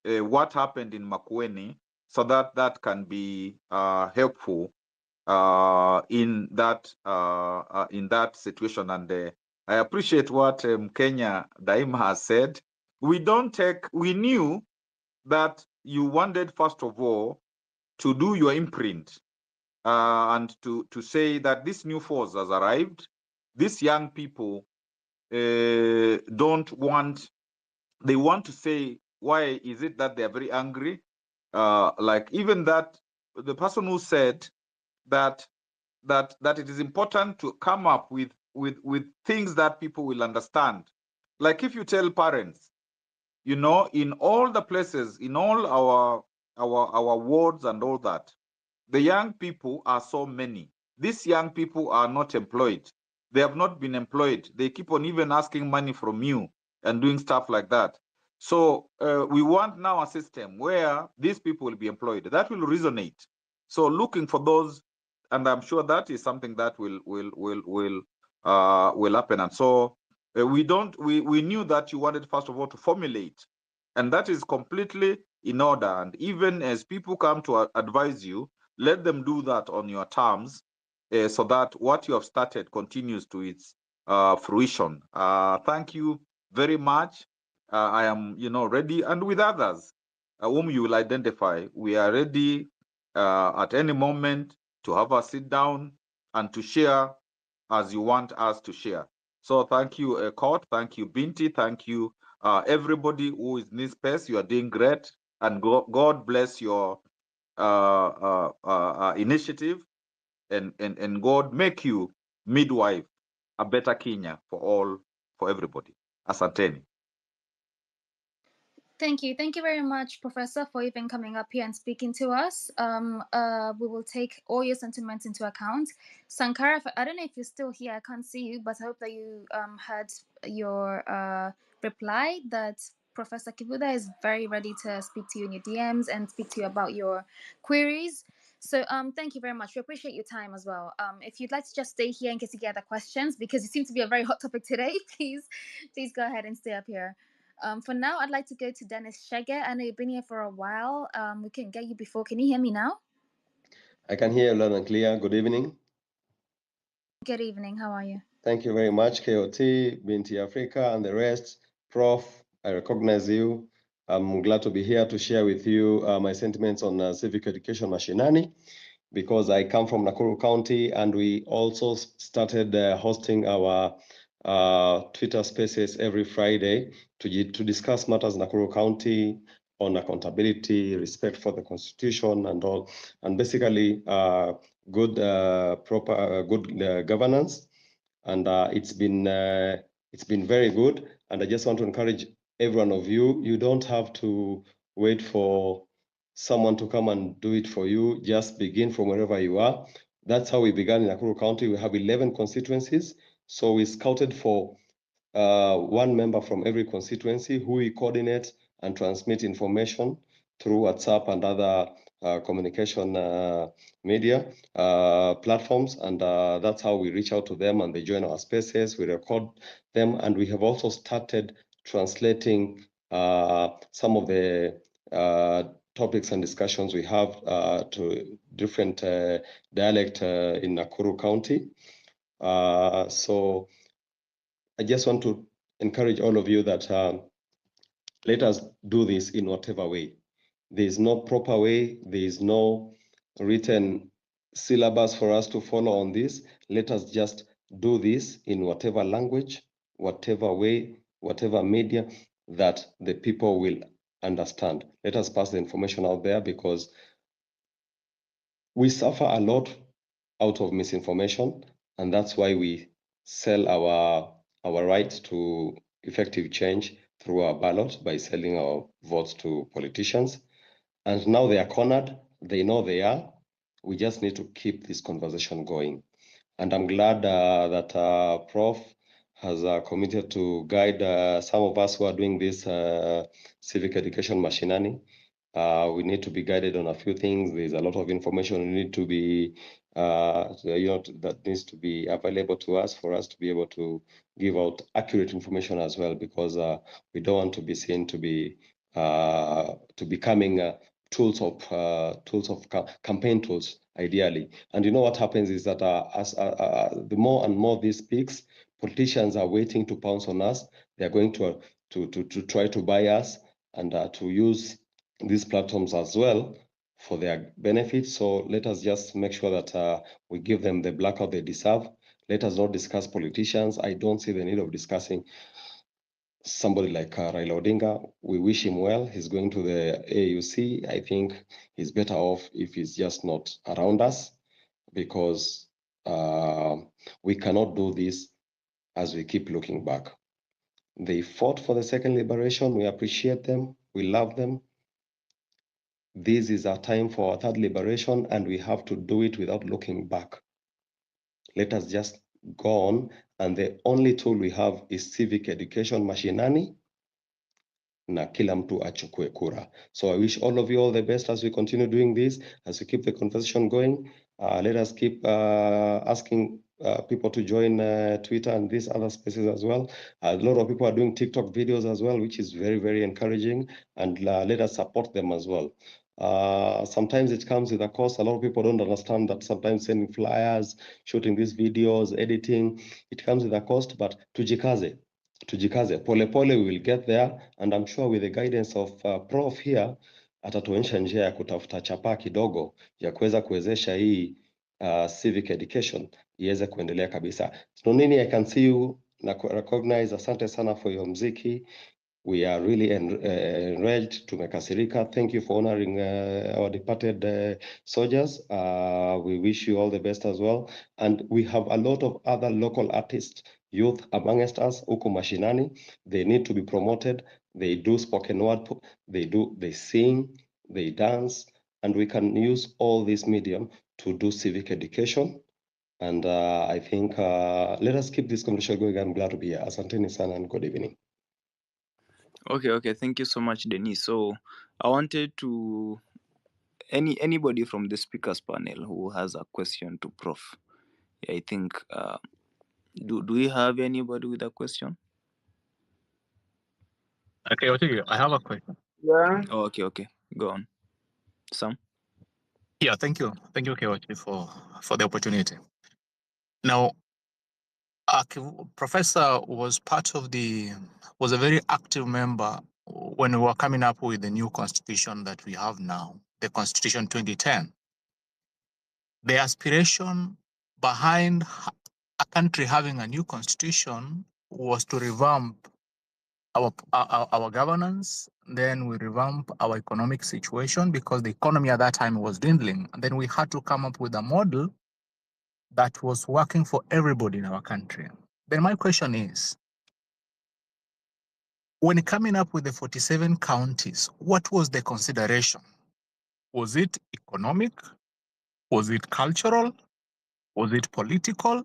what happened in Makueni, so that can be helpful in that situation. And I appreciate what Kenya Daima has said. We knew that you wanted, first of all, to do your imprint and to say that this new force has arrived. These young people don't want, they want to say, why is it that they are very angry? Like even that, the person who said that it is important to come up with things that people will understand. Like if you tell parents, in all the places, in all our wards and all that, the young people are so many. These young people are not employed. They have not been employed. They keep on even asking money from you and doing stuff like that. So we want now a system where these people will be employed. That will resonate. So looking for those, and I'm sure that is something that will happen. And so we knew that you wanted, first of all, to formulate, and that is completely in order. And even as people come to advise you, let them do that on your terms, so that what you have started continues to its fruition. Thank you very much. I am, ready, and with others whom you will identify, we are ready at any moment to have a sit down and to share as you want us to share. So thank you, Court. Thank you, Binti. Thank you, everybody who is in this space. You are doing great, and God bless your initiative, and God make you midwife a better Kenya for everybody. Asanteni. Thank you. Thank you very much, Professor, for even coming up here and speaking to us. We will take all your sentiments into account. Sankara, I don't know if you're still here. I can't see you, but I hope that you had your reply that Professor Kibuda is very ready to speak to you in your DMs and speak to you about your queries. So thank you very much. We appreciate your time as well. If you'd like to just stay here in case you get other questions, because it seems to be a very hot topic today, please go ahead and stay up here. For now, I'd like to go to Dennis Shege. I know you've been here for a while. We couldn't get you before. Can you hear me now? I can hear you loud and clear. Good evening. Good evening. How are you? Thank you very much, KOT, Binti Africa, and the rest. Prof, I recognize you. I'm glad to be here to share with you my sentiments on civic education mashinani, because I come from Nakuru County, and we also started hosting our Twitter spaces every Friday to discuss matters in Nakuru County on accountability, respect for the Constitution, and all, and basically good governance. And it's been very good. And I just want to encourage every one of you. You don't have to wait for someone to come and do it for you. Just begin from wherever you are. That's how we began in Nakuru County. We have 11 constituencies. So we scouted for one member from every constituency who we coordinate and transmit information through WhatsApp and other communication media platforms. And that's how we reach out to them, and they join our spaces. We record them, and we have also started translating some of the topics and discussions we have to different dialect in Nakuru County. So I just want to encourage all of you that let us do this in whatever way. There is no proper way. There is no written syllabus for us to follow on this. Let us just do this in whatever language, whatever way, whatever media that the people will understand. Let us pass the information out there, because we suffer a lot out of misinformation, and that's why we sell our right to effective change through our ballot by selling our votes to politicians. And now they are cornered. They know they are. We just need to keep this conversation going. And I'm glad that Prof has committed to guide some of us who are doing this civic education machinani. We need to be guided on a few things. There's a lot of information we need to be, that needs to be available to us for us to be able to give out accurate information as well, because we don't want to be seen to be becoming tools of campaign tools, ideally. And you know what happens is that as the more and more this speaks, politicians are waiting to pounce on us. They are going to try to buy us and to use these platforms as well for their benefit. So let us just make sure that we give them the blackout they deserve. Let us not discuss politicians. I don't see the need of discussing somebody like Raila Odinga. We wish him well. He's going to the AUC. I think he's better off if he's just not around us, because we cannot do this as we keep looking back. They fought for the second liberation. We appreciate them. We love them. This is our time for our third liberation, and we have to do it without looking back. Let us just go on, and the only tool we have is civic education mashinani, na kila mtu achukue kura. So I wish all of you all the best as we continue doing this, as we keep the conversation going. Let us keep asking people to join Twitter and these other spaces as well. A lot of people are doing TikTok videos as well, which is very, very encouraging, and let us support them as well. Sometimes it comes with a cost. A lot of people don't understand that sometimes sending flyers, shooting these videos, editing, it comes with a cost, but tujikaze, pole pole, we will get there, and I'm sure with the guidance of Prof here atatuonyesha njia ya kutafuta chapaa kidogo ya kuweza kuwezesha hii civic education iweze kuendelea kabisa. So Nini, I can see you na recognize. Asante sana for your mziki. We are really enraged. Tumekasirika. Thank you for honoring our departed soldiers. We wish you all the best as well. And we have a lot of other local artists, youth amongst us, huko mashinani. They need to be promoted. They do spoken word. They sing, they dance, and we can use all this medium to do civic education. And I think let us keep this conversation going. I'm glad to be here. Asanteni sana and good evening. Okay. Thank you so much, Denis. So I wanted to anybody from the speakers panel who has a question to Prof. I think do we have anybody with a question? Okay, I have a question. Yeah. Oh, okay. Go on. Sam? Yeah, thank you, Keochi, for the opportunity. Now, Professor was a very active member when we were coming up with the new constitution that we have now, the Constitution 2010. The aspiration behind a country having a new constitution was to revamp our governance. Then we revamp our economic situation because the economy at that time was dwindling. And then we had to come up with a model that was working for everybody in our country. Then my question is, when coming up with the 47 counties, what was the consideration? Was it economic? Was it cultural? Was it political?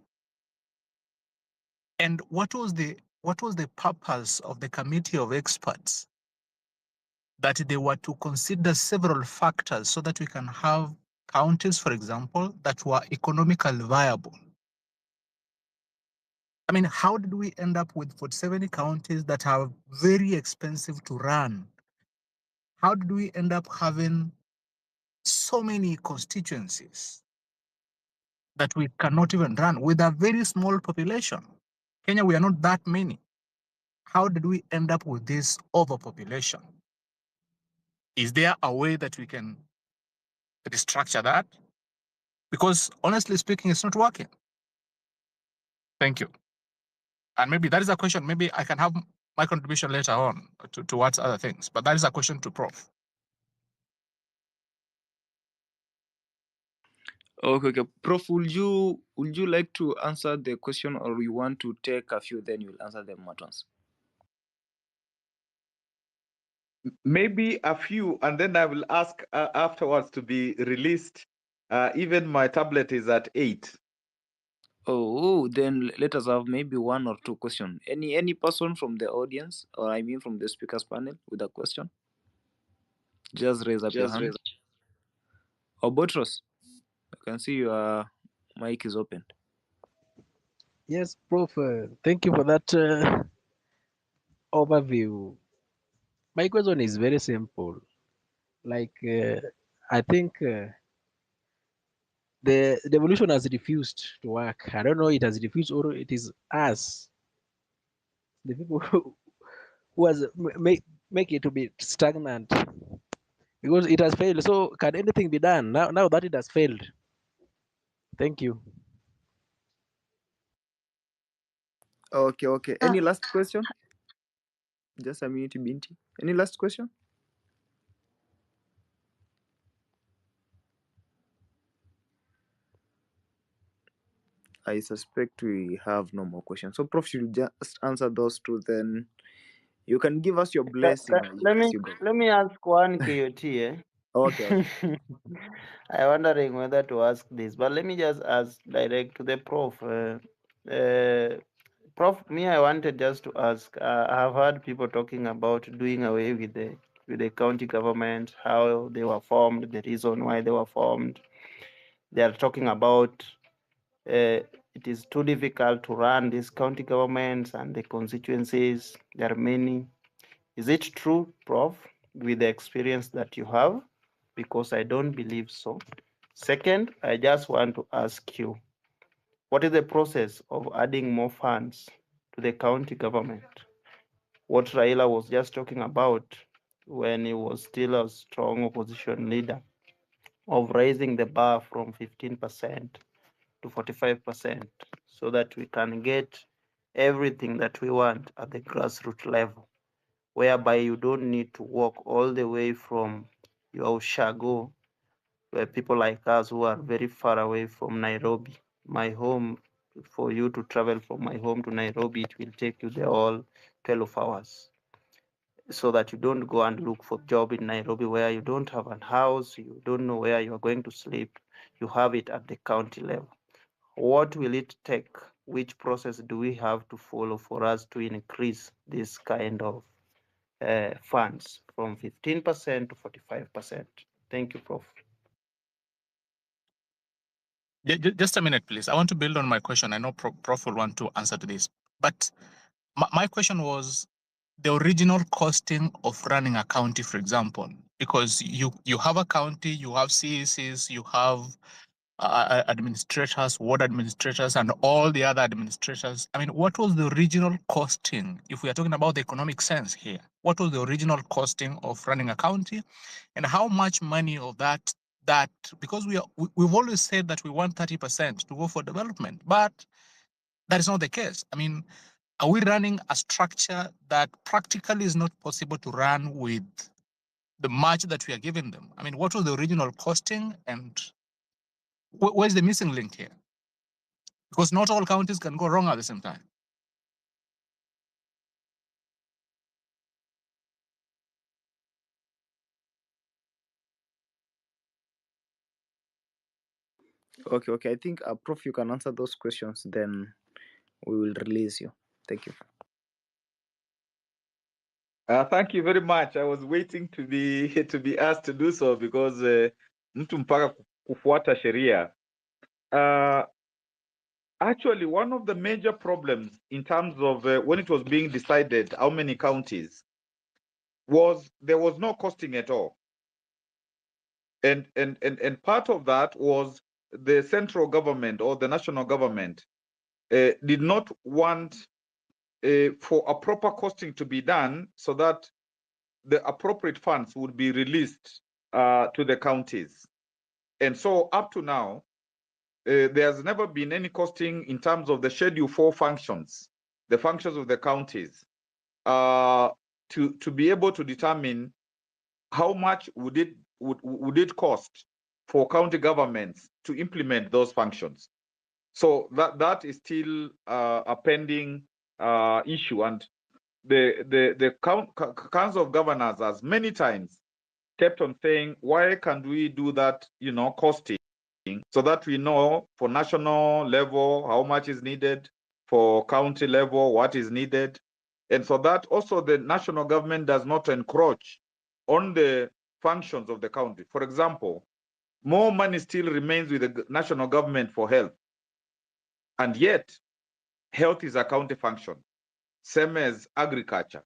And what was the purpose of the committee of experts? That they were to consider several factors so that we can have counties, for example, that were economically viable. I mean, how did we end up with 47 counties that are very expensive to run? How did we end up having so many constituencies that we cannot even run with a very small population? Kenya, we are not that many. How did we end up with this overpopulation? Is there a way that we can restructure that? Because honestly speaking, it's not working. Thank you. And maybe that is a question, maybe I can have my contribution later on towards other things, but that is a question to Prof. Okay. Prof, would you like to answer the question, or you want to take a few, then you'll answer them at once? Maybe a few, and then I will ask afterwards to be released. Even my tablet is at 8. Oh, then let us have maybe one or two questions. Any person from the audience, or I mean from the speakers panel, with a question? Just raise up your hand. Or Botros, I can see your mic is open. Yes, Prof. Thank you for that overview. My question is very simple. Like, I think the evolution has refused to work. I don't know it has refused or it is us, the people who has make it to be stagnant because it has failed. So can anything be done now that it has failed? Thank you. Okay. Any last question? Just a minute, Binti. Any last question? I suspect we have no more questions. So, Prof, should just answer those two, then you can give us your blessing. Let me ask one KOT. Okay. I'm wondering whether to ask this, but let me just ask direct to the Prof. Prof, me, I wanted just to ask. I've heard people talking about doing away with the county government, how they were formed, the reason why they were formed. They are talking about it is too difficult to run these county governments and the constituencies. There are many. Is it true, Prof, with the experience that you have? Because I don't believe so. Second, I just want to ask you, what is the process of adding more funds to the county government? What Raila was just talking about when he was still a strong opposition leader, of raising the bar from 15% to 45% so that we can get everything that we want at the grassroots level, whereby you don't need to walk all the way from your Ushago, where people like us who are very far away from Nairobi. My home, for you to travel from my home to Nairobi, it will take you the whole 12 hours. So that you don't go and look for job in Nairobi where you don't have a house, you don't know where you are going to sleep. You have it at the county level. What will it take? Which process do we have to follow for us to increase this kind of funds from 15% to 45%? Thank you, Prof. Just a minute, please. I want to build on my question. I know Prof will want to answer to this, but my question was the original costing of running a county, for example, because you have a county, you have CACs, you have administrators, ward administrators, and all the other administrators. I mean, what was the original costing? If we are talking about the economic sense here, what was the original costing of running a county, and how much money of that? Because we've always said that we want 30% to go for development, but that is not the case. I mean, are we running a structure that practically is not possible to run with the much that we are giving them? I mean, what was the original costing, and where's the missing link here? Because not all counties can go wrong at the same time. Okay. I think, Prof, you can answer those questions, then we will release you. Thank you. Thank you very much. I was waiting to be asked to do so because mtu mpaka kufuata sheria. Actually, one of the major problems in terms of when it was being decided how many counties was there was no costing at all. And part of that was the central government or the national government did not want for a proper costing to be done so that the appropriate funds would be released to the counties. And so up to now, there has never been any costing in terms of the Schedule 4 functions, the functions of the counties, to be able to determine how much would it cost for county governments to implement those functions. So that is still a pending issue, and the Council of Governors has many times kept on saying, why can't we do that, costing, so that we know for national level how much is needed, for county level what is needed, and so that also the national government does not encroach on the functions of the county. For example, more money still remains with the national government for health, and yet health is a county function, same as agriculture.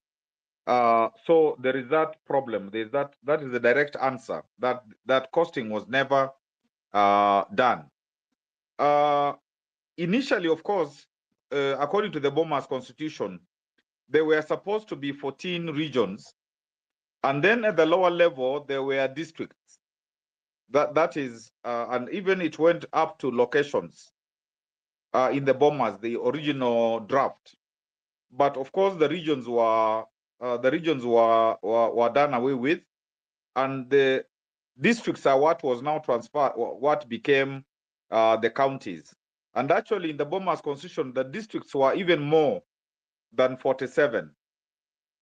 So there is that problem. There's that is the direct answer, that costing was never done. Initially, of course, according to the Bomas Constitution, there were supposed to be 14 regions, and then at the lower level there were districts. That is, and even it went up to locations in the Bomas, the original draft. But of course, the regions were done away with, and the districts are what was now transferred, what became the counties. And actually, in the Bomas Constitution, the districts were even more than 47.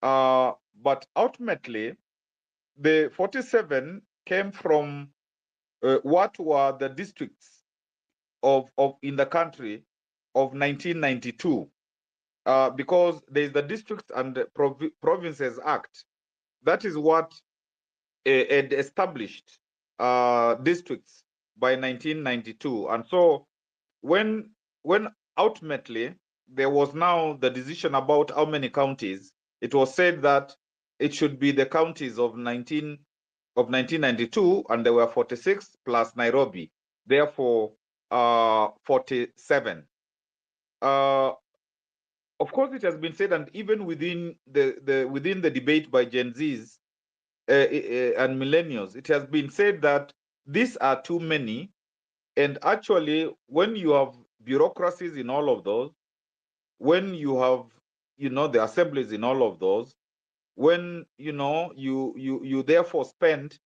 But ultimately, the 47 came from what were the districts of in the country of 1992, because there is the Districts and Provinces Act. That is what had established districts by 1992. And so when when ultimately there was now the decision about how many counties, it was said that it should be the counties of 1992, and there were 46 plus Nairobi, therefore 47. Of course, it has been said, and even within the debate by Gen Zs and millennials, it has been said that these are too many. And actually, when you have bureaucracies in all of those, when you have, the assemblies in all of those, when, you therefore spend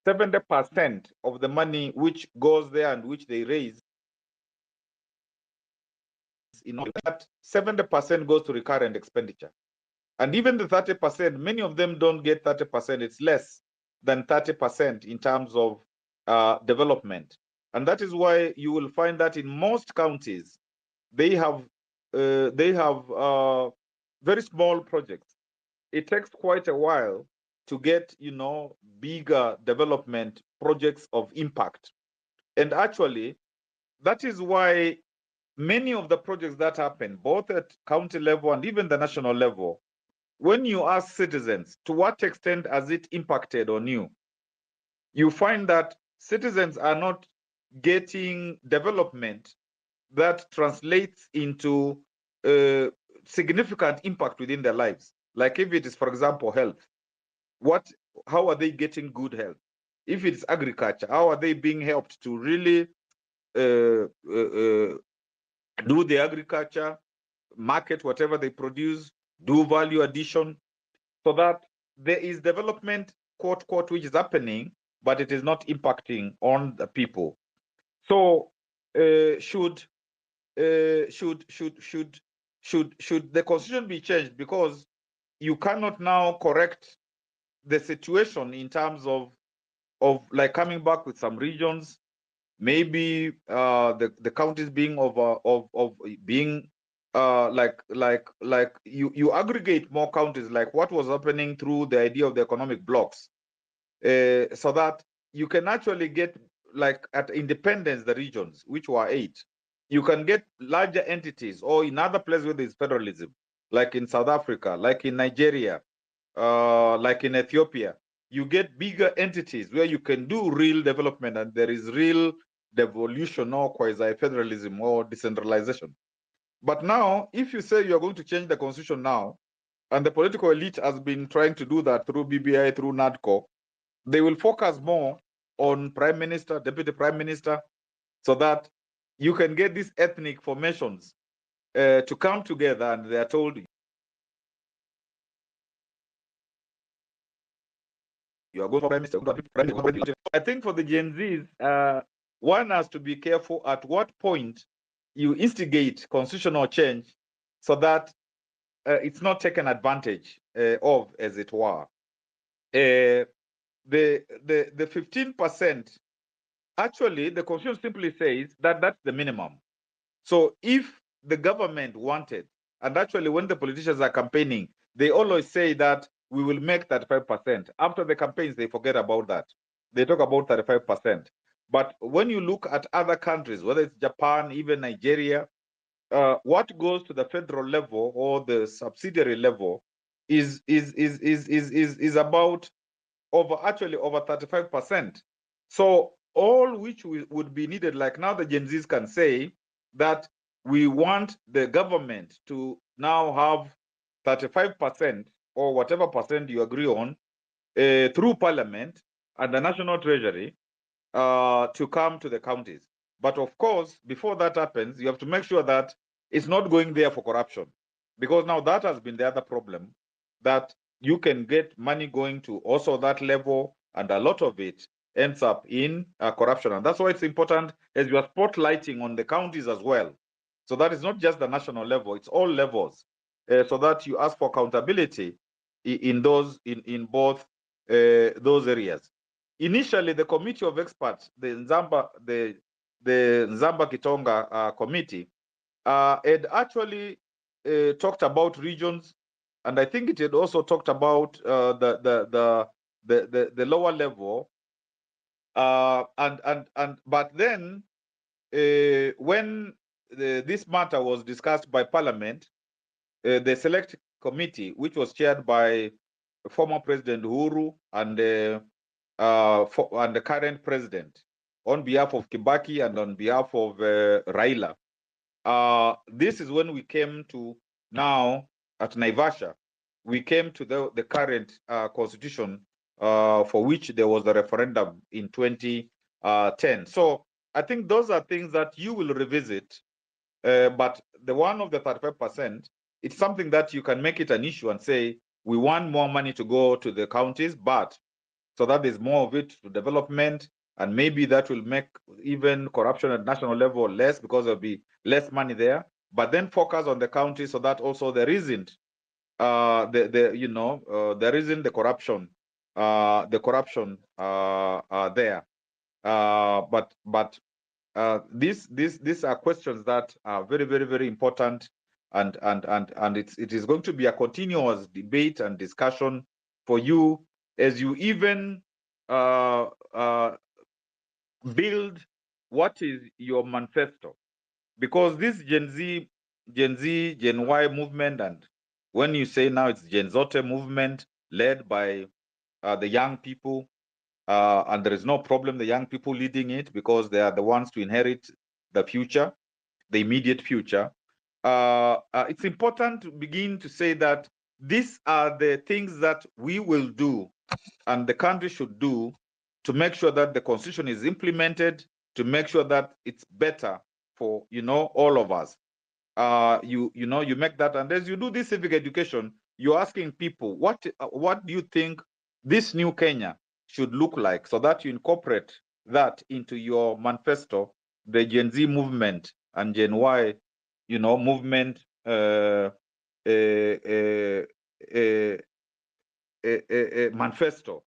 70% of the money which goes there and which they raise, that 70% goes to recurrent expenditure. And even the 30%, many of them don't get 30%. It's less than 30% in terms of development. And that is why you will find that in most counties, they have very small projects. It takes quite a while to get, bigger development projects of impact. And actually, that is why many of the projects that happen, both at county level and even the national level, when you ask citizens, to what extent has it impacted on you? You find that citizens are not getting development that translates into significant impact within their lives. Like if it is, for example, health, how are they getting good health? If it's agriculture, how are they being helped to really do the agriculture, market whatever they produce, do value addition, so that there is development, quote, quote, which is happening, but it is not impacting on the people. So should the constitution be changed? Because you cannot now correct the situation in terms of like coming back with some regions, maybe the counties being being like you aggregate more counties, like what was happening through the idea of the economic blocks, so that you can actually get, like at independence, the regions, which were 8, you can get larger entities, or in other places where there's federalism, like in South Africa, like in Nigeria, like in Ethiopia, you get bigger entities where you can do real development, and there is real devolution or quasi-federalism or decentralization. But now, if you say you're going to change the constitution now, and the political elite has been trying to do that through BBI, through NADCO, they will focus more on prime minister, deputy prime minister, so that you can get these ethnic formations to come together, and they are told you are going for prime minister. I think for the Gen Zs, one has to be careful at what point you instigate constitutional change, so that it's not taken advantage of, as it were. The 15%, actually, the constitution simply says that that's the minimum. So if the government wanted, and actually when the politicians are campaigning, they always say that we will make 35%. After the campaigns, they forget about that. They talk about 35%. But when you look at other countries, whether it's Japan, even Nigeria, what goes to the federal level or the subsidiary level is about over 35%. So all which would be needed, like now the Gen Zs can say that we want the government to now have 35% or whatever percent you agree on through parliament and the national treasury to come to the counties. But of course, before that happens, you have to make sure that it's not going there for corruption, because now that has been the other problem, that you can get money going to also that level, and a lot of it ends up in corruption. And that's why it's important, as you are spotlighting on the counties as well. So that is not just the national level, it's all levels, so that you ask for accountability in both those areas. Initially, the committee of experts, the Nzamba Kitonga committee, had actually talked about regions, and I think it had also talked about the lower level. But then when this matter was discussed by Parliament, the select committee, which was chaired by former President Uhuru and the current president, on behalf of Kibaki and on behalf of Raila. This is when we came to now at Naivasha. We came to the current constitution for which there was a referendum in 2010. So I think those are things that you will revisit. But the one of the 35%, it's something that you can make it an issue and say, we want more money to go to the counties, but so that there's more of it to development, and maybe that will make even corruption at national level less because there'll be less money there. But then focus on the county so that also there isn't there isn't the corruption there. But these are questions that are very, very, very important, and it is going to be a continuous debate and discussion for you as you even build what is your manifesto, because this Gen Z, Gen Y movement, and when you say now it's Gen Zote movement led by the young people, and there is no problem the young people leading it because they are the ones to inherit the future, the immediate future. It's important to begin to say that these are the things that we will do and the country should do to make sure that the constitution is implemented, to make sure that it's better for all of us. You make that, and as you do this civic education, you're asking people what do you think this new Kenya should look like, so that you incorporate that into your manifesto, the Gen Z movement and Gen Y, movement manifesto,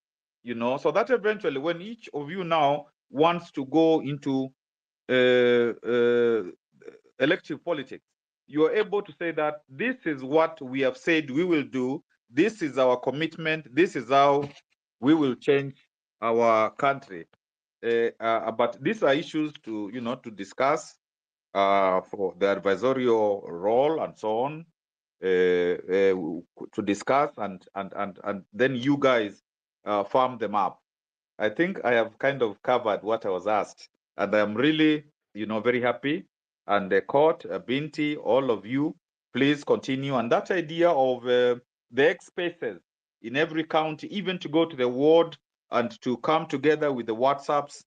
so that eventually when each of you now wants to go into elective politics, you are able to say that this is what we have said we will do, this is our commitment, this is how we will change our country. But these are issues to to discuss for the advisorial role and so on, to discuss and then you guys farm them up. I think I have kind of covered what I was asked, and I'm really very happy. And the court, Binti, all of you, please continue. And that idea of the X spaces in every county, even to go to the ward and to come together with the WhatsApps,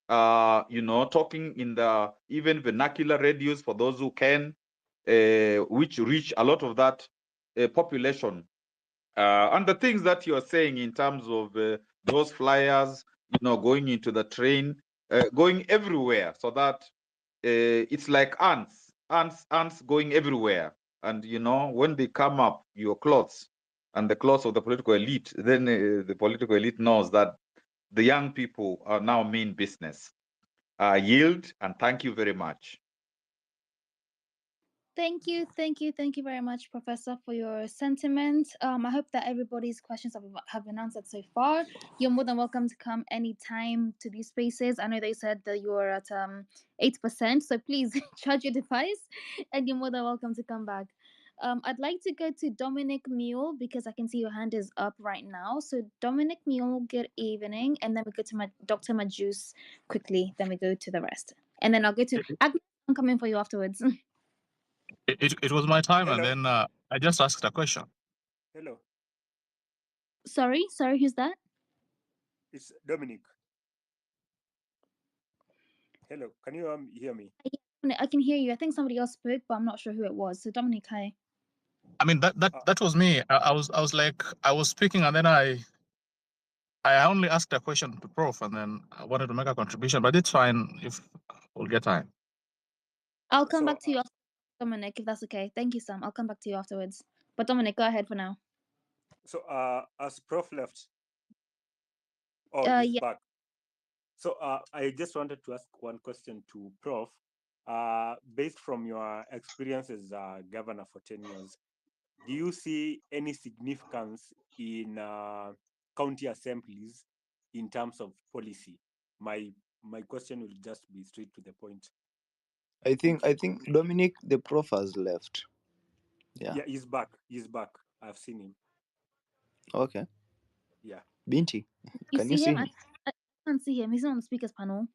talking in the even vernacular radios for those who can, which reach a lot of that population. And the things that you're saying in terms of those flyers, going into the train, going everywhere, so that it's like ants going everywhere. And when they come up your clothes and the clothes of the political elite, then the political elite knows that the young people are now mean business. Yield, and thank you very much. Thank you very much, Professor, for your sentiment. I hope that everybody's questions have been answered so far. You're more than welcome to come anytime to these spaces. I know they said that you're at 8%, so please charge your device, and you're more than welcome to come back. I'd like to go to Dominic Mule because I can see your hand is up right now. So Dominic Mule, good evening, and then we go to Dr. Majus quickly. Then we go to the rest, and then I'll go to Agnes. I'm coming for you afterwards. It was my time, Hello. and then I just asked a question. Hello, Sorry, who's that? it's Dominic. Hello, can you hear me? I can hear you. I think somebody else spoke, but I'm not sure who it was. So Dominic, hi. I mean that was me. I was like I was speaking, and then I only asked a question to Prof, and then I wanted to make a contribution, but it's fine if we'll get time. I'll come back to you after Dominic, if that's okay. Thank you, Sam. I'll come back to you afterwards. But Dominic, go ahead for now. So as Prof left, he's Yeah. back. So I just wanted to ask one question to Prof. Based from your experience as governor for 10 years, do you see any significance in county assemblies in terms of policy? My question will just be straight to the point. I think Dominic, the prof has left. Yeah. Yeah, he's back. He's back. I've seen him. Okay. Yeah. Binti, You can you see see him? him? I can't see him. He's not on the speakers panel.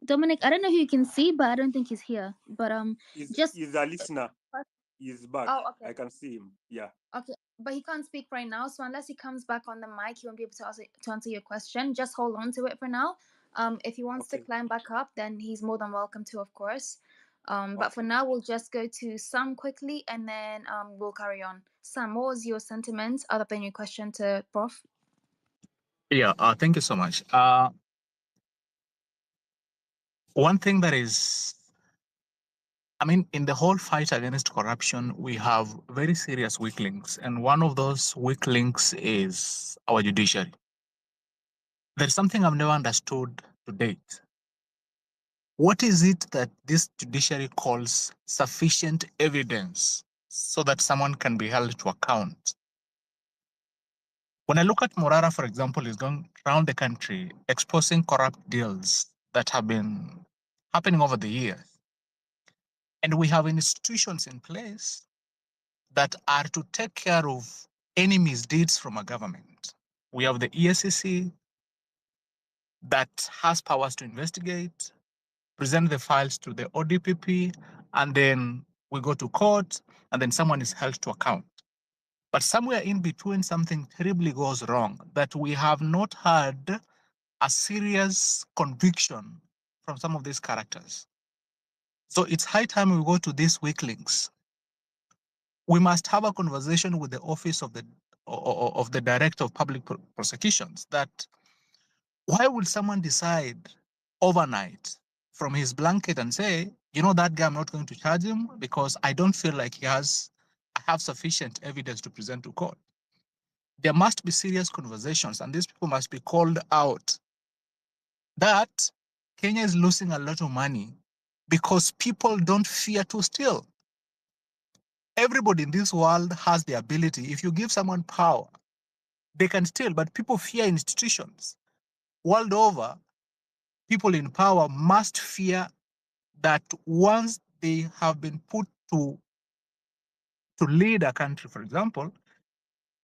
Dominic, I don't know who you can see, but I don't think he's here. But He's a listener. He's back. Oh, okay. I can see him. Yeah. Okay, but he can't speak right now. So unless he comes back on the mic, he won't be able to answer your question. Just hold on to it for now. If he wants to climb back up, then he's more than welcome to, of course. But for now, we'll just go to Sam quickly, and then we'll carry on. Sam, what was your sentiment other than your question to Prof? Yeah, thank you so much. One thing that is, I mean, in the whole fight against corruption, we have very serious weak links. And one of those weak links is our judiciary. There's something I've never understood to date. What is it that this judiciary calls sufficient evidence so that someone can be held to account? When I look at Morara, for example, he's going around the country exposing corrupt deals that have been happening over the years. And we have institutions in place that are to take care of any misdeeds from a government. We have the ESCC that has powers to investigate, present the files to the ODPP, and then we go to court, and then someone is held to account. But somewhere in between, something terribly goes wrong, that we have not had a serious conviction from some of these characters. So it's high time we go to these weak links. We must have a conversation with the office of the Director of Public Prosecutions that why would someone decide overnight from his blanket and say, you know, that guy, I'm not going to charge him because I don't feel like I have sufficient evidence to present to court. There must be serious conversations, and these people must be called out that Kenya is losing a lot of money because people don't fear to steal. Everybody in this world has the ability. If you give someone power, they can steal, but people fear institutions. World over, people in power must fear that once they have been put to lead a country, for example,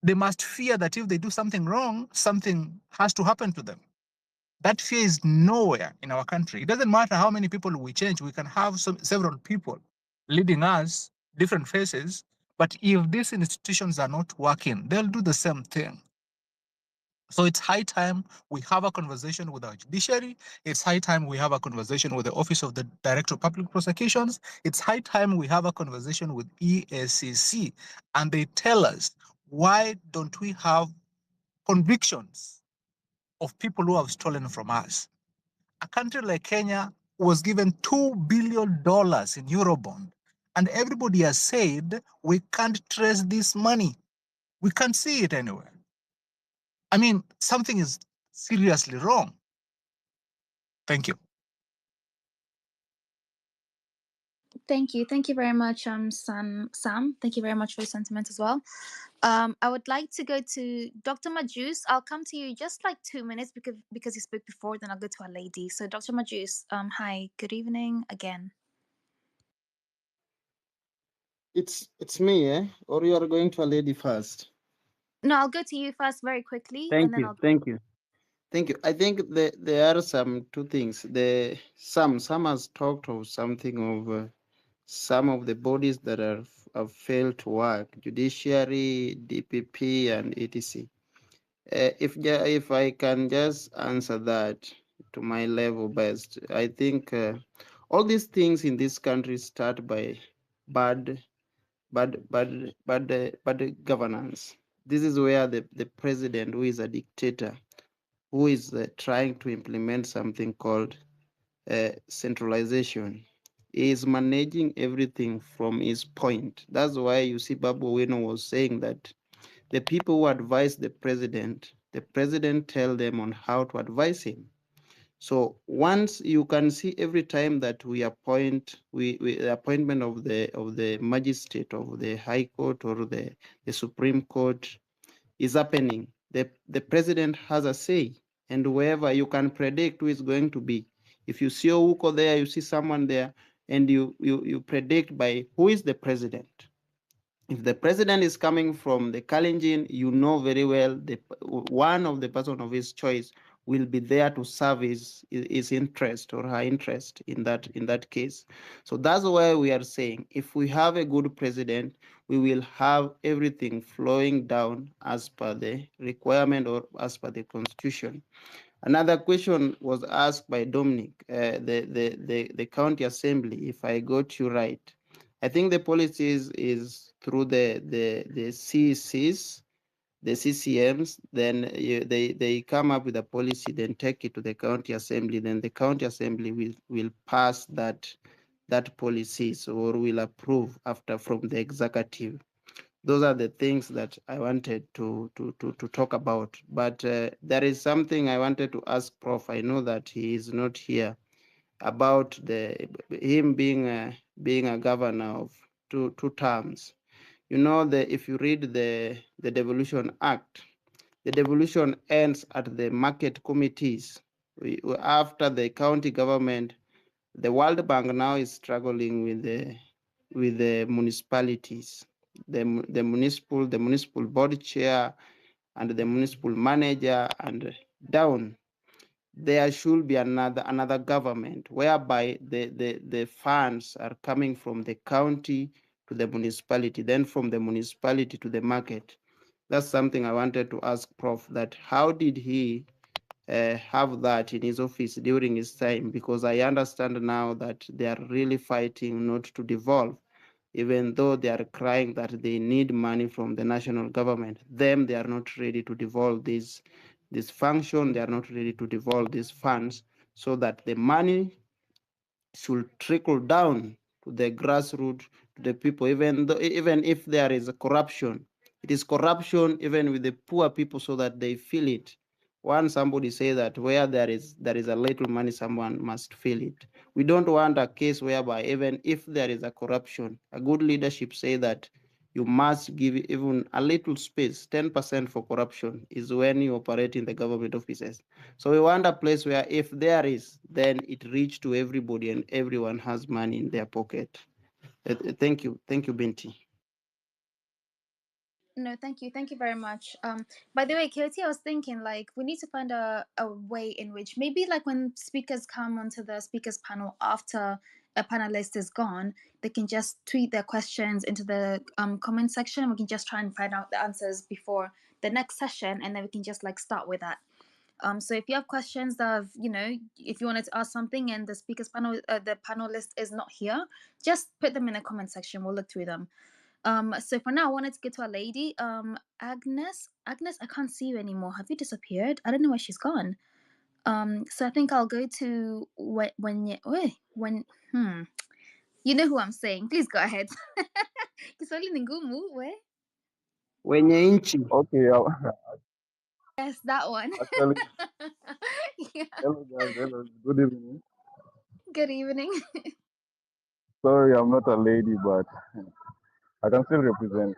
they must fear that if they do something wrong, something has to happen to them. That fear is nowhere in our country. It doesn't matter how many people we change. We can have several people leading us, different faces, but if these institutions are not working, they'll do the same thing. So it's high time we have a conversation with our judiciary. It's high time we have a conversation with the Office of the Director of Public Prosecutions. It's high time we have a conversation with ESCC, and they tell us, why don't we have convictions of people who have stolen from us? A country like Kenya was given $2 billion in Eurobond, and everybody has said, we can't trace this money. We can't see it anywhere. I mean, something is seriously wrong. Thank you. Thank you. Thank you very much, Sam. Thank you very much for your sentiment as well. I would like to go to Dr. Majus. I'll come to you just like 2 minutes because you spoke before, then I'll go to a lady. So Dr. Majus, hi, good evening again. It's me, eh? Or you are going to a lady first? No, I'll go to you first very quickly, and then I'll go. Thank you. Thank you. I think there are some two things. Some has talked of something of some of the bodies that have failed to work, judiciary, DPP, and etc. If I can just answer that to my level best, I think all these things in this country start by bad governance. This is where the president, who is a dictator, who is trying to implement something called centralization, is managing everything from his point. That's why you see Babu Owino was saying that the people who advise the president tell them on how to advise him. So once you can see every time that we appoint, the appointment of the magistrate of the High Court or the Supreme Court is happening, the president has a say, and wherever you can predict who is going to be If you see Ouko there, you see someone there, and you predict by who is the president. If the president is coming from the Kalenjin, you know very well one of the person of his choice will be there to serve his interest or her interest in that case. So that's why we are saying if we have a good president, we will have everything flowing down as per the requirement or as per the constitution. Another question was asked by Dominic, the county assembly, if I got you right. I think the policies is through the CCs, the CCMs, then they come up with a policy, then take it to the county assembly, then the county assembly will pass that policies or will approve after from the executive. Those are the things that I wanted to talk about. But there is something I wanted to ask Prof. I know that he is not here, about him being a governor of two terms. You know, if you read the Devolution Act, the devolution ends at the market committees. After the county government, the World Bank now is struggling with the municipalities, the municipal board chair and the municipal manager and down. There should be another government whereby the funds are coming from the county to the municipality, then from the municipality to the market. That's something I wanted to ask Prof, that how did he have that in his office during his time? Because I understand now that they are really fighting not to devolve, even though they are crying that they need money from the national government. Them, they are not ready to devolve this function. They are not ready to devolve these funds so that the money should trickle down to the grassroots, to the people, even if there is a corruption. It is corruption even with the poor people so that they feel it. Once somebody say that where there is a little money, someone must feel it. We don't want a case whereby even if there is a corruption, a good leadership say that you must give even a little space. 10% for corruption is when you operate in the government offices. So we want a place where if there is, then it reach to everybody and everyone has money in their pocket. Thank you, Binti. No, thank you. Thank you very much. By the way, Kirti, I was thinking like we need to find a way in which maybe like when speakers come onto the speakers panel after a panelist is gone, they can just tweet their questions into the comment section. We can just try and find out the answers before the next session, and then we can just like start with that. So if you have questions that have, if you wanted to ask something and the speakers panel, the panelist is not here, just put them in the comment section. We'll look through them. So for now, I wanted to get to a lady. Agnes, I can't see you anymore. Have you disappeared? I don't know where she's gone. So I think I'll go to you know who I'm saying. Please go ahead. Kiswahili ni ngumu, we. Wenye inchi. Okay, Yes, that one. actually, Yeah. hello guys, hello, good evening. Good evening. Sorry, I'm not a lady, but I can still represent.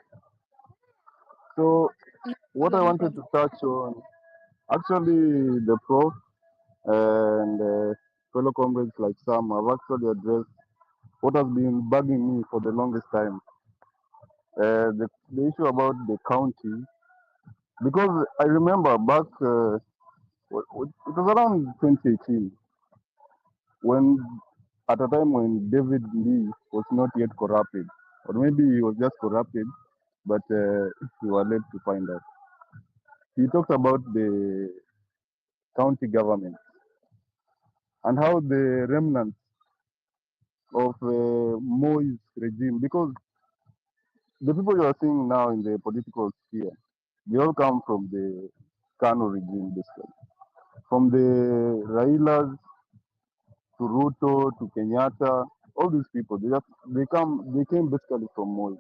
So, No what I problem, no wanted problem. to touch on, actually, the prof and fellow comrades like Sam have actually addressed what has been bugging me for the longest time. The issue about the county, because I remember back, it was around 2018, when at a time when David Lee was not yet corrupted, or maybe he was just corrupted, but we were led to find out. He talked about the county government and how the remnants of Moi's regime, because the people you are seeing now in the political sphere, they all come from the Kano regime, basically. From the Railas to Ruto to Kenyatta, all these people, they came basically from Moi.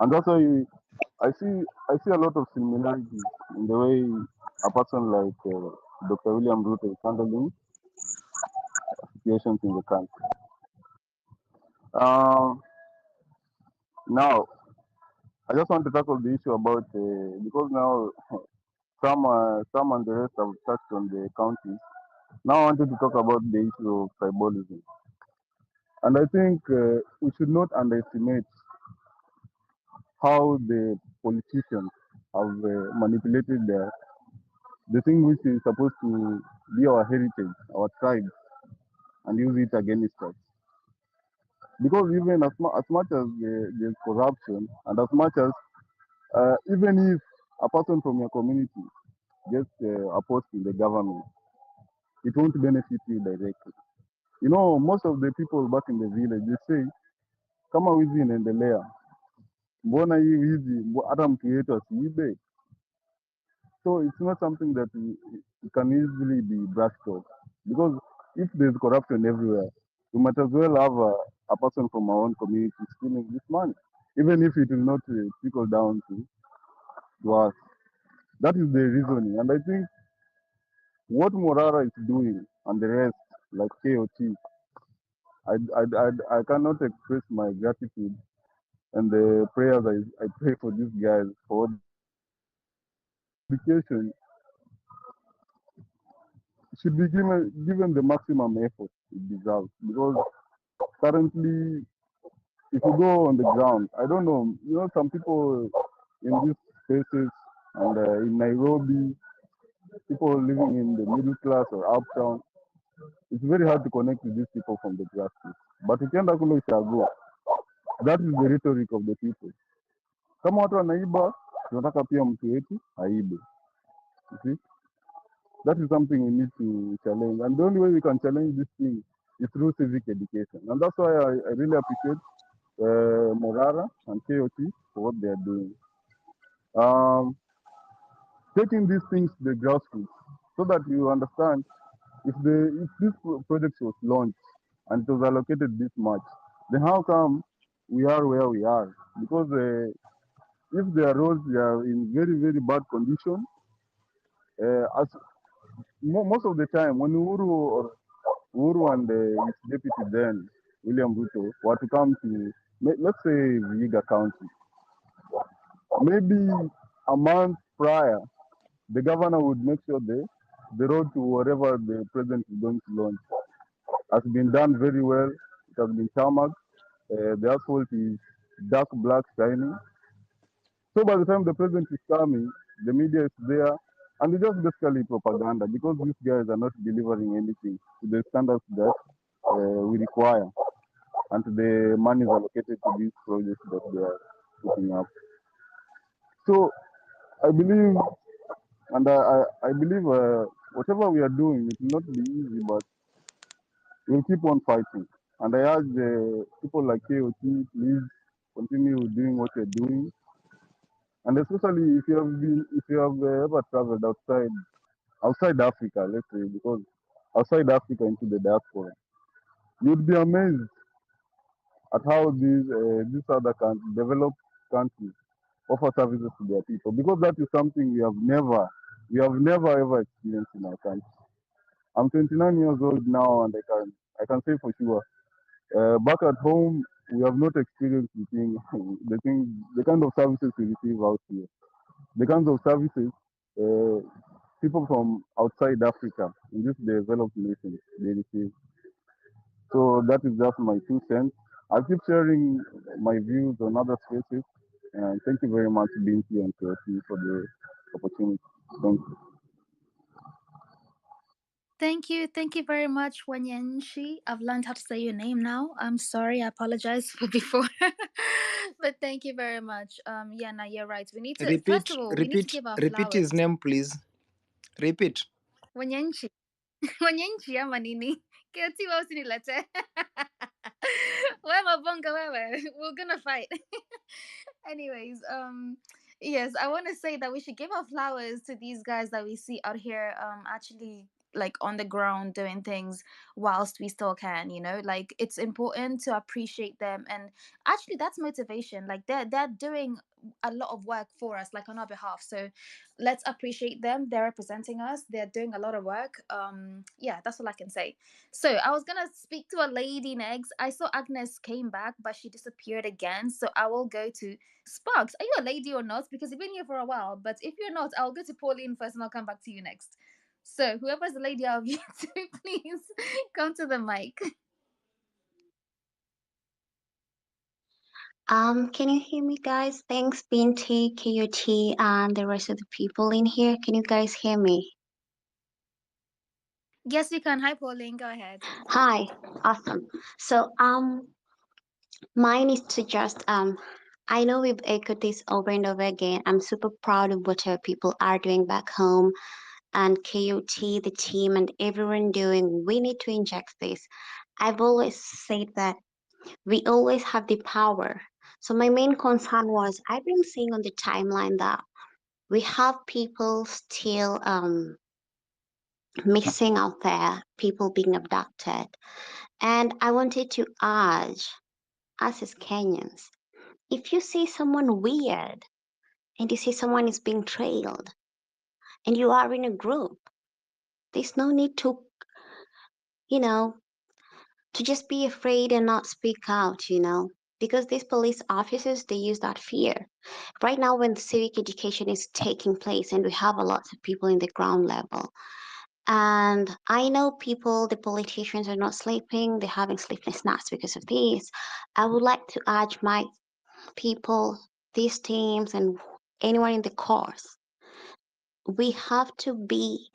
And that's why I see a lot of similarities in the way a person like Dr. William Ruto is handling situations in the country. Now, I just want to tackle the issue about because now some and the rest have touched on the counties. Now I wanted to talk about the issue of tribalism. And I think we should not underestimate how the politicians have manipulated the thing which is supposed to be our heritage, our tribes, and use it against us. Because even as much as there's corruption, and as much as even if a person from your community gets a post in the government, it won't benefit you directly. You know, most of the people back in the village, they say, kama wizi inaendelea, mbona hii wizi, hata mtu yetu asiibe? So it's not something that can easily be brushed off. Because if there's corruption everywhere, we might as well have a person from our own community stealing this money, even if it will not trickle down to us. That is the reasoning. And I think what Morara is doing and the rest, like KOT, I cannot express my gratitude and the prayers I pray for these guys for what education should be given the maximum effort it deserves. Because currently, if you go on the ground, I don't know, you know, some people in these spaces and in Nairobi, people living in the middle class or uptown, it's very hard to connect with these people from the grassroots. But ukienda kule ushago, that is the rhetoric of the people. Kama watu wanaiba, tunataka pia mtu wetu aibe. You see? That is something we need to challenge. And the only way we can challenge this thing is through civic education. And that's why I really appreciate Morara and KOT for what they are doing. Taking these things to the grassroots so that you understand if this project was launched and it was allocated this much, then how come we are where we are? Because if their roads are in very, very bad condition, as most of the time when Uhuru and his deputy then, William Ruto, were to come to, let's say, Vihiga County, maybe a month prior, the governor would make sure the road to wherever the president is going to launch has been done very well. It has been tarmac. The asphalt is dark black shining. So by the time the president is coming, the media is there, and it's just basically propaganda because these guys are not delivering anything to the standards that we require and to the money is allocated to these projects that they are putting up. So I believe, and I believe whatever we are doing, it will not be easy, but we'll keep on fighting. And I urge people like KOT, please continue doing what you're doing. And especially if you have ever traveled outside Africa, let's say, because outside Africa into the diaspora, you'd be amazed at how these other developed countries offer services to their people, because that is something we have never ever experienced in our country. I'm 29 years old now, and I can say for sure, back at home we have not experienced the kind of services we receive out here, the kinds of services people from outside Africa in these developed nations they receive. So that is just my 2 cents. I'll keep sharing my views on other spaces. And thank you very much, Binti and Kioti, for the opportunity. Thank you. Thank you very much, Wanyanshi. I've learned how to say your name now. I'm sorry, I apologize for before, but thank you very much. Yeah, now you're right. We need to first of all we need to give our Repeat his flowers. name, please. Repeat. Wanyanshi. Wanyanchi ama nini? Kioti wa usinilete. Wewe mabonga wewe. We're gonna fight. Anyways, yes, I want to say that we should give our flowers to these guys that we see out here actually like on the ground doing things whilst we still can, you know, like it's important to appreciate them. And actually that's motivation, like they're doing a lot of work for us, like on our behalf. So let's appreciate them. They're representing us, they're doing a lot of work. Yeah, that's all I can say. So I was gonna speak to a lady next. I saw Agnes came back but she disappeared again, so I will go to Sparks. Are you a lady or not? Because you've been here for a while, but if you're not, I'll go to Pauline first and I'll come back to you next. So whoever's the lady out of you two, please come to the mic. Can you hear me, guys? Thanks, Binti, KUT, and the rest of the people in here. Can you guys hear me? Yes, you can. Hi, Pauline. Go ahead. Hi, awesome. So, mine is to just I know we've echoed this over and over again. I'm super proud of what our people are doing back home, and KUT, the team, and everyone doing. We need to inject this. I've always said that we always have the power. So my main concern was I've been seeing on the timeline that we have people still missing out there, people being abducted. And I wanted to urge us as Kenyans, if you see someone weird and you see someone is being trailed and you are in a group, there's no need to, you know, to just be afraid and not speak out, because these police officers, they use that fear. Right now, when civic education is taking place and we have a lot of people in the ground level, and I know people, the politicians are not sleeping, they're having sleepless nights because of this. I would like to urge my people, these teams, and anyone in the course, we have to be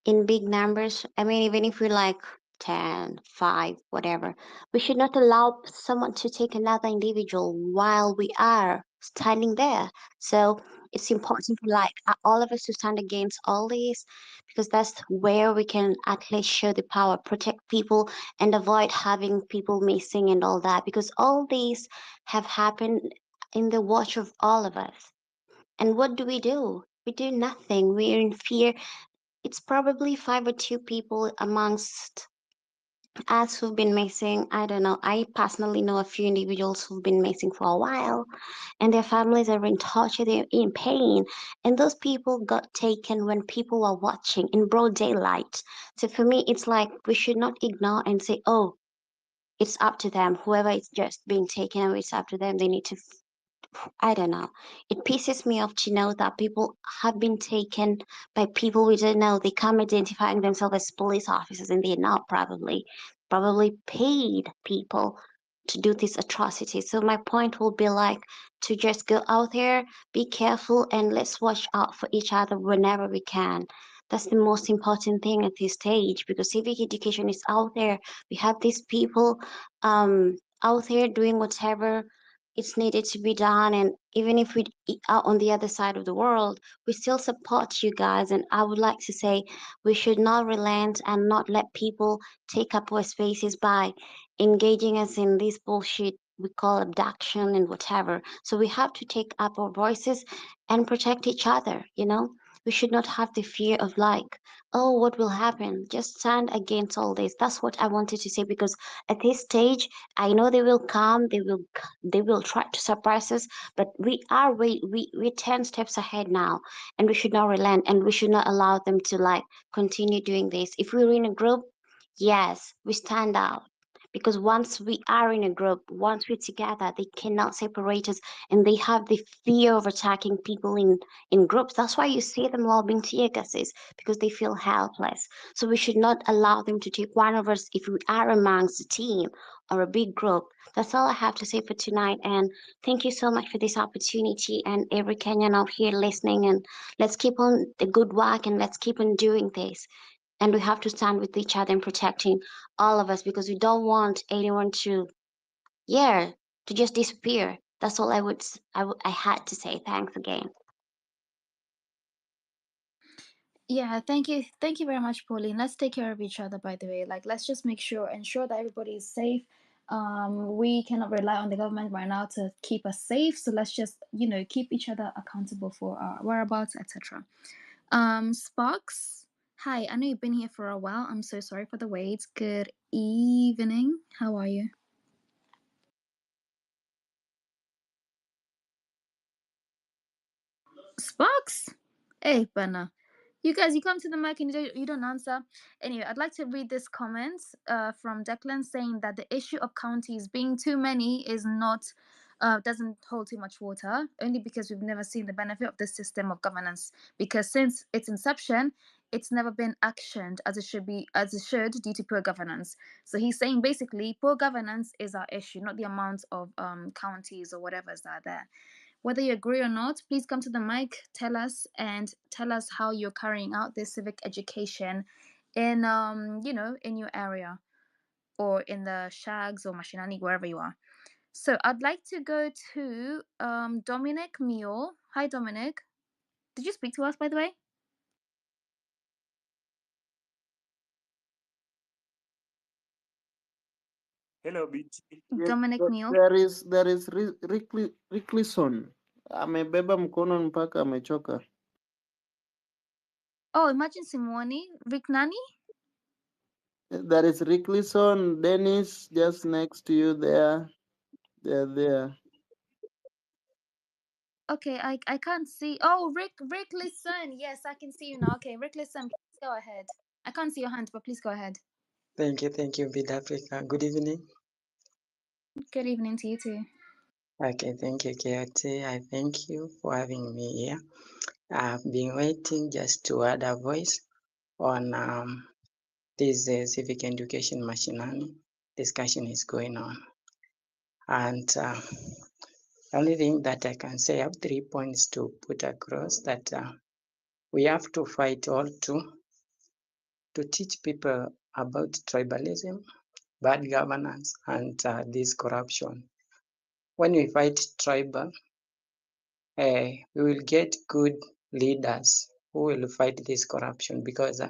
in big numbers. I mean, even if we're like 10, 5, whatever, we should not allow someone to take another individual while we are standing there. So it's important for all of us to stand against all this, because that's where we can at least show the power, protect people, and avoid having people missing and all that, because all these have happened in the watch of all of us. And what do? We do nothing. We're in fear. It's probably 5 or 2 people amongst us who've been missing. I don't know. I personally know a few individuals who've been missing for a while, and their families are in torture, they're in pain. And those people got taken when people were watching in broad daylight. So for me, it's like we should not ignore and say, oh, it's up to them. Whoever is just being taken away, it's up to them. They need to I don't know. It pisses me off to know that people have been taken by people we don't know. They come identifying themselves as police officers and they're not probably paid people to do these atrocities. So my point will be like to just go out there, be careful, and let's watch out for each other whenever we can. That's the most important thing at this stage, because civic education is out there. We have these people out there doing whatever it's needed to be done, and even if we are on the other side of the world, we still support you guys. And I would like to say we should not relent and not let people take up our spaces by engaging us in this bullshit we call abduction and whatever. So we have to take up our voices and protect each other. We should not have the fear of oh, what will happen. Just stand against all this. That's what I wanted to say, because at this stage I know they will come, they will try to suppress us, but we're 10 steps ahead now, and we should not relent, and we should not allow them to continue doing this. If we're in a group, yes, we stand out, because once we are in a group, once we're together, they cannot separate us, and they have the fear of attacking people in groups. That's why you see them lobbing tear gases, because they feel helpless. So we should not allow them to take one of us if we are amongst a team or a big group. That's all I have to say for tonight. And thank you so much for this opportunity, and every Kenyan out here listening. And let's keep on the good work, and let's keep on doing this. And we have to stand with each other and protecting all of us, because we don't want anyone to just disappear. That's all I had to say. Thanks again. Yeah, thank you very much, Pauline. Let's take care of each other, by the way. Let's just ensure that everybody is safe. We cannot rely on the government right now to keep us safe, so let's just keep each other accountable for our whereabouts, etc. Sparks, hi, I know you've been here for a while. I'm so sorry for the wait. Good evening, how are you? Sparks, hey Bana, you guys, you come to the mic and you don't answer. Anyway, I'd like to read this comment from Declan, saying that the issue of counties being too many is not doesn't hold too much water, only because we've never seen the benefit of this system of governance, because since its inception it's never been actioned as it should due to poor governance. So he's saying basically poor governance is our issue, not the amount of counties or whatever's are there. Whether you agree or not, please come to the mic, tell us how you're carrying out this civic education in in your area or in the shags or mashinani, wherever you are. So I'd like to go to Dominic Mule. Hi, Dominic. Did you speak to us, by the way? Hello, BT. Yes, Dominic Mule. there is Ricklison. Amebeba mkono mpaka amechoka. Oh, imagine Simone. Rick Nani? There is Ricklison, Dennis, just next to you there. They're there. Okay, I can't see. Oh, Rick Listen. Yes, I can see you now. Okay, Rick Listen, please go ahead. I can't see your hand, but please go ahead. Thank you, Bid Africa. Good evening. Good evening to you too. Okay, thank you, KOT. I thank you for having me here. I've been waiting just to add a voice on this civic education machinani discussion is going on. And the only thing that I can say, I have 3 points to put across that we have to fight all to teach people about tribalism, bad governance, and this corruption. When we fight tribal, we will get good leaders who will fight this corruption, because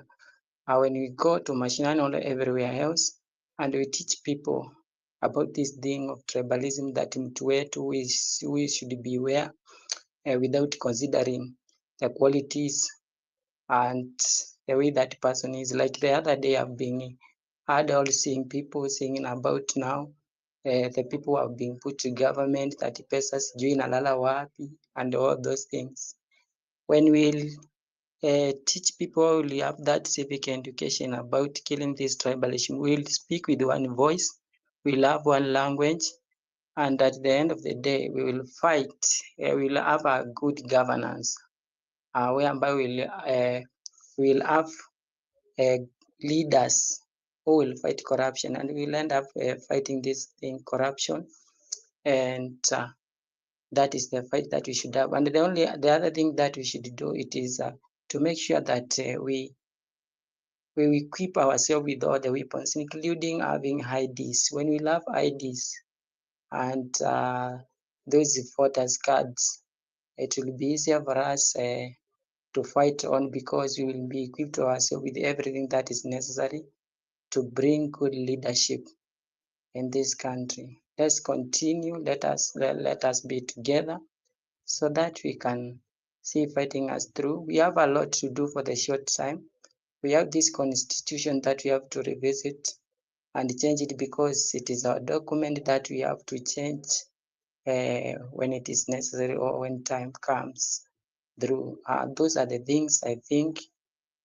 when we go to mashinani or everywhere else and we teach people about this thing of tribalism, that we should be where without considering the qualities and the way that person is. Like the other day, I've been heard all seeing people singing about now the people who have been put to government, 30 pesos, join alala wapi, and all those things. When we'll teach people, we have that civic education about killing this tribalism, we'll speak with one voice, we'll have one language, and at the end of the day, we will fight, we'll have a good governance, whereby we'll have leaders who will fight corruption, and we'll end up fighting this thing, corruption, and that is the fight that we should have. And the other thing that we should do, it is to make sure that we equip ourselves with all the weapons, including having IDs. When we have IDs and those voters cards, it will be easier for us to fight on, because we will be equipped ourselves with everything that is necessary to bring good leadership in this country. Let's continue. Let us be together so that we can see fighting us through. We have a lot to do for the short time. We have this constitution that we have to revisit and change it, because it is our document that we have to change when it is necessary or when time comes through. Those are the things I think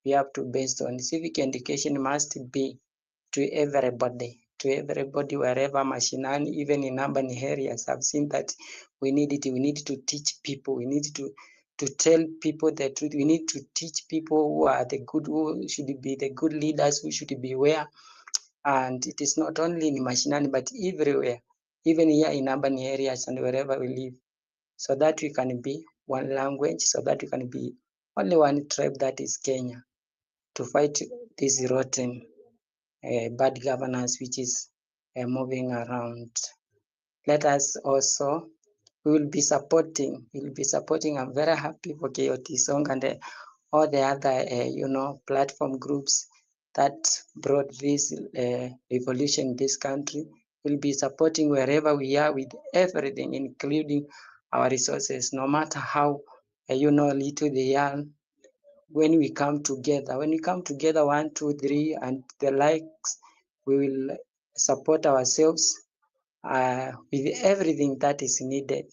we have to base on. Civic education must be to everybody, wherever mashinani, even in urban areas. I've seen that we need it. We need to teach people. We need to tell people the truth. We need to teach people who are the good, who should be the good leaders, who should be where. And it is not only in mashinani, but everywhere, even here in urban areas and wherever we live, so that we can be one language, so that we can be only one tribe, that is Kenya, to fight this rotten bad governance which is moving around. Let us also, we will be supporting. I'm very happy for KOT Song and all the other platform groups that brought this revolution in this country. We'll be supporting wherever we are with everything, including our resources, no matter how little they are. When we come together, 1, 2, 3, and the likes, we will support ourselves with everything that is needed,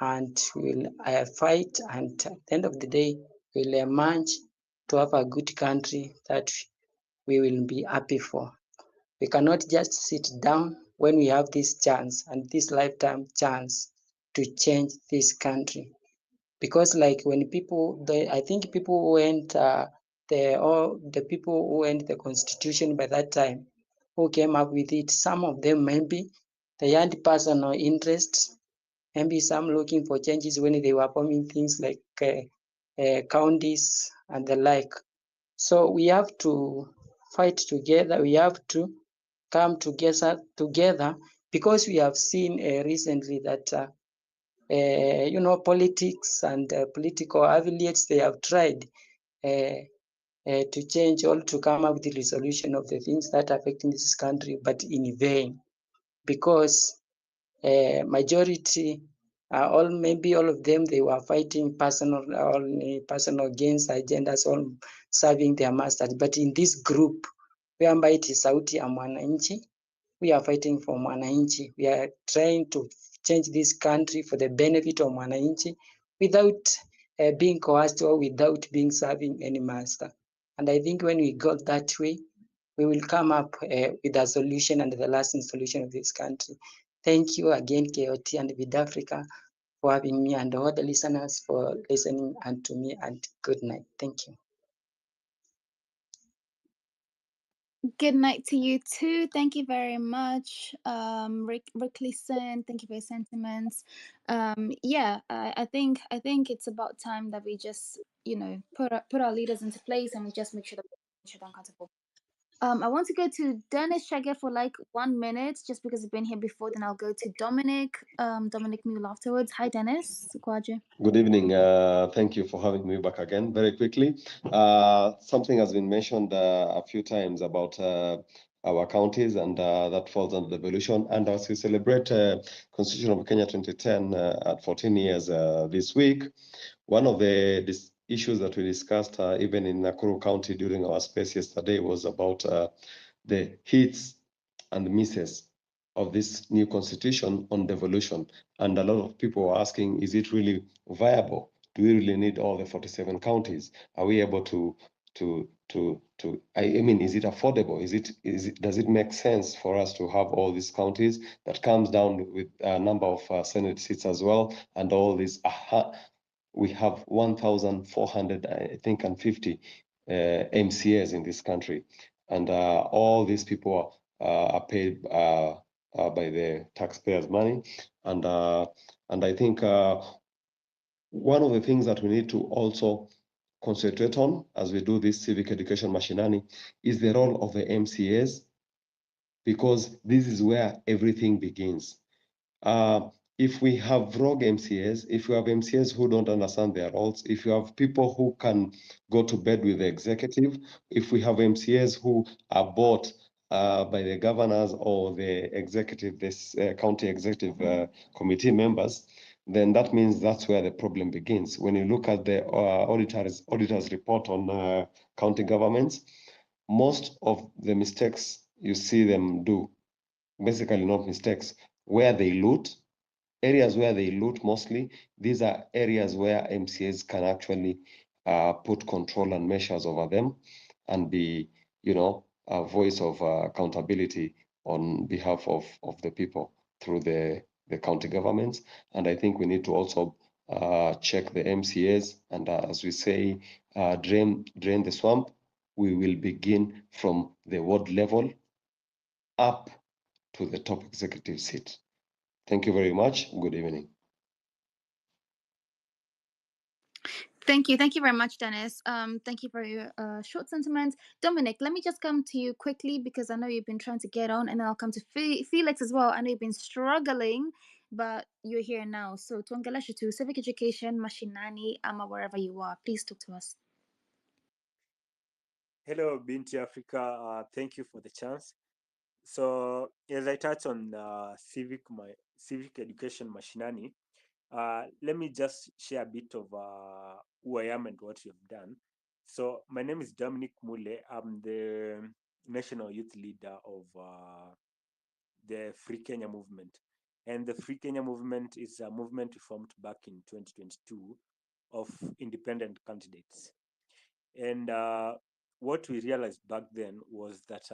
and we'll fight, and at the end of the day, we'll emerge to have a good country that we will be happy for. We cannot just sit down when we have this chance, and this lifetime chance, to change this country. Because like when people, I think people went to the people who ended the constitution by that time, who came up with it, some of them maybe they had personal interests, maybe some looking for changes when they were forming things like counties and the like. So we have to fight together. We have to come together because we have seen recently that politics and political affiliates, they have tried to change or to come up with the resolution of the things that are affecting this country, but in vain, because majority, maybe all of them, they were fighting personal gains, agendas, all serving their masters. But in this group, whereby it is Sauti ya Mwananchi, we are fighting for Mwananchi. We are trying to change this country for the benefit of Mwananchi without being coerced or without being serving any master. And I think when we got that way, we will come up with a solution and the lasting solution of this country. Thank you again, KOT and Vid Africa, for having me, and all the listeners for listening and to me, and good night. Thank you. Good night to you too. Thank you very much, Rick Leeson. Thank you for your sentiments. I think it's about time that we just put our leaders into place and we just make sure that we're accountable. I want to go to Dennis Shagger for like 1 minute, just because he's been here before. Then I'll go to Dominic Mule afterwards. Hi, Dennis. Kwaje. Good evening. Thank you for having me back again. Very quickly, something has been mentioned a few times about our counties, and that falls under devolution. And as we celebrate Constitution of Kenya 2010 at 14 years this week, one of the issues that we discussed even in Nakuru County during our space yesterday was about the hits and misses of this new constitution on devolution. And a lot of people were asking, is it really viable? Do we really need all the 47 counties? Are we able I mean, is it affordable? Does it make sense for us to have all these counties? That comes down with a number of Senate seats as well, and all these. We have 1,400, I think, and 50 MCAs in this country, and all these people are paid by the taxpayers' money, and I think one of the things that we need to also concentrate on as we do this civic education machinani is the role of the MCAs, because this is where everything begins. If we have rogue MCAs, if you have MCAs who don't understand their roles, if you have people who can go to bed with the executive, if we have MCAs who are bought by the governors or the executive, this county executive committee members, then that means that's where the problem begins. When you look at the auditor's report on county governments, most of the mistakes you see them do, basically not mistakes, where they loot, areas where they loot mostly, these are areas where MCAs can actually put control and measures over them and be, a voice of accountability on behalf of the people through the county governments. And I think we need to also check the MCAs, and as we say, drain the swamp. We will begin from the ward level up to the top executive seat. Thank you very much. Good evening. Thank you very much, Dennis. Thank you for your short sentiment. Dominic, let me just come to you quickly, because I know you've been trying to get on, and then I'll come to Felix as well. I know you've been struggling, but you're here now. So tuongeleshe to civic education, mashinani, ama wherever you are. Please talk to us. Hello, Binti Africa. Thank you for the chance. So as I touch on civic education mashinani, let me just share a bit of who I am and what we have done. So my name is Dominic Mule. I'm the national youth leader of the Free Kenya movement. And the Free Kenya movement is a movement we formed back in 2022 of independent candidates. And what we realized back then was that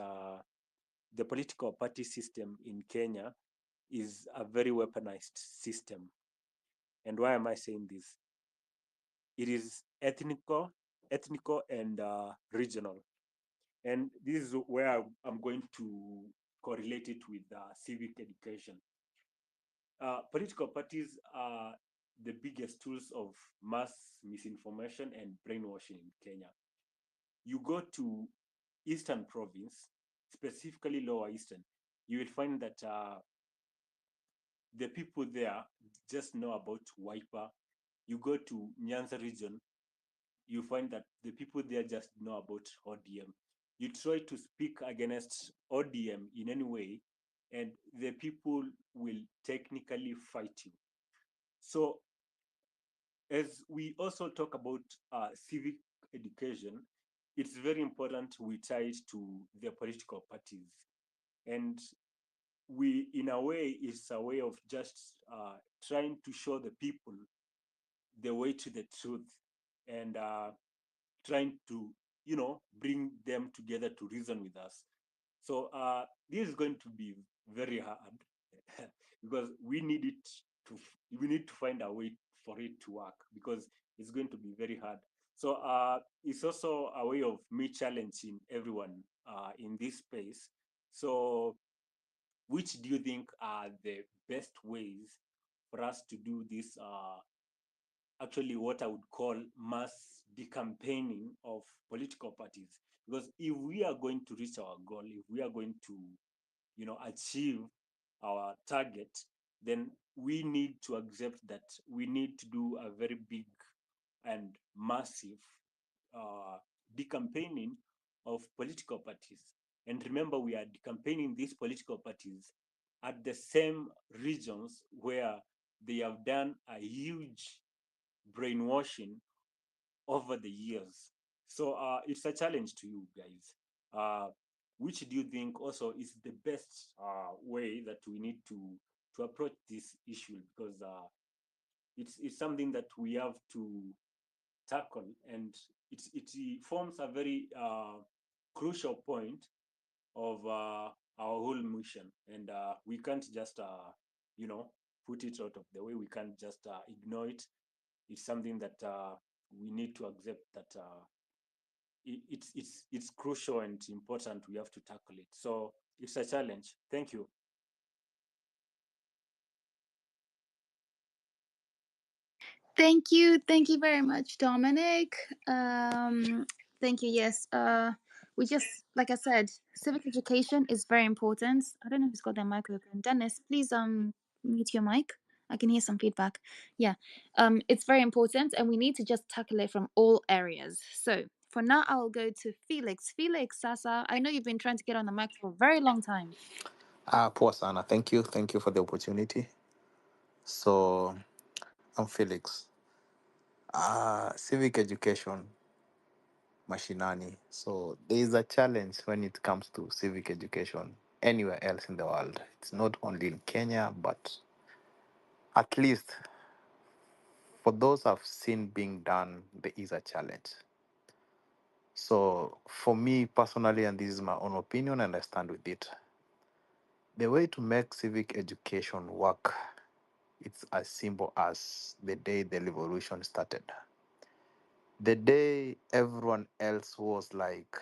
the political party system in Kenya is a very weaponized system. And why am I saying this? It is ethnical, ethnical, and regional. And this is where I'm going to correlate it with civic education. Political parties are the biggest tools of mass misinformation and brainwashing in Kenya. You go to Eastern Province, specifically Lower Eastern, you will find that the people there just know about Wiper. You go to Nyanza region, you find that the people there just know about ODM. You try to speak against ODM in any way, and the people will technically fight you. So, as we also talk about civic education, it's very important we tie it to the political parties. And we, in a way, it's a way of just trying to show the people the way to the truth, and trying to, bring them together to reason with us. So this is going to be very hard because we need to find a way for it to work, because it's going to be very hard. So it's also a way of me challenging everyone in this space. So which do you think are the best ways for us to do this, actually what I would call mass decampaigning of political parties? Because if we are going to reach our goal, if we are going to, achieve our target, then we need to accept that we need to do a very big and massive decampaigning of political parties. And remember, we are decampaigning these political parties at the same regions where they have done a huge brainwashing over the years. So it's a challenge to you guys. Which do you think also is the best way that we need to approach this issue? Because it's something that we have to tackle, and it forms a very crucial point of our whole mission, and we can't just put it out of the way. We can't just ignore it. It's something that we need to accept that it's crucial and important. We have to tackle it. So it's a challenge. Thank you. Thank you. Thank you very much, Dominic. Thank you. Yes. We just, like I said, civic education is very important. I don't know who's got their mic open. Dennis, please mute your mic. I can hear some feedback. Yeah. It's very important, and we need to just tackle it from all areas. So for now, I will go to Felix. Felix, Sasa, I know you've been trying to get on the mic for a very long time. Poor Sana. Thank you. Thank you for the opportunity. So, I'm Felix. Civic education, mashinani. So, there is a challenge when it comes to civic education anywhere else in the world. It's not only in Kenya, but at least for those I've seen being done, there is a challenge. So, for me personally, and this is my own opinion, and I stand with it, the way to make civic education work, it's as simple as the day the revolution started. The day everyone else was like,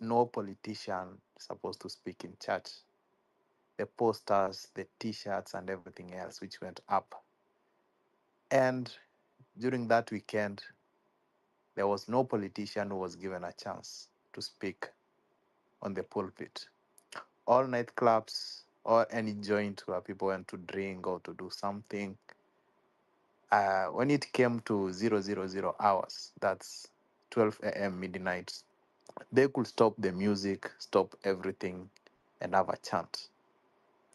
no politician supposed to speak in church. The posters, the t-shirts, and everything else which went up. And during that weekend, there was no politician who was given a chance to speak on the pulpit. All nightclubs or any joint where people went to drink or to do something, when it came to 000 hours, that's 12 a.m. midnight, they could stop the music, stop everything, and have a chant.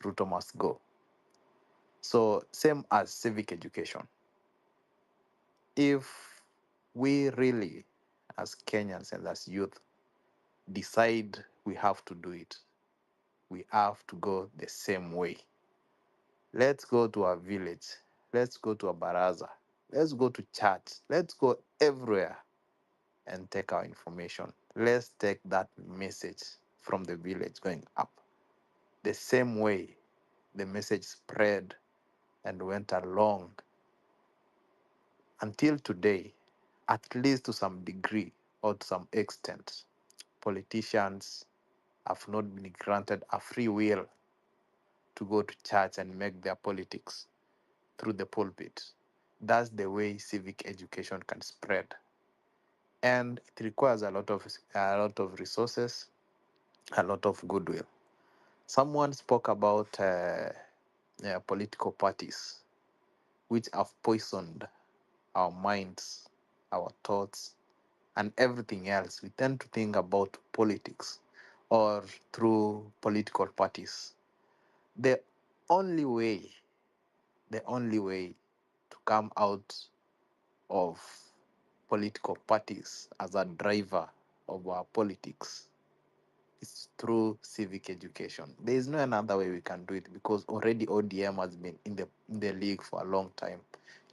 Ruto must go. So, same as civic education. If we really, as Kenyans and as youth, decide we have to do it, we have to go the same way. Let's go to a village. Let's go to a baraza. Let's go to church. Let's go everywhere and take our information. Let's take that message from the village going up. The same way the message spread and went along until today, at least to some degree or to some extent, politicians have not been granted a free will to go to church and make their politics through the pulpit. That's the way civic education can spread, and it requires a lot of resources, a lot of goodwill. Someone spoke about political parties, which have poisoned our minds, our thoughts, and everything else. We tend to think about politics or through political parties. The only way, the only way to come out of political parties as a driver of our politics is through civic education. There is no another way we can do it because already ODM has been in the league for a long time.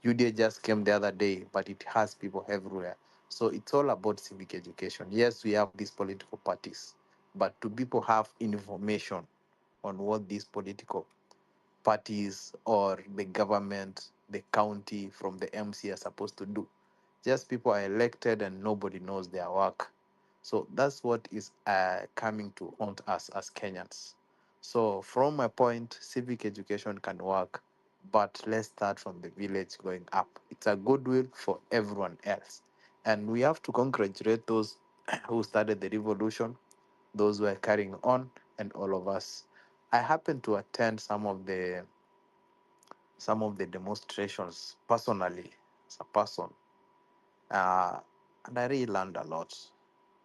UDA just came the other day, but it has people everywhere. So it's all about civic education. Yes, we have these political parties, but do people have information on what these political parties or the government, the county from the MC are supposed to do? Just people are elected and nobody knows their work. So that's what is coming to haunt us as Kenyans. So from my point, civic education can work, but let's start from the village going up. It's a goodwill for everyone else. And we have to congratulate those who started the revolution, those who are carrying on, and all of us. I happened to attend some of the demonstrations personally as a person, and I really learned a lot.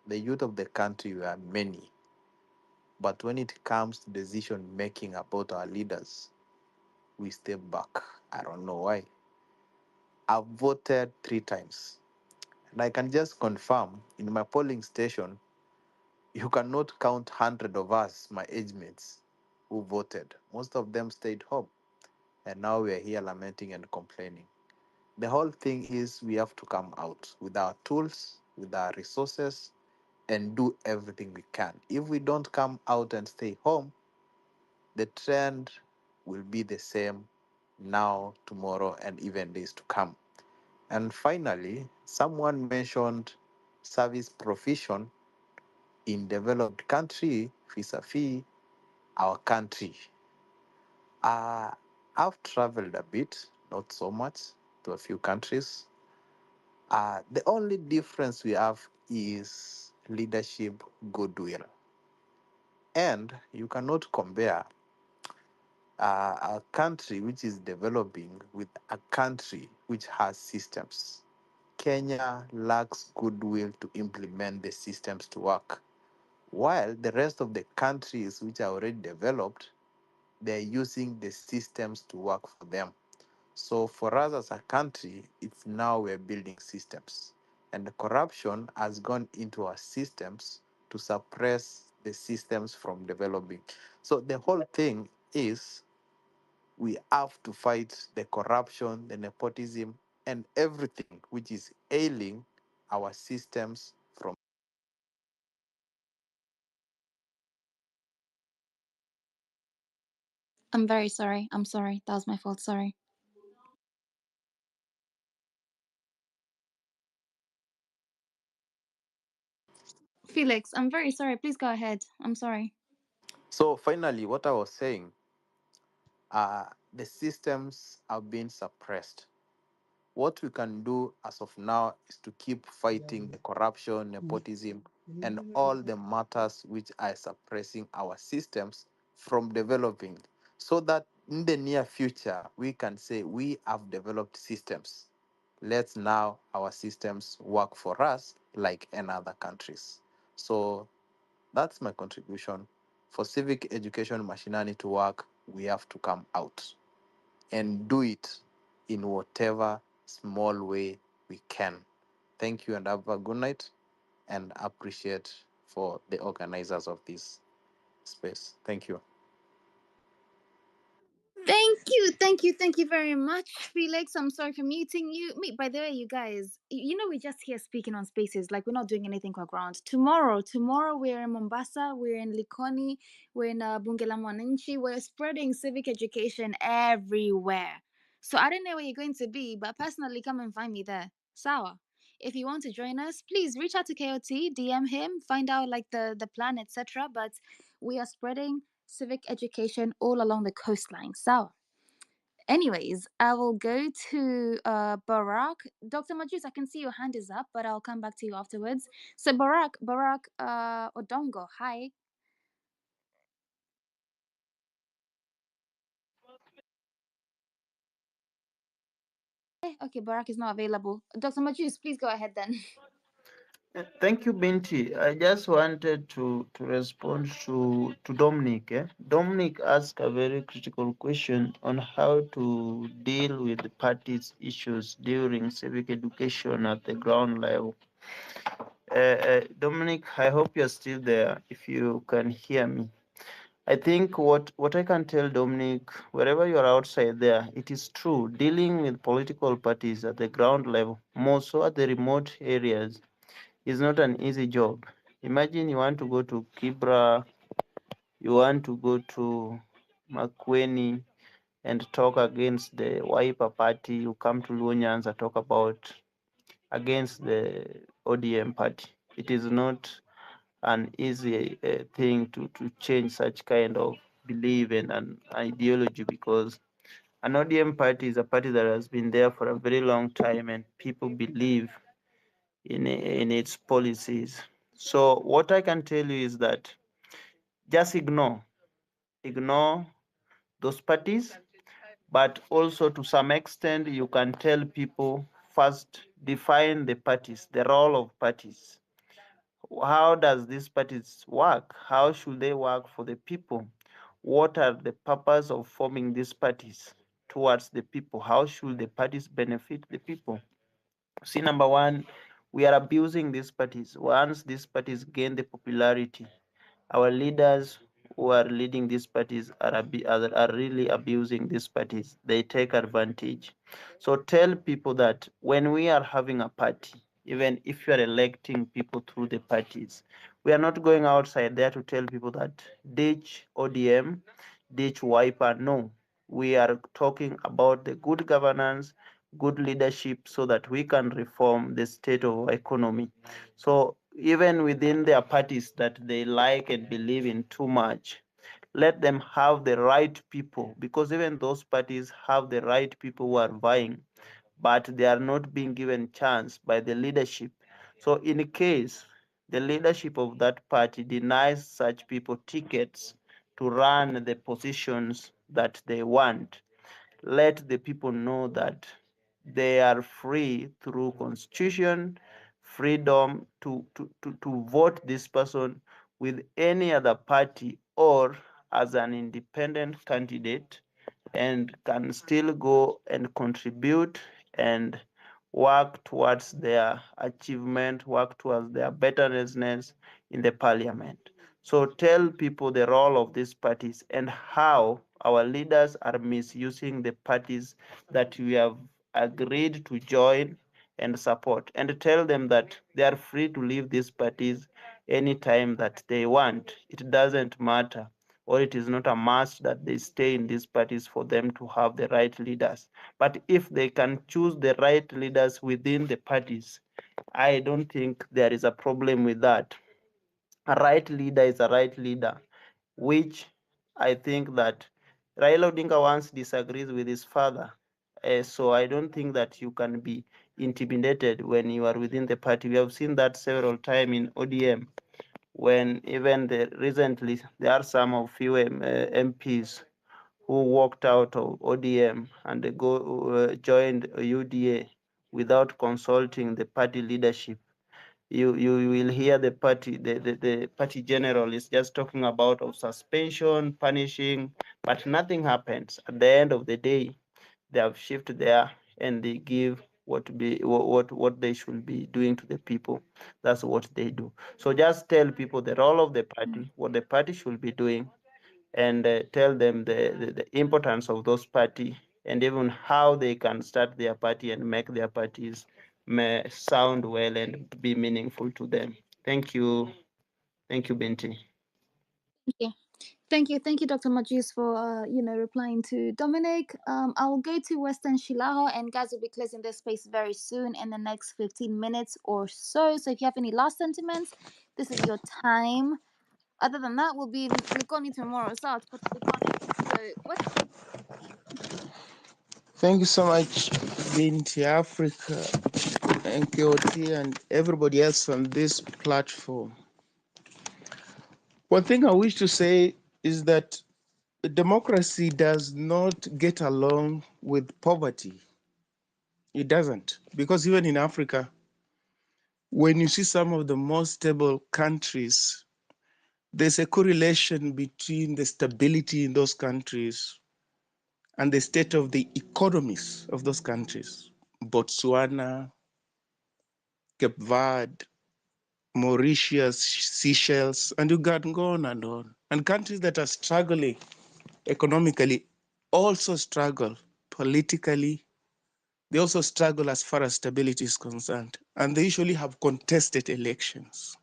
The youth of the country were many, but when it comes to decision making about our leaders, we step back. I don't know why. I've voted 3 times, and I can just confirm in my polling station, you cannot count 100 of us, my age mates, who voted. Most of them stayed home, and now we are here lamenting and complaining. The whole thing is we have to come out with our tools, with our resources, and do everything we can. If we don't come out and stay home, the trend will be the same now, tomorrow, and even days to come. And finally, someone mentioned service provision in developed country vis-a-vis our country. I've traveled a bit, not so much, to a few countries. The only difference we have is leadership goodwill. And you cannot compare a country which is developing with a country which has systems. Kenya lacks goodwill to implement the systems to work, while the rest of the countries which are already developed, they're using the systems to work for them. So for us as a country, it's now we're building systems. And the corruption has gone into our systems to suppress the systems from developing. So the whole thing is we have to fight the corruption, the nepotism, and everything which is ailing our systems from. I'm very sorry. I'm sorry. That was my fault. Sorry. Felix, I'm very sorry. Please go ahead. I'm sorry. So finally, what I was saying, the systems are being suppressed. What we can do as of now is to keep fighting the corruption, nepotism, and all the matters which are suppressing our systems from developing, so that in the near future we can say we have developed systems. Let's now our systems work for us like in other countries. So that's my contribution. For civic education machinery to work, we have to come out and do it in whatever small way we can. Thank you and have a good night, and appreciate for the organizers of this space. Thank you. Thank you very much, Felix. I'm sorry for muting you. By the way, you guys, we're just here speaking on spaces, like we're not doing anything on ground. Tomorrow we're in Mombasa, we're in Likoni, we're in Bunge la Mwananchi. We're spreading civic education everywhere. So I don't know where you're going to be, but personally, come and find me there. Sawa. If you want to join us, please reach out to KOT, DM him, find out like the plan, etc. But we are spreading civic education all along the coastline. So, anyways, I will go to Barack. Dr. Majus, I can see your hand is up, but I'll come back to you afterwards. So Barack Odongo, hi. Okay, Barack is not available. Dr. Majus, please go ahead then. Thank you, Binti. I just wanted to respond to Dominic. Dominic asked a very critical question on how to deal with the party's issues during civic education at the ground level. Dominic, I hope you're still there, if you can hear me. I think what I can tell Dominic, wherever you're outside there, it is true, dealing with political parties at the ground level, more so at the remote areas, is not an easy job. Imagine you want to go to Kibra, you want to go to Makweni and talk against the Wiper party, you come to Luonyanza, talk about against the ODM party. It is not an easy thing to change such kind of belief and an ideology, because an ODM party is a party that has been there for a very long time and people believe in its policies. So what I can tell you is that just ignore those parties, but also to some extent you can tell people first define the parties, the role of parties. How does these parties work? How should they work for the people? What are the purpose of forming these parties towards the people? How should the parties benefit the people? See, number one, we are abusing these parties. Once these parties gain the popularity, our leaders who are leading these parties are really abusing these parties. They take advantage. So tell people that when we are having a party, even if you are electing people through the parties, we are not going outside there to tell people that ditch ODM, ditch Wiper. No, we are talking about the good governance, good leadership, so that we can reform the state of our economy. So even within their parties that they like and believe in too much, let them have the right people, because even those parties have the right people who are vying, but they are not being given chance by the leadership. So in case the leadership of that party denies such people tickets to run the positions that they want, let the people know that they are free through constitution, freedom to vote this person with any other party or as an independent candidate, and can still go and contribute and work towards their achievement, work towards their betterness in the parliament. So tell people the role of these parties and how our leaders are misusing the parties that we have agreed to join and support, and tell them that they are free to leave these parties anytime that they want. It doesn't matter, or it is not a must that they stay in these parties for them to have the right leaders. But if they can choose the right leaders within the parties, I don't think there is a problem with that. A right leader is a right leader, which I think that Raila Odinga once disagrees with his father. So I don't think that you can be intimidated when you are within the party. We have seen that several times in ODM, when even recently there are some of few MPs who walked out of ODM and they joined UDA without consulting the party leadership. You will hear the party general is just talking about of suspension, punishing, but nothing happens. At the end of the day, they have shifted there and they give what they should be doing to the people. That's what they do. So just tell people the role of the party, what the party should be doing, and tell them the importance of those party, and even how they can start their party and make their parties sound well and be meaningful to them. Thank you. Thank you, Binti. Thank you. Thank you, Dr. Majus, for replying to Dominic. I'll go to Western Shilaho, and guys will be closing this space very soon in the next 15 minutes or so. So if you have any last sentiments, this is your time. Other than that, we'll be Likoni tomorrow. So Thank you so much, Binti Africa and KOT and everybody else on this platform. One thing I wish to say is that democracy does not get along with poverty. It doesn't. Because even in Africa, when you see some of the most stable countries, there's a correlation between the stability in those countries and the state of the economies of those countries. Botswana, Cape Verde, Mauritius, Seychelles, and you can go on and on. And countries that are struggling economically also struggle politically. They also struggle as far as stability is concerned. And they usually have contested elections.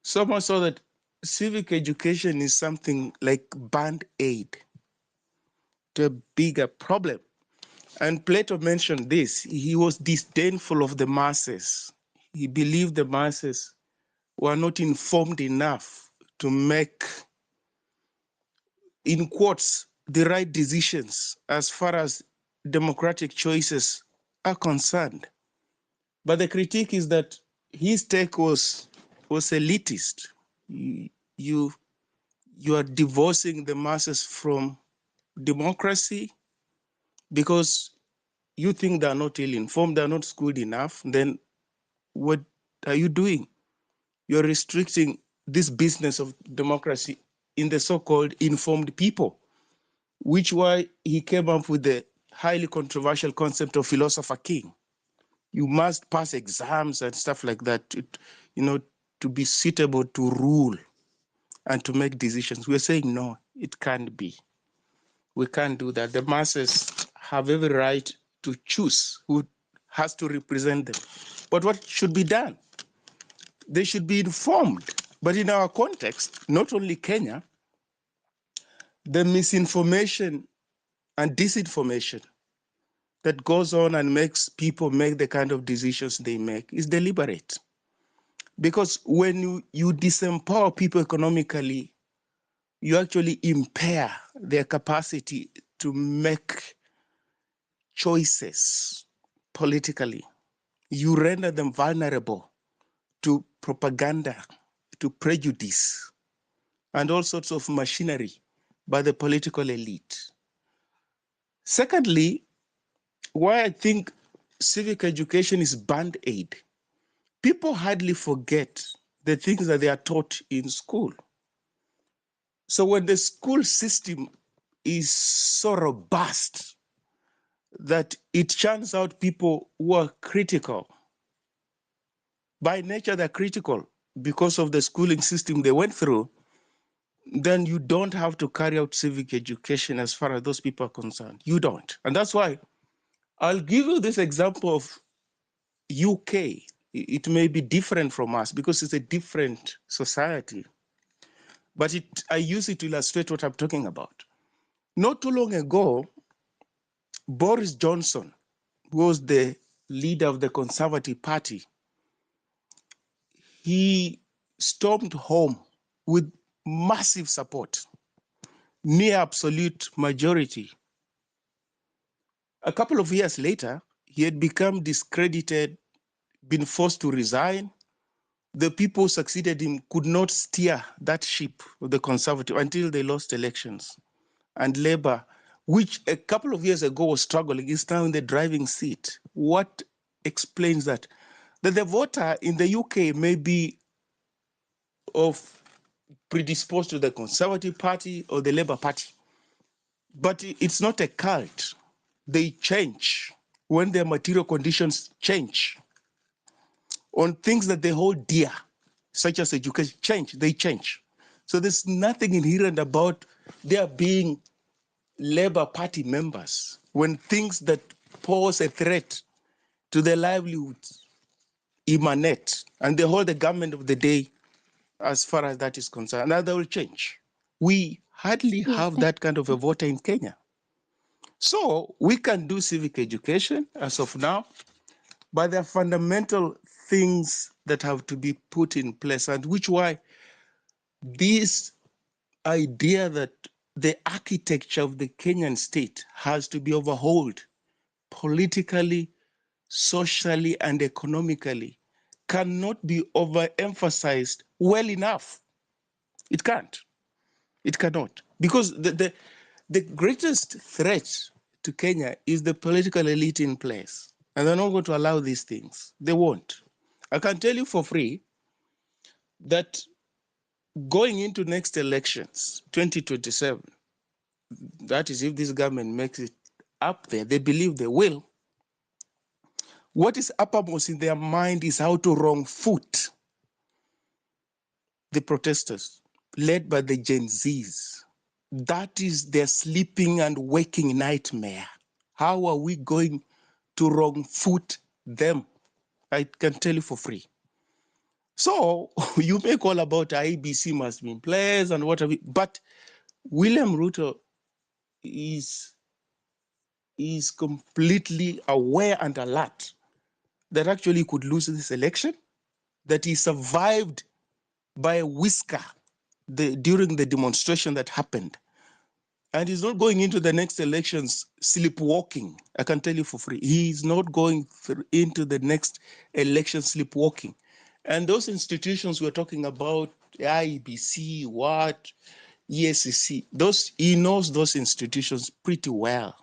So much so that civic education is something like band-aid to a bigger problem. And Plato mentioned this. He was disdainful of the masses. He believed the masses were not informed enough to make, in quotes, the right decisions as far as democratic choices are concerned. But the critique is that his take was elitist. You are divorcing the masses from democracy because you think they're not ill-informed, they're not schooled enough. Then what are you doing? You're restricting this business of democracy in the so-called informed people, which why he came up with the highly controversial concept of philosopher king. You must pass exams and stuff like that to be suitable to rule and to make decisions. We're saying, no, it can't be. We can't do that. The masses have every right to choose who has to represent them. But what should be done? They should be informed. But in our context, not only Kenya, the misinformation and disinformation that goes on and makes people make the kind of decisions they make is deliberate. Because when you disempower people economically, you actually impair their capacity to make choices politically. You render them vulnerable to propaganda, to prejudice, and all sorts of machinery by the political elite. Secondly, why I think civic education is band-aid. People hardly forget the things that they are taught in school. So when the school system is so robust that it churns out people who are critical, by nature they're critical because of the schooling system they went through, then you don't have to carry out civic education as far as those people are concerned. You don't. And that's why I'll give you this example of UK. It may be different from us because it's a different society. But I use it to illustrate what I'm talking about. Not too long ago, Boris Johnson, who was the leader of the Conservative Party, he stormed home with massive support, near absolute majority. A couple of years later, he had become discredited, been forced to resign. The people who succeeded him could not steer that ship of the Conservative until they lost elections. And Labour, which a couple of years ago was struggling, is now in the driving seat. What explains that? That the voter in the UK may be predisposed to the Conservative Party or the Labour Party, but it's not a cult. They change when their material conditions change. On things that they hold dear, such as education, they change. So there's nothing inherent about their being Labour Party members when things that pose a threat to their livelihoods emanate, and they hold the government of the day as far as that is concerned. Now they will change. We hardly Yes, have that kind of a voter in Kenya. So we can do civic education as of now, but there are fundamental things that have to be put in place, and which why this idea that the architecture of the Kenyan state has to be overhauled politically, socially, and economically cannot be overemphasized well enough. It can't. It cannot. Because the greatest threat to Kenya is the political elite in place. And they're not going to allow these things. They won't. I can tell you for free that going into next elections, 2027, that is if this government makes it up there, they believe they will. What is uppermost in their mind is how to wrong foot the protesters, led by the Gen Zs. That is their sleeping and waking nightmare. How are we going to wrong foot them? I can tell you for free. So you make all about IBC must be in place and whatever, but William Ruto is completely aware and alert that actually he could lose this election, that he survived by a whisker during the demonstration that happened. And he's not going into the next elections sleepwalking. I can tell you for free. He's not going into the next election sleepwalking. And those institutions we're talking about, IBC, what, ESCC, he knows those institutions pretty well.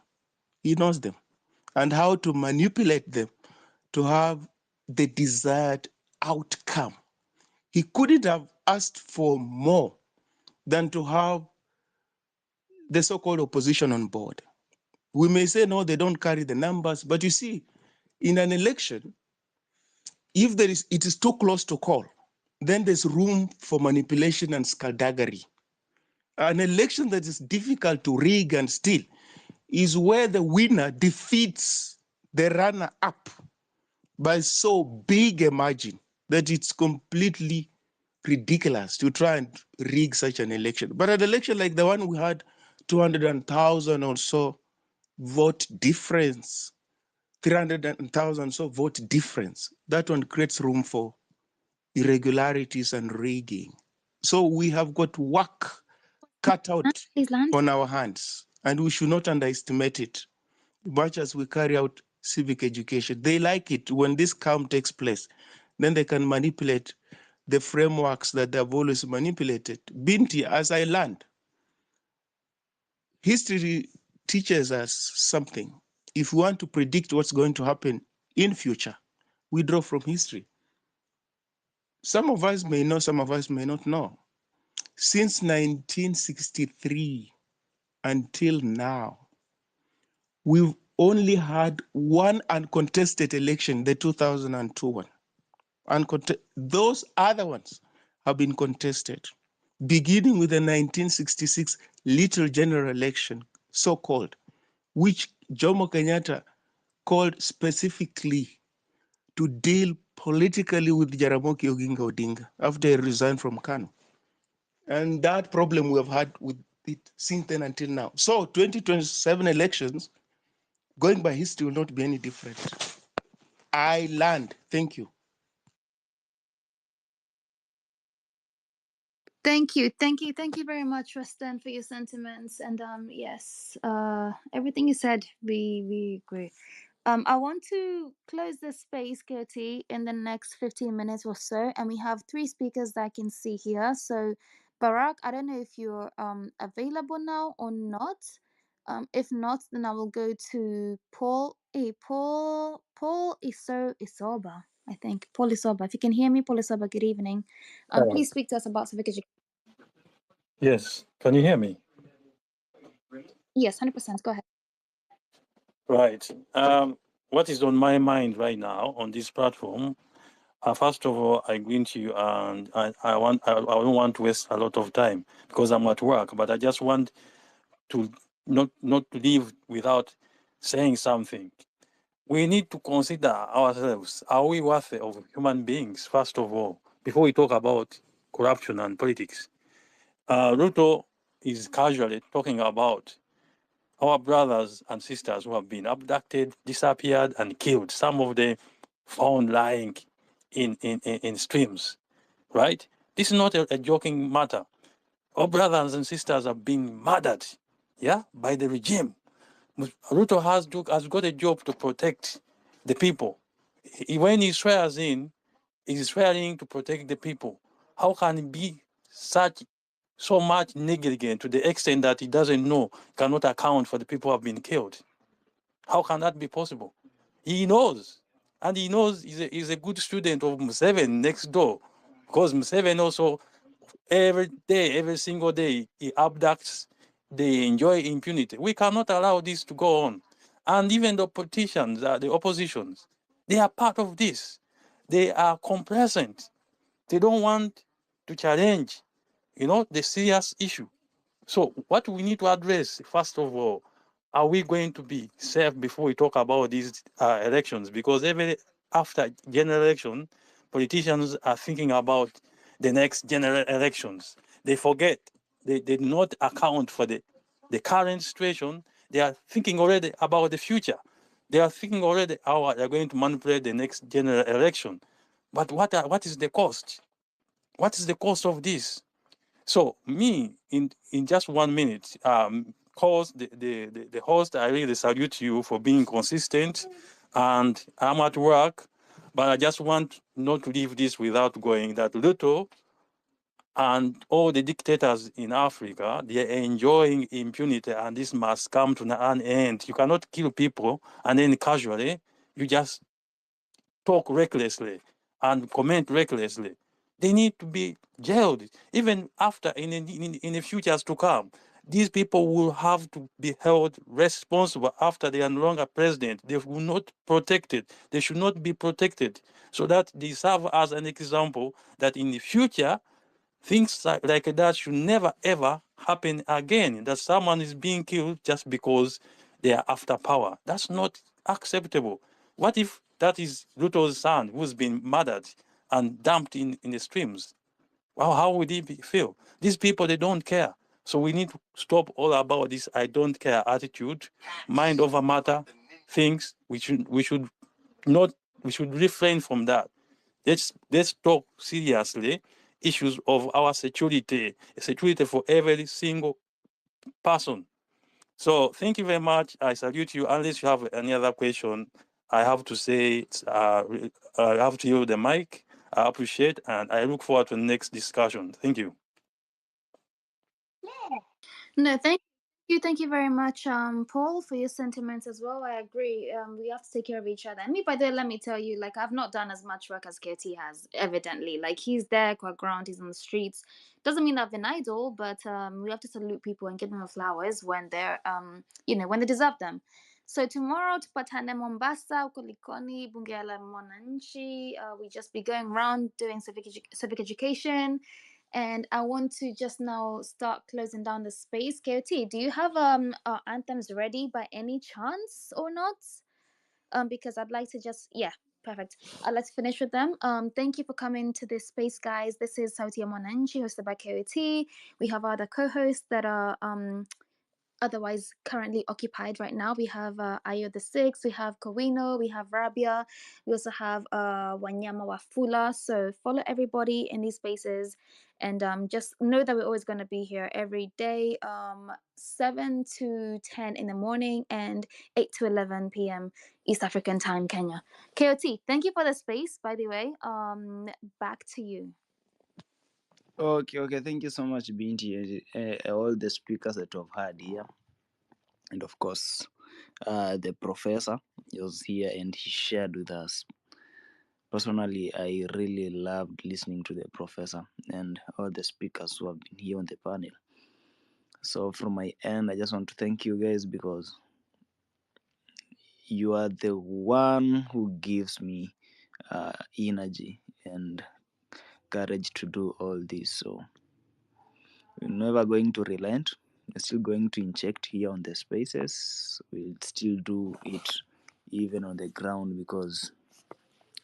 He knows them and how to manipulate them to have the desired outcome. He couldn't have asked for more than to have the so-called opposition on board. We may say, no, they don't carry the numbers, but you see, in an election, if it is too close to call, then there's room for manipulation and skullduggery. An election that is difficult to rig and steal is where the winner defeats the runner-up by so big a margin that it's completely ridiculous to try and rig such an election. But an election like the one we had, 200,000 or so vote difference, 300,000 so vote difference, that one creates room for irregularities and rigging. So we have got work cut out on our hands, and we should not underestimate it. Much as we carry out civic education, they like it when this calm takes place. Then they can manipulate the frameworks that they've always manipulated. Binti, as I learned, history teaches us something. If we want to predict what's going to happen in future, we draw from history. Some of us may know, some of us may not know. Since 1963 until now, we've only had one uncontested election, the 2002 one. Those other ones have been contested, beginning with the 1966 Little General Election, so-called, which Jomo Kenyatta called specifically to deal politically with Jaramogi Oginga Odinga after he resigned from KANU. And that problem we have had with it since then until now. So 2027 elections, going by history, will not be any different. I learned. Thank you. Thank you, thank you very much, Rustin, for your sentiments. And yes, everything you said, we agree. I want to close this space, Gertie, in the next 15 minutes or so, and we have 3 speakers that I can see here. So, Barak, I don't know if you're available now or not. If not, then I will go to Paul. Paul Isoba, I think. Paul Isoba. If you can hear me, Paul Isoba, good evening. Please speak to us about civic education. Yes, can you hear me? Yes, 100%. Go ahead. Right. What is on my mind right now on this platform? First of all, I greet you, and I don't want to waste a lot of time because I'm at work. But I just want to not to leave without saying something. We need to consider ourselves. Are we worthy of human beings? First of all, before we talk about corruption and politics, Ruto is casually talking about our brothers and sisters who have been abducted, disappeared, and killed. Some of them found lying in streams, right? This is not a joking matter. Our brothers and sisters are being murdered, yeah, by the regime. Ruto has got a job to protect the people. When he swears in, he's swearing to protect the people. How can he be so much negligent to the extent that he doesn't know, cannot account for the people who have been killed? How can that be possible? He knows, and he knows he's a good student of Museveni next door, because Museveni also every day, every single day, he abducts, they enjoy impunity. We cannot allow this to go on. And even the politicians, the oppositions, they are part of this. They are complacent. They don't want to challenge, the serious issue. So what we need to address, first of all, are we going to be safe before we talk about these elections? Because after general election, politicians are thinking about the next general elections. They forget, they do not account for the current situation. They are thinking already about the future. They are thinking already how they are going to manipulate the next general election. But what is the cost? What is the cost of this? So me, in just 1 minute, cause the host, I really salute you for being consistent, and I'm at work, but I just want not to leave this without going that Ruto and all the dictators in Africa, they are enjoying impunity, and this must come to an end. You cannot kill people and then casually you just talk recklessly and comment recklessly. They need to be jailed. Even after, in the futures to come, these people will have to be held responsible after they are no longer president. They will not protected. They should not be protected, so that they serve as an example that in the future, things like that should never ever happen again. That someone is being killed just because they are after power. That's not acceptable. What if that is Ruto's son who's been murdered and dumped in the streams? Well, how would he feel? These people, they don't care. So we need to stop all about this I don't care attitude, mind over matter things. We should refrain from that. Let's talk seriously issues of our security for every single person. So thank you very much. I salute you. Unless you have any other question, I have to say, I have to yield the mic. I appreciate, and I look forward to the next discussion. Thank you. No, thank you very much, Paul, for your sentiments as well. I agree. We have to take care of each other. And me, by the way, let me tell you, like, I've not done as much work as KT has, evidently. Like, he's there, quite ground, he's on the streets. Doesn't mean I've been idle, but we have to salute people and give them flowers when they're, when they deserve them. So tomorrow, tupatane Mombasa, uko Likoni, Bunge la Mwananchi. We just be going around doing civic education. And I want to just now start closing down the space. KOT, do you have anthems ready by any chance or not? Because I'd like to perfect. I'd like to finish with them. Thank you for coming to this space, guys. This is Sauti ya Mwananchi, hosted by KOT. We have other co-hosts that are otherwise currently occupied right now. We have Ayo the Six, we have Owino, we have Rabia, we also have Wanyama Wafula. So follow everybody in these spaces, and just know that we're always going to be here every day, 7 to 10 in the morning and 8 to 11 p.m. East African time, Kenya. KOT, thank you for the space, by the way. Back to you. Okay. Thank you so much, Binti, all the speakers that we've had here. And of course, the professor was here and he shared with us. Personally, I really loved listening to the professor and all the speakers who have been here on the panel. So from my end, I just want to thank you guys, because you are the one who gives me energy and courage to do all this. So we're never going to relent. We're still going to inject here on the spaces. We'll still do it even on the ground, because,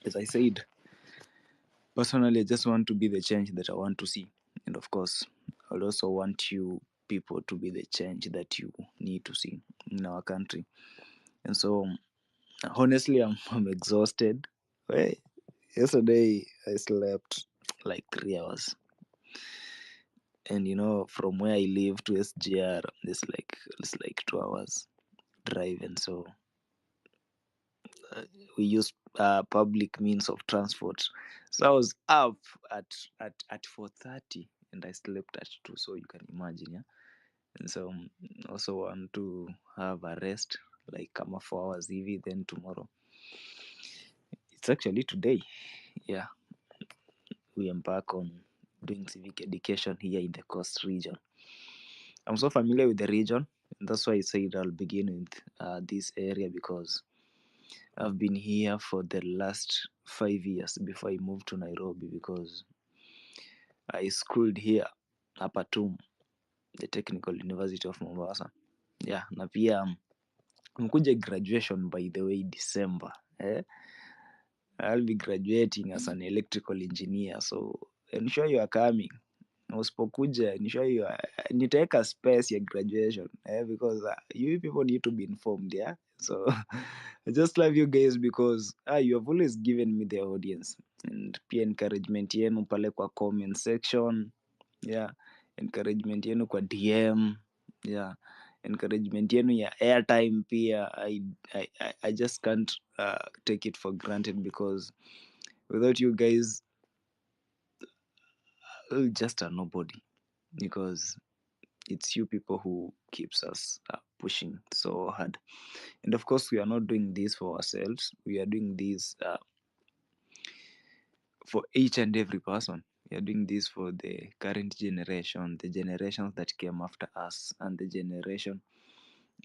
as I said, personally, I just want to be the change that I want to see. And of course, I also want you people to be the change that you need to see in our country. And so honestly, I'm exhausted. Hey, yesterday I slept like 3 hours, and from where I live to SGR, it's like 2 hours drive, and so we use public means of transport. So I was up at 4:30 and I slept at 2. So you can imagine, yeah. And so also want to have a rest, like 4 hours hivi, then tomorrow. It's actually today, yeah. We embark on doing civic education here in the Coast region. I'm so familiar with the region, and that's why I said I'll begin with this area, because I've been here for the last 5 years before I moved to Nairobi, because I schooled here Apatum, the Technical University of Mombasa. Yeah, na pia mkuja graduation by the way December. I'll be graduating as an electrical engineer, so ensure you are coming. Usipokuja ensure nitaweka space ya graduation, because you people need to be informed, yeah. So I just love you guys because you have always given me the audience, and pia encouragement yenu pale kwa comment section, yeah, encouragement yenu kwa DM, yeah, encouragement yenu ya airtime pia. I just can't take it for granted, because without you guys I'll just a nobody, because it's you people who keeps us pushing so hard. And of course, we are not doing this for ourselves. We are doing this for each and every person. We are doing this for the current generation, the generations that came after us, and the generation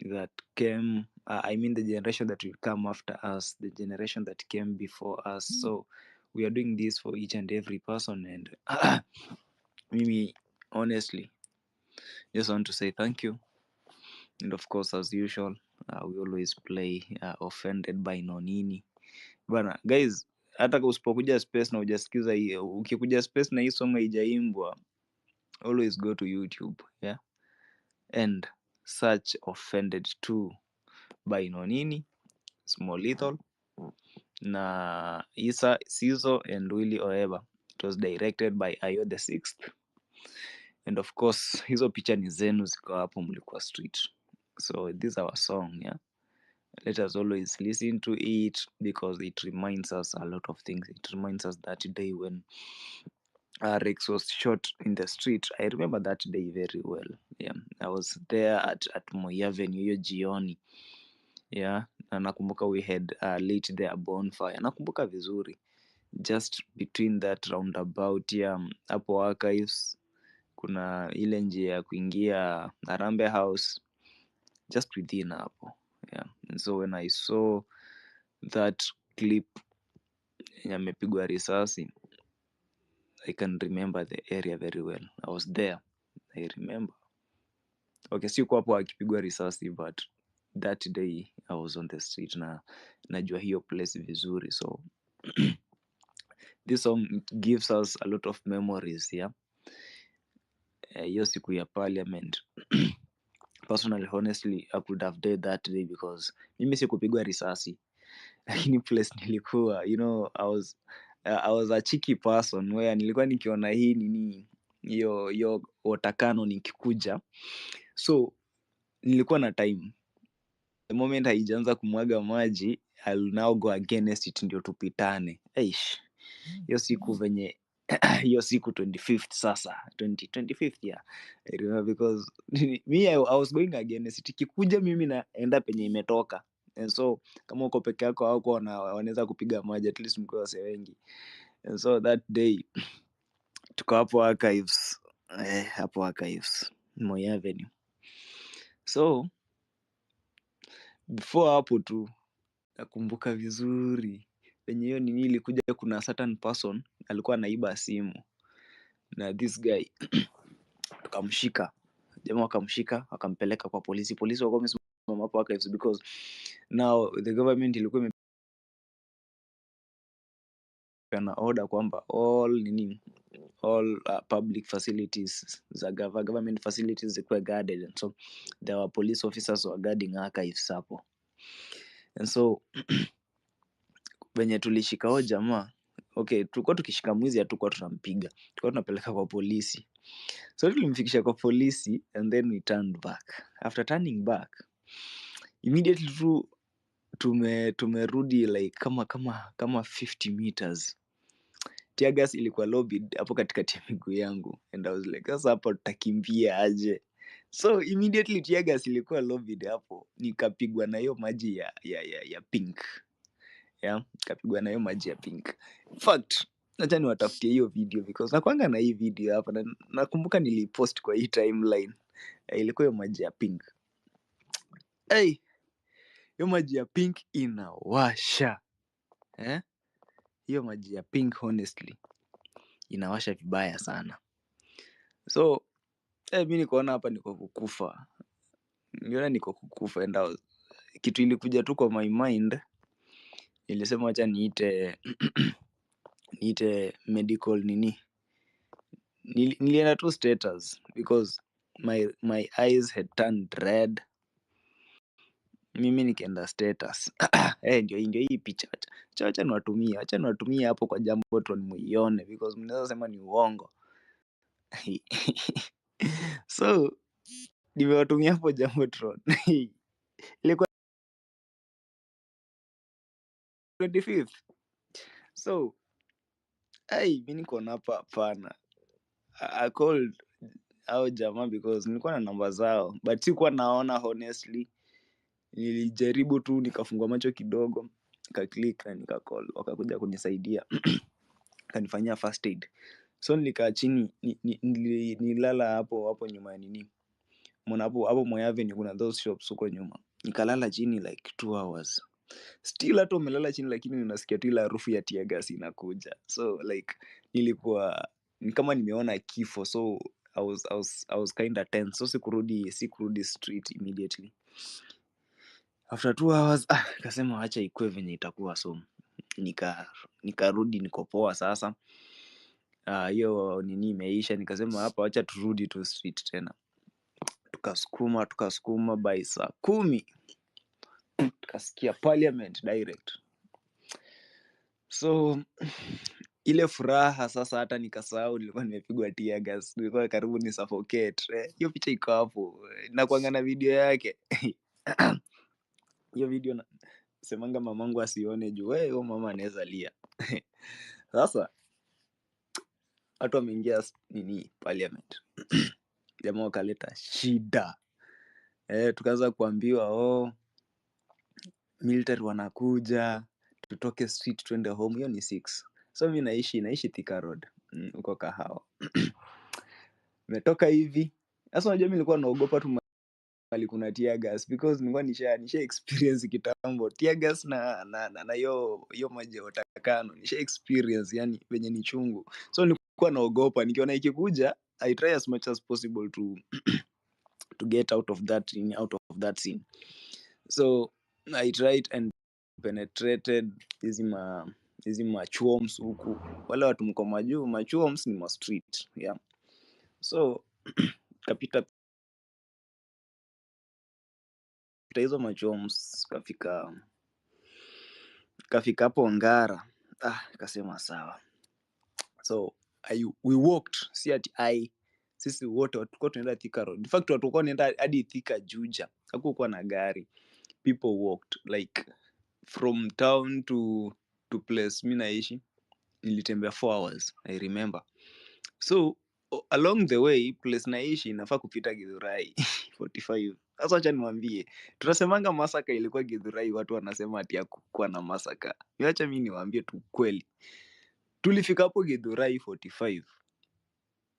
that came, the generation that will come after us, the generation that came before us. So we are doing this for each and every person. And Mimi, honestly, just want to say thank you. And of course, as usual, we always play offended by nonini bana. Guys, hata usipokuja space na hujasikiza hii, ukikuja space na hii song haijaimbwa, always go to YouTube, yeah, and search offended 2 by nonini, Small Little, na Isa Sizo and Willy Oeba. It was directed by Ayo the 6th. And of course, hizo picha ni zenu ziko hapo, mlikuwa street. So this is our song, yeah. Let us always listen to it, because it reminds us a lot of things. It reminds us that day when Rex was shot in the street. I remember that day very well. Yeah, I was there at Moi Avenue hiyo jioni. Yeah, na nakumbuka we had lit their bonfire. Nakumbuka vizuri. Just between that roundabout hapo Archives, kuna ile njia ya kuingia Harambee House, just within hapo. Yeah. And so when I saw that clip amepigwa risasi, I can remember the area very well. I was there. I remember. Okay, siko hapo akipigwa risasi, but that day I was on the street na najua hiyo place vizuri. So this song gives us a lot of memories, yeah. Hiyo siku ya parliament personally, honestly, I could have died that day, because mimi sikupigwa risasi, lakini place nilikuwa, I was a cheeky person where nilikuwa nikiona hii nini hiyo watakano nikikuja, so nilikuwa na time. The moment haijaanza kumwaga maji, I'll now go against it ndio tupitane. Hiyo siku venye hiyo siku 25th sasa 25th, yeah, I remember, because me I was going against it. Ikikuja mimi naenda penye imetoka, and so kama uko peke yako hauko wanaweza kupiga maji, at least mko wase wengi. And so that day tuko hapo Archives, Moi Avenue. So before hapo tu nakumbuka vizuri penye hiyo nini ilikuja, kuna certain person alikuwa anaiba simu, na this guy tukamshika, jamaa wakamshika wakampeleka kwa polisi. Polisi wako wamesimama hapo Archives, because now the government ilikuwa imepeana order kwamba all public facilities za government facilities zikuwe guarded, and so there were police officers who were guarding archives hapo. And so venye tulishika huyo jamaa, okay, tulikuwa tukishika mwizi hatukuwa tunampiga, tulikuwa tunapeleka kwa polisi. So tulimfikisha kwa polisi and then we turned back. After turning back, immediately tumerudi like kama 50 meters. Tear gas ilikuwa lobbied hapo katikati ya miguu yangu, and I was like, sasa hapo tutakimbia aje? So immediately tear gas ilikuwa lobbied hapo, nikapigwa na hiyo maji ya pink. Yeah, nikapigwa na hiyo maji ya pink. In fact, acha niwatafutie hiyo video because nakwanga na hii video hapa na nakumbuka nilipost kwa hii timeline. Ilikuwa hiyo maji ya pink. Hey, hiyo maji ya pink inawasha. Hiyo maji ya pink honestly inawasha vibaya sana. So mimi nikaona hapa niko kukufa. Niliona niko kukufa, and kitu ilikuja tu kwa my mind, nilisema acha niite medical nini. Nilienda tu status because my eyes had turned red. Mimi nikaenda status. Ndio hii picha. Acha niwatumie hapo kwa jambo tu muione because mnaweza sema ni uongo. So nimewatumia hapo jambo tu. Ilikuwa 25th. So mimi niko hapa hapana. I called au jamaa because nilikuwa na namba zao but sikuwa naona honestly. Nilijaribu tu nikafungua macho kidogo, nikaclick na nikacall, wakakuja kunisaidia. Kanifanyia first aid. So nilikaa chini, nilala hapo nyuma ya nini. Mbona hapo Moyave ni kuna those shops huko nyuma. Nikalala chini like 2 hours. Still hata umelala chini lakini unasikia tu ile harufu ya tear gas inakuja. So like nilikuwa ni kama nimeona kifo, so I was kind of tense. So sikurudi street immediately. After 2 hours nikasema acha ikue venye itakuwa, so nikarudi niko poa sasa. Hiyo nini imeisha, nikasema hapa acha turudi tu street tena. Tukasukuma by saa 10 tukasikia parliament direct. So ile furaha sasa hata nikasahau nilikuwa nimepigwa tear gas, nilikuwa karibu ni suffocate. Hiyo picha iko hapo, nakuanga na video yake. Hiyo video semanga mamangu asione juu huyo mama anaweza lia. Sasa watu wameingia nini parliament. Jamaa wakaleta shida. Tukaanza kuambiwa military wanakuja, tutoke street twende home. Hiyo ni 6. So mimi naishi Thika Road huko Kahawa. Nimetoka hivi. Sasa unajua mimi nilikuwa naogopa tu mali kuna tear gas because nilikuwa nisha experience kitambo tear gas na hiyo maji ya utakano, nisha experience yani venye ni chungu. So nilikuwa naogopa nikiona ikikuja, I try as much as possible to get out of that scene. So I tried and penetrated hizi machuoms huku. Wale watu mko majuu, machuoms ni ma street, yeah. So kapita hizo machuoms, kafika hapo Ngara. Kasema sawa. So we walked, sisi wote tulikuwa tunaenda Thika Road. In fact tulikuwa tunaenda hadi Thika Juja. Hakukuwa na gari. People walked like from town to place mimi naishi. Nilitembea 4 hours, I remember. So along the way place naishi nafaa kupita Githurai 45. Sasa acha niwaambie, tunasemanga masaka ilikuwa Githurai, watu wanasema ati hakukuwa na masaka. Acha mimi niwaambie tu kweli. Tulifika hapo Githurai 45.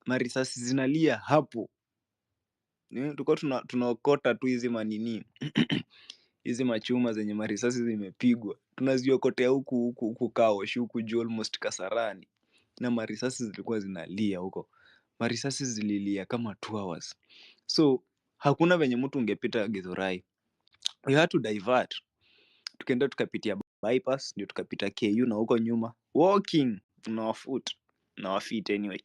Marisasi zinalia hapo. Tulikuwa tunaokota tu hizi manini. Hizi machuma zenye marisasi zimepigwa. Tunaziokotea huku Kaosh, huku juu almost Kasarani. Na marisasi zilikuwa zinalia huko. Marisasi zililia kama 2 hours. So hakuna venye mtu ungepita Githurai. We had to divert. Tukaenda tukapitia bypass, ndio tukapita KU na huko nyuma walking on our foot. na wafit anyway.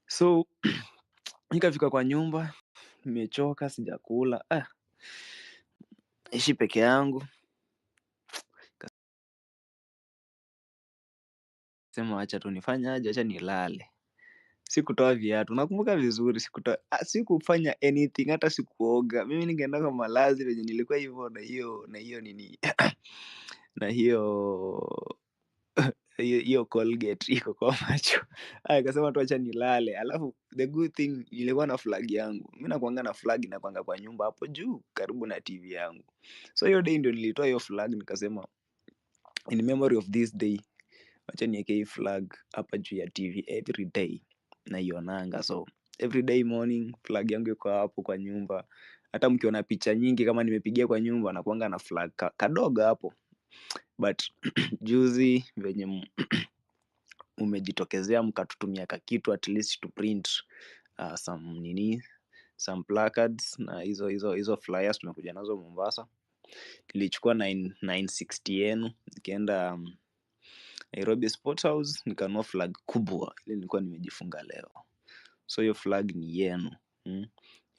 So nikafika kwa nyumba, nimechoka, sijakula, ishi peke yangu. Sema acha tu nifanyaje, acha nilale. Sikutoa viatu. Nakumbuka vizuri sikufanya anything, hata sikuoga. Mimi ningeenda kwa malazi venye nilikuwa hivyo na hiyo nini na hiyo Colgate iko kwa macho. Akasema tu acha nilale. Alafu the good thing nilikuwa na flag yangu. Mimi nakuanga na flag inakuanga kwa nyumba hapo juu karibu na TV yangu. So hiyo day ndio nilitoa hiyo flag, nikasema in memory of this day acha niweke hii flag hapa juu ya TV every day naionanga. So every day morning flag yangu iko hapo kwa nyumba. Hata mkiona picha nyingi kama nimepigia kwa nyumba nakuanga na flag kadogo hapo. But juzi venye umejitokezea mkatutumia kitu at least to print some placards na hizo flyers tumekuja nazo Mombasa. Nilichukua 960 yenu nikaenda Nairobi Sports House nikanunua flag kubwa ile nilikuwa nimejifunga leo. So hiyo flag ni yenu.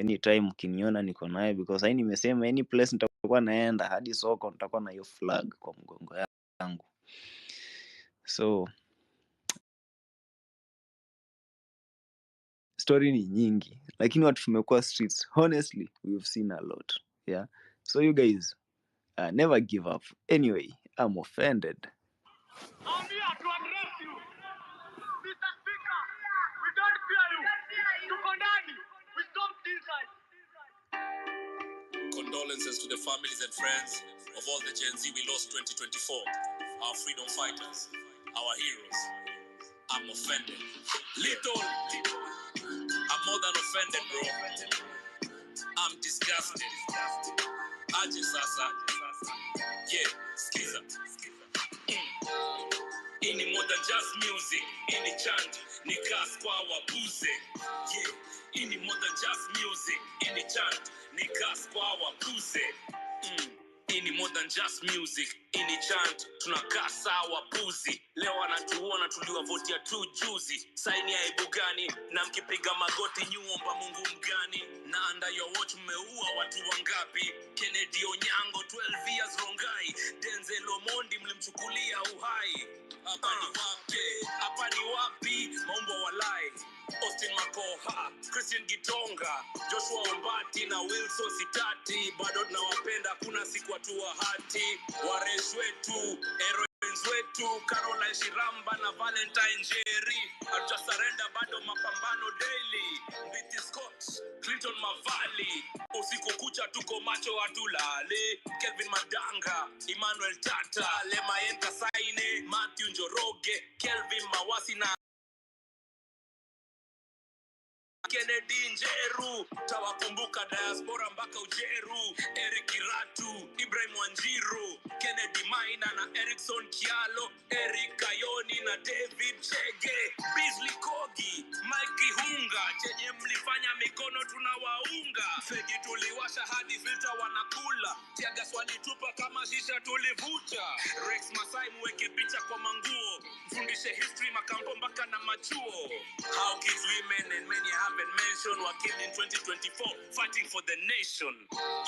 Anytime mkiniona niko nayo, because I nimesema any place nitakuwa naenda hadi soko nitakuwa na hiyo flag kwa mgongo yangu. So story ni nyingi lakini watu tumekuwa streets, honestly we've seen a lot. Yeah, so you guys never give up. Anyway, I'm offended. I'm here to address you. Mr. Speaker, we don't fear you. To condemn you. We stomped inside. Condolences to the families and friends of all the Gen Z we lost 2024. Our freedom fighters, our heroes. I'm offended. Little. I'm more than offended, bro. I'm disgusted. Aje sasa. Yeah, skiza. Ini more than just music. Ini chant. Ni gas kwa wabuze. Yeah. Ini more than just music. Ini chant. Ni gas kwa wabuze. Ini more than just music. Ini chant. Tunakaa sawa puzi. Leo wanatuona tuliwavotia tu juzi. Saini ya ibu gani? Na mkipiga magoti nyuomba Mungu mgani? Na under your watch mmeua watu wangapi? Kennedy Onyango 12 years Rongai. Denzel Omondi mlimchukulia uhai. Hapa ni wapi? Hapa ni wapi? Maumbo walai. Austin Makoha, Christian Gitonga, Joshua Ombati na Wilson Sitati. Bado tunawapenda, kuna siku watu wa hati. Waresh wetu, heroines wetu, Caroline Shiramba na Valentine Jerry. Hatuja surrender, bado mapambano daily. Mbithi Scott, Clinton Mavali. Usiku kucha tuko macho hatulale. Kelvin Madanga, Emmanuel Tata, Lema Yenka Saine, Matthew Njoroge, Kelvin Mawasi na Kennedy Njeru. Tawakumbuka diaspora mpaka Ujeru. Eric Iratu, Ibrahim Wanjiru, Kennedy Maina na Erickson Kialo, Eric Kayoni na David Chege, Beasley Kogi, Mike Hunga. Chenye mlifanya mikono tunawaunga. Fegi tuliwasha hadi filter wanakula. Tiaga swali tupa kama shisha tulivuta. Rex Masai muweke picha kwa manguo. Mfundishe history makambo mpaka na machuo. How kids, women and many haven't mentioned were killed in 2024 fighting for the nation.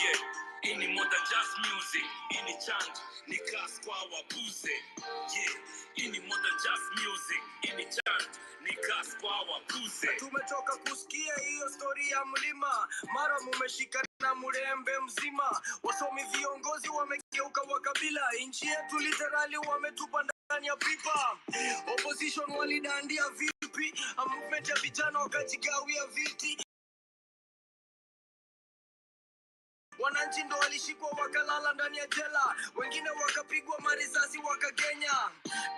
Yeah, ini more than just music. Ini chant, ni gas kwa wabuze. Yeah, ini more than just music. Ini chant, ni gas kwa wabuze. Tumetoka kusikia hiyo story ya mlima. Mara mumeshika na murembe mzima. Wasomi viongozi wamegeuka wakabila. Inchi yetu literally wametupa ndani ya pipa. Opposition walidandia vipi? A movement ya vijana wakajigawia viti. Wananchi ndo walishikwa wakalala ndani ya jela. Wengine wakapigwa marisasi wakagenya.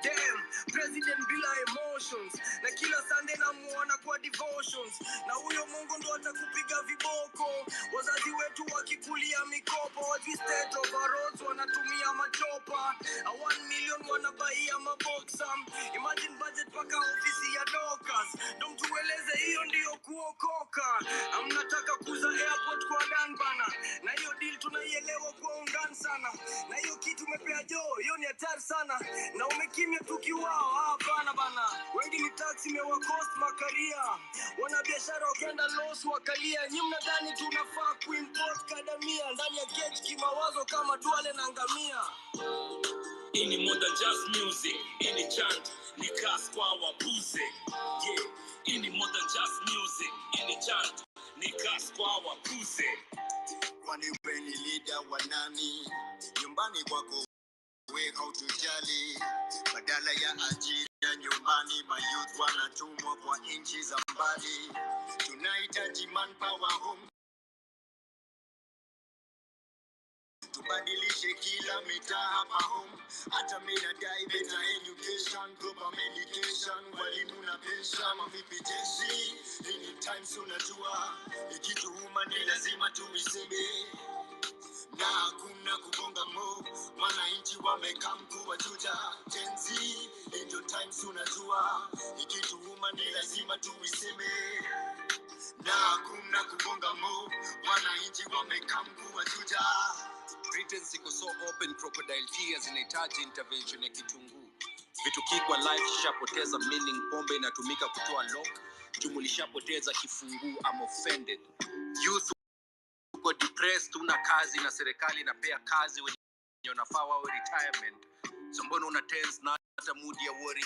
Damn, president bila emotions. Na kila Sunday namuona kwa devotions. Na huyo Mungu ndo atakupiga viboko. Wazazi wetu wakikulia mikopo. Wajui state of our roads wanatumia machopa. A 1 million million wanabaia maboxa. Imagine budget paka ofisi ya dokas. Ndo mtueleze hiyo ndio kuokoka. Amnataka kuza airport kwa Dan bana. Na hiyo deal tunaielewa kwa undani sana. Na hiyo kitu umepea Joe, hiyo ni hatari sana. Na umekimya tukiwao, hapana bana. Wengi ni taxi mewakost makaria. Wanabiashara wakienda loss wakalia. Nyi mnadhani tunafaa kuimport kadamia. Ndani ya cage kimawazo kama tuale na ngamia. Ini modern jazz music, ini chant, ni kas kwa wapuze. Yeah, ini modern jazz music, ini chant, ni kas kwa wapuze. Kwani wewe ni leader wa nani? Nyumbani kwako wewe hautujali. Badala ya ajira nyumbani, mayouth wanatumwa kwa inchi za mbali. Tunahitaji manpower home. Tubadilishe kila mitaa hapa home. Hata mimi nadai better education, proper medication, walimu na pesa, mavipi jeshi. Any times unajua, ikituuma ni lazima tuiseme. Na hakuna kugonga mo, wananchi wamekaa mkuu wa juja. Gen Z, ndio times unajua, ikituuma ni lazima tuiseme. Na hakuna kugonga mo, wananchi wamekaa mkuu wa juja. Britain siko so open, crocodile tears inahitaji intervention ya kitunguu. Vitu kikwa life shapoteza meaning, pombe inatumika kutoa lock. Jumulishapoteza kifunguu, I'm offended. Youth uko depressed, una kazi na serikali inapea kazi wenye wanafaa wawe retirement. So mbona una tense na hata mood ya worry?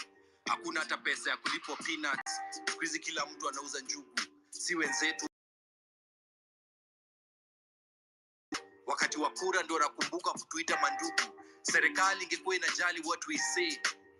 Hakuna hata pesa ya kulipwa peanuts. Hizi kila mtu anauza njugu. Si wenzetu wakati wa kura ndio nakumbuka kutuita mandugu. Serikali ingekuwa inajali what we say.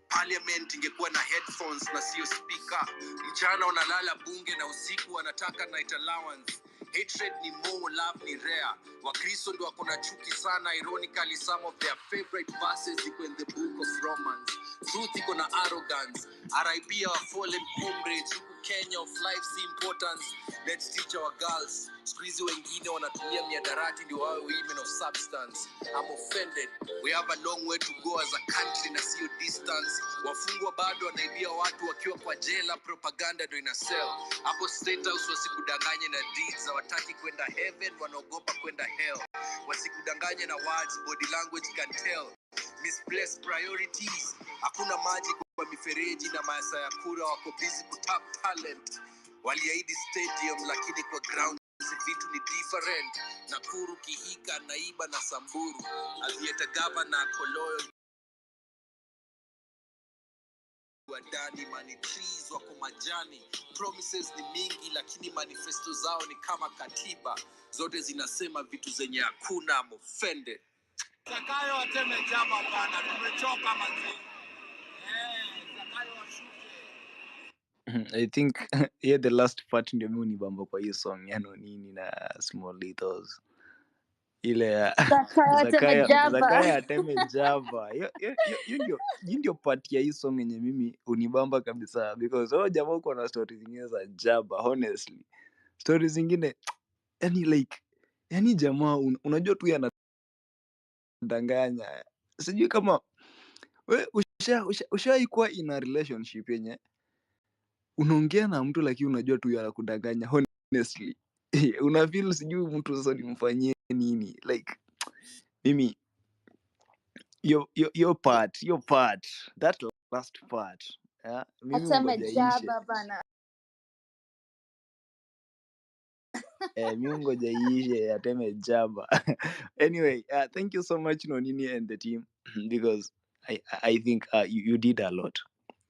Parliament ingekuwa na headphones na sio speaker. Mchana unalala bunge na usiku wanataka night allowance. Hatred ni more, love ni rare. Wakristo ndio wako na chuki sana. Ironically, some of their favorite verses iko in the book of Romans. Truth iko na arrogance. RIP our fallen comrades. Huku Kenya of life's importance. Let's teach our girls. Squeeze wengine wanatumia miadarati ndio wawe women of substance. I'm offended. We have a long way to go as a country na sio distance. Wafungwa bado wanaibia watu wakiwa kwa jela, propaganda ndio ina sell. Hapo State House wasikudanganye na deeds. Hawataki kwenda heaven, wanaogopa kwenda hell. Wasikudanganye na words, body language can tell. Misplaced priorities. Hakuna maji kwa mifereji na maasa ya kura, wako busy kutap talent. Waliahidi stadium lakini kwa ground vitu ni different. Nakuru, Kihika, Naiba na Samburu. Avieta Gavana Koloyo Wadani, money trees wako majani. Promises ni mingi lakini manifesto zao ni kama katiba. Zote zinasema vitu zenye hakuna. I'm offended. Zakayo ateme jama bana, tumechoka manzi. Zakayo washuke. I think yeah, the last part ndio mimi unibamba kwa hiyo song ya nini na Small Littles. Ile ya Zakayo ateme java. Hiyo ndio part ya hii song yenye mimi unibamba kabisa, because jamaa uko na stories zingine za jaba, honestly. Stories zingine yani jamaa unajua tu yanadanganya. Sijui kama wewe ushawahi kuwa in a relationship yenye unaongea na mtu lakini unajua tu yanakudanganya, honestly. Una feel sijui mtu sasa nimfanyie nini, like mimi your part that last part, mimi ngoja ishe. Mimi ngoja ishe ateme jaba. Anyway, thank you so much Nonini and the team because I think you did a lot.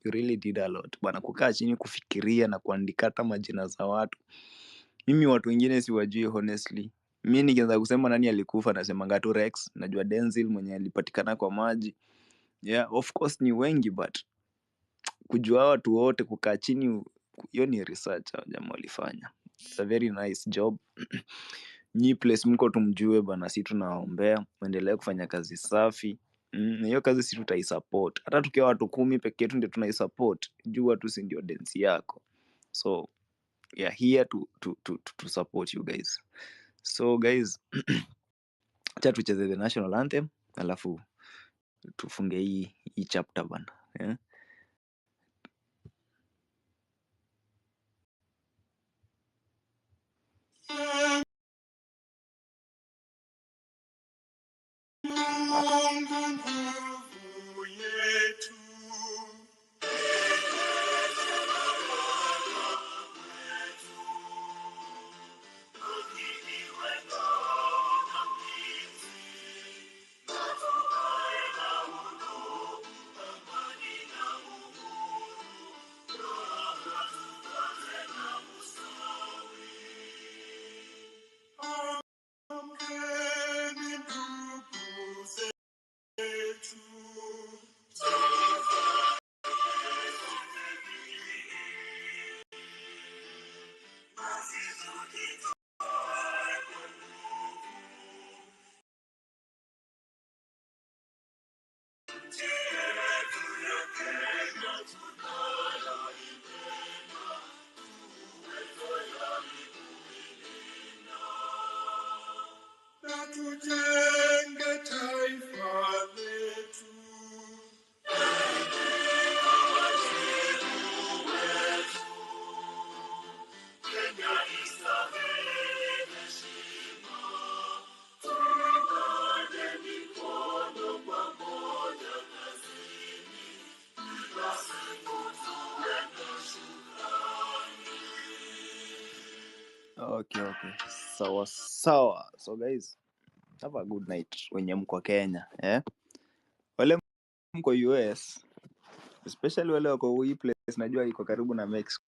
You really did a lot bwana, kukaa chini kufikiria na kuandika hata majina za watu. Mimi watu wengine siwajui, honestly. Mimi nikianza kusema nani alikufa nasemanga tu Rex, najua Denzel mwenye alipatikana kwa maji. Yeah, of course ni wengi, but kujua watu wote, kukaa chini, hiyo ni research jamaa walifanya. It's a very nice job. Nyi place mko tumjue bana, si tunaombea muendelee kufanya kazi safi. Hiyo kazi si tutaisupport. Hata tukiwa watu 10 pekee yetu ndio tunaisupport. Jua tu si ndio dance yako. So we are here to support you guys. So guys, acha tucheze the national anthem alafu tufunge hii chapter bana. Yeah? Okay. Sawa. So guys, have a good night wenye mko Kenya. Wale mko US, especially wale wako hii place najua iko karibu na Mexico.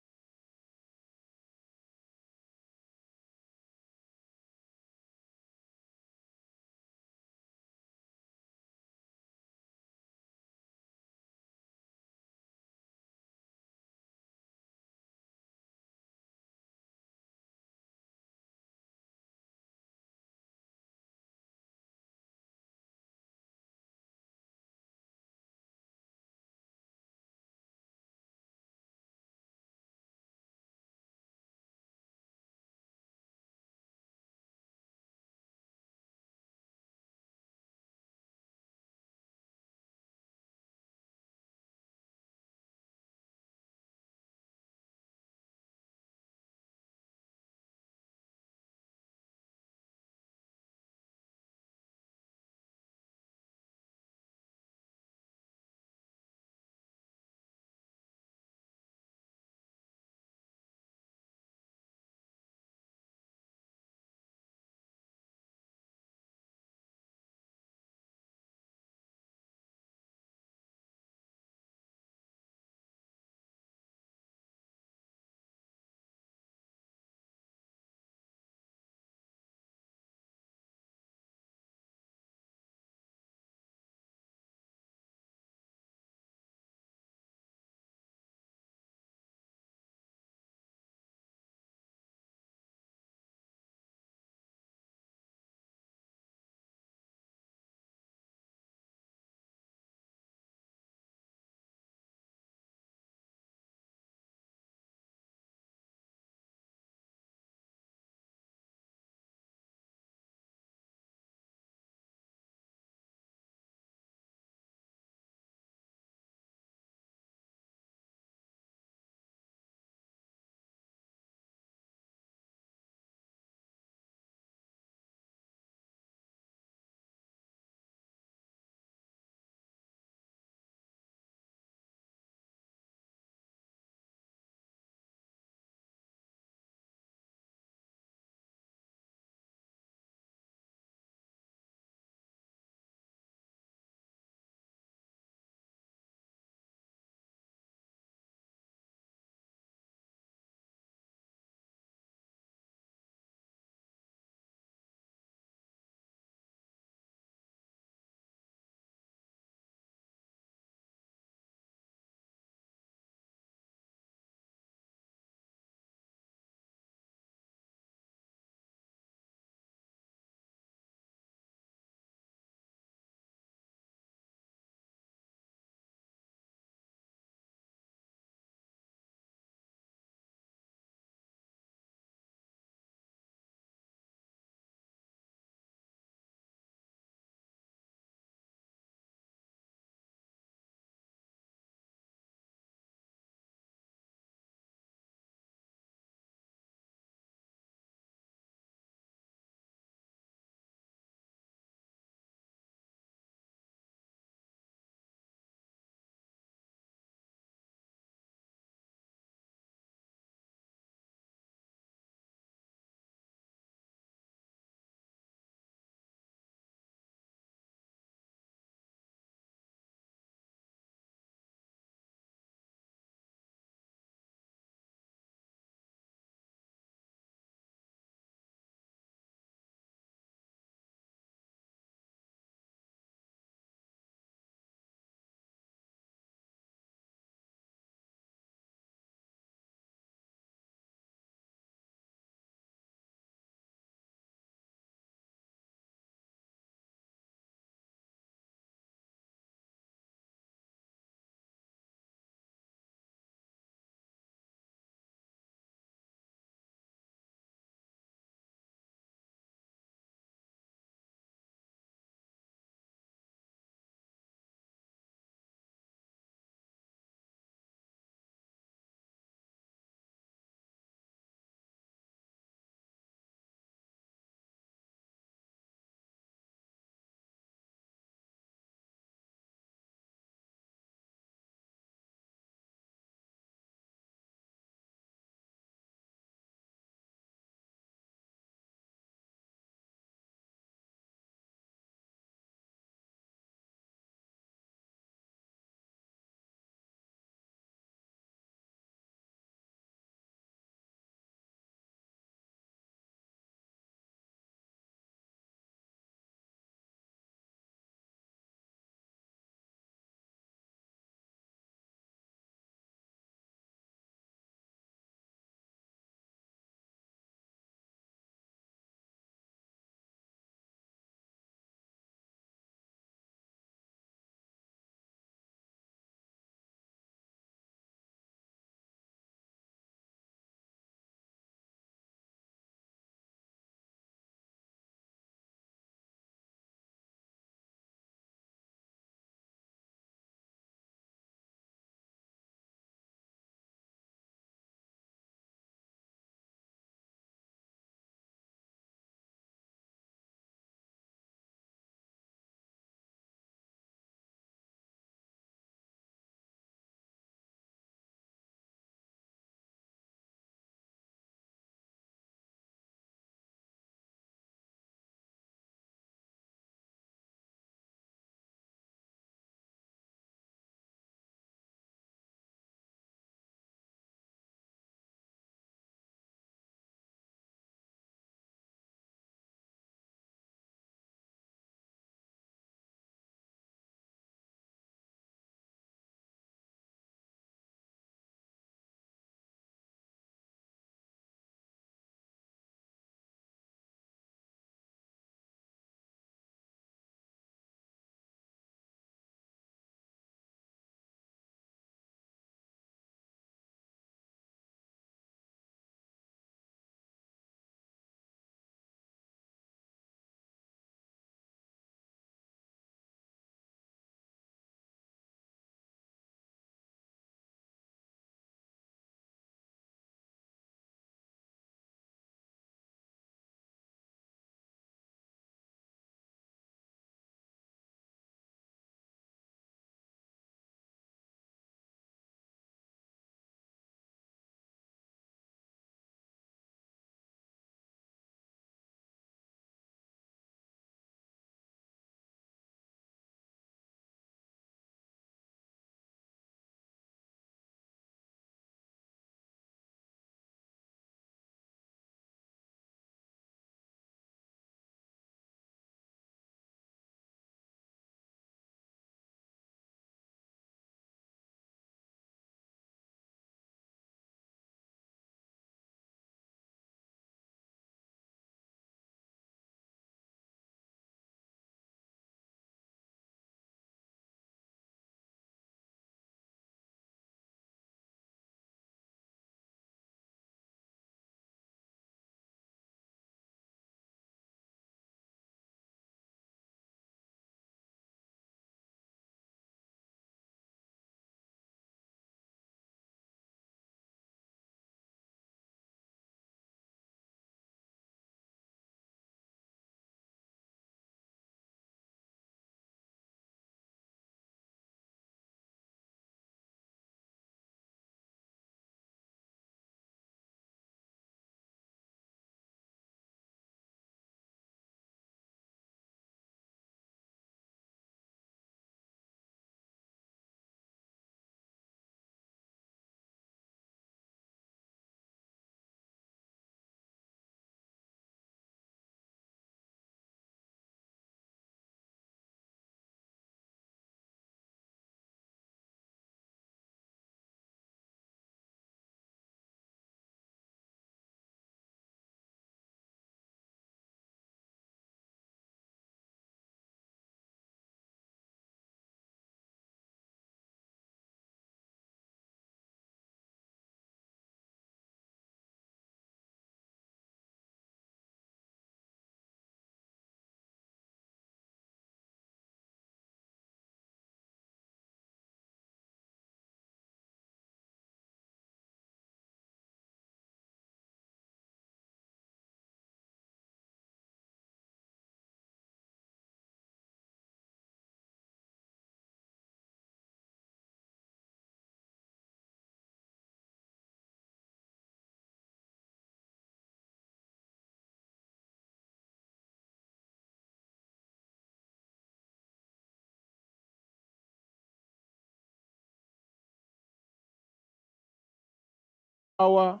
power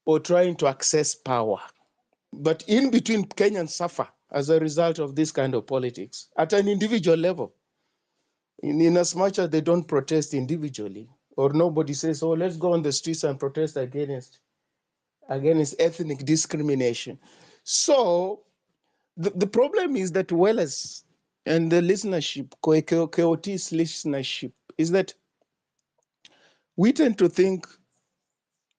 or trying to access power. But in between, Kenyans suffer as a result of this kind of politics at an individual level. In as much as they don't protest individually, or nobody says, oh, let's go on the streets and protest against ethnic discrimination. So the problem is that Wellers and the listenership, KOT's listenership, is that we tend to think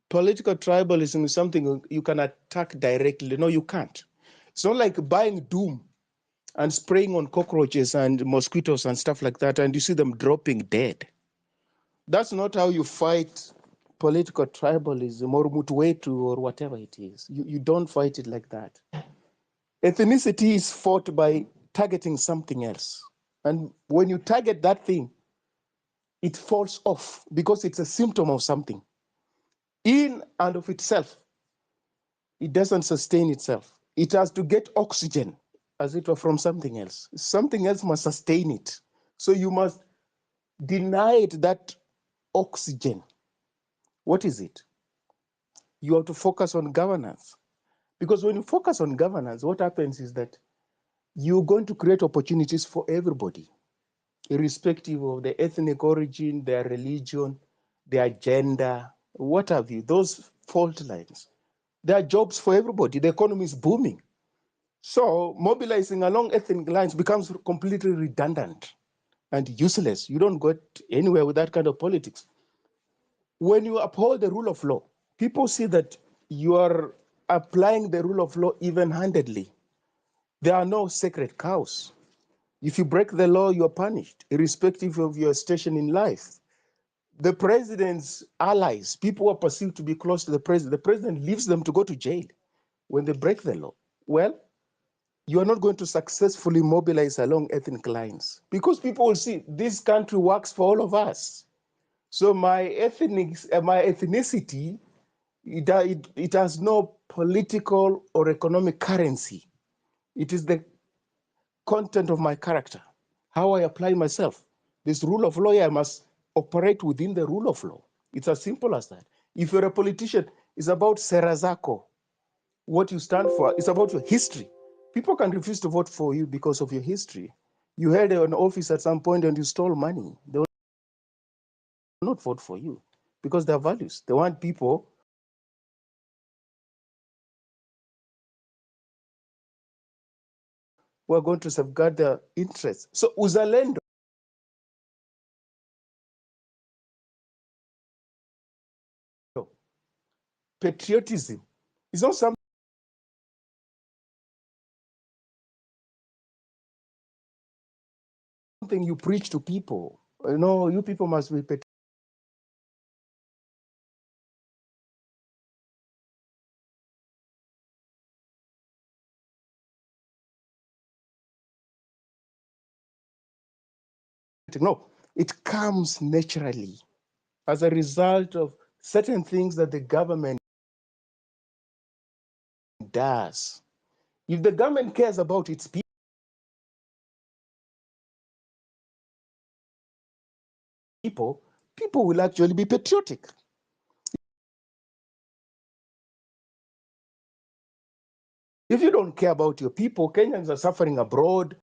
political tribalism is something you can attack directly. No, you can't. It's not like buying doom and spraying on cockroaches and mosquitoes and stuff like that, and you see them dropping dead. That's not how you fight political tribalism or mutwetu or whatever it is. You don't fight it like that. Ethnicity is fought by targeting something else. And when you target that thing, it falls off because it's a symptom of something. In and of itself, it doesn't sustain itself. It has to get oxygen, as it were, from something else. Something else must sustain it. So you must deny it that oxygen. What is it? You have to focus on governance. Because when you focus on governance, what happens is that you're going to create opportunities for everybody, irrespective of their ethnic origin, their religion, their gender, what have you, those fault lines. There are jobs for everybody. The economy is booming. So mobilizing along ethnic lines becomes completely redundant and useless. You don't get anywhere with that kind of politics. When you uphold the rule of law, people see that you are applying the rule of law even-handedly. There are no sacred cows. If you break the law, you're punished, irrespective of your station in life. The president's allies, people who are perceived to be close to the president leaves them to go to jail when they break the law. Well, you are not going to successfully mobilize along ethnic lines because people will see this country works for all of us. So my ethnicity, it has no political or economic currency. It is the content of my character, how I apply myself. This rule of law, I must operate within the rule of law. It's as simple as that. If you're a politician, it's about Serazako, what you stand for. It's about your history. People can refuse to vote for you because of your history. You held an office at some point and you stole money. They will not vote for you because their values. They want people who are going to safeguard their interests. So uzalendo, patriotism, is not something you preach to people. You know, you people must be patriotic. No, it comes naturally as a result of certain things that the government does. If the government cares about its people, people will actually be patriotic. If you don't care about your people, Kenyans are suffering abroad.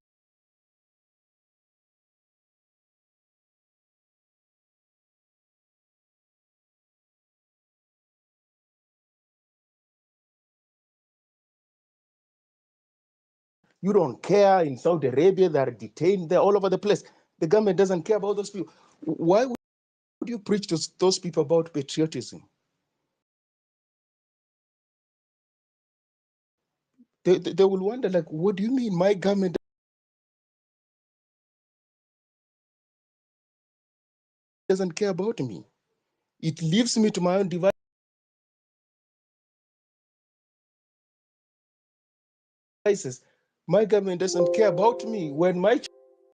You don't care in Saudi Arabia, they're detained, they're all over the place. The government doesn't care about those people. Why would you preach to those people about patriotism? They will wonder, like, what do you mean my government doesn't care about me? It leaves me to my own devices. My government doesn't care about me. When my